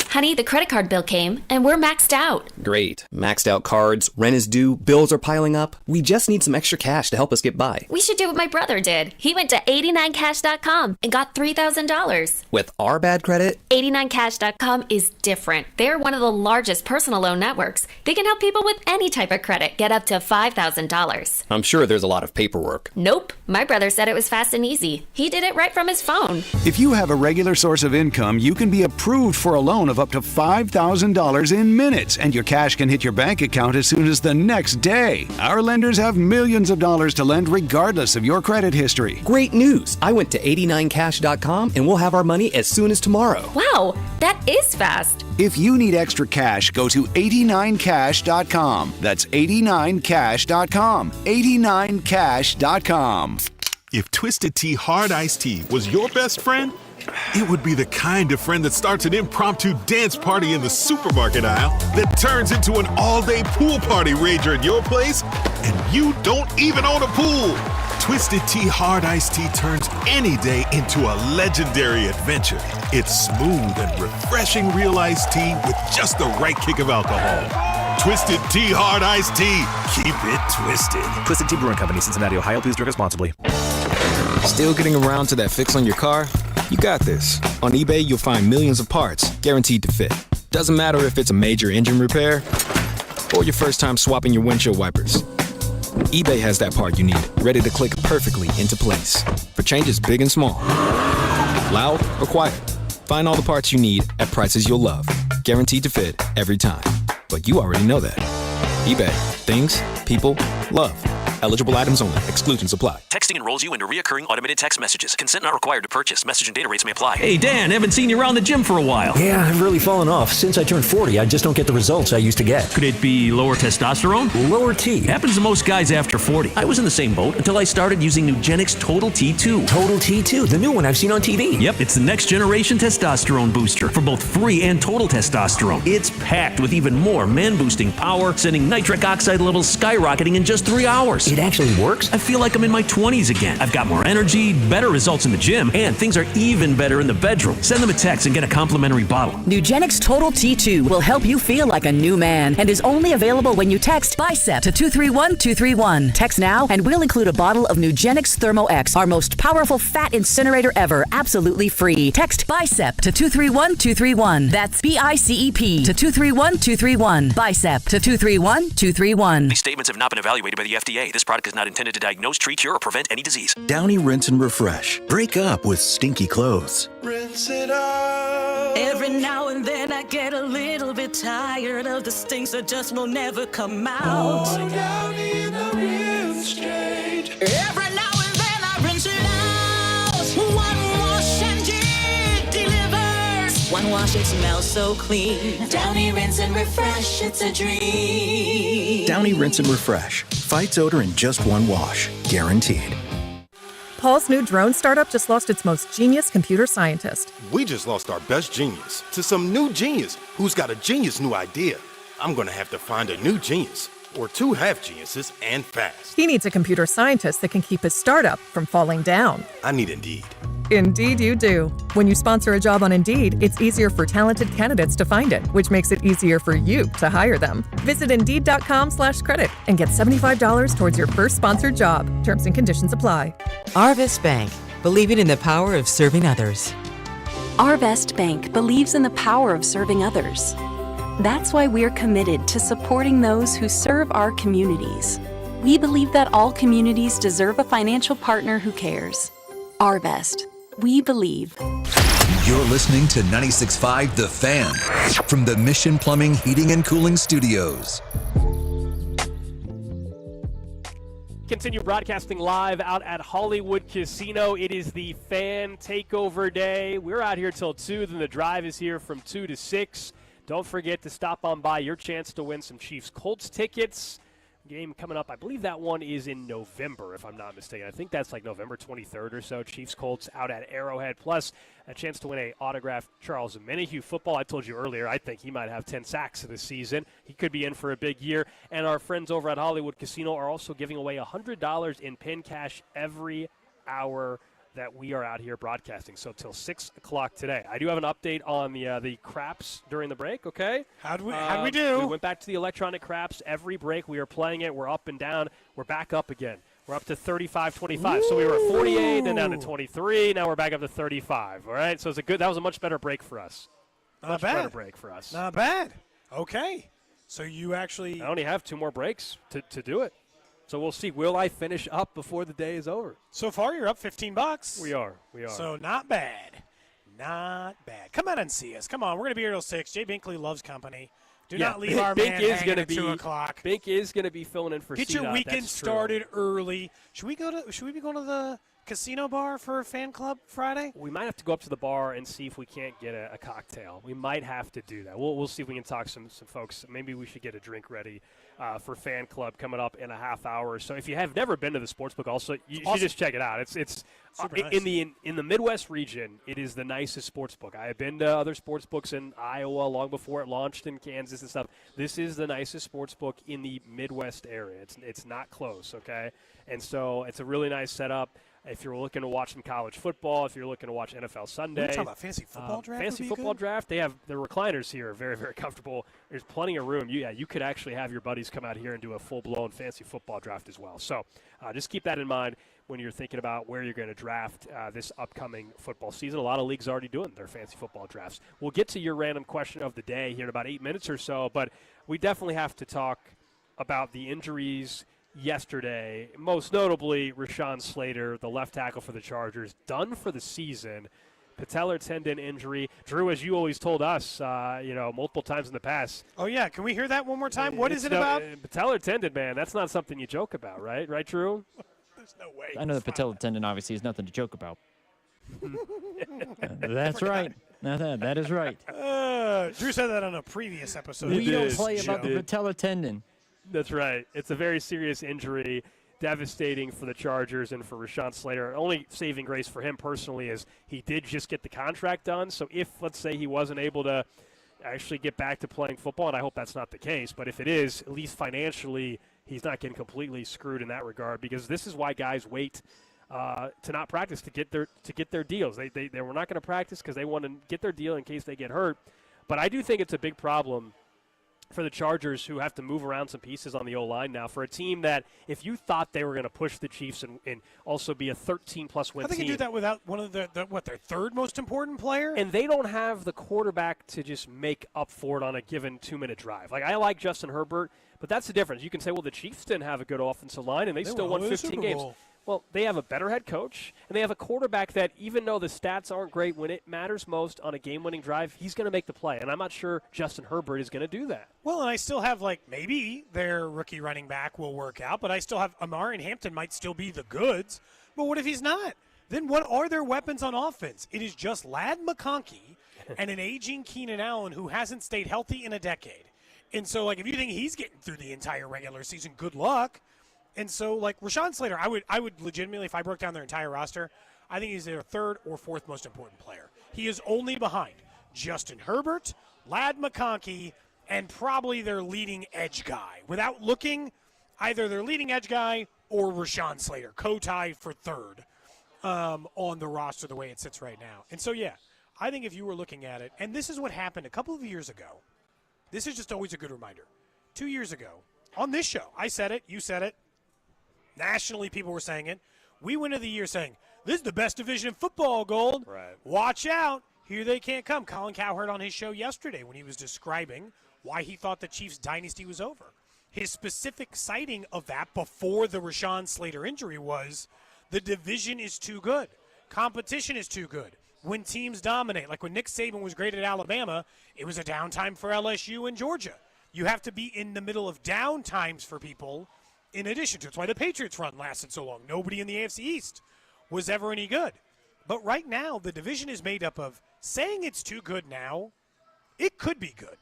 Honey, the credit card bill came, and we're maxed out. Great. Maxed out cards, rent is due, bills are piling up. We just need some extra cash to help us get by. We should do what my brother did. He went to 89cash.com and got $3,000. With our bad credit? 89cash.com is different. They're one of the largest personal loan networks. They can help people with any type of credit get up to $5,000. I'm sure there's a lot of paperwork. Nope. My brother said it was fast and easy. He did it right from his phone. If you have a regular source of income, you can be approved for a loan of up to $5,000 in minutes, and your cash can hit your bank account as soon as the next day. Our lenders have millions of dollars to lend regardless of your credit history. Great news! I went to 89cash.com and we'll have our money as soon as tomorrow. Wow, that is fast. If you need extra cash, go to 89cash.com. That's 89cash.com. 89cash.com. If Twisted Tea Hard Iced Tea was your best friend, it would be the kind of friend that starts an impromptu dance party in the supermarket aisle that turns into an all-day pool party rager at your place, and you don't even own a pool. Twisted Tea Hard Iced Tea turns any day into a legendary adventure. It's smooth and refreshing real iced tea with just the right kick of alcohol. Twisted Tea Hard Iced Tea. Keep it twisted. Twisted Tea Brewing Company, Cincinnati, Ohio. Please drink responsibly. Still getting around to that fix on your car? You got this. On eBay, you'll find millions of parts, guaranteed to fit. Doesn't matter if it's a major engine repair or your first time swapping your windshield wipers. eBay has that part you need, ready to click perfectly into place. For changes big and small. Loud or quiet. Find all the parts you need at prices you'll love. Guaranteed to fit every time. But you already know that. eBay. Things, people, love. Eligible items only. Exclusions apply. Texting enrolls you into recurring automated text messages. Consent not required to purchase. Message and data rates may apply. Hey, Dan, haven't seen you around the gym for a while. Yeah, I've really fallen off. Since I turned 40, I just don't get the results I used to get. Could it be lower testosterone? Lower T. Happens to most guys after 40. I was in the same boat until I started using Nugenix Total T2. Total T2, the new one I've seen on TV. Yep, it's the next generation testosterone booster for both free and total testosterone. It's packed with even more man-boosting power, sending nitric oxide levels skyrocketing in just 3 hours. It actually works? I feel like I'm in my 20s again. I've got more energy, better results in the gym, and things are even better in the bedroom. Send them a text and get a complimentary bottle. Nugenix Total T2 will help you feel like a new man and is only available when you text BICEP to 231231. Text now and we'll include a bottle of Nugenix Thermo X, our most powerful fat incinerator ever, absolutely free. Text BICEP to 231231. That's BICEP to 231231. BICEP to 231231. These statements have not been evaluated by the FDA. This product is not intended to diagnose, treat, cure, or prevent any disease. Downy Rinse and Refresh. Break up with stinky clothes. Rinse it out. Every now and then I get a little bit tired of the stinks that just will never come out. Oh, Downy in the rinse change. Every now and then I rinse it out. One wash and it delivers. One wash, it smells so clean. Downy Rinse and Refresh, it's a dream. Downy Rinse and Refresh. Fights odor in just one wash. Guaranteed. Paul's new drone startup just lost its most genius computer scientist. We just lost our best genius to some new genius who's got a genius new idea. I'm gonna have to find a new genius, or two half geniuses, and fast. He needs a computer scientist that can keep his startup from falling down. I need Indeed. Indeed you do. When you sponsor a job on Indeed, it's easier for talented candidates to find it, which makes it easier for you to hire them. Visit Indeed.com/credit and get $75 towards your first sponsored job. Terms and conditions apply. Arvest Bank, believing in the power of serving others. Arvest Bank believes in the power of serving others. That's why we're committed to supporting those who serve our communities. We believe that all communities deserve a financial partner who cares. Arvest. We believe. You're listening to 96.5 The Fan from the Mission Plumbing, Heating, and Cooling Studios. Continue broadcasting live out at Hollywood Casino. It is the Fan Takeover Day. We're out here till 2, then the drive is here from 2 to 6. Don't forget to stop on by. Your chance to win some Chiefs-Colts tickets. Game coming up, I believe that one is in November, if I'm not mistaken. I think that's like November 23rd or so. Chiefs-Colts out at Arrowhead, plus a chance to win a autographed Charles Omenihu football. I told you earlier, I think he might have 10 sacks this season. He could be in for a big year. And our friends over at Hollywood Casino are also giving away $100 in pin cash every hour that we are out here broadcasting, so till 6 o'clock today. I do have an update on the craps during the break, okay? How'd we do? We went back to the electronic craps. Every break we are playing it. We're up and down. We're back up again. We're up to 35-25. So we were at 48, then down to 23. Now we're back up to 35, all right? So that was a much better break for us. Not better bad. Break for us. Not bad. Okay. So you actually... I only have 2 more breaks to do it. So we'll see. Will I finish up before the day is over? So far, you're up $15. We are. So not bad. Not bad. Come out and see us. Come on. We're going to be here till 6. Jay Binkley loves company. Do not leave our man hanging at 2 o'clock. Bink is going to be filling in for Get C-Dot. your weekend started early. Should we be going to the casino bar for a fan club Friday? We might have to go up to the bar and see if we can't get a cocktail. We might have to do that. We'll see if we can talk some folks. Maybe we should get a drink ready for fan club coming up in a half hour. So if you have never been to the sportsbook, also you should just check it out. It's nice. in the Midwest region. It is the nicest sportsbook. I have been to other sportsbooks in Iowa long before it launched in Kansas and stuff. This is the nicest sportsbook in the Midwest area. It's not close, okay? And so it's a really nice setup. If you're looking to watch some college football, if you're looking to watch NFL Sunday. We're talking about fantasy football draft. Fantasy football draft. They have the recliners here are very, very comfortable. There's plenty of room. You could actually have your buddies come out here and do a full-blown fantasy football draft as well. So just keep that in mind when you're thinking about where you're going to draft this upcoming football season. A lot of leagues are already doing their fantasy football drafts. We'll get to your random question of the day here in about 8 minutes or so, but we definitely have to talk about the injuries yesterday, most notably Rashawn Slater, the left tackle for the Chargers, done for the season. Patellar tendon injury. Drew, as you always told us, multiple times in the past. Oh, yeah. Can we hear that one more time? What is it about? Patellar tendon, man. That's not something you joke about, right? Right, Drew? There's no way. I know the patellar tendon obviously is nothing to joke about. That's right. That is right. Drew said that on a previous episode. We don't play about the patellar tendon. That's right. It's a very serious injury, devastating for the Chargers and for Rashawn Slater. Only saving grace for him personally is he did just get the contract done. So if, let's say, he wasn't able to actually get back to playing football, and I hope that's not the case, but if it is, at least financially, he's not getting completely screwed in that regard, because this is why guys wait to not practice to get their deals. They were not going to practice because they want to get their deal in case they get hurt. But I do think it's a big problem for the Chargers, who have to move around some pieces on the O-line now, for a team that if you thought they were going to push the Chiefs and also be a 13-plus win I think team. you do that without one of their third most important player? And they don't have the quarterback to just make up for it on a given 2-minute drive. Like, I like Justin Herbert, but that's the difference. You can say, well, the Chiefs didn't have a good offensive line, and they still won 15 games. Well, they have a better head coach, and they have a quarterback that, even though the stats aren't great, when it matters most on a game-winning drive, he's going to make the play. And I'm not sure Justin Herbert is going to do that. Well, and I still have, maybe their rookie running back will work out, but I still have Amari and Hampton might still be the goods. But what if he's not? Then what are their weapons on offense? It is just Ladd McConkey and an aging Keenan Allen who hasn't stayed healthy in a decade. And so, if you think he's getting through the entire regular season, good luck. And so, Rashawn Slater, I would legitimately, if I broke down their entire roster, I think he's their third or fourth most important player. He is only behind Justin Herbert, Ladd McConkey, and probably their leading edge guy. Without looking, either their leading edge guy or Rashawn Slater, co-tied for third on the roster the way it sits right now. And so, yeah, I think if you were looking at it, and this is what happened a couple of years ago. This is just always a good reminder. 2 years ago, on this show, I said it, you said it. Nationally, people were saying it. We went into the year saying, this is the best division in football, Gold. Right. Watch out. Here they can't come. Colin Cowherd on his show yesterday when he was describing why he thought the Chiefs' dynasty was over. His specific citing of that before the Rashawn Slater injury was the division is too good. Competition is too good. When teams dominate, like when Nick Saban was great at Alabama, it was a downtime for LSU and Georgia. You have to be in the middle of down times for people. In addition to, it's why the Patriots run lasted so long. Nobody in the AFC East was ever any good. But right now, the division is made up of saying it's too good now. It could be good.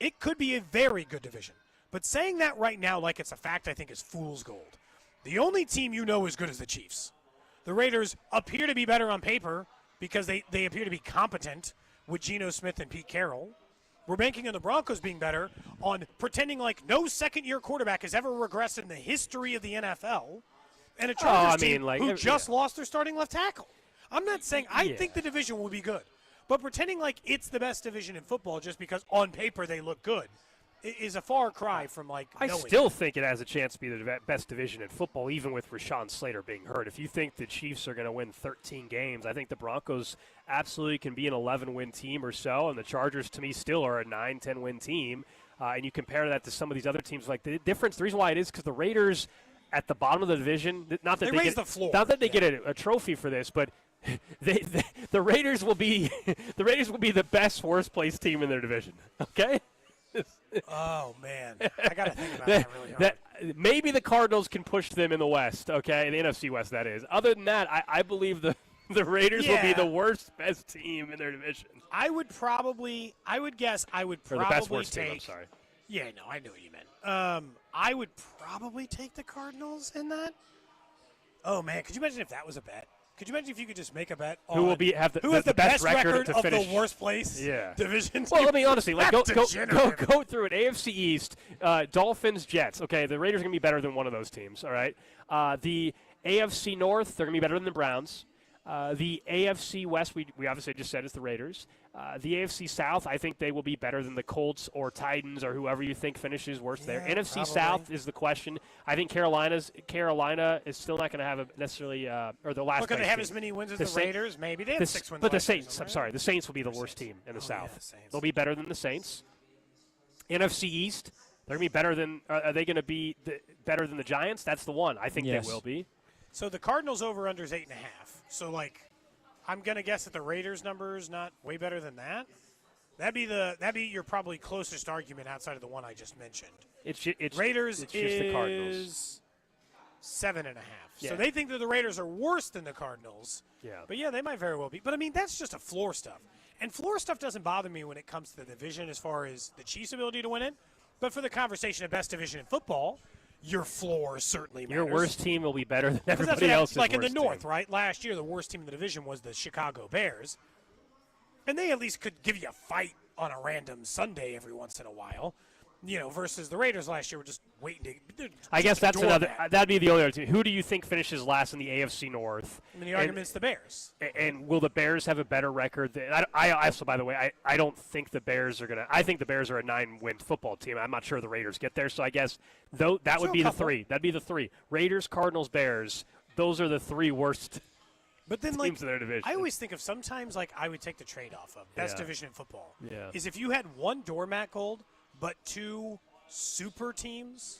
It could be a very good division. But saying that right now like it's a fact, I think, is fool's gold. The only team you know as good as the Chiefs. The Raiders appear to be better on paper because they appear to be competent with Geno Smith and Pete Carroll. We're banking on the Broncos being better on pretending like no second-year quarterback has ever regressed in the history of the NFL, and a Chargers team who just lost their starting left tackle. I'm not saying I think the division will be good, but pretending like it's the best division in football just because on paper they look good is a far cry from I knowing. still think it has a chance to be the best division in football, even with Rashawn Slater being hurt. If you think the Chiefs are going to win 13 games, I think the Broncos absolutely can be an 11-win team or so, and the Chargers, to me, still are a 9-10-win team. And you compare that to some of these other teams. The reason why it is because the Raiders at the bottom of the division, not that they raise get the floor. Not that they get a trophy for this, but the Raiders will be the best worst place team in their division. Okay. Oh, man. I got to think about that really hard. Maybe the Cardinals can push them in the West, okay? In the NFC West, that is. Other than that, I believe the Raiders will be the best team in their division. I would guess I would Or probably the best worst take. team, I'm sorry. Yeah, no, I knew what you meant. I would probably take the Cardinals in that. Oh, man. Could you imagine if that was a bet? Could you imagine if you could just make a bet on who will have the best record of finish the worst place division? Well, let me honestly go through it. AFC East, Dolphins, Jets. Okay, the Raiders are going to be better than one of those teams. All right. The AFC North, they're going to be better than the Browns. The AFC West, we obviously just said is the Raiders. The AFC South, I think they will be better than the Colts or Titans or whoever you think finishes worst there. NFC probably. South is the question. I think Carolina is still not going to have necessarily or the last. Look, they have team. as many wins as the Raiders. Maybe they have 6 wins. But the last Saints, season, I'm sorry, the Saints will be the worst team in the South. Yeah, Saints. They'll be better than the Saints. NFC East, They're going to be better than – are they going to be better than the Giants? That's the one. I think they will be. So the Cardinals over-under is 8.5. So, like, I'm going to guess that the Raiders number is not way better than that. That'd be your probably closest argument outside of the one I just mentioned. Raiders it's just the Cardinals. 7.5. Yeah. So they think that the Raiders are worse than the Cardinals. Yeah. But, yeah, they might very well be. But, I mean, that's just a floor stuff. And floor stuff doesn't bother me when it comes to the division as far as the Chiefs' ability to win it. But for the conversation of best division in football, your floor certainly matters. Your worst team will be better than everybody else's like in the worst North, team. right? Last year, the worst team in the division was the Chicago Bears. And they at least could give you a fight on a random Sunday every once in a while. Versus the Raiders last year were just waiting to. I guess that's another. That'd be the only other team. Who do you think finishes last in the AFC North? I mean, the argument's the Bears. And will the Bears have a better record? I also, by the way, I don't think the Bears are gonna. I think the Bears are a 9-win football team. I'm not sure the Raiders get there. So I guess that would be the three. That'd be the three. Raiders, Cardinals, Bears. Those are the three worst. But then, teams in their division. I always think of sometimes I would take the trade off of best division in football. Yeah. Is if you had one doormat gold, but two super teams.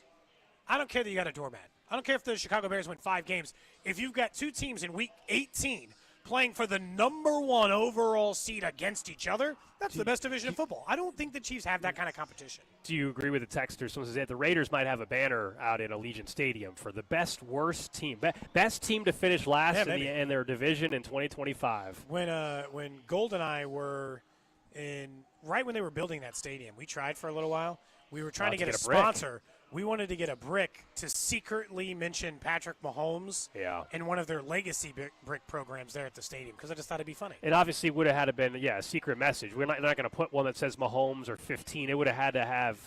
I don't care that you got a doormat. I don't care if the Chicago Bears win 5 games. If you've got two teams in week 18 playing for the number 1 overall seed against each other, that's the best division in football. I don't think the Chiefs have that kind of competition. Do you agree with the texter? Someone says the Raiders might have a banner out in Allegiant Stadium for the best worst team, best team to finish last in their division in 2025. When Gold and I were right when they were building that stadium, we tried for a little while. We were trying to get a sponsor. We wanted to get a brick to secretly mention Patrick Mahomes in one of their legacy brick programs there at the stadium because I just thought it'd be funny. It obviously would have had to been a secret message. We're not going to put one that says Mahomes or 15. It would have had to have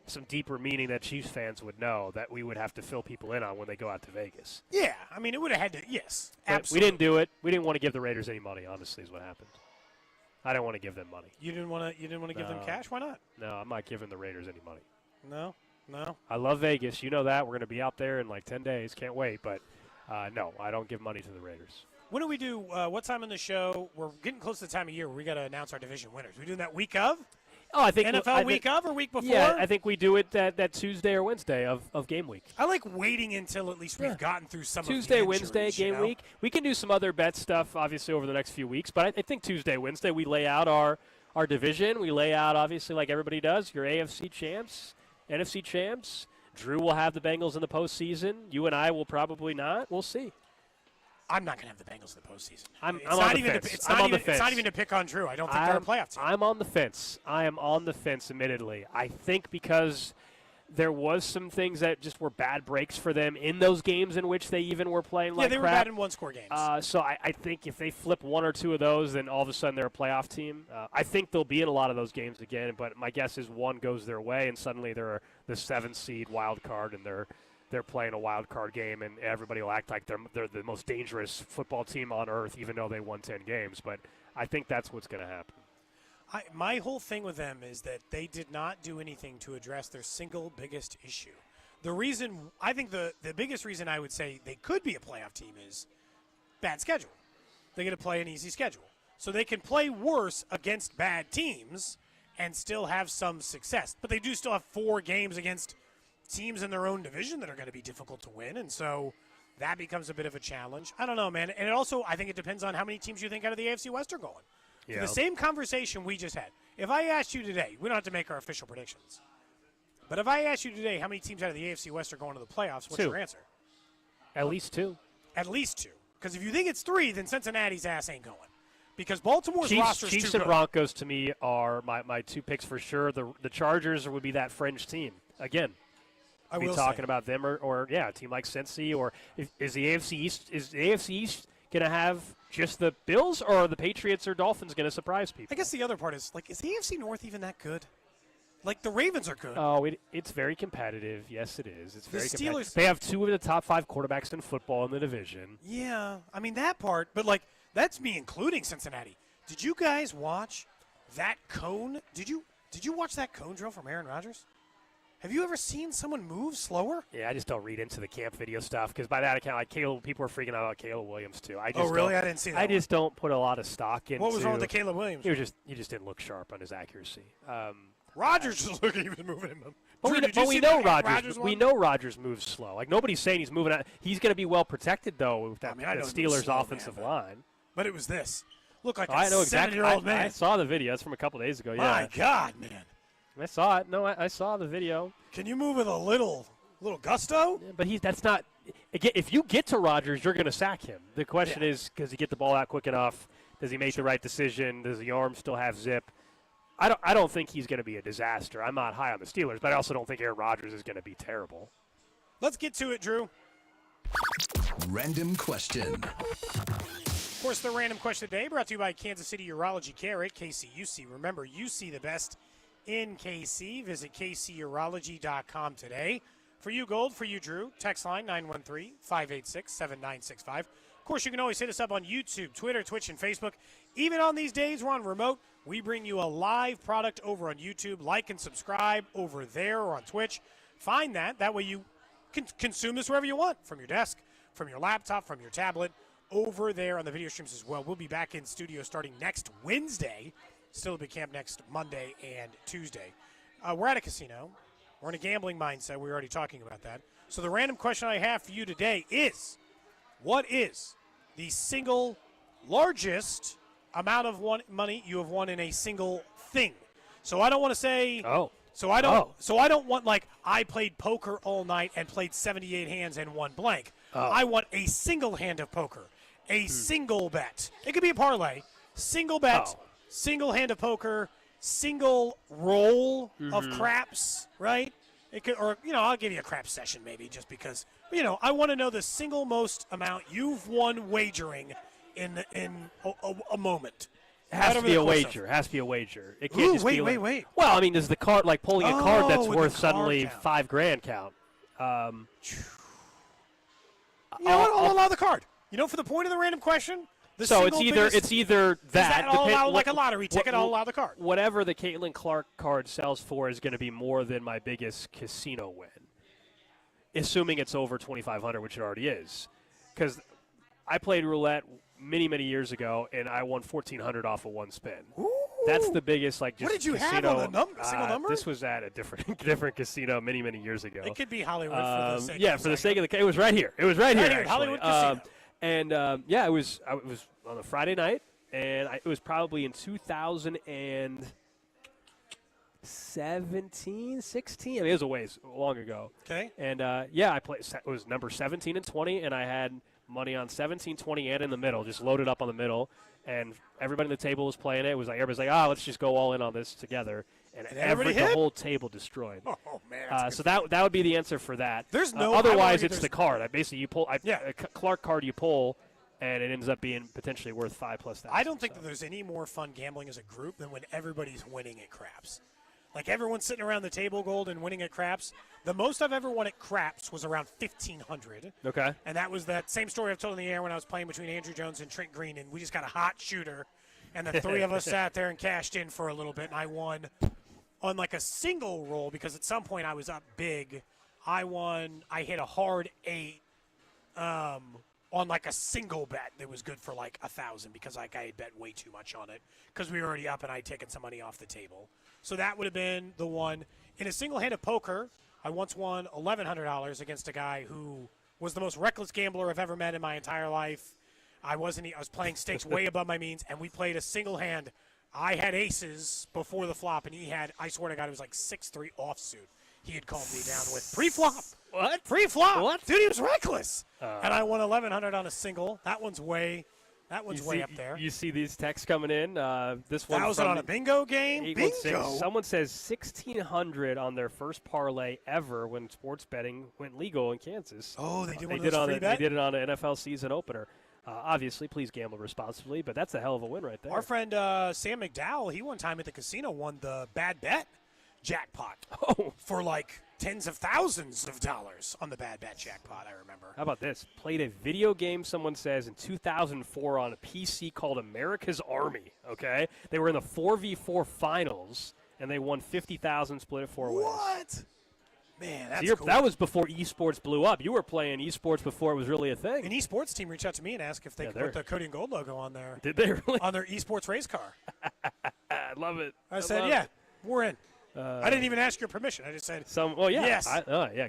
some deeper meaning that Chiefs fans would know that we would have to fill people in on when they go out to Vegas. Yeah, I mean it would have had to. Yes, but absolutely. We didn't do it. We didn't want to give the Raiders any money. Honestly, is what happened. I don't want to give them money. You didn't want to give them cash? Why not? No, I'm not giving the Raiders any money. No. I love Vegas. You know that. We're going to be out there in like 10 days. Can't wait. But, no, I don't give money to the Raiders. When do we do what time in the show? We're getting close to the time of year where we got to announce our division winners. We doing that week of? Oh, I think NFL week of or week before? Yeah, I think we do it that Tuesday or Wednesday of game week. I like waiting until at least we've gotten through some Tuesday, of the injuries, Wednesday, game week. We can do some other bet stuff, obviously, over the next few weeks. But I think Tuesday, Wednesday, we lay out our division. We lay out, obviously, like everybody does, your AFC champs, NFC champs. Drew will have the Bengals in the postseason. You and I will probably not. We'll see. I'm not going to have the Bengals in the postseason. I'm on the fence. It's not even to pick on Drew. I don't think they're a playoff team. I'm on the fence. I am on the fence, admittedly. I think because there was some things that just were bad breaks for them in those games in which they even were playing like crap. Yeah, they were bad in one-score games. So I think if they flip one or two of those, then all of a sudden they're a playoff team. I think they'll be in a lot of those games again, but my guess is one goes their way, and suddenly they're the 7th seed wild card, and they're playing a wild card game, and everybody will act like they're the most dangerous football team on earth, even though they won 10 games. But I think that's what's going to happen. My whole thing with them is that they did not do anything to address their single biggest issue. I think the biggest reason I would say they could be a playoff team is bad schedule. They get to play an easy schedule. So they can play worse against bad teams and still have some success. But they do still have 4 games against teams in their own division that are going to be difficult to win. And so that becomes a bit of a challenge. I don't know, man. And it also, I think it depends on how many teams you think out of the AFC West are going. Yeah. For the same conversation we just had. If I asked you today, we don't have to make our official predictions, but if I asked you today how many teams out of the AFC West are going to the playoffs, what's 2. your answer? At least 2. At least 2. Because if you think it's 3, then Cincinnati's ass ain't going. Because Baltimore's roster is too good. Chiefs and Broncos, to me, are my 2 picks for sure. The Chargers would be that fringe team. Again, I will talking about them or a team like Cincy. Or is the AFC East going to have just the Bills, or are the Patriots or Dolphins going to surprise people? I guess the other part is, is the AFC North even that good? The Ravens are good. Oh, it's very competitive. Yes, it is. It's very competitive. Steelers, they have 2 of the top 5 quarterbacks in football in the division. Yeah, I mean, that part. But, that's me including Cincinnati. Did you guys watch that cone? Did you watch that cone drill from Aaron Rodgers? Have you ever seen someone move slower? Yeah, I just don't read into the camp video stuff because by that account, people are freaking out about Caleb Williams too. I didn't see that. I just don't put a lot of stock into. What was wrong with the Caleb Williams? He just didn't look sharp on his accuracy. Rogers just looked like he was moving him. But Drew, we know Rogers. We know Rogers moves slow. Like nobody's saying he's moving out. He's going to be well protected though with that Steelers offensive line. But it was this. Look like I know a exactly. 7-year-old man. I saw the video. That's from a couple days ago. Yeah. My God, man. I saw it. No, I saw the video. Can you move with a little gusto? Yeah, but that's not. Again, if you get to Rodgers, you're going to sack him. The question is, does he get the ball out quick enough? Does he make the right decision? Does the arm still have zip? I don't think he's going to be a disaster. I'm not high on the Steelers, but I also don't think Aaron Rodgers is going to be terrible. Let's get to it, Drew. Random question. Of course, the random question today brought to you by Kansas City Urology Care at KCUC. Remember, you see the best in KC. Visit kcurology.com today. For you, Gold. For you, Drew. Text line 913-586-7965. Of course, you can always hit us up on YouTube, Twitter, Twitch, and Facebook. Even on these days we're on remote, we bring you a live product over on YouTube. Like and subscribe over there or on Twitch. Find that. That way you can consume this wherever you want, from your desk, from your laptop, from your tablet, over there on the video streams as well. We'll be back in studio starting next Wednesday. Still at Big Camp next Monday and Tuesday. We're at a casino. We're in a gambling mindset. We were already talking about that. So the random question I have for you today is, what is the single largest amount of money you have won in a single thing? So I don't want to say. Oh. So I don't. So I don't want like I played poker all night and played 78 hands and won blank. I want a single hand of poker, a single bet. It could be a parlay. Single bet, single hand of poker, single roll of craps. Right? It could, or I'll give you a crap session maybe just because. I want to know the single most amount you've won wagering in a moment. It has to be a wager. It has to be a wager. It can't just be wait. Well, I mean, does the card, like pulling a card that's with worth the card suddenly count. $5,000 count? I'll allow the card. For the point of the random question. So it's either that. I'll allow like a lottery ticket. I'll allow the card. Whatever the Caitlin Clark card sells for is going to be more than my biggest casino win, assuming it's over $2,500, which it already is. Because I played roulette many years ago, and I won $1,400 off of one spin. Ooh. That's the biggest just What did you casino. have on the single number? This was at a different casino many years ago. It could be Hollywood for the sake. Yeah, for the sake of the. It was right here. It was right here. Actually. Hollywood Casino. And it was on a Friday night, and it was probably in 2017, 16. I mean, it was a ways long ago. Okay. And I played. It was number 17 and 20, and I had money on 17, 20, and in the middle, just loaded up on the middle. And everybody at the table was playing it. It was like everybody's like, let's just go all in on this together. And the whole table destroyed. Oh man! So that would be the answer for that. There's no. Otherwise, it's the card. Basically, you pull. A Clark card you pull, and it ends up being potentially worth $5,000+. I don't think that there's any more fun gambling as a group than when everybody's winning at craps. Like everyone's sitting around the table, Gold, and winning at craps. The most I've ever won at craps was around $1,500. Okay. And that was that same story I've told in the air when I was playing between Andrew Jones and Trent Green, and we just got a hot shooter, and the three of us sat there and cashed in for a little bit, and I won on like a single roll because at some point I was up big. I hit a hard 8 on like a single bet that was good for like $1,000 because like I had bet way too much on it because we were already up and I'd taken some money off the table. So that would have been the one. In a single hand of poker, I once won $1,100 against a guy who was the most reckless gambler I've ever met in my entire life. I was playing stakes way above my means, and we played a single hand. I had aces before the flop, and he had, I swear to God, it was like 6-3 offsuit. He had calmed me down with pre-flop. What? Pre-flop. What? Dude, he was reckless. And I won $1,100 on a single. That one's way up there. You see these texts coming in. This one 1,000 on a bingo game. 816. Bingo. Someone says $1,600 on their first parlay ever when sports betting went legal in Kansas. Oh, they did one of those free bet? They did it on an NFL season opener. Obviously, please gamble responsibly, but that's a hell of a win right there. Our friend Sam McDowell, he one time at the casino won the bad bet jackpot for like tens of thousands of dollars on the bad bet jackpot, I remember. How about this? Played a video game, someone says, in 2004 on a PC called America's Army, okay? They were in the 4v4 finals, and they won $50,000 split at 4 ways. What? Man, that's cool. That was before esports blew up. You were playing esports before it was really a thing. An esports team reached out to me and asked if they could put the Cody and Gold logo on there. Did they really? On their esports race car. I love it. I said, yeah, we're in. I didn't even ask your permission. I just said, yeah. yes.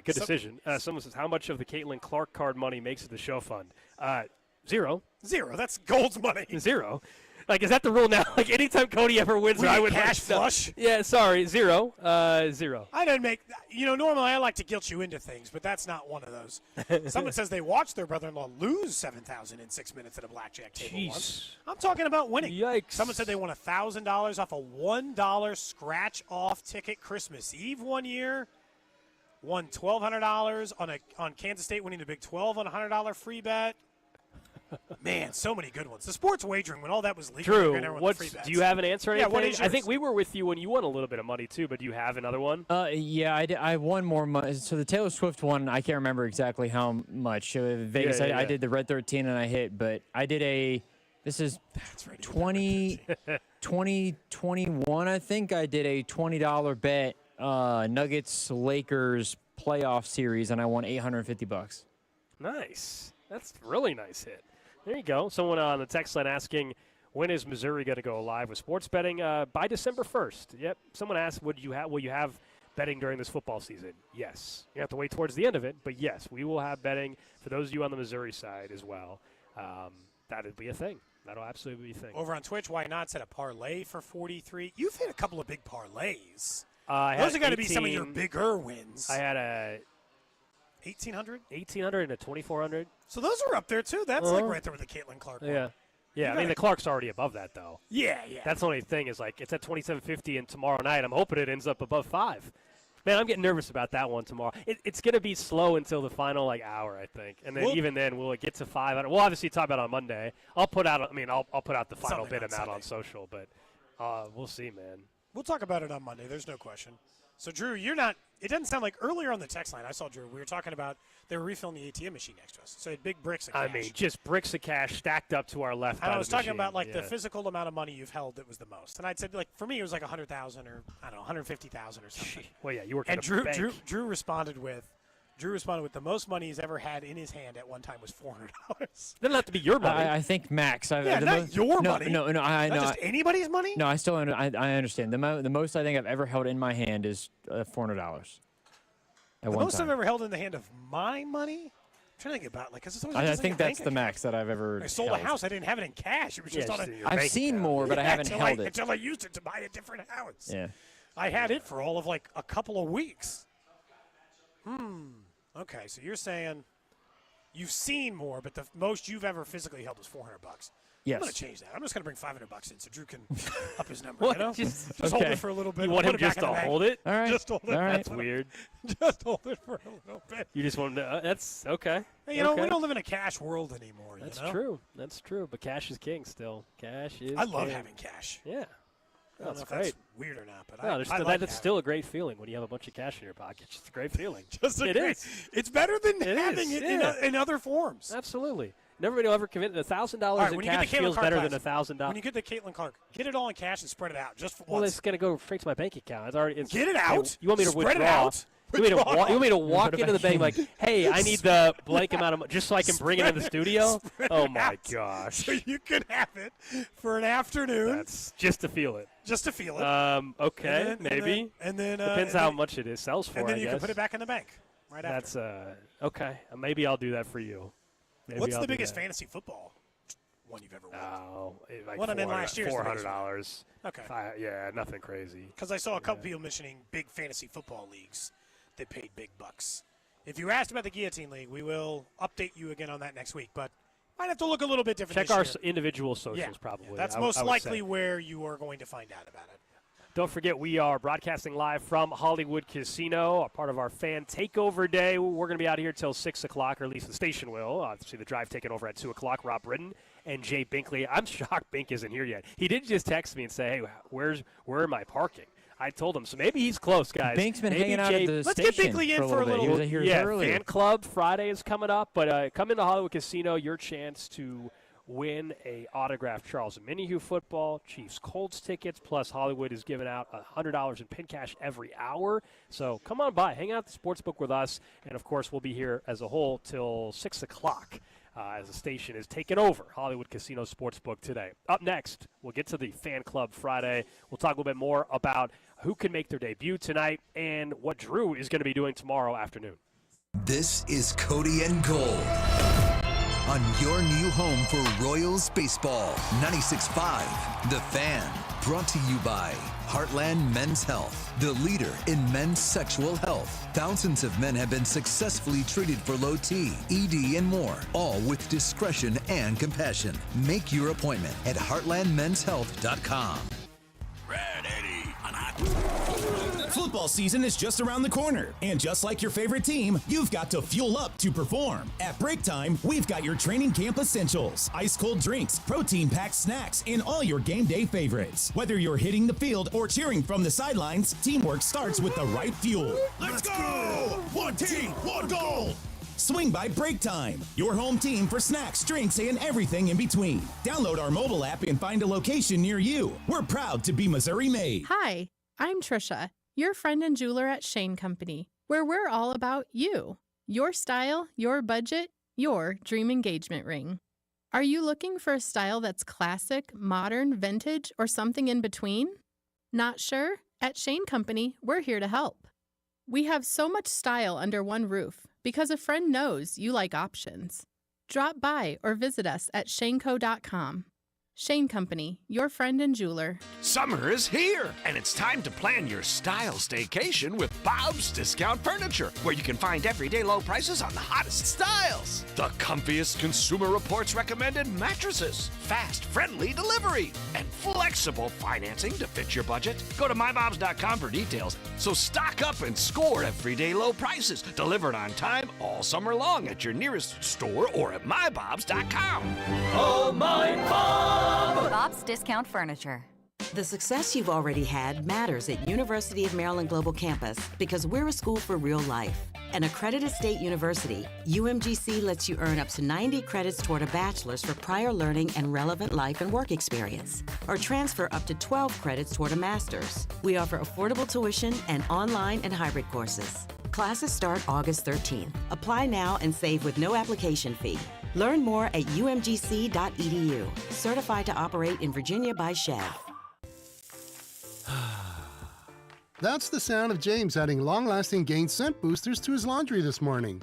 Good decision. Someone says, how much of the Caitlin Clark card money makes it the show fund? Zero. Zero. That's Gold's money. Zero. Like, is that the rule now? Like, anytime Cody ever wins, I would cash flush. Yeah, sorry, zero. Zero. I didn't make. Normally I like to guilt you into things, but that's not one of those. Someone says they watched their brother-in-law lose $7,000 in 6 minutes at a blackjack table once. I'm talking about winning. Yikes! Someone said they won $1,000 off a $1 scratch-off ticket Christmas Eve one year. Won $1,200 on Kansas State winning the Big 12 on a $100 free bet. Man, so many good ones. The sports wagering, when all that was legal. True. Do you have an answer? Or anything? Yeah, what is yours? I think we were with you when you won a little bit of money too. But do you have another one? Yeah, I won more money. So the Taylor Swift one, I can't remember exactly how much. Vegas, I did the Red 13 and I hit, but I did this is 2021, I think. I did a $20 bet, Nuggets Lakers playoff series, and I won $850. Nice. That's a really nice hit. There you go. Someone on the text line asking, when is Missouri going to go live with sports betting? By December 1st. Yep. Someone asked, will you have betting during this football season? Yes. You have to wait towards the end of it, but yes, we will have betting for those of you on the Missouri side as well. That'll be a thing. That'll absolutely be a thing. Over on Twitch, why not set a parlay for 43? You've hit a couple of big parlays. Those are going to be some of your bigger wins. I had a 1,800? 1,800 and a 2,400. So those are up there, too. That's like right there with the Caitlin Clark one. Yeah. I mean, the Clark's already above that, though. Yeah. That's the only thing is, like, it's at 2,750, and tomorrow night I'm hoping it ends up above 5. Man, I'm getting nervous about that one tomorrow. It's going to be slow until the final, hour, I think. And then even then, will it get to 5? We'll obviously talk about it on Monday. I'll put out the final bid amount on social, but we'll see, man. We'll talk about it on Monday. There's no question. So, Drew, you're not – it doesn't sound like earlier on the text line I saw, Drew, we were talking about they were refilling the ATM machine next to us. So, big bricks of cash. I mean, just bricks of cash stacked up to our left. And I was talking about, the physical amount of money you've held that was the most. And I'd said, for me, it was like $100,000 or, I don't know, $150,000 or something. Well, yeah, you were. And Drew responded with the most money he's ever had in his hand at one time was $400. Doesn't have to be your money. I think max. Not your money. No. Not just anybody's money. No, I understand. The most I think I've ever held in my hand is $400. The most I've ever held in the hand of my money. I'm trying to think about I think that's the max that I've ever. I sold a house. I didn't have it in cash. It was just on a. I've seen more, but I haven't held it until I used it to buy a different house. Yeah. I had it for all of a couple of weeks. Okay, so you're saying you've seen more, but the most you've ever physically held was $400. Yes. I'm going to change that. I'm just going to bring $500 in so Drew can up his number. Just okay. hold it for a little bit. You want him just to hold it? All right. Just hold it. All right. That's weird. Just hold it for a little bit. You just want to. That's okay. Hey, we don't live in a cash world anymore. That's true. That's true. But cash is king still. Cash is. I love having cash. Yeah. I don't know if that's weird or not, but that's still a great feeling when you have a bunch of cash in your pocket. It's a great feeling. It's better than having it in other forms. Absolutely. Everybody will ever commit $1,000 in cash feels better than $1,000. When you get the Caitlin Clark, get it all in cash and spread it out just for once. Well, it's going to go straight to my bank account. Get it out. You want me to spread withdraw? It out. You want me to walk into the bank like, hey, I need the blank amount of money just so I can bring it in the studio? Oh, my gosh. So you can have it for an afternoon. That's just to feel it. Just to feel it. Okay, maybe. And then depends how much it sells for, and then I you guess. can put it back in the bank right after. That's, okay. Maybe I'll do that for you. What's the biggest fantasy football one you've ever won? Oh, what I'm in last year. $400. Okay. Yeah, nothing crazy. Because I saw a couple people mentioning big fantasy football leagues that paid big bucks. If you asked about the Guillotine League, we will update you again on that next week. But might have to look a little bit different. Check our individual socials, probably. Yeah, that's most likely where you are going to find out about it. Don't forget, we are broadcasting live from Hollywood Casino, a part of our fan takeover day. We're going to be out here till 6 o'clock, or at least the station will. Obviously, the drive taking over at 2 o'clock. Rob Britton and Jay Binkley. I'm shocked Bink isn't here yet. He did just text me and say, hey, where am I parking? I told him, so maybe he's close, guys. Bink's been hanging out at the Let's station get Binkley in for a little bit. He was here earlier. Fan Club Friday is coming up, but come into Hollywood Casino, your chance to win a autographed Charles Minihue football, Chiefs Colts tickets, plus Hollywood is giving out $100 in pin cash every hour. So come on by, hang out at the Sportsbook with us, and of course we'll be here as a whole till 6 o'clock. As the station is taking over Hollywood Casino Sportsbook today. Up next, we'll get to the Fan Club Friday. We'll talk a little bit more about who can make their debut tonight and what Drew is going to be doing tomorrow afternoon. This is Cody and Gold on your new home for Royals baseball. 96.5 The Fan. Brought to you by Heartland Men's Health, the leader in men's sexual health. Thousands of men have been successfully treated for low T, ED, and more, all with discretion and compassion. Make your appointment at heartlandmenshealth.com. Football season is just around the corner, and just like your favorite team, you've got to fuel up to perform. At Break Time, we've got your training camp essentials, ice-cold drinks, protein-packed snacks, and all your game day favorites. Whether you're hitting the field or cheering from the sidelines, teamwork starts with the right fuel. Let's go! One team, one goal! Swing by Break Time, your home team for snacks, drinks, and everything in between. Download our mobile app and find a location near you. We're proud to be Missouri made. Hi, I'm Trisha, your friend and jeweler at Shane Company, where we're all about you, your style, your budget, your dream engagement ring. Are you looking for a style that's classic, modern, vintage, or something in between? Not sure? At Shane Company, we're here to help. We have so much style under one roof because a friend knows you like options. Drop by or visit us at shaneco.com. Shane Company, your friend and jeweler. Summer is here, and it's time to plan your style staycation with Bob's Discount Furniture, where you can find everyday low prices on the hottest styles. The comfiest Consumer Reports recommended mattresses, fast, friendly delivery, and flexible financing to fit your budget. Go to mybobs.com for details. So stock up and score everyday low prices, delivered on time all summer long at your nearest store or at mybobs.com. Oh, my Bob! Bob's Discount Furniture. The success you've already had matters at University of Maryland Global Campus because we're a school for real life. An accredited state university, UMGC lets you earn up to 90 credits toward a bachelor's for prior learning and relevant life and work experience, or transfer up to 12 credits toward a master's. We offer affordable tuition and online and hybrid courses. Classes start August 13th. Apply now and save with no application fee. Learn more at umgc.edu. Certified to operate in Virginia by Chev. That's the sound of James adding long-lasting Gain scent boosters to his laundry this morning.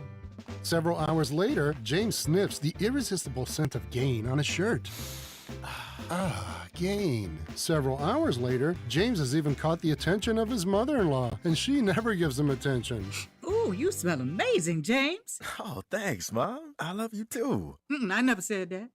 Several hours later, James sniffs the irresistible scent of Gain on his shirt. Gain. Several hours later, James has even caught the attention of his mother-in-law, and she never gives him attention. Ooh, you smell amazing, James. Oh, thanks, Mom. I love you too. I never said that.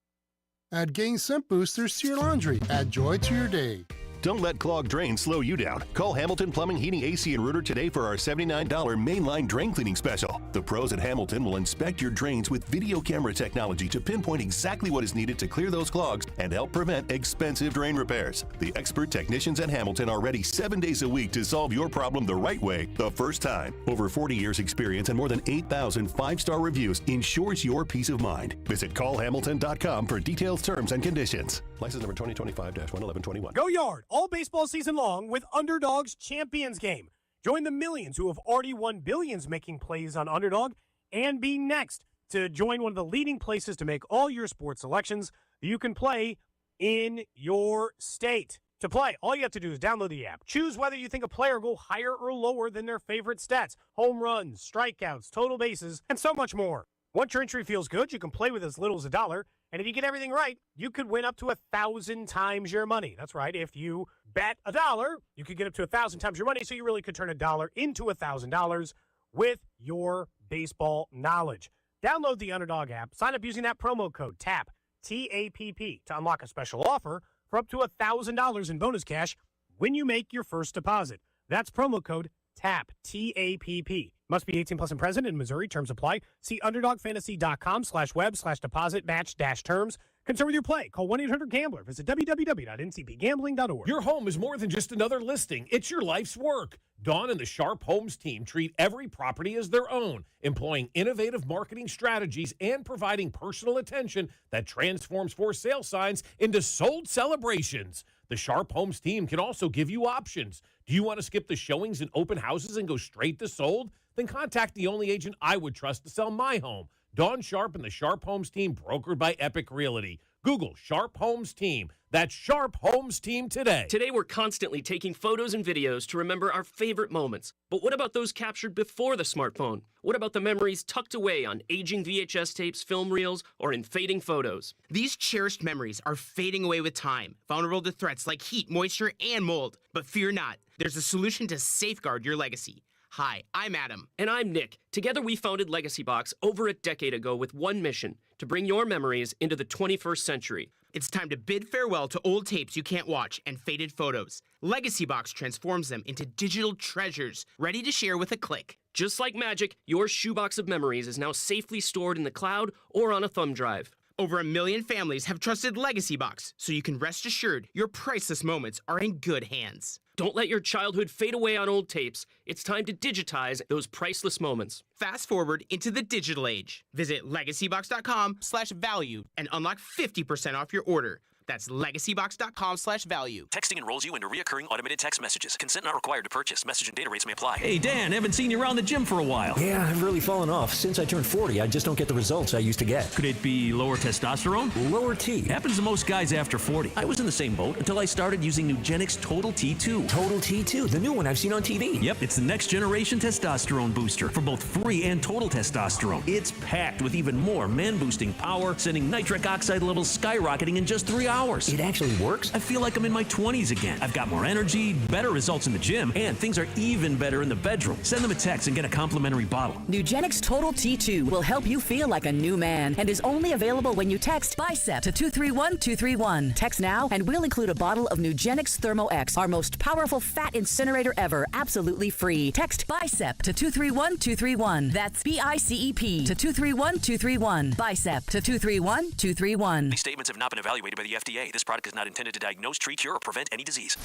Add Gain scent boosters to your laundry. Add joy to your day. Don't let clogged drains slow you down. Call Hamilton Plumbing, Heating, AC, and Rooter today for our $79 mainline drain cleaning special. The pros at Hamilton will inspect your drains with video camera technology to pinpoint exactly what is needed to clear those clogs and help prevent expensive drain repairs. The expert technicians at Hamilton are ready 7 days a week to solve your problem the right way, the first time. Over 40 years experience and more than 8,000 five-star reviews ensures your peace of mind. Visit callhamilton.com for details, terms, and conditions. License number 2025-11121. Go Yard! All baseball season long with Underdog's Champions Game. Join the millions who have already won billions making plays on Underdog and be next to join one of the leading places to make all your sports selections that you can play in your state. To play, all you have to do is download the app. Choose whether you think a player will go higher or lower than their favorite stats, home runs, strikeouts, total bases, and so much more. Once your entry feels good, you can play with as little as $1. And if you get everything right, you could win up to 1,000 times your money. That's right. If you bet $1, you could get up to 1,000 times your money. So you really could turn $1 into $1,000 with your baseball knowledge. Download the Underdog app. Sign up using that promo code TAPP, T-A-P-P, to unlock a special offer for up to $1,000 in bonus cash when you make your first deposit. That's promo code TAPP, T-A-P-P. Must be 18 plus and present in Missouri. Terms apply. See underdogfantasy.com/web/deposit-match-terms. Concern with your play. Call 1-800-GAMBLER. Visit www.ncpgambling.org. Your home is more than just another listing. It's your life's work. Dawn and the Sharp Homes team treat every property as their own, employing innovative marketing strategies and providing personal attention that transforms for sale signs into sold celebrations. The Sharp Homes team can also give you options. Do you want to skip the showings and open houses and go straight to sold? Then contact the only agent I would trust to sell my home. Dawn Sharp and the Sharp Homes team, brokered by Epic Realty. Google Sharp Homes Team. That's Sharp Homes Team today. Today, we're constantly taking photos and videos to remember our favorite moments. But what about those captured before the smartphone? What about the memories tucked away on aging VHS tapes, film reels, or in fading photos? These cherished memories are fading away with time, vulnerable to threats like heat, moisture, and mold. But fear not, there's a solution to safeguard your legacy. Hi, I'm Adam. And I'm Nick. Together, we founded Legacy Box over a decade ago with one mission: to bring your memories into the 21st century. It's time to bid farewell to old tapes you can't watch and faded photos. Legacy Box transforms them into digital treasures, ready to share with a click. Just like magic, your shoebox of memories is now safely stored in the cloud or on a thumb drive. Over 1 million families have trusted Legacy Box, so you can rest assured your priceless moments are in good hands. Don't let your childhood fade away on old tapes. It's time to digitize those priceless moments. Fast forward into the digital age. Visit legacybox.com/value and unlock 50% off your order. That's legacybox.com/value. Texting enrolls you into recurring automated text messages. Consent not required to purchase. Message and data rates may apply. Hey, Dan, haven't seen you around the gym for a while. Yeah, I've really fallen off. Since I turned 40, I just don't get the results I used to get. Could it be lower testosterone? Lower T. Happens to most guys after 40. I was in the same boat until I started using Nugenix Total T2. Total T2, the new one I've seen on TV. Yep, it's the next generation testosterone booster for both free and total testosterone. It's packed with even more man-boosting power, sending nitric oxide levels skyrocketing in just 3 hours. It actually works? I feel like I'm in my 20s again. I've got more energy, better results in the gym, and things are even better in the bedroom. Send them a text and get a complimentary bottle. Nugenix Total T2 will help you feel like a new man and is only available when you text BICEP to 231231. Text now and we'll include a bottle of Nugenix Thermo X, our most powerful fat incinerator ever, absolutely free. Text BICEP to 231231. That's BICEP to 231231. BICEP to 231231. These statements have not been evaluated by the FDA. This product is not intended to diagnose, treat, cure, or prevent any disease.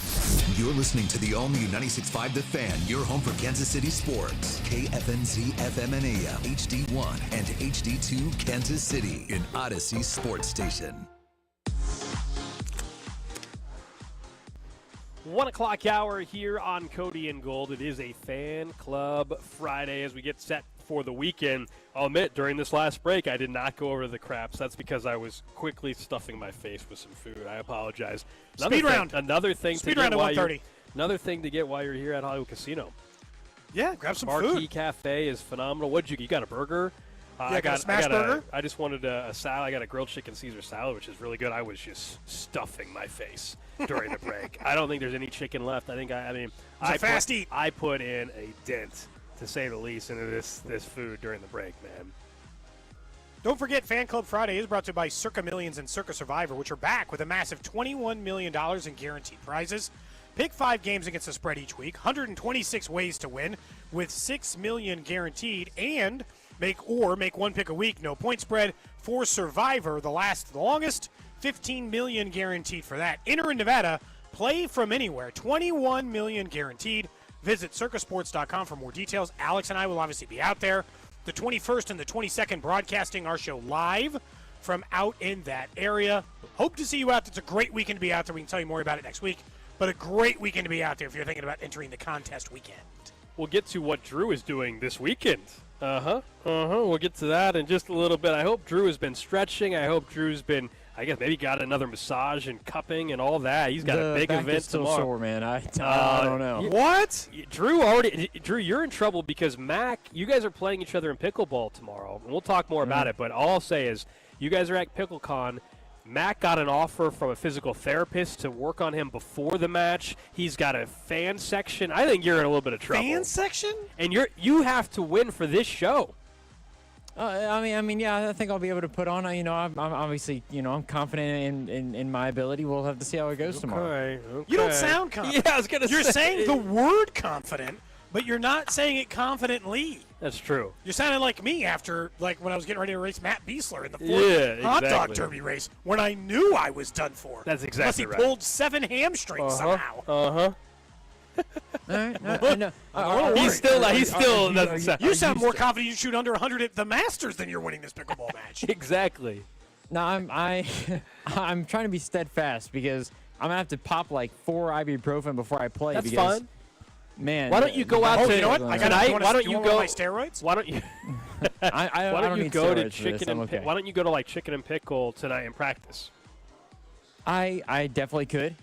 You're listening to the all-new 96.5 The Fan, your home for Kansas City sports. KFNZ FM and AM, HD1 and HD2 Kansas City, an Odyssey sports station. 1 o'clock hour here on Cody and Gold. It is a Fan Club Friday as we get set for the weekend. I'll admit, during this last break, I did not go over the craps. That's because I was quickly stuffing my face with some food. I apologize. Speed round. Another thing Speed round at 1:30. Another thing to get while you're here at Hollywood Casino. Yeah, grab some Marquee food. Cafe is phenomenal. What'd you got? A burger? I got a smash burger. I just wanted a salad. I got a grilled chicken Caesar salad, which is really good. I was just stuffing my face during the break. I don't think there's any chicken left. I think I put in a dent, to say the least, into this food during the break, man. Don't forget, Fan Club Friday is brought to you by Circa Millions and Circa Survivor, which are back with a massive $21 million in guaranteed prizes. Pick 5 games against the spread each week, 126 ways to win, with $6 million guaranteed, and make one pick a week, no point spread for Survivor, the longest, $15 million guaranteed for that. Enter in Nevada, play from anywhere, $21 million guaranteed. Visit circasports.com for more details. Alex and I will obviously be out there the 21st and the 22nd, broadcasting our show live from out in that area. Hope to see you out. It's a great weekend to be out there. We can tell you more about it next week, but a great weekend to be out there if you're thinking about entering the contest weekend. We'll get to what Drew is doing this weekend. We'll get to that in just a little bit. I hope Drew has been stretching. I hope Drew's been, I guess, maybe got another massage and cupping and all that. He's got a big event is still tomorrow. Sore, man. I don't know. What? Drew, you're in trouble because Mac, you guys are playing each other in pickleball tomorrow. And we'll talk more about it, but all I'll say is you guys are at PickleCon. Mac got an offer from a physical therapist to work on him before the match. He's got a fan section. I think you're in a little bit of trouble. Fan section? And you have to win for this show. I mean, yeah, I think I'll be able to put on. I'm obviously, I'm confident in my ability. We'll have to see how it goes tomorrow. Okay. You don't sound confident. Yeah, I was gonna say. You're saying the word confident, but you're not saying it confidently. That's true. You sounded like me after, when I was getting ready to race Matt Beasler in the Ford hot dog derby race, when I knew I was done for. That's exactly right. Unless he pulled 7 hamstrings somehow. He still doesn't sound. You sound more confident you shoot under 100 at the Masters than you're winning this pickleball match. Exactly. No, I'm trying to be steadfast because I'm gonna have to pop 4 ibuprofen before I play. That's because, fine. Man, why don't you go out to? You know what? Tonight, why don't you go? My steroids? Why don't you? I why don't need you go to steroids for chicken this. and I'm okay. Why don't you go to chicken and pickle tonight and practice? I definitely could.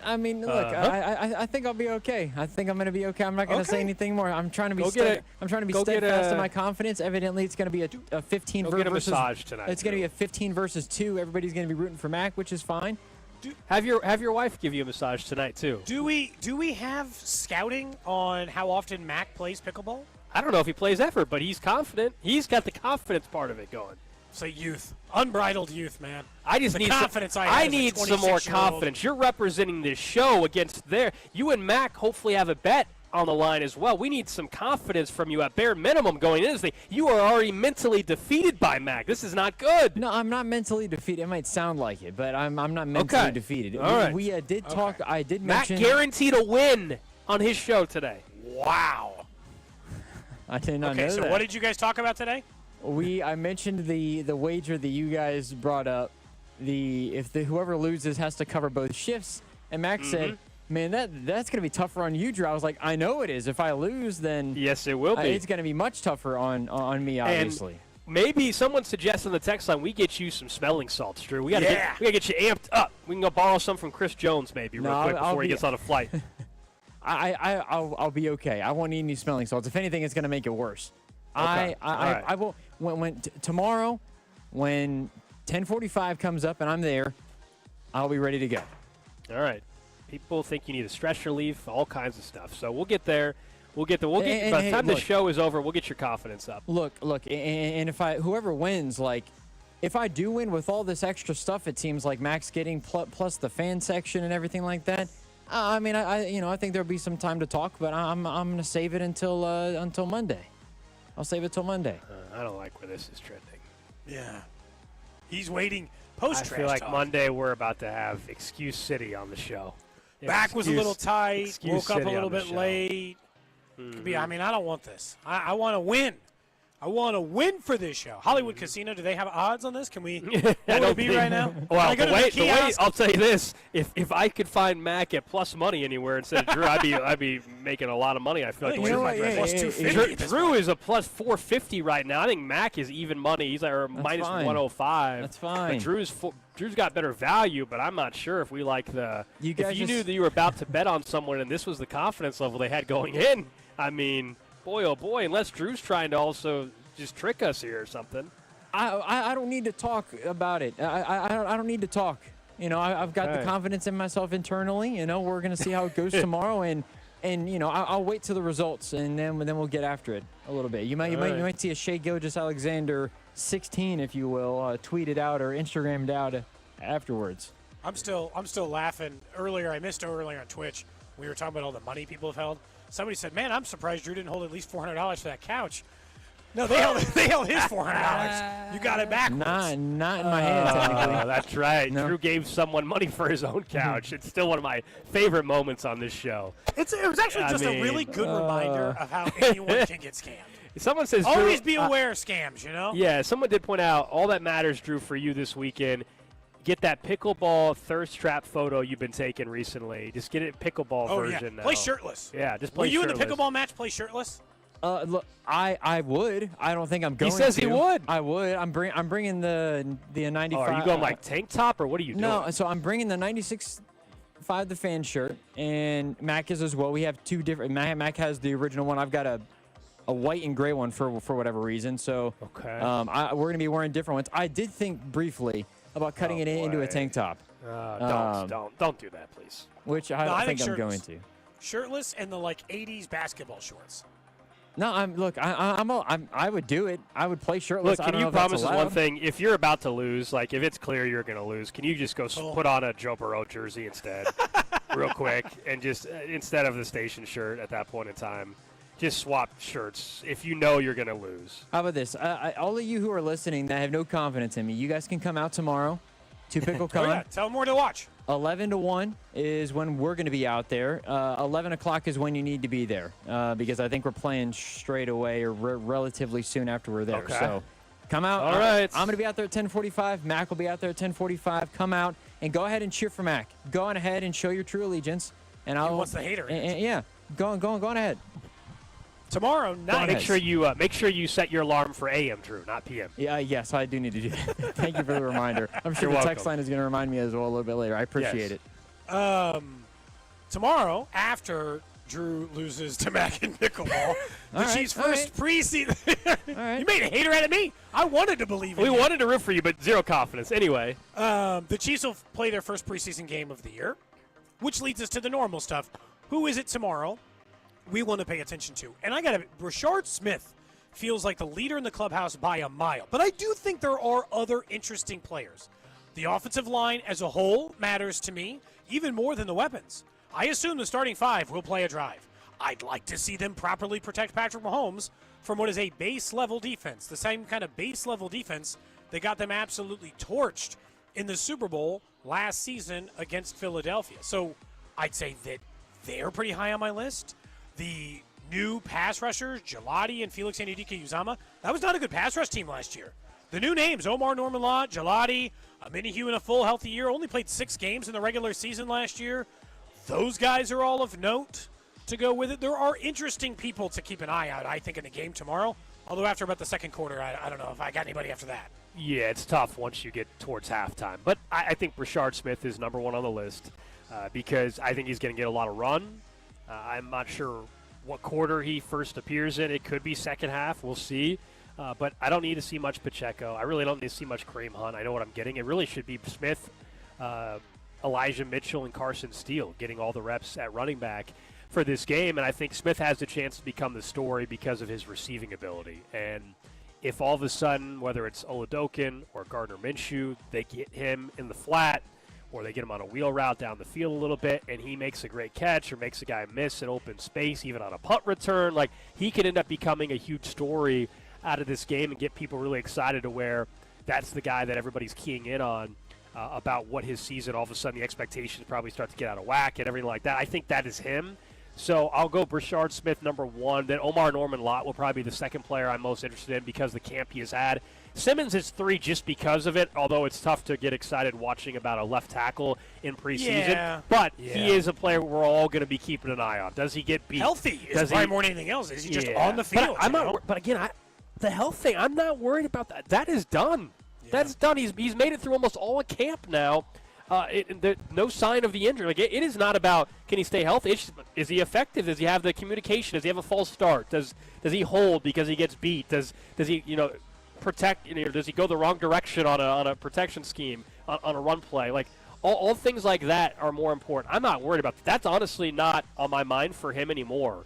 I mean, look, I think I'll be okay. I think I'm going to be okay. I'm not going to say anything more. I'm trying to be steadfast in my confidence. Evidently, it's going to be a 15 versus. Get a massage tonight. It's going to be a 15 versus 2. Everybody's going to be rooting for Mac, which is fine. Have your wife give you a massage tonight too? Do we have scouting on how often Mac plays pickleball? I don't know if he plays effort, but he's confident. He's got the confidence part of it going. Say youth, unbridled youth, man. I just need confidence. I need some more confidence. You're representing this show against you and Mac. Hopefully, have a bet on the line as well. We need some confidence from you at bare minimum going into this thing. You are already mentally defeated by Mac. This is not good. No, I'm not mentally defeated. It might sound like it, but I'm not mentally defeated. All right. We did talk. I did mention Mac guaranteed a win on his show today. Wow. I did not know that. Okay, so what did you guys talk about today? I mentioned the wager that you guys brought up. Whoever loses has to cover both shifts, and Max said, "Man, that's going to be tougher on you, Drew." I was like, "I know it is. If I lose, then yes, it will be. It's going to be much tougher on me, obviously." And maybe someone suggests on the text line we get you some smelling salts, Drew. We got to get you amped up. We can go borrow some from Chris Jones maybe real quick before he gets on a flight. I'll be okay. I won't need any smelling salts. If anything, it's going to make it worse. Okay. I will tomorrow when 10:45 comes up and I'm there, I'll be ready to go. All right. People think you need a stress relief, all kinds of stuff. So we'll get there. By the time the show is over, we'll get your confidence up. Look, and if whoever wins, like, if I do win with all this extra stuff, it seems like Max getting plus the fan section and everything like that. I mean, I think there'll be some time to talk, but I'm gonna save it until Monday. I'll save it till Monday. I don't like where this is trending. Yeah. He's waiting post-trash I feel like talk. Monday we're about to have Excuse City on the show. Back was a little tight. Woke up a little bit show. late. Could be, I mean, I don't want this. I want to win. I want to win for this show. Hollywood Casino, do they have odds on this? Can we? What would it be right now? Well, the way I'll tell you this: if I could find Mac at plus money anywhere instead of Drew, I'd be making a lot of money. I feel like plus 250. Drew is a plus 450 right now. I think Mac is even money. He's like minus 105. That's fine. But Drew's got better value, but I'm not sure if we like the. If you knew that you were about to bet on someone and this was the confidence level they had going in, I mean. Boy, oh boy, unless Drew's trying to also just trick us here or something. I don't need to talk about it. I don't need to talk. You know, I've got the confidence in myself internally. You know, we're going to see how it goes tomorrow, and you know, I'll wait till the results, and then we'll get after it a little bit. You might see a Shea Gilgeous-Alexander 16, if you will, tweeted out or Instagrammed out afterwards. I'm still laughing. I missed earlier on Twitch. We were talking about all the money people have held. Somebody said, "Man, I'm surprised Drew didn't hold at least $400 for that couch." No, they held his $400. You got it backwards. Not in my hand, technically. That's right. No. Drew gave someone money for his own couch. It's still one of my favorite moments on this show. It was actually just a really good reminder of how anyone can get scammed. Someone says, always Drew, be aware of scams, you know? Yeah, someone did point out all that matters, Drew, for you this weekend. Get that pickleball thirst trap photo you've been taking recently. Just get it pickleball version now. Play shirtless. Yeah, just play shirtless. Will you in the pickleball match play shirtless? Look, I would. I don't think I'm going to. He says he would. I would. I'm bringing the 95. Oh, are you going like tank top or what are you doing? No, so I'm bringing the 96.5 the fan shirt, and Mac is as well. We have two different. Mac has the original one. I've got a white and gray one for whatever reason. So okay. We're going to be wearing different ones. I did think briefly about cutting it into a tank top. Don't do that, please. Which I think I'm going to. Shirtless and the 80s basketball shorts. No, I would do it. I would play shirtless. Look, can you promise us one thing? If you're about to lose, if it's clear you're going to lose, can you just go put on a Joe Burrow jersey instead, real quick, and just instead of the station shirt at that point in time, just swap shirts if you know you're going to lose. How about this? All of you who are listening that have no confidence in me, you guys can come out tomorrow to PickleCon. Oh, yeah. Tell them where to watch. 11 to 1 is when we're going to be out there. 11 o'clock is when you need to be there because I think we're playing straight away or relatively soon after we're there. Okay. So come out. All right. I'm going to be out there at 10:45. Mac will be out there at 10:45. Come out and go ahead and cheer for Mac. Go on ahead and show your true allegiance. And he wants the hater. Yeah. Go on ahead. Tomorrow night. Make sure you set your alarm for AM, Drew, not PM. Yeah, yes, I do need to do that. Thank you for the reminder. I'm sure You're the text welcome. line is going to remind me as well a little bit later. I appreciate it. Tomorrow, after Drew loses to Mac and Pickleball, the Chiefs' first preseason. You made a hater out of me. I wanted to believe in you. We wanted to root for you, but zero confidence. Anyway. The Chiefs will play their first preseason game of the year, which leads us to the normal stuff. Who is it tomorrow we want to pay attention to? And I got to – Rashard Smith feels like the leader in the clubhouse by a mile. But I do think there are other interesting players. The offensive line as a whole matters to me even more than the weapons. I assume the starting five will play a drive. I'd like to see them properly protect Patrick Mahomes from what is a base-level defense, the same kind of base-level defense that got them absolutely torched in the Super Bowl last season against Philadelphia. So I'd say that they're pretty high on my list. The new pass rushers, Gelati and Felix Anudike-Uzomah, that was not a good pass rush team last year. The new names, Omar Norman-Lott, Gelati, Aminihu in a full healthy year, only played 6 games in the regular season last year. Those guys are all of note to go with it. There are interesting people to keep an eye out, I think, in the game tomorrow. Although after about the second quarter, I don't know if I got anybody after that. Yeah, it's tough once you get towards halftime. But I think Rashard Smith is number one on the list because I think he's going to get a lot of run. I'm not sure what quarter he first appears in. It could be second half. We'll see. But I don't need to see much Pacheco. I really don't need to see much Kareem Hunt. I know what I'm getting. It really should be Smith, Elijah Mitchell, and Carson Steele getting all the reps at running back for this game. And I think Smith has the chance to become the story because of his receiving ability. And if all of a sudden, whether it's Oladokin or Gardner Minshew, they get him in the flat or they get him on a wheel route down the field a little bit and he makes a great catch or makes a guy miss in open space, even on a punt return, like he could end up becoming a huge story out of this game and get people really excited to where that's the guy that everybody's keying in on about what his season, all of a sudden the expectations probably start to get out of whack and everything like that. I think that is him. So I'll go Rashard Smith number one. Then Omar Norman-Lott will probably be the second player I'm most interested in because of the camp he has had. Simmons is 3 just because of it, although it's tough to get excited watching about a left tackle in preseason. Yeah. But he is a player we're all going to be keeping an eye on. Does he get beat? Healthy is probably more than anything else. Is he just on the field? But again, the health thing, I'm not worried about that. That is done. Yeah. That's done. He's made it through almost all of camp now. No sign of the injury. Like it is not about can he stay healthy. It's just, is he effective? Does he have the communication? Does he have a false start? Does he hold because he gets beat? Does he protect? Does he go the wrong direction on a protection scheme on a run play? Like all things like that are more important. I'm not worried about that. That's honestly not on my mind for him anymore.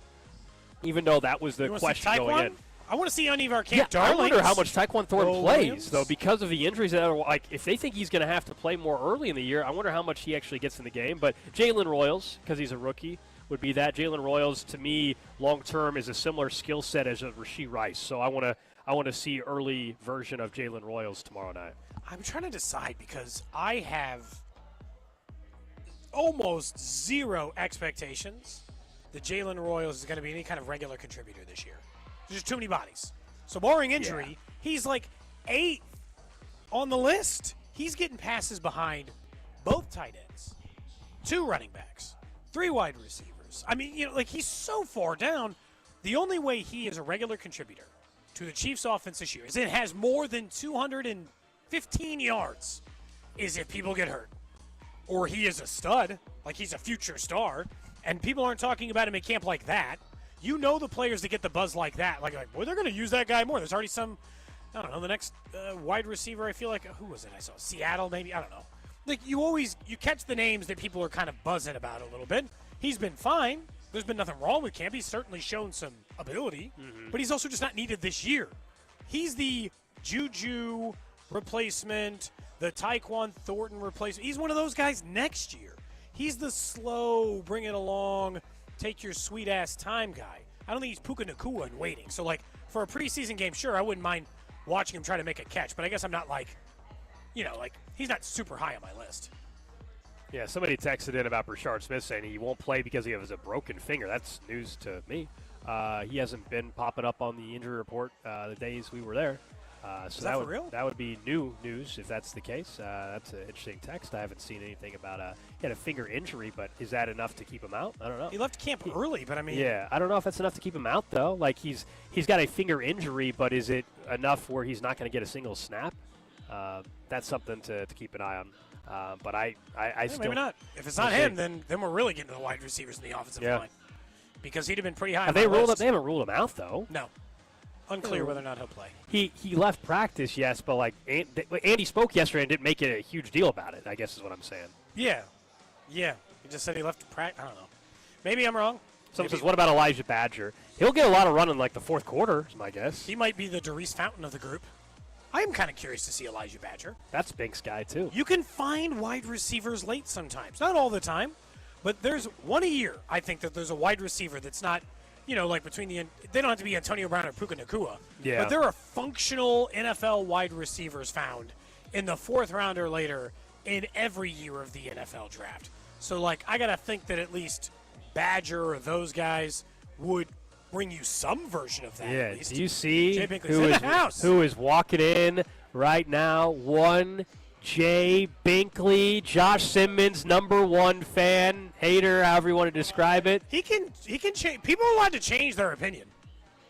Even though that was the question going in. I want to see any of our camp darlings. I wonder how much Tyquan Thornton plays, Williams. though, because of the injuries. That are, like, if they think he's going to have to play more early in the year, I wonder how much he actually gets in the game. But Jalen Royals, because he's a rookie, would be that. Jalen Royals, to me, long-term is a similar skill set as a Rashee Rice. So I want to see early version of Jalen Royals tomorrow night. I'm trying to decide because I have almost zero expectations that Jalen Royals is going to be any kind of regular contributor this year. There's just too many bodies. So barring injury, he's like 8th on the list. He's getting passes behind both tight ends, 2 running backs, 3 wide receivers. I mean, he's so far down. The only way he is a regular contributor to the Chiefs offense this year is it has more than 215 yards is if people get hurt. Or he is a stud, like he's a future star, and people aren't talking about him in camp like that. You know the players that get the buzz like that. Like boy, they're going to use that guy more. There's already some, I don't know, the next wide receiver, I feel like, who was it I saw? Seattle, maybe? I don't know. Like, you catch the names that people are kind of buzzing about a little bit. He's been fine. There's been nothing wrong with camp. He's certainly shown some ability, but he's also just not needed this year. He's the Juju replacement, the Tyquan Thornton replacement. He's one of those guys next year. He's the slow, bring it along, take your sweet-ass time guy. I don't think he's Puka Nacua and waiting. So, for a preseason game, sure, I wouldn't mind watching him try to make a catch. But I guess I'm not he's not super high on my list. Yeah, somebody texted in about Rashard Smith saying he won't play because he has a broken finger. That's news to me. He hasn't been popping up on the injury report the days we were there. So Is that for real? That would be new news if that's the case. That's an interesting text. I haven't seen anything about he had a finger injury, but is that enough to keep him out? I don't know. He left camp early, but I mean. Yeah, I don't know if that's enough to keep him out though. Like he's got a finger injury, but is it enough where he's not going to get a single snap? That's something to keep an eye on. But I still maybe not. If it's not him, then we're really getting to the wide receivers in the offensive line because he'd have been pretty high. Have on they my ruled list. They haven't ruled him out though. No. Unclear whether or not he'll play. He left practice, yes, but like Andy spoke yesterday and didn't make it a huge deal about it. I guess is what I'm saying. Yeah. He just said he left practice. I don't know. Maybe I'm wrong. Someone says, what about Elijah Badger? He'll get a lot of run in like the fourth quarter, is my guess. He might be the Darius Fountain of the group. I am kind of curious to see Elijah Badger. That's Bink's guy, too. You can find wide receivers late sometimes. Not all the time, but there's one a year. I think that there's a wide receiver that's not, like between they don't have to be Antonio Brown or Puka Nacua. Yeah. But there are functional NFL wide receivers found in the fourth round or later in every year of the NFL draft. So, I got to think that at least Badger or those guys would bring you some version of that. Yeah, at least. do you see Jay Binkley's in the house. who is walking in right now? One Jay Binkley, Josh Simmons, #1 fan, hater, however you want to describe it. He can change. People are allowed to change their opinion.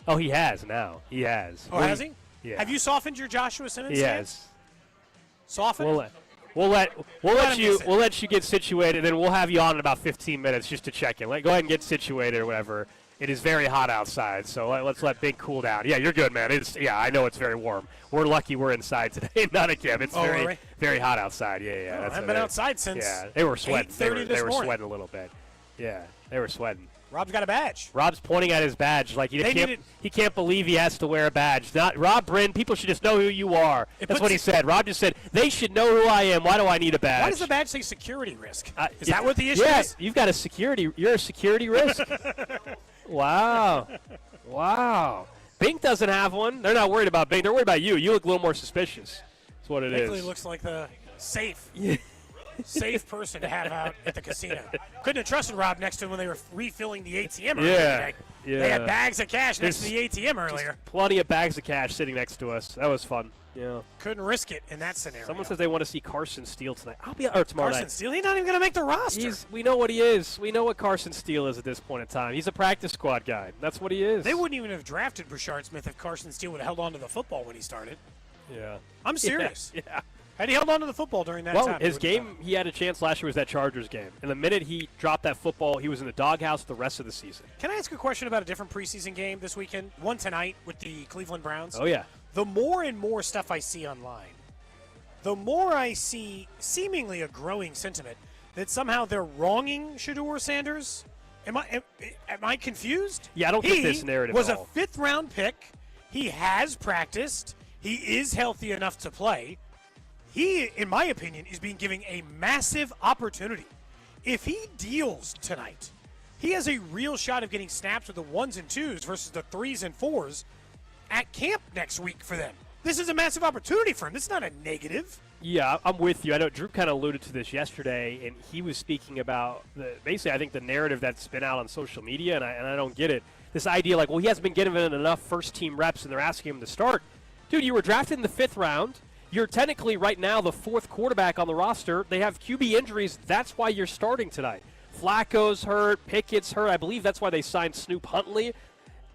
Oh, he has now. He has. Oh, has he? Yeah. Have you softened your Joshua Simmons? Yes. Softened? We'll let you get situated, and we'll have you on in about 15 minutes just to check in. Go ahead and get situated or whatever. It is very hot outside, so let's let Bink cool down. Yeah, you're good, man. I know it's very warm. We're lucky we're inside today, not at camp. It's very hot outside. Yeah. I haven't been outside since. Yeah, they were sweating. They were morning. sweating a little bit. Yeah, they were sweating. Rob's got a badge. Rob's pointing at his badge like he can't believe he has to wear a badge. Not Rob Bryn. People should just know who you are. That's what he said. Rob just said they should know who I am. Why do I need a badge? Why does the badge say security risk? Is that what the issue is? You've got you're a security risk. Wow. Bink doesn't have one. They're not worried about Bink. They're worried about you. You look a little more suspicious. That's what it is. Binkley looks like the safe person to have out at the casino. Couldn't have trusted Rob next to him when they were refilling the ATM earlier today. Yeah. They had bags of cash next to the ATM earlier. Plenty of bags of cash sitting next to us. That was fun. Yeah. Couldn't risk it in that scenario. Someone says they want to see Carson Steele tonight. I'll be tomorrow night. Carson Steele? He's not even going to make the roster. We know what he is. We know what Carson Steele is at this point in time. He's a practice squad guy. That's what he is. They wouldn't even have drafted Brashard Smith if Carson Steele would have held on to the football when he started. Yeah. I'm serious. Yeah. Had he held on to the football during that time? Well, his game, he had a chance last year was that Chargers game. And the minute he dropped that football, he was in the doghouse the rest of the season. Can I ask a question about a different preseason game this weekend? One tonight with the Cleveland Browns. Oh, yeah. The more and more stuff I see online, the more I see seemingly a growing sentiment that somehow they're wronging Shedeur Sanders. Am I confused? Yeah, I don't get this narrative He was at all. a 5th-round pick. He has practiced. He is healthy enough to play. He, in my opinion, is being given a massive opportunity. If he deals tonight, he has a real shot of getting snaps with the 1s and 2s versus the 3s and 4s at camp next week for them. This is a massive opportunity for him. This is not a negative. Yeah, I'm with you. I know Drew kind of alluded to this yesterday, and he was speaking about basically, I think, the narrative that's been out on social media, and I don't get it. This idea he hasn't been given enough first-team reps, and they're asking him to start. Dude, you were drafted in the 5th round. You're technically right now the 4th quarterback on the roster. They have QB injuries. That's why you're starting tonight. Flacco's hurt. Pickett's hurt. I believe that's why they signed Snoop Huntley.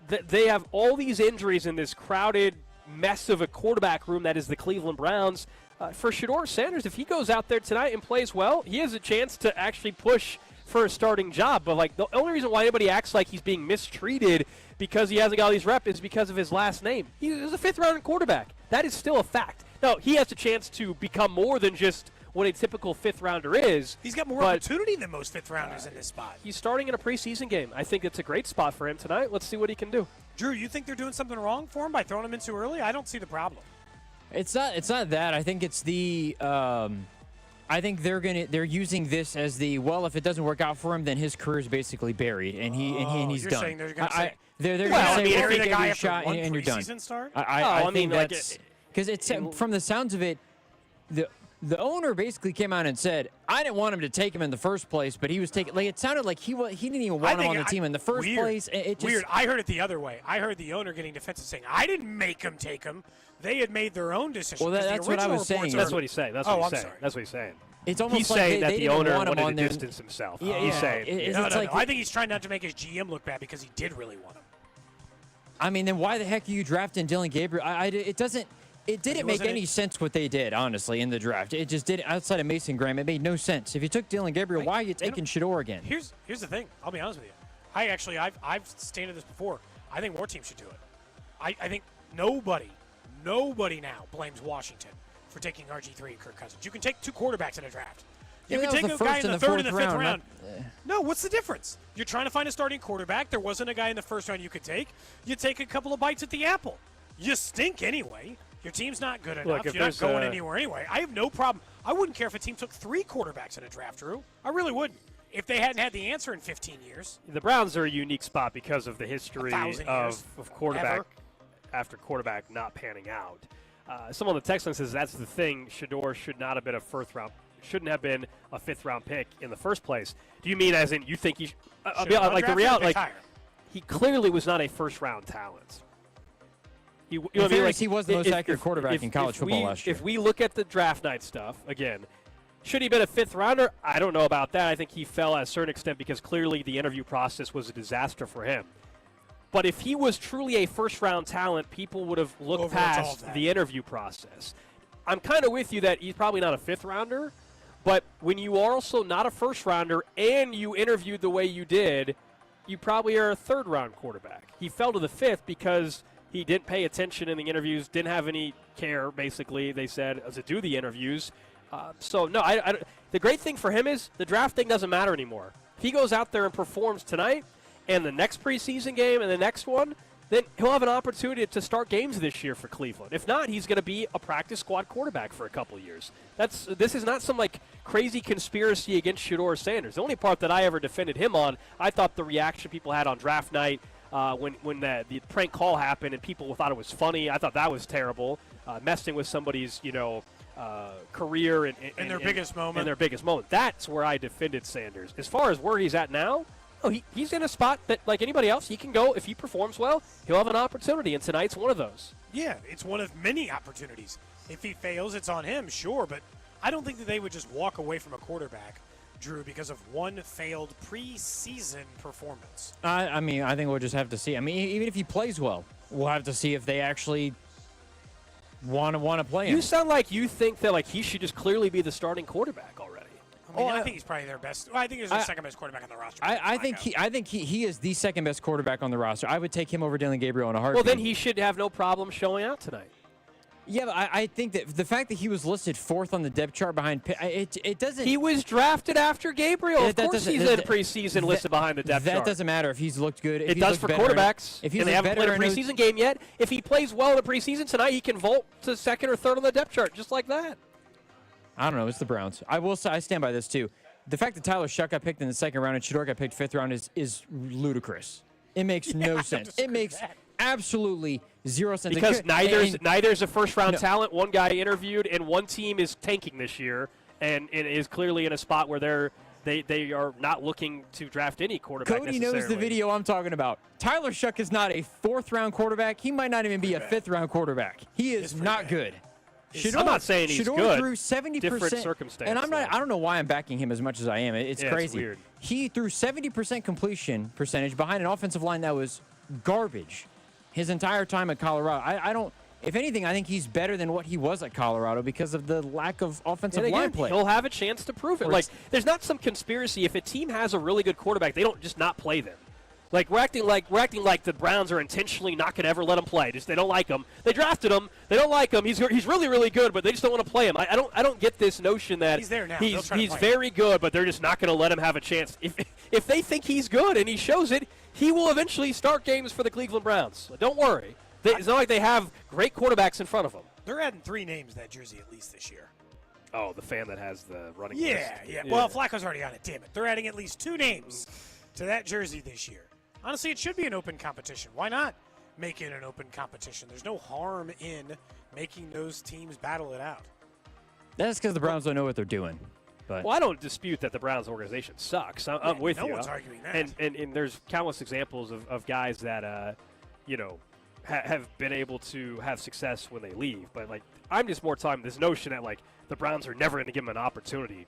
They have all these injuries in this crowded mess of a quarterback room that is the Cleveland Browns. For Shedeur Sanders, if he goes out there tonight and plays well, he has a chance to actually push for a starting job. But the only reason why anybody acts like he's being mistreated because he hasn't got all these reps is because of his last name. He was a 5th-round quarterback. That is still a fact. Now, he has a chance to become more than just what a typical 5th-rounder is. He's got more opportunity than most 5th-rounders in this spot. He's starting in a preseason game. I think it's a great spot for him tonight. Let's see what he can do. Drew, you think they're doing something wrong for him by throwing him in too early? I don't see the problem. It's not that. I think it's the. I think they're using this as the if it doesn't work out for him, then his career is basically buried, and he's you're done. Saying they're going to say they're going to say we'll take every shot and you're done. Start? I think that's because it's from the sounds of it, the owner basically came out and said, I didn't want him to take him in the first place, but he was taking. It sounded like he didn't even want him on the team in the first place. Weird. I heard it the other way. I heard the owner getting defensive saying, I didn't make him take him. they had made their own decision. Well, that's what I was saying. That's what he's saying. That's what he's saying. That's what he's saying. It's almost he's like saying they that the didn't owner want him wanted on to there. distance himself. Yeah, He's saying. No. I think he's trying not to make his GM look bad because he did really want him. I mean, then why the heck are you drafting Dylan Gabriel? It didn't make any sense what they did, honestly, in the draft. It just didn't. Outside of Mason Graham, it made no sense. If you took Dylan Gabriel, why are you taking Shedeur again? Here's the thing. I'll be honest with you. I've stated this before. I think more teams should do it. I think nobody now blames Washington for taking RG3 and Kirk Cousins. You can take 2 quarterbacks in a draft. You can take a guy in the 3rd and the 5th round. No, what's the difference? You're trying to find a starting quarterback. There wasn't a guy in the 1st round you could take. You take a couple of bites at the apple. You stink anyway. Your team's not good enough. You're not going anywhere anyway. I have no problem. I wouldn't care if a team took 3 quarterbacks in a draft, Drew. I really wouldn't. If they hadn't had the answer in 15 years. The Browns are a unique spot because of the history of quarterback Ever. after quarterback not panning out. Someone on the text line says that's the thing. Shedeur should not have been shouldn't have been a 5th round pick in the first place. Do you mean as in you think he like the reality? Like he clearly was not a 1st round talent. He was the most accurate quarterback in college football last year. If we look at the draft night stuff again, should he have been a 5th rounder? I don't know about that. I think he fell at a certain extent because clearly the interview process was a disaster for him. But if he was truly a 1st round talent, people would have looked past the interview process. I'm kind of with you that he's probably not a 5th rounder, but when you are also not a 1st rounder and you interviewed the way you did, you probably are a 3rd round quarterback. He fell to the 5th because he didn't pay attention in the interviews, didn't have any care, basically, they said, to do the interviews. The great thing for him is the draft thing doesn't matter anymore. If he goes out there and performs tonight and the next preseason game and the next one, then he'll have an opportunity to start games this year for Cleveland. If not, he's going to be a practice squad quarterback for a couple years. This is not some crazy conspiracy against Shedeur Sanders. The only part that I ever defended him on, I thought the reaction people had on draft night when the prank call happened and people thought it was funny. I thought that was terrible, messing with somebody's career and their biggest moment. And their biggest moment. That's where I defended Sanders. As far as where he's at now. He's in a spot that, like anybody else, he can go. If he performs well, he'll have an opportunity, and tonight's one of those. Yeah, it's one of many opportunities. If he fails, it's on him, sure, but I don't think that they would just walk away from a quarterback, Drew, because of one failed preseason performance. I think we'll just have to see. I mean, even if he plays well, we'll have to see if they actually want to play him. You sound like you think that he should just clearly be the starting quarterback already. I think he's probably their best. I think he's their second best quarterback on the roster. I think he is the second best quarterback on the roster. I would take him over Dylan Gabriel in a heartbeat. Well, then he should have no problem showing out tonight. Yeah, but I think that the fact that he was listed 4th on the depth chart behind it doesn't. He was drafted after Gabriel. Of course, he's in preseason listed behind the depth chart. That doesn't matter if he's looked good. It does for quarterbacks. If they haven't played a preseason game yet, if he plays well in the preseason tonight, he can vault to 2nd or 3rd on the depth chart just like that. I don't know. It's the Browns. I will say I stand by this too. The fact that Tyler Shuck got picked in the 2nd round and Shedeur got picked 5th round is ludicrous. It makes no sense. It makes absolutely 0 sense. Because neither's a 1st round talent. One guy interviewed, and one team is tanking this year, and is clearly in a spot where they are not looking to draft any quarterback. Cody knows the video I'm talking about. Tyler Shuck is not a 4th round quarterback. He might not even be a 5th round quarterback. He is not good. I'm not saying he's good. Threw 70%. Different circumstances. And I don't know why I'm backing him as much as I am. It's crazy. It's weird. He threw 70% completion percentage behind an offensive line that was garbage his entire time at Colorado. I don't. If anything, I think he's better than what he was at Colorado because of the lack of offensive line play. He'll have a chance to prove it. There's not some conspiracy. If a team has a really good quarterback, they don't just not play them. We're acting like the Browns are intentionally not going to ever let him play. Just they don't like him. They drafted him. They don't like him. He's really, really good, but they just don't want to play him. I don't get this notion that he's there now. He's very good, but they're just not going to let him have a chance. If they think he's good and he shows it, he will eventually start games for the Cleveland Browns. So don't worry. It's not like they have great quarterbacks in front of them. They're adding 3 names to that jersey at least this year. Oh, the fan that has the running list. Yeah. Well, Flacco's already on it. Damn it. They're adding at least 2 names to that jersey this year. Honestly, it should be an open competition. Why not make it an open competition? There's no harm in making those teams battle it out. That's because the Browns don't know what they're doing. But I don't dispute that the Browns organization sucks. I'm with you. No one's arguing that. And there's countless examples of guys that, have been able to have success when they leave. But, like, I'm just more talking this notion that, like, the Browns are never going to give him an opportunity.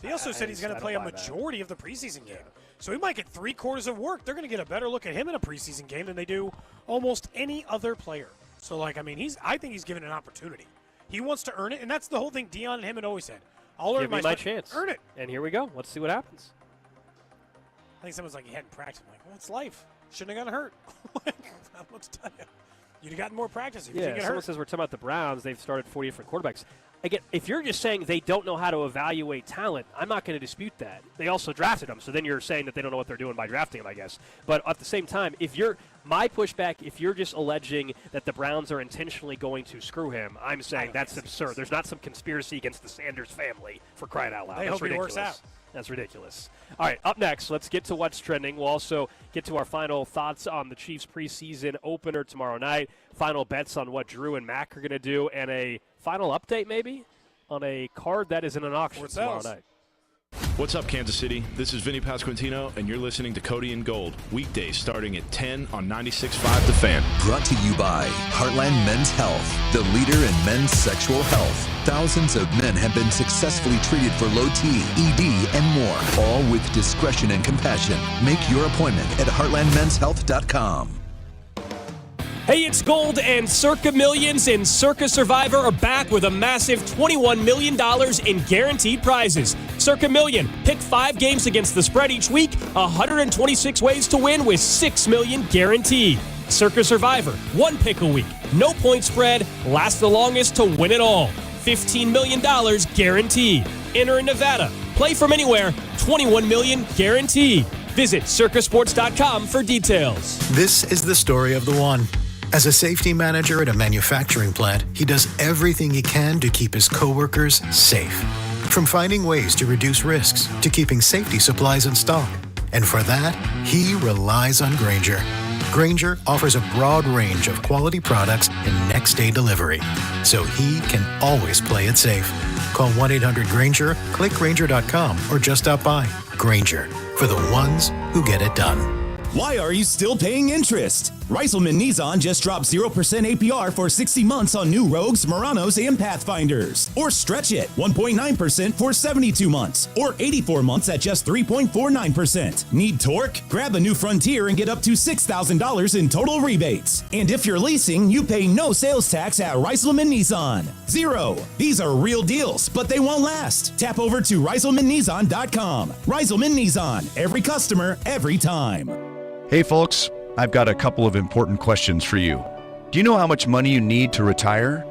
He also said he's going to play a majority of the preseason game. So he might get 3/4 of work. They're going to get a better look at him in a preseason game than they do almost any other player. So, like, I mean, I think he's given an opportunity. He wants to earn it, and that's the whole thing Dion and him had always said. I'll earn my chance. Earn it. And here we go. Let's see what happens. I think someone's like, he hadn't practiced. I'm like, well, it's life. Shouldn't have gotten hurt. I don't know what to tell you. You'd have gotten more practice if you didn't get someone hurt. says we're talking about the Browns. They've started 40 different quarterbacks. Again, if you're just saying they don't know how to evaluate talent, I'm not going to dispute that. They also drafted them, so then you're saying that they don't know what they're doing by drafting them, I guess. But at the same time, my pushback, if you're just alleging that the Browns are intentionally going to screw him, I'm saying that's absurd. There's not some conspiracy against the Sanders family, for crying out loud. They That's hope he ridiculous. works out. That's ridiculous. All right, up next, let's get to what's trending. We'll also get to our final thoughts on the Chiefs preseason opener tomorrow night, final bets on what Drew and Mac are going to do, and a final update maybe on a card that is in an auction tomorrow night. What's up, Kansas City? This is Vinny Pasquantino, and you're listening to Cody and Gold, weekdays starting at 10 on 96.5 The Fan. Brought to you by Heartland Men's Health, the leader in men's sexual health. Thousands of men have been successfully treated for low T, ED, and more, all with discretion and compassion. Make your appointment at heartlandmenshealth.com. Hey, it's Gold, and Circa Millions and Circa Survivor are back with a massive $21 million in guaranteed prizes. Circa Million, pick 5 games against the spread each week, 126 ways to win with $6 million guaranteed. Circa Survivor, 1 pick a week, no point spread, last the longest to win it all. $15 million guaranteed. Enter in Nevada, play from anywhere, $21 million guaranteed. Visit circasports.com for details. This is the story of the one. As a safety manager at a manufacturing plant, he does everything he can to keep his coworkers safe. From finding ways to reduce risks to keeping safety supplies in stock. And for that, he relies on Grainger. Grainger offers a broad range of quality products and next-day delivery, so he can always play it safe. Call 1-800-GRAINGER, click Grainger.com, or just stop by. Grainger, for the ones who get it done. Why are you still paying interest? Reiselman Nissan just dropped 0% APR for 60 months on new Rogues, Muranos, and Pathfinders. Or stretch it, 1.9% for 72 months. Or 84 months at just 3.49%. Need torque? Grab a new Frontier and get up to $6,000 in total rebates. And if you're leasing, you pay no sales tax at Reiselman Nissan. 0. These are real deals, but they won't last. Tap over to ReiselmanNissan.com. Reiselman Nissan. Every customer, every time. Hey folks, I've got a couple of important questions for you. Do you know how much money you need to retire?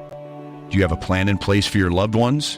Do you have a plan in place for your loved ones?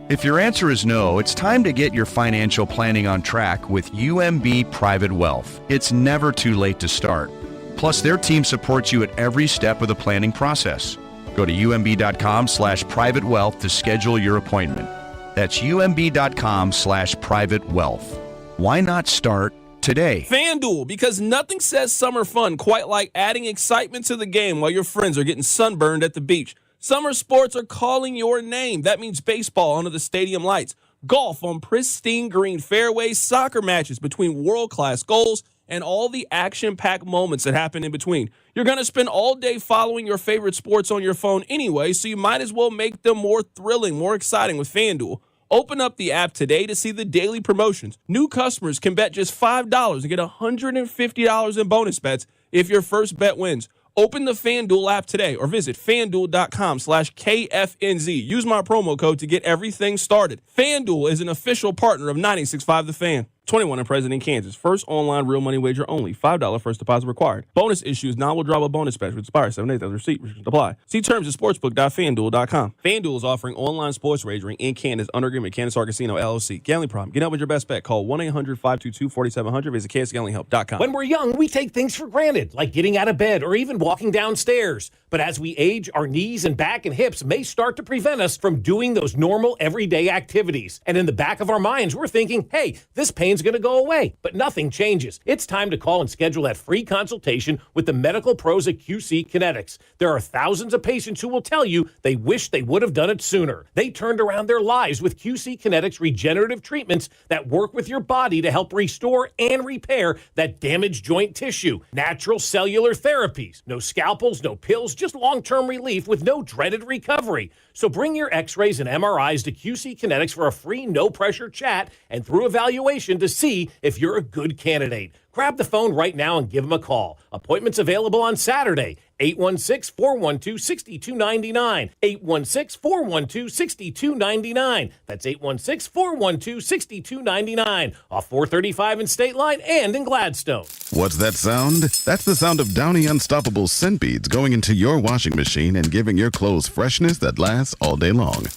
If your answer is no, it's time to get your financial planning on track with UMB Private Wealth. It's never too late to start. Plus, their team supports you at every step of the planning process. Go to umb.com/private wealth to schedule your appointment. That's umb.com/private wealth. Why not start today? FanDuel, because nothing says summer fun quite like adding excitement to the game while your friends are getting sunburned at the beach. Summer sports are calling your name. That means baseball under the stadium lights, golf on pristine green fairways, soccer matches between world-class goals, and all the action-packed moments that happen in between. You're going to spend all day following your favorite sports on your phone anyway, so you might as well make them more thrilling, more exciting with FanDuel. Open up the app today to see the daily promotions. New customers can bet just $5 and get $150 in bonus bets if your first bet wins. Open the FanDuel app today or visit FanDuel.com/KFNZ. Use my promo code to get everything started. FanDuel is an official partner of 96.5 The Fan. 21 and present in Kansas. First online real money wager only. $5 first deposit required. Bonus issues now will drop a bonus bet which expires 7 days after receipt. Restrictions apply. See terms at sportsbook.fanduel.com. FanDuel is offering online sports wagering in Kansas under agreement with Kansas Casino LLC. Gambling problem. Get out with your best bet. Call 1-800-522-4700. Visit kansasgamblinghelp.com. When we're young, we take things for granted, like getting out of bed or even walking downstairs. But as we age, our knees and back and hips may start to prevent us from doing those normal everyday activities. And in the back of our minds, we're thinking, hey, this pain's pain's going to go away, but nothing changes. It's time to call and schedule that free consultation with the medical pros at QC Kinetics. There are thousands of patients who will tell you they wish they would have done it sooner. They turned around their lives with QC Kinetics regenerative treatments that work with your body to help restore and repair that damaged joint tissue. Natural cellular therapies. No scalpels, no pills, just long-term relief with no dreaded recovery. So bring your x-rays and MRIs to QC Kinetics for a free no-pressure chat and through evaluation to see if you're a good candidate. Grab the phone right now and give them a call. Appointments available on Saturday, 816-412-6299. 816-412-6299. That's 816-412-6299. Off 435 in State Line and in Gladstone. What's that sound? That's the sound of Downy Unstoppable scent beads going into your washing machine and giving your clothes freshness that lasts all day long.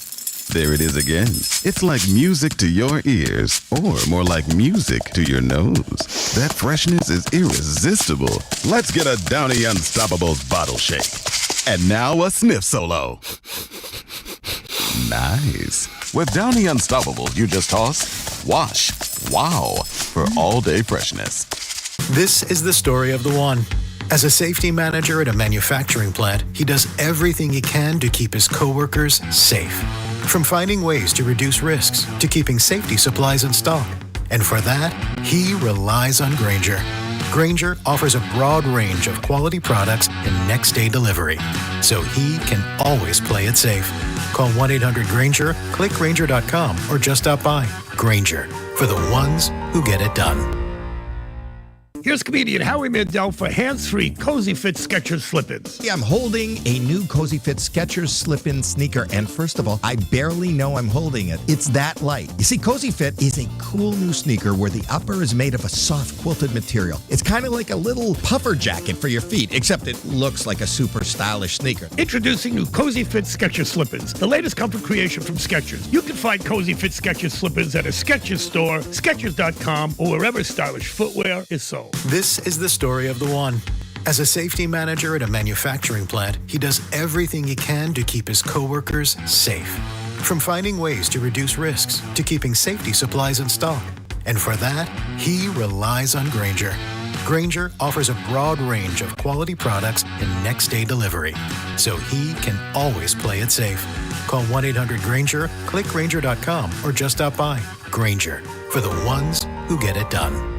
There it is again. It's like music to your ears, or more like music to your nose. That freshness is irresistible. Let's get a Downy Unstoppables bottle shake. And now a sniff solo. Nice. With Downy Unstoppables, you just toss, wash, wow, for all-day freshness. This is the story of the one. As a safety manager at a manufacturing plant, he does everything he can to keep his coworkers safe. From finding ways to reduce risks to keeping safety supplies in stock. And for that, he relies on Grainger. Grainger offers a broad range of quality products and next-day delivery, so he can always play it safe. Call 1-800-GRAINGER, click Grainger.com, or just stop by. Grainger, for the ones who get it done. Here's comedian Howie Mandel for hands-free Cozy Fit Skechers slip-ins. Yeah, I'm holding a new Cozy Fit Skechers slip-in sneaker, and first of all, I barely know I'm holding it. It's that light. You see, Cozy Fit is a cool new sneaker where the upper is made of a soft quilted material. It's kind of like a little puffer jacket for your feet, except it looks like a super stylish sneaker. Introducing new Cozy Fit Skechers slip-ins, the latest comfort creation from Skechers. You can find Cozy Fit Skechers slip-ins at a Skechers store, Skechers.com, or wherever stylish footwear is sold. This is the story of the one. As a safety manager at a manufacturing plant, he does everything he can to keep his coworkers safe. From finding ways to reduce risks to keeping safety supplies in stock. And for that, he relies on Grainger. Grainger offers a broad range of quality products and next-day delivery, so he can always play it safe. Call 1-800-GRAINGER, click Grainger.com, or just stop by. Grainger, for the ones who get it done.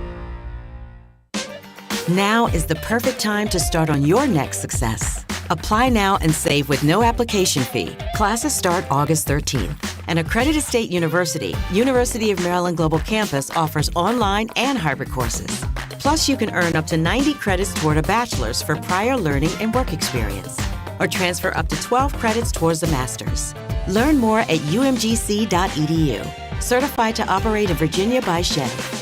Now is the perfect time to start on your next success. Apply now and save with no application fee. Classes start August 13th. An accredited state university, University of Maryland Global Campus offers online and hybrid courses. Plus, you can earn up to 90 credits toward a bachelor's for prior learning and work experience, or transfer up to 12 credits towards a master's. Learn more at umgc.edu. Certified to operate in Virginia by Chevy.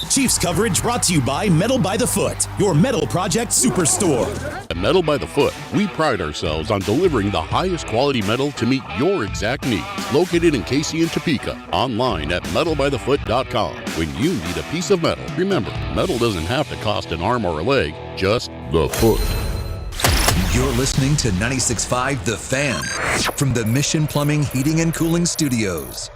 Chiefs coverage brought to you by Metal by the Foot, your metal project superstore. At Metal by the Foot, we pride ourselves on delivering the highest quality metal to meet your exact needs. Located in Casey and Topeka, online at metalbythefoot.com. When you need a piece of metal, remember, metal doesn't have to cost an arm or a leg, just the foot. You're listening to 96.5 The Fan from the Mission Plumbing, Heating, and Cooling Studios.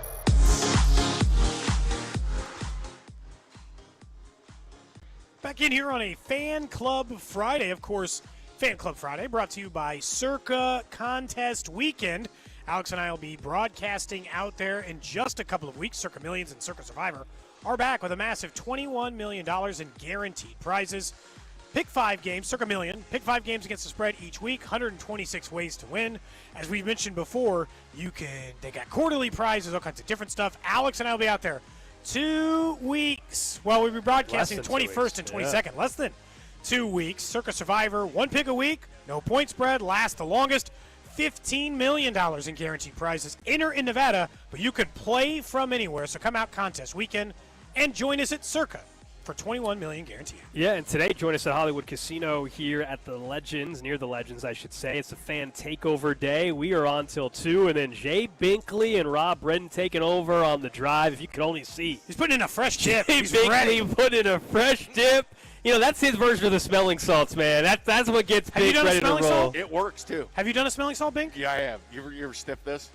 Back in here on a Fan Club Friday. Of course, Fan Club Friday brought to you by Circa Contest Weekend. Alex and I will be broadcasting out there in just a couple of weeks. Circa Millions and Circa Survivor are back with a massive $21 million in guaranteed prizes. Pick 5 games, Circa Million. Pick 5 games against the spread each week. 126 ways to win. As we mentioned before, they got quarterly prizes, all kinds of different stuff. Alex and I will be out there 2 weeks. Well, we'll be broadcasting 21st and 22nd. Yeah. Less than 2 weeks. Circa Survivor, 1 pick a week, no point spread, lasts the longest. $15 million in guaranteed prizes. Enter in Nevada, but you could play from anywhere. So come out contest weekend and join us at Circa for $21 million guaranteed. Yeah, and today join us at Hollywood Casino here at the Legends, near the Legends, I should say. It's a fan takeover day. We are on till 2, and then Jay Binkley and Rob Bredden taking over on the drive. If you could only see. He's putting in a fresh dip. Jay Binkley put in a fresh dip. You know, that's his version of the smelling salts, man. That's what gets Bink ready to roll. It works, too. Have you done a smelling salt, Bink? Yeah, I have. You ever sniff this?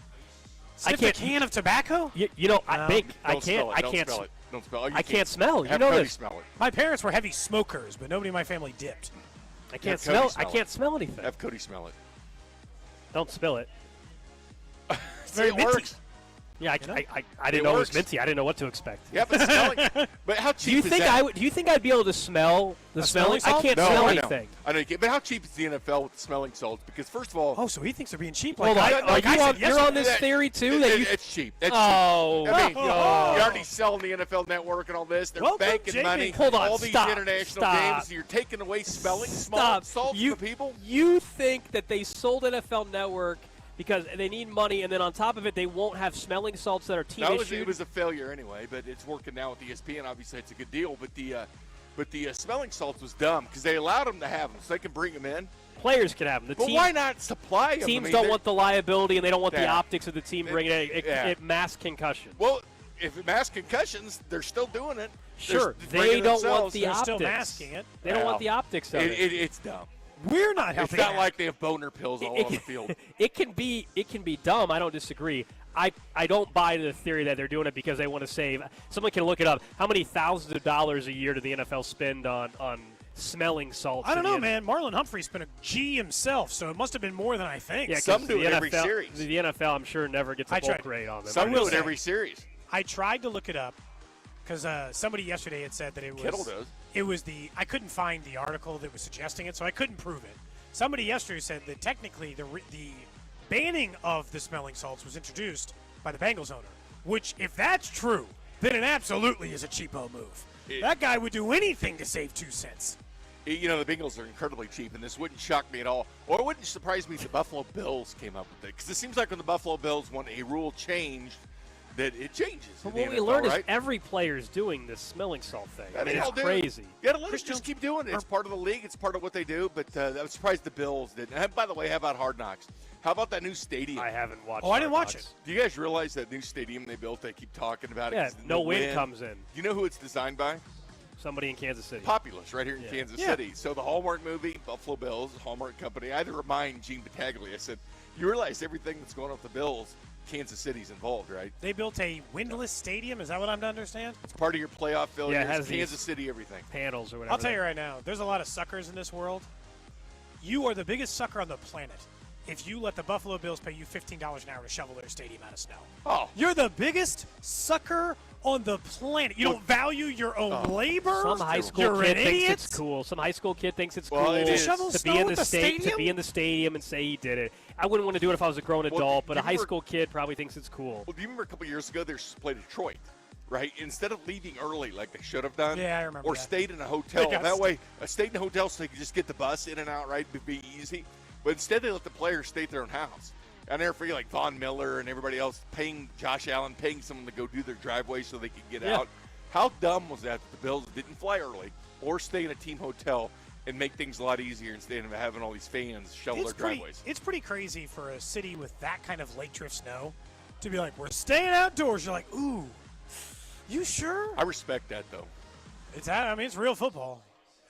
Sniff a can of tobacco? You know, I can't. Don't smell it. Don't smell it. I can't smell. You Have know Cody this. smell it. My parents were heavy smokers, but nobody in my family dipped. I can't smell. I can't smell anything. Have Cody smell it. Don't spill it. Very it minty. works. Yeah, I didn't It know it was works. minty. I didn't know what to expect. Yeah, but smelling. But how cheap Do you is think that? Do you think I'd be able to smell the smelling? I can't No, smell I know. anything. I know you can't. But how cheap is the NFL with the smelling salts? Because first of all, Oh, so he thinks they're being cheap. Hold Like on. I said You're on yesterday. this theory too that you. it's cheap. It's Oh. cheap. I mean, Oh. you're already selling the NFL Network and all this. They're Welcome, banking Jamie. money. Hold on, all these stop, international stop. games. And you're taking away smelling Stop. salts You- from people. You think that they sold NFL Network because they need money, and then on top of it, they won't have smelling salts that are team It issued? was a failure anyway, but it's working now with ESPN. Obviously, it's a good deal. But the smelling salts was dumb because they allowed them to have them, so they can bring them in. Players can have them. But why not supply them? Teams I mean, don't want the liability, and they don't want the Yeah. optics of the team bringing it. It mass concussions. Well, if it mass concussions, they're still doing it. Sure, They're they bringing don't want themselves. the They're optics. still masking it. They don't want the optics of it. It's dumb. We're not It's helping. not out. like they have boner pills all on the field. It can be dumb. I don't disagree. I don't buy the theory that they're doing it because they want to save. Someone can look it up. How many thousands of dollars a year do the NFL spend on smelling salts? I don't know, man. Marlon Humphrey spent a G himself, so it must have been more than I think. Yeah, Some do the it every NFL series. The NFL, I'm sure, never gets a I bulk tried. rate on them. Some do it say- every series. I tried to look it up because somebody yesterday had said that it was. Kittle does. It was the. I couldn't find the article that was suggesting it, so I couldn't prove it. Somebody yesterday said that technically the banning of the smelling salts was introduced by the Bengals owner, which, if that's true, then it absolutely is a cheapo move. That guy would do anything to save 2 cents. You know, the Bengals are incredibly cheap, and this wouldn't shock me at all. Or it wouldn't surprise me if the Buffalo Bills came up with it. Because it seems like when the Buffalo Bills want a rule changed, that it changes. But in the what we NFL, learned right? is every player's doing this smelling salt thing. I They mean, all it's do. crazy. You gotta let us just keep doing it. It's part of the league. It's part of what they do. But I was surprised the Bills didn't. And by the way, how about Hard Knocks? How about that new stadium? I haven't watched. Oh, I didn't Hard watch Knocks. Do you guys realize that new stadium they built? They keep talking about it. Yeah, 'cause no the wind comes in. Do you know who it's designed by? Somebody in Kansas City. Populous, right here in Yeah. Kansas Yeah. City. So the Hallmark movie, Buffalo Bills, Hallmark Company. I had to remind Gene Battaglia. I said, "You realize everything that's going on with the Bills, Kansas City's involved, right? They built a windless stadium. Is that what I'm to understand? It's part of your playoff failures. Yeah, it has Kansas these City, everything. Panels or whatever. I'll tell you right now, there's a lot of suckers in this world. You are the biggest sucker on the planet if you let the Buffalo Bills pay you $15 an hour to shovel their stadium out of snow. Oh. You're the biggest sucker on the planet. You don't value your own labor. Some high school You're kid an thinks idiot. it's cool. Some high school kid thinks it's Well, cool it is. Shovel to snow be in at the the state to stadium? be in the stadium and say he did it. I wouldn't want to do it if I was a grown adult, but a you high remember- school kid probably thinks it's cool. Well, do you remember a couple years ago they were supposed to play Detroit, right? Instead of leaving early like they should have done, Yeah, I remember or that. stayed in a hotel. They got That way, stayed in a hotel so they could just get the bus in and out, right? It'd be easy. But instead, they let the players stay at their own house. I never forget, like Von Miller and everybody else paying Josh Allen, paying someone to go do their driveway so they could get out. How dumb was that the Bills didn't fly early or stay in a team hotel and make things a lot easier instead of having all these fans shovel their driveways? It's pretty crazy for a city with that kind of late drift snow to be like, we're staying outdoors. You're like, ooh, you sure? I respect that, though. It's real football.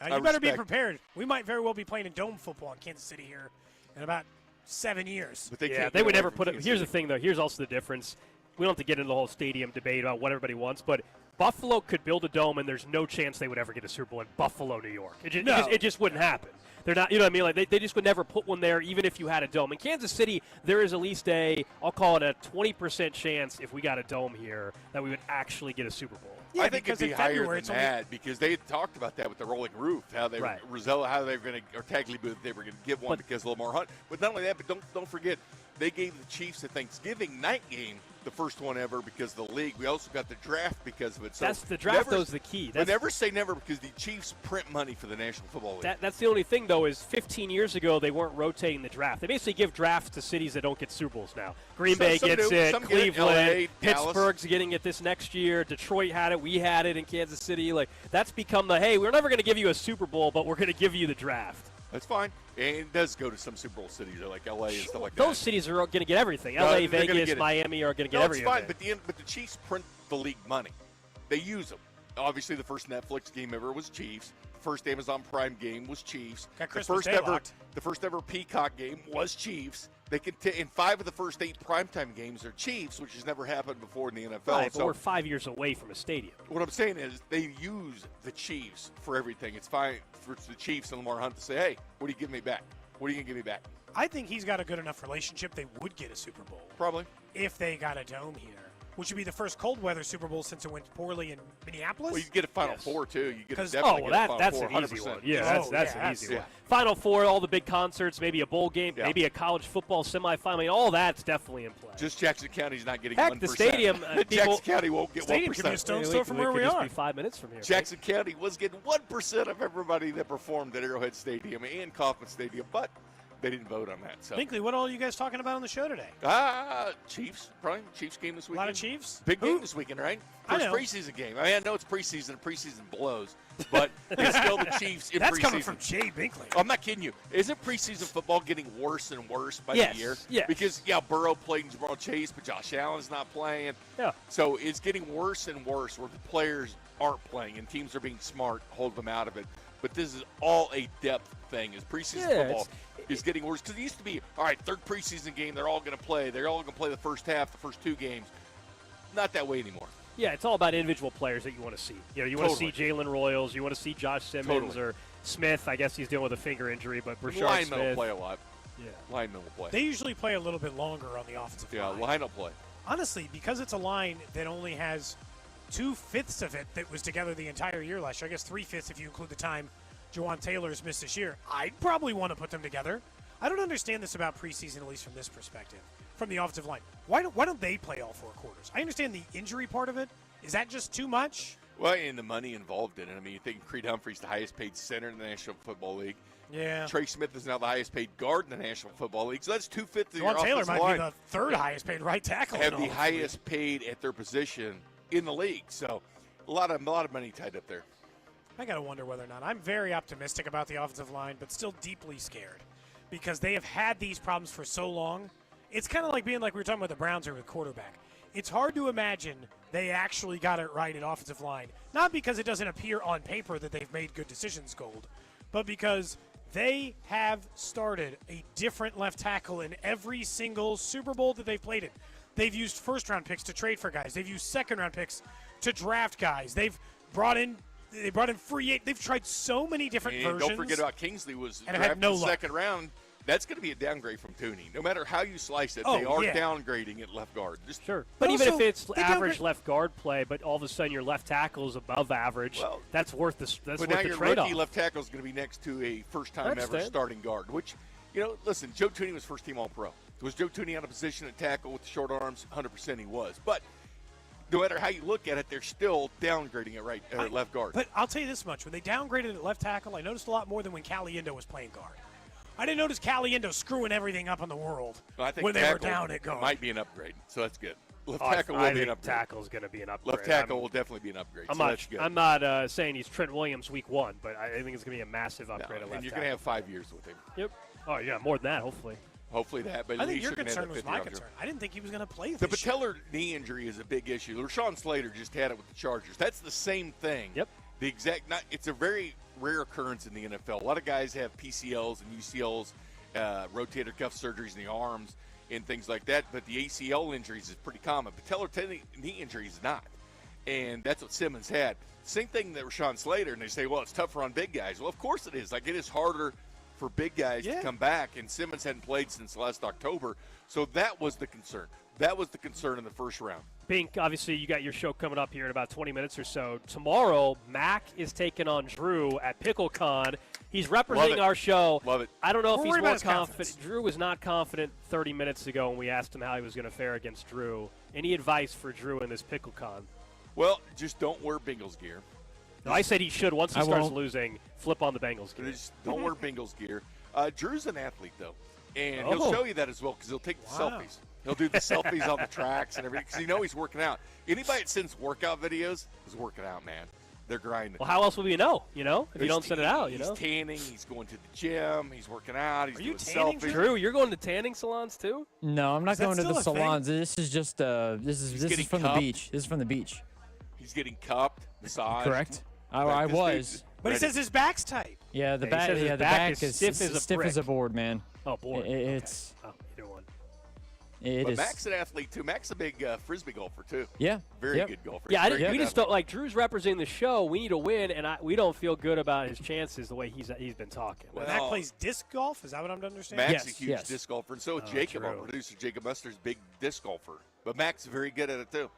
I You better be respect- prepared. We might very well be playing in dome football in Kansas City here in about 7 years. But they Yeah, can't they get would away never from put it. Kansas Here's the City. thing, though. Here's also the difference. We don't have to get into the whole stadium debate about what everybody wants, but Buffalo could build a dome, and there's no chance they would ever get a Super Bowl in Buffalo, New York. It just wouldn't happen. They're not, you know what I mean? Like they just would never put one there, even if you had a dome. In Kansas City, there is at least I'll call it a 20% chance if we got a dome here that we would actually get a Super Bowl. Yeah, I think because it'd be in higher February than it's only- that because they had talked about that with the rolling roof, how they Right. how they were going to, or Tagley Booth, they were going to give one because a little more hunt. But not only that, but don't forget, they gave the Chiefs a Thanksgiving night game, the first one ever because of the league. We also got the draft because of it. So That's the draft, never, though, is the key. But never say never because the Chiefs print money for the National Football League. That's the only thing, though, is 15 years ago they weren't rotating the draft. They basically give drafts to cities that don't get Super Bowls now. Green Bay Some gets do. it, Some get it. Cleveland, LA, Dallas. Pittsburgh's getting it this next year. Detroit had it, we had it in Kansas City. Like that's become the hey, we're never going to give you a Super Bowl, but we're going to give you the draft. That's fine. And it does go to some Super Bowl cities like LA and stuff like Those that. cities are going to get everything. No, LA, they're gonna Vegas, get it. Miami are going to get No, everything. it's fine, but the Chiefs print the league money. They use them. Obviously, the first Netflix game ever was Chiefs. The first Amazon Prime game was Chiefs. Got The Christmas first Day ever, locked. the first ever Peacock game was Chiefs. They can in 5 of the first 8 primetime games are Chiefs, which has never happened before in the NFL. Right, so but we're 5 years away from a stadium. what I'm saying is they use the Chiefs for everything. It's fine for the Chiefs and Lamar Hunt to say, hey, what are you giving me back? What are you going to give me back? I think he's got a good enough relationship they would get a Super Bowl. Probably. If they got a dome here, which would be the first cold weather Super Bowl since it went poorly in Minneapolis. Well, you get a Final Four, too. You get that's an easy one. Yeah, that's an easy one. Final Four, all the big concerts, maybe a bowl game, maybe a college football semifinal. I mean, all that's definitely in play. Just Jackson County's not getting Heck, 1%. the stadium. Jackson County won't get 1%. Stadium could be a stone's throw from where we are. Be 5 minutes from here. Jackson County was getting 1% of everybody that performed at Arrowhead Stadium and Kauffman Stadium, but they didn't vote on that. So, Binkley, what all are you guys talking about on the show today? Chiefs, probably. Chiefs game this weekend. A lot of Chiefs? Big game this weekend, right? I First know. preseason game. I mean, I know it's preseason, and preseason blows, but it's still the Chiefs in That's preseason. coming from Jay Binkley. I'm not kidding you. Isn't preseason football getting worse and worse by the year? Yes. Because, Burrow played in Jamal Chase, but Josh Allen's not playing. Yeah. So it's getting worse and worse where the players aren't playing, and teams are being smart, hold them out of it. But this is all a depth thing. Is preseason football is getting worse. Because it used to be, all right, third preseason game, they're all going to play. They're all going to play the first half, the first 2 games. Not that way anymore. Yeah, it's all about individual players that you want to see. You want to see Jalen Royals, you want to see Josh Simmons or Smith. I guess he's dealing with a finger injury, but Brashard Linemen Smith. will play a lot. Yeah. Linemen will play. They usually play a little bit longer on the offensive line. Line will play. Honestly, because it's a line that only has 2/5 of it that was together the entire year last year, I guess 3/5 if you include the time Jawan Taylor's missed this year, I'd probably want to put them together. I don't understand this about preseason, at least from this perspective, from the offensive line. Why don't they play all 4 quarters? I understand the injury part of it. Is that just too much? Well, and the money involved in it. I mean, you think Creed Humphrey's the highest paid center in the National Football League. Yeah. Trey Smith is now the highest paid guard in the National Football League. So that's 2/5 of your Jawan Taylor offensive might line. be the 3rd highest paid right tackle. Have in the all highest paid at their position in the league. So a lot of money tied up there. I got to wonder whether or not. I'm very optimistic about the offensive line, but still deeply scared because they have had these problems for so long. It's kind of like being like we were talking about the Browns here with quarterback. It's hard to imagine they actually got it right at offensive line, not because it doesn't appear on paper that they've made good decisions, Gold, but because they have started a different left tackle in every single Super Bowl that they've played in. They've used first-round picks to trade for guys. They've used second-round picks to draft guys. They've brought in free agents. They've tried so many different versions. Don't forget about Kingsley was and drafted had no in the luck. second round. That's going to be a downgrade from Tooney. No matter how you slice it, they are downgrading at left guard. But even if it's average left guard play, but all of a sudden your left tackle is above average, that's worth the But worth now the your trade-off. rookie left tackle is going to be next to a first-time ever starting guard, which, listen, Joe Tooney was first-team All-Pro. Was Joe Tooney out of position at tackle with the short arms? 100% he was. But no matter how you look at it, they're still downgrading it at left guard. But I'll tell you this much. When they downgraded at left tackle, I noticed a lot more than when Caliendo was playing guard. I didn't notice Caliendo screwing everything up in the world I think when they were tackle down at guard. might be an upgrade, so that's good. Left I tackle will be an think upgrade. tackle is going to be an upgrade. Left tackle will definitely be an upgrade, so that's good. I'm not saying he's Trent Williams week 1, but I think it's going to be a massive upgrade at left and you're tackle. going to have 5 years with him. Yep. Oh, yeah, more than that, hopefully. Hopefully that, but I at think least your you're gonna concern have was that my 50 concern. I didn't think he was going to play The this year. patellar knee injury is a big issue. Rashawn Slater just had it with the Chargers. That's the same thing. Yep. The exact. It's a very rare occurrence in the NFL. A lot of guys have PCLs and UCLs, rotator cuff surgeries in the arms and things like that. But the ACL injuries is pretty common. Patellar knee injury is not, and that's what Simmons had. Same thing that Rashawn Slater. And they say, well, it's tougher on big guys. Well, of course it is. Like, it is harder for big guys to come back, and Simmons hadn't played since last October. So that was the concern. That was the concern in the first round. Bink, obviously you got your show coming up here in about 20 minutes or so. Tomorrow, Mac is taking on Drew at PickleCon. He's representing our show. Love it. I don't know if he's worried more about his confident. confidence. Drew was not confident 30 minutes ago when we asked him how he was going to fare against Drew. Any advice for Drew in this PickleCon? Well, just don't wear Bengals gear. No, I said he should. Once he starts losing, flip on the Bengals gear. Just don't wear Bengals gear. Drew's an athlete, though, and he'll show you that as well because he'll take the selfies. He'll do the selfies on the tracks and everything because he's working out. Anybody that sends workout videos is working out, man. They're grinding. Well, how else would we know, if you don't send it out, He's tanning. He's going to the gym. He's working out. He's doing tanning, selfies. Drew? You're going to tanning salons, too? No, I'm not Is that going to still the a thing? salons. This is just this is getting from cupped. the beach. This is from the beach. He's getting cupped, massaged. Correct. I Like, this was. dude's But he ready. says his back's tight. Yeah, the Yeah, he back. says his Yeah, the back back is is stiff as a stiff brick. as a board, man. Oh, boy. It's Oh, either one. It Mac's an athlete, too. Mac's a big Frisbee golfer, too. Yeah. Very good golfer. Yeah, Very we good just athlete. don't like Drew's representing the show. We need a win, and we don't feel good about his chances the way he's been talking. Well, Mac plays disc golf. Is that what I'm to understand? Mac's a huge disc golfer, and so is Jacob, our producer. Jacob Muster's big disc golfer. But Mac's very good at it, too.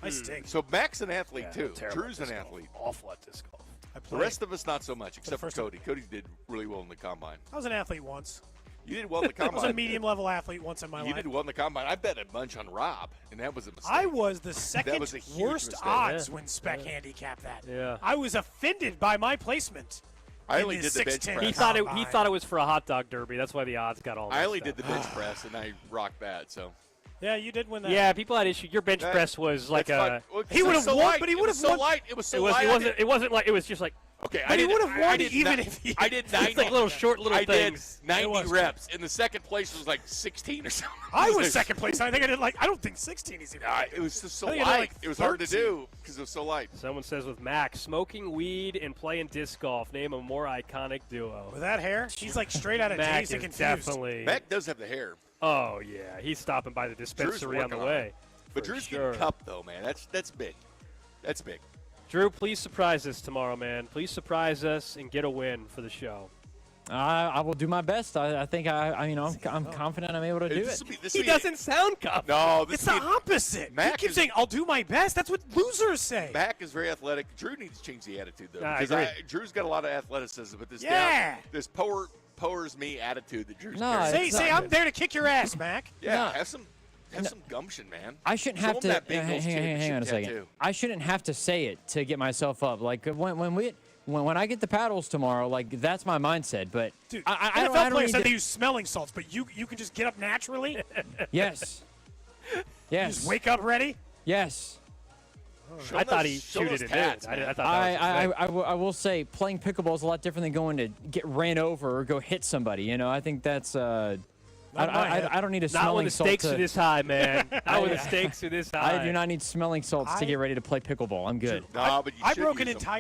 I stink. So Mac's an athlete, too. terrible Drew's an athlete. Awful at disc golf. The rest of us, not so much, except for Cody. Cody did really well in the combine. I was an athlete once. You did well in the I combine. was a medium-level athlete once in my life. You did well in the combine. I bet a bunch on Rob, and that was a mistake. I was the That second was a huge worst mistake. odds when Spec handicapped that. Yeah. I was offended by my placement. I in only this did the bench 6'10" press. He thought it was for a hot dog derby. That's why the odds got all. I only messed did up. the bench press, and I rocked that. So Yeah, you did win that. Yeah, people had issue. Your bench press was like that's a. fine. Well, He would have so won, light. but he It would was have so won. light. It was so It light. wasn't like it was just like. Okay, But he would have won did even not- if he. I did 90. It's like little short little I things. did 90 It was reps, and the second place was like 16 or something. I was second place. I think I did I don't think 16 is even. It was just so I think I did, light. like, It was hard to 13. do because it was so light. Someone says with Max, smoking weed and playing disc golf. Name a more iconic duo. With that hair, he's like straight out of Mac Jason is Confused. definitely. Mac does have the hair. Oh yeah, he's stopping by the dispensary on the working on way. it. But For Drew's sure. getting cup though, man. That's big. That's big. Drew, please surprise us tomorrow, man. Please surprise us and get a win for the show. I will do my best. I think I'm confident I'm able to do it. He doesn't sound confident. No, It's the opposite. Mac you keep is- saying, I'll do my best. That's what losers say. Mac is very athletic. Drew needs to change the attitude though. I Because agree. Drew's got a lot of athleticism, but this Yeah. this powers me attitude that Drew's No, carrying. Say, I'm there to kick your ass, Mac. Yeah, have some gumption, man. I shouldn't Show have him to. that Bengals Hang on a championship second. tattoo. I shouldn't have to say it to get myself up. Like when I get the paddles tomorrow, like that's my mindset. But Dude, I NFL don't players need said to- they use smelling salts, but you can just get up naturally. Yes. You Yes. just wake up ready. Yes. I thought he show shooted those it tats, in. I man. thought that was his thing. I will say playing pickleball is a lot different than going to get ran over or go hit somebody. You know, I think that's. I don't need a Not when smelling the salt stakes to, are this high, man. Not when the stakes are this high. I do not need smelling salts to get ready to play pickleball. I'm good. No, but you I should broke an use them.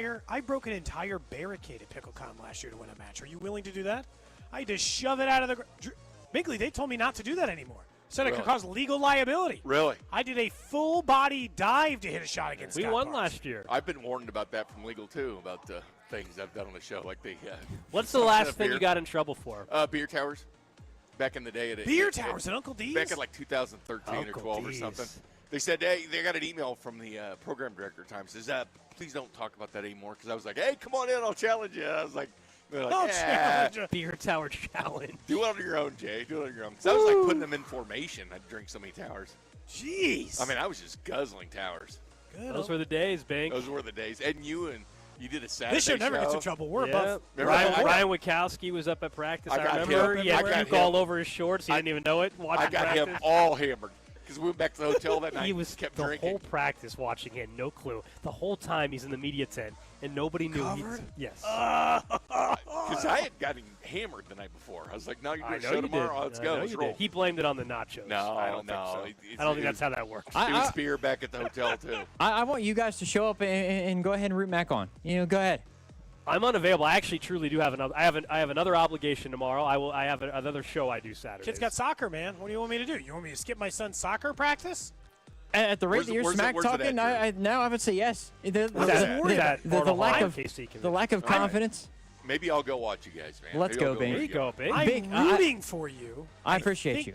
entire barricade at PickleCon last year to win a match. Are you willing to do that? I had to shove it out of the. Bigley, they told me not to do that anymore. Said it could Really? cause legal liability. Really? I did a full body dive to hit a shot against. We Scott won Barnes. last year. I've been warned about that from legal too, about things I've done on the show, like the. What's the last thing you got in trouble for? Beer towers. Back in the day, Beer towers at Uncle D's? Back in like 2013 or Uncle 12 D's. or something. They said, hey, they got an email from the program director at times. Says, please don't talk about that anymore. Because I was like, hey, come on in, I'll challenge you. I was like, they're like, I'll challenge you. Beer tower challenge. do it on your own, Jay. Do it on your own. Because I was like putting them in formation. I'd drink so many towers. Jeez. I mean, I was just guzzling towers. Good. Those were the days, Bink. Those were the days. And you did a Saturday This show never gets show. in trouble. We're Yeah. above. Remember Ryan Wachowski was up at practice. I I got remember. him. He had I got puke him. all over his shorts. He didn't even know it. Watching I got practice. him all hammered. Because we went back to the hotel that night He and was kept the drinking. whole practice watching it, no clue. The whole time he's in the media tent, and nobody knew. Covered? Yes. Because I had gotten hammered the night before. I was like, no, you're I doing a know show you tomorrow. did. Let's I go. know Let's you roll. did. He blamed it on the nachos. No, I don't no. think so. I don't think that's how that works. It was beer back at the hotel, too. I want you guys to show up and go ahead and root Mac on. You know, go ahead. I'm unavailable. I actually truly do have another. I have another obligation tomorrow. I have another show I do Saturday. Kid's got soccer, man. What do you want me to do? You want me to skip my son's soccer practice? At the rate Where's that it- you're where's it- smack where's it talking, at, now I would say yes. The Arnold lack Hall of KC can the do. lack of confidence. Maybe I'll go watch you guys, man. Let's Maybe I'll go, Bing. There you go, Bing. I'm Big- rooting for you. I appreciate you.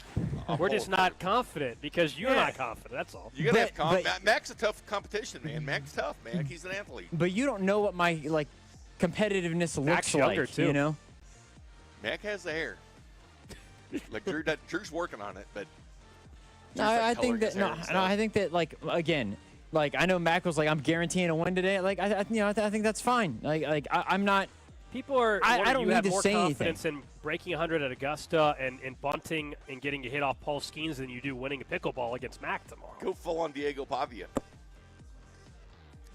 We're just not confident because you're not confident. That's all. You gotta But- have but- Mac's a tough competition, man. Mac's tough, man. He's an athlete. But you don't know what my competitiveness Mac's looks younger, like. too. You know. Mac has the hair. Like Drew's working on it, but No, Drew's, like, I think coloring that his hair and no, stuff. I think that again, I know Mac was like, I'm guaranteeing a win today. I think that's fine. I'm not. People are. I don't you need have to more say confidence in breaking 100 at Augusta and bunting and getting a hit off Paul Skeens than you do winning a pickleball against Mac tomorrow. Go full on Diego Pavia.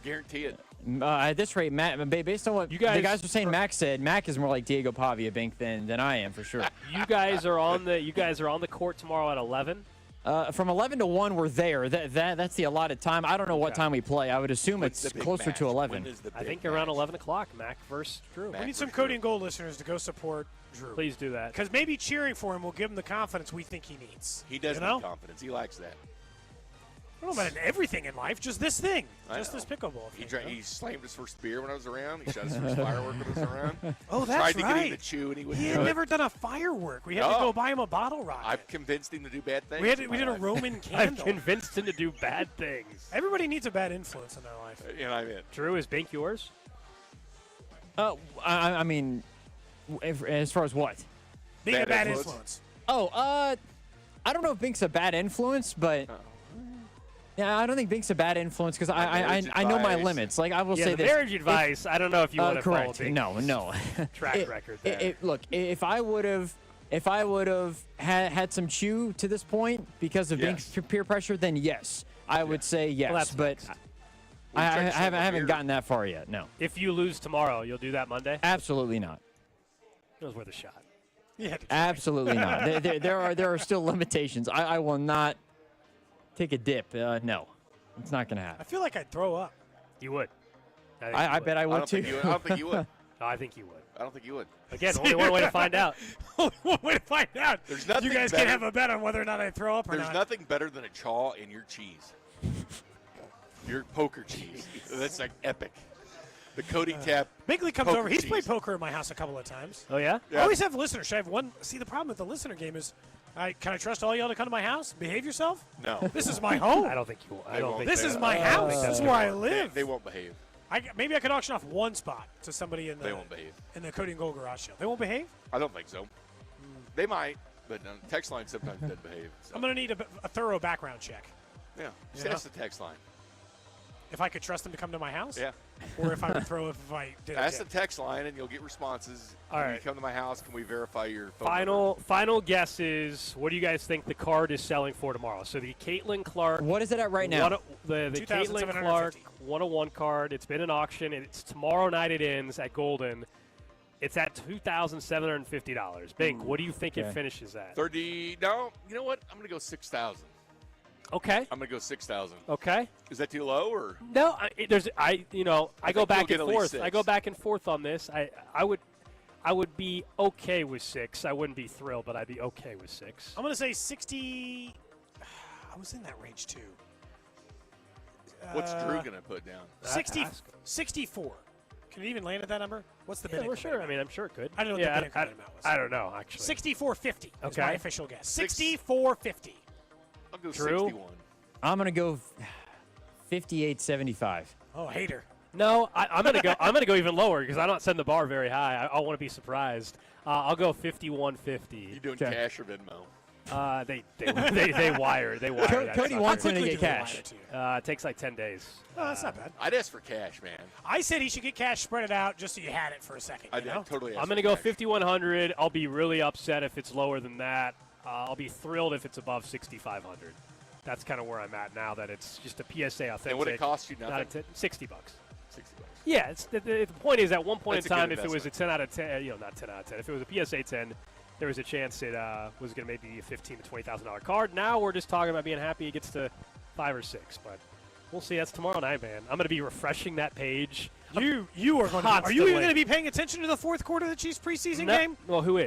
Guarantee it. At this rate, Mac, based on what You the guys guys were saying, Mac said Mac is more like Diego Pavia Bink than I am for sure. You guys are on the court tomorrow at 11. From 11 to 1, we're there. That's the allotted time. I don't know what time we play. I would assume What's it's the big closer match? to 11. When is the I big think match? around 11 o'clock. Mac versus Drew. Mac We need some for Cody sure. and Gold listeners to go support Drew. Please do that. Because maybe cheering for him will give him the confidence we think he needs. He does need confidence. He lacks that. I don't know about everything in life, just this thing. Just this pickleball thing. He slammed his first beer when I was around. He shot his first firework when I was around. Oh, that's tried to right. get him to chew, and he wouldn't He do had it. never done a firework. We had to go buy him a bottle rocket. I've convinced him to do bad things. We did a Roman candle. I've convinced him to do bad things. Everybody needs a bad influence in their life. Yeah, I mean. Drew, is Bink yours? I mean, as far as what? Being a bad influence. Oh, I don't know if Bink's a bad influence, but yeah, I don't think Bink's a bad influence because I know my limits. Like I will say the this. marriage advice. I don't know if you want to follow correct. Bink's No. track record there. Look, if I would have had some chew to this point because of Bink's peer pressure, then yes, I would say yes. Well, that's but next. I haven't gotten that far yet. No. If you lose tomorrow, you'll do that Monday? Absolutely not. It was worth a shot. Absolutely not. There are still limitations. I will not take a dip. No, it's not going to I happen. feel like I'd throw up. You would. I bet I would too. I don't think you would. No, I think you would. I don't think you would. Again, only one way to find out. Only one way to find out. There's nothing You guys better. can't have a bet on whether or not I throw up or There's not. nothing better than a chaw in your cheese. Your poker cheese. That's like epic. The Cody Tap. Bigley comes poker over. He's cheese. played poker in my house a couple of times. Oh, yeah? I always have listeners. Should I have one? See, the problem with the listener game is, can I trust all y'all to come to my house? Behave yourself? No. This is my home. I don't think you will. They won't. This They is won't. my house. This is where I live. They won't behave. Maybe I could auction off one spot to somebody in the They won't behave. in the Cody and Gold garage sale. They won't behave? I don't think so. They might, but text line sometimes doesn't behave. So. I'm going to need a thorough background check. Yeah. Just You know? ask the text line. If I could trust them to come to my house? Yeah. Or if I would throw up if I did a Ask the tip. text line, and you'll get responses. All When right. you come to my house, can we verify your phone number? Final guesses. What do you guys think the card is selling for tomorrow? So the Caitlin Clark. What is it at right now? The Caitlin Clark 101 card. It's been an auction, and it's tomorrow night. It ends at Golden. It's at $2,750. Bink, what do you think it finishes at? 30. No, you know what? I'm going to go 6,000. Okay. I'm going to go 6,000. Okay. Is that too low or? No, I go think back you'll and get at least forth. 6. I go back and forth on this. I would be okay with 6. I wouldn't be thrilled, but I'd be okay with 6. I'm going to say 60. I was in that range too. What's Drew going to put down? 64. Can it even land at that number? What's the bid? Well, sure. I mean, I'm sure it could. I don't know what the bid amount was. I don't know, actually. 64.50 is Okay. my official guess. 64.50. I'll go Drew? 61. I'm gonna go 58.75. Oh, hater. No, I'm gonna go. I'm gonna go even lower because I don't set the bar very high. I want to be surprised. I'll go 51.50. You doing cash or Venmo? They wire. They wire. that Cody sucker. wants him to quickly get do they cash. wire it to you? It takes like 10 days. Oh, that's not bad. I'd ask for cash, man. I said he should get cash, spread it out, just so you had it for a second. I'd you know? totally ask I'm gonna for go cash. 5,100. I'll be really upset if it's lower than that. I'll be thrilled if it's above 6,500. That's kind of where I'm at now. That it's just a PSA authentic. And would it cost you not nothing? $60. 60 bucks. Yeah, the point is, at one point That's in a good time, if it was a investment. 10 out of 10, not 10 out of 10, if it was a PSA 10, there was a chance it was going to maybe be a $15,000 to $20,000 card. Now we're just talking about being happy it gets to 5 or 6, but we'll see. That's tomorrow night, man. I'm going to be refreshing that page. You are going to. Are you even going to be paying attention to the fourth quarter of the Chiefs preseason game? Well, who is?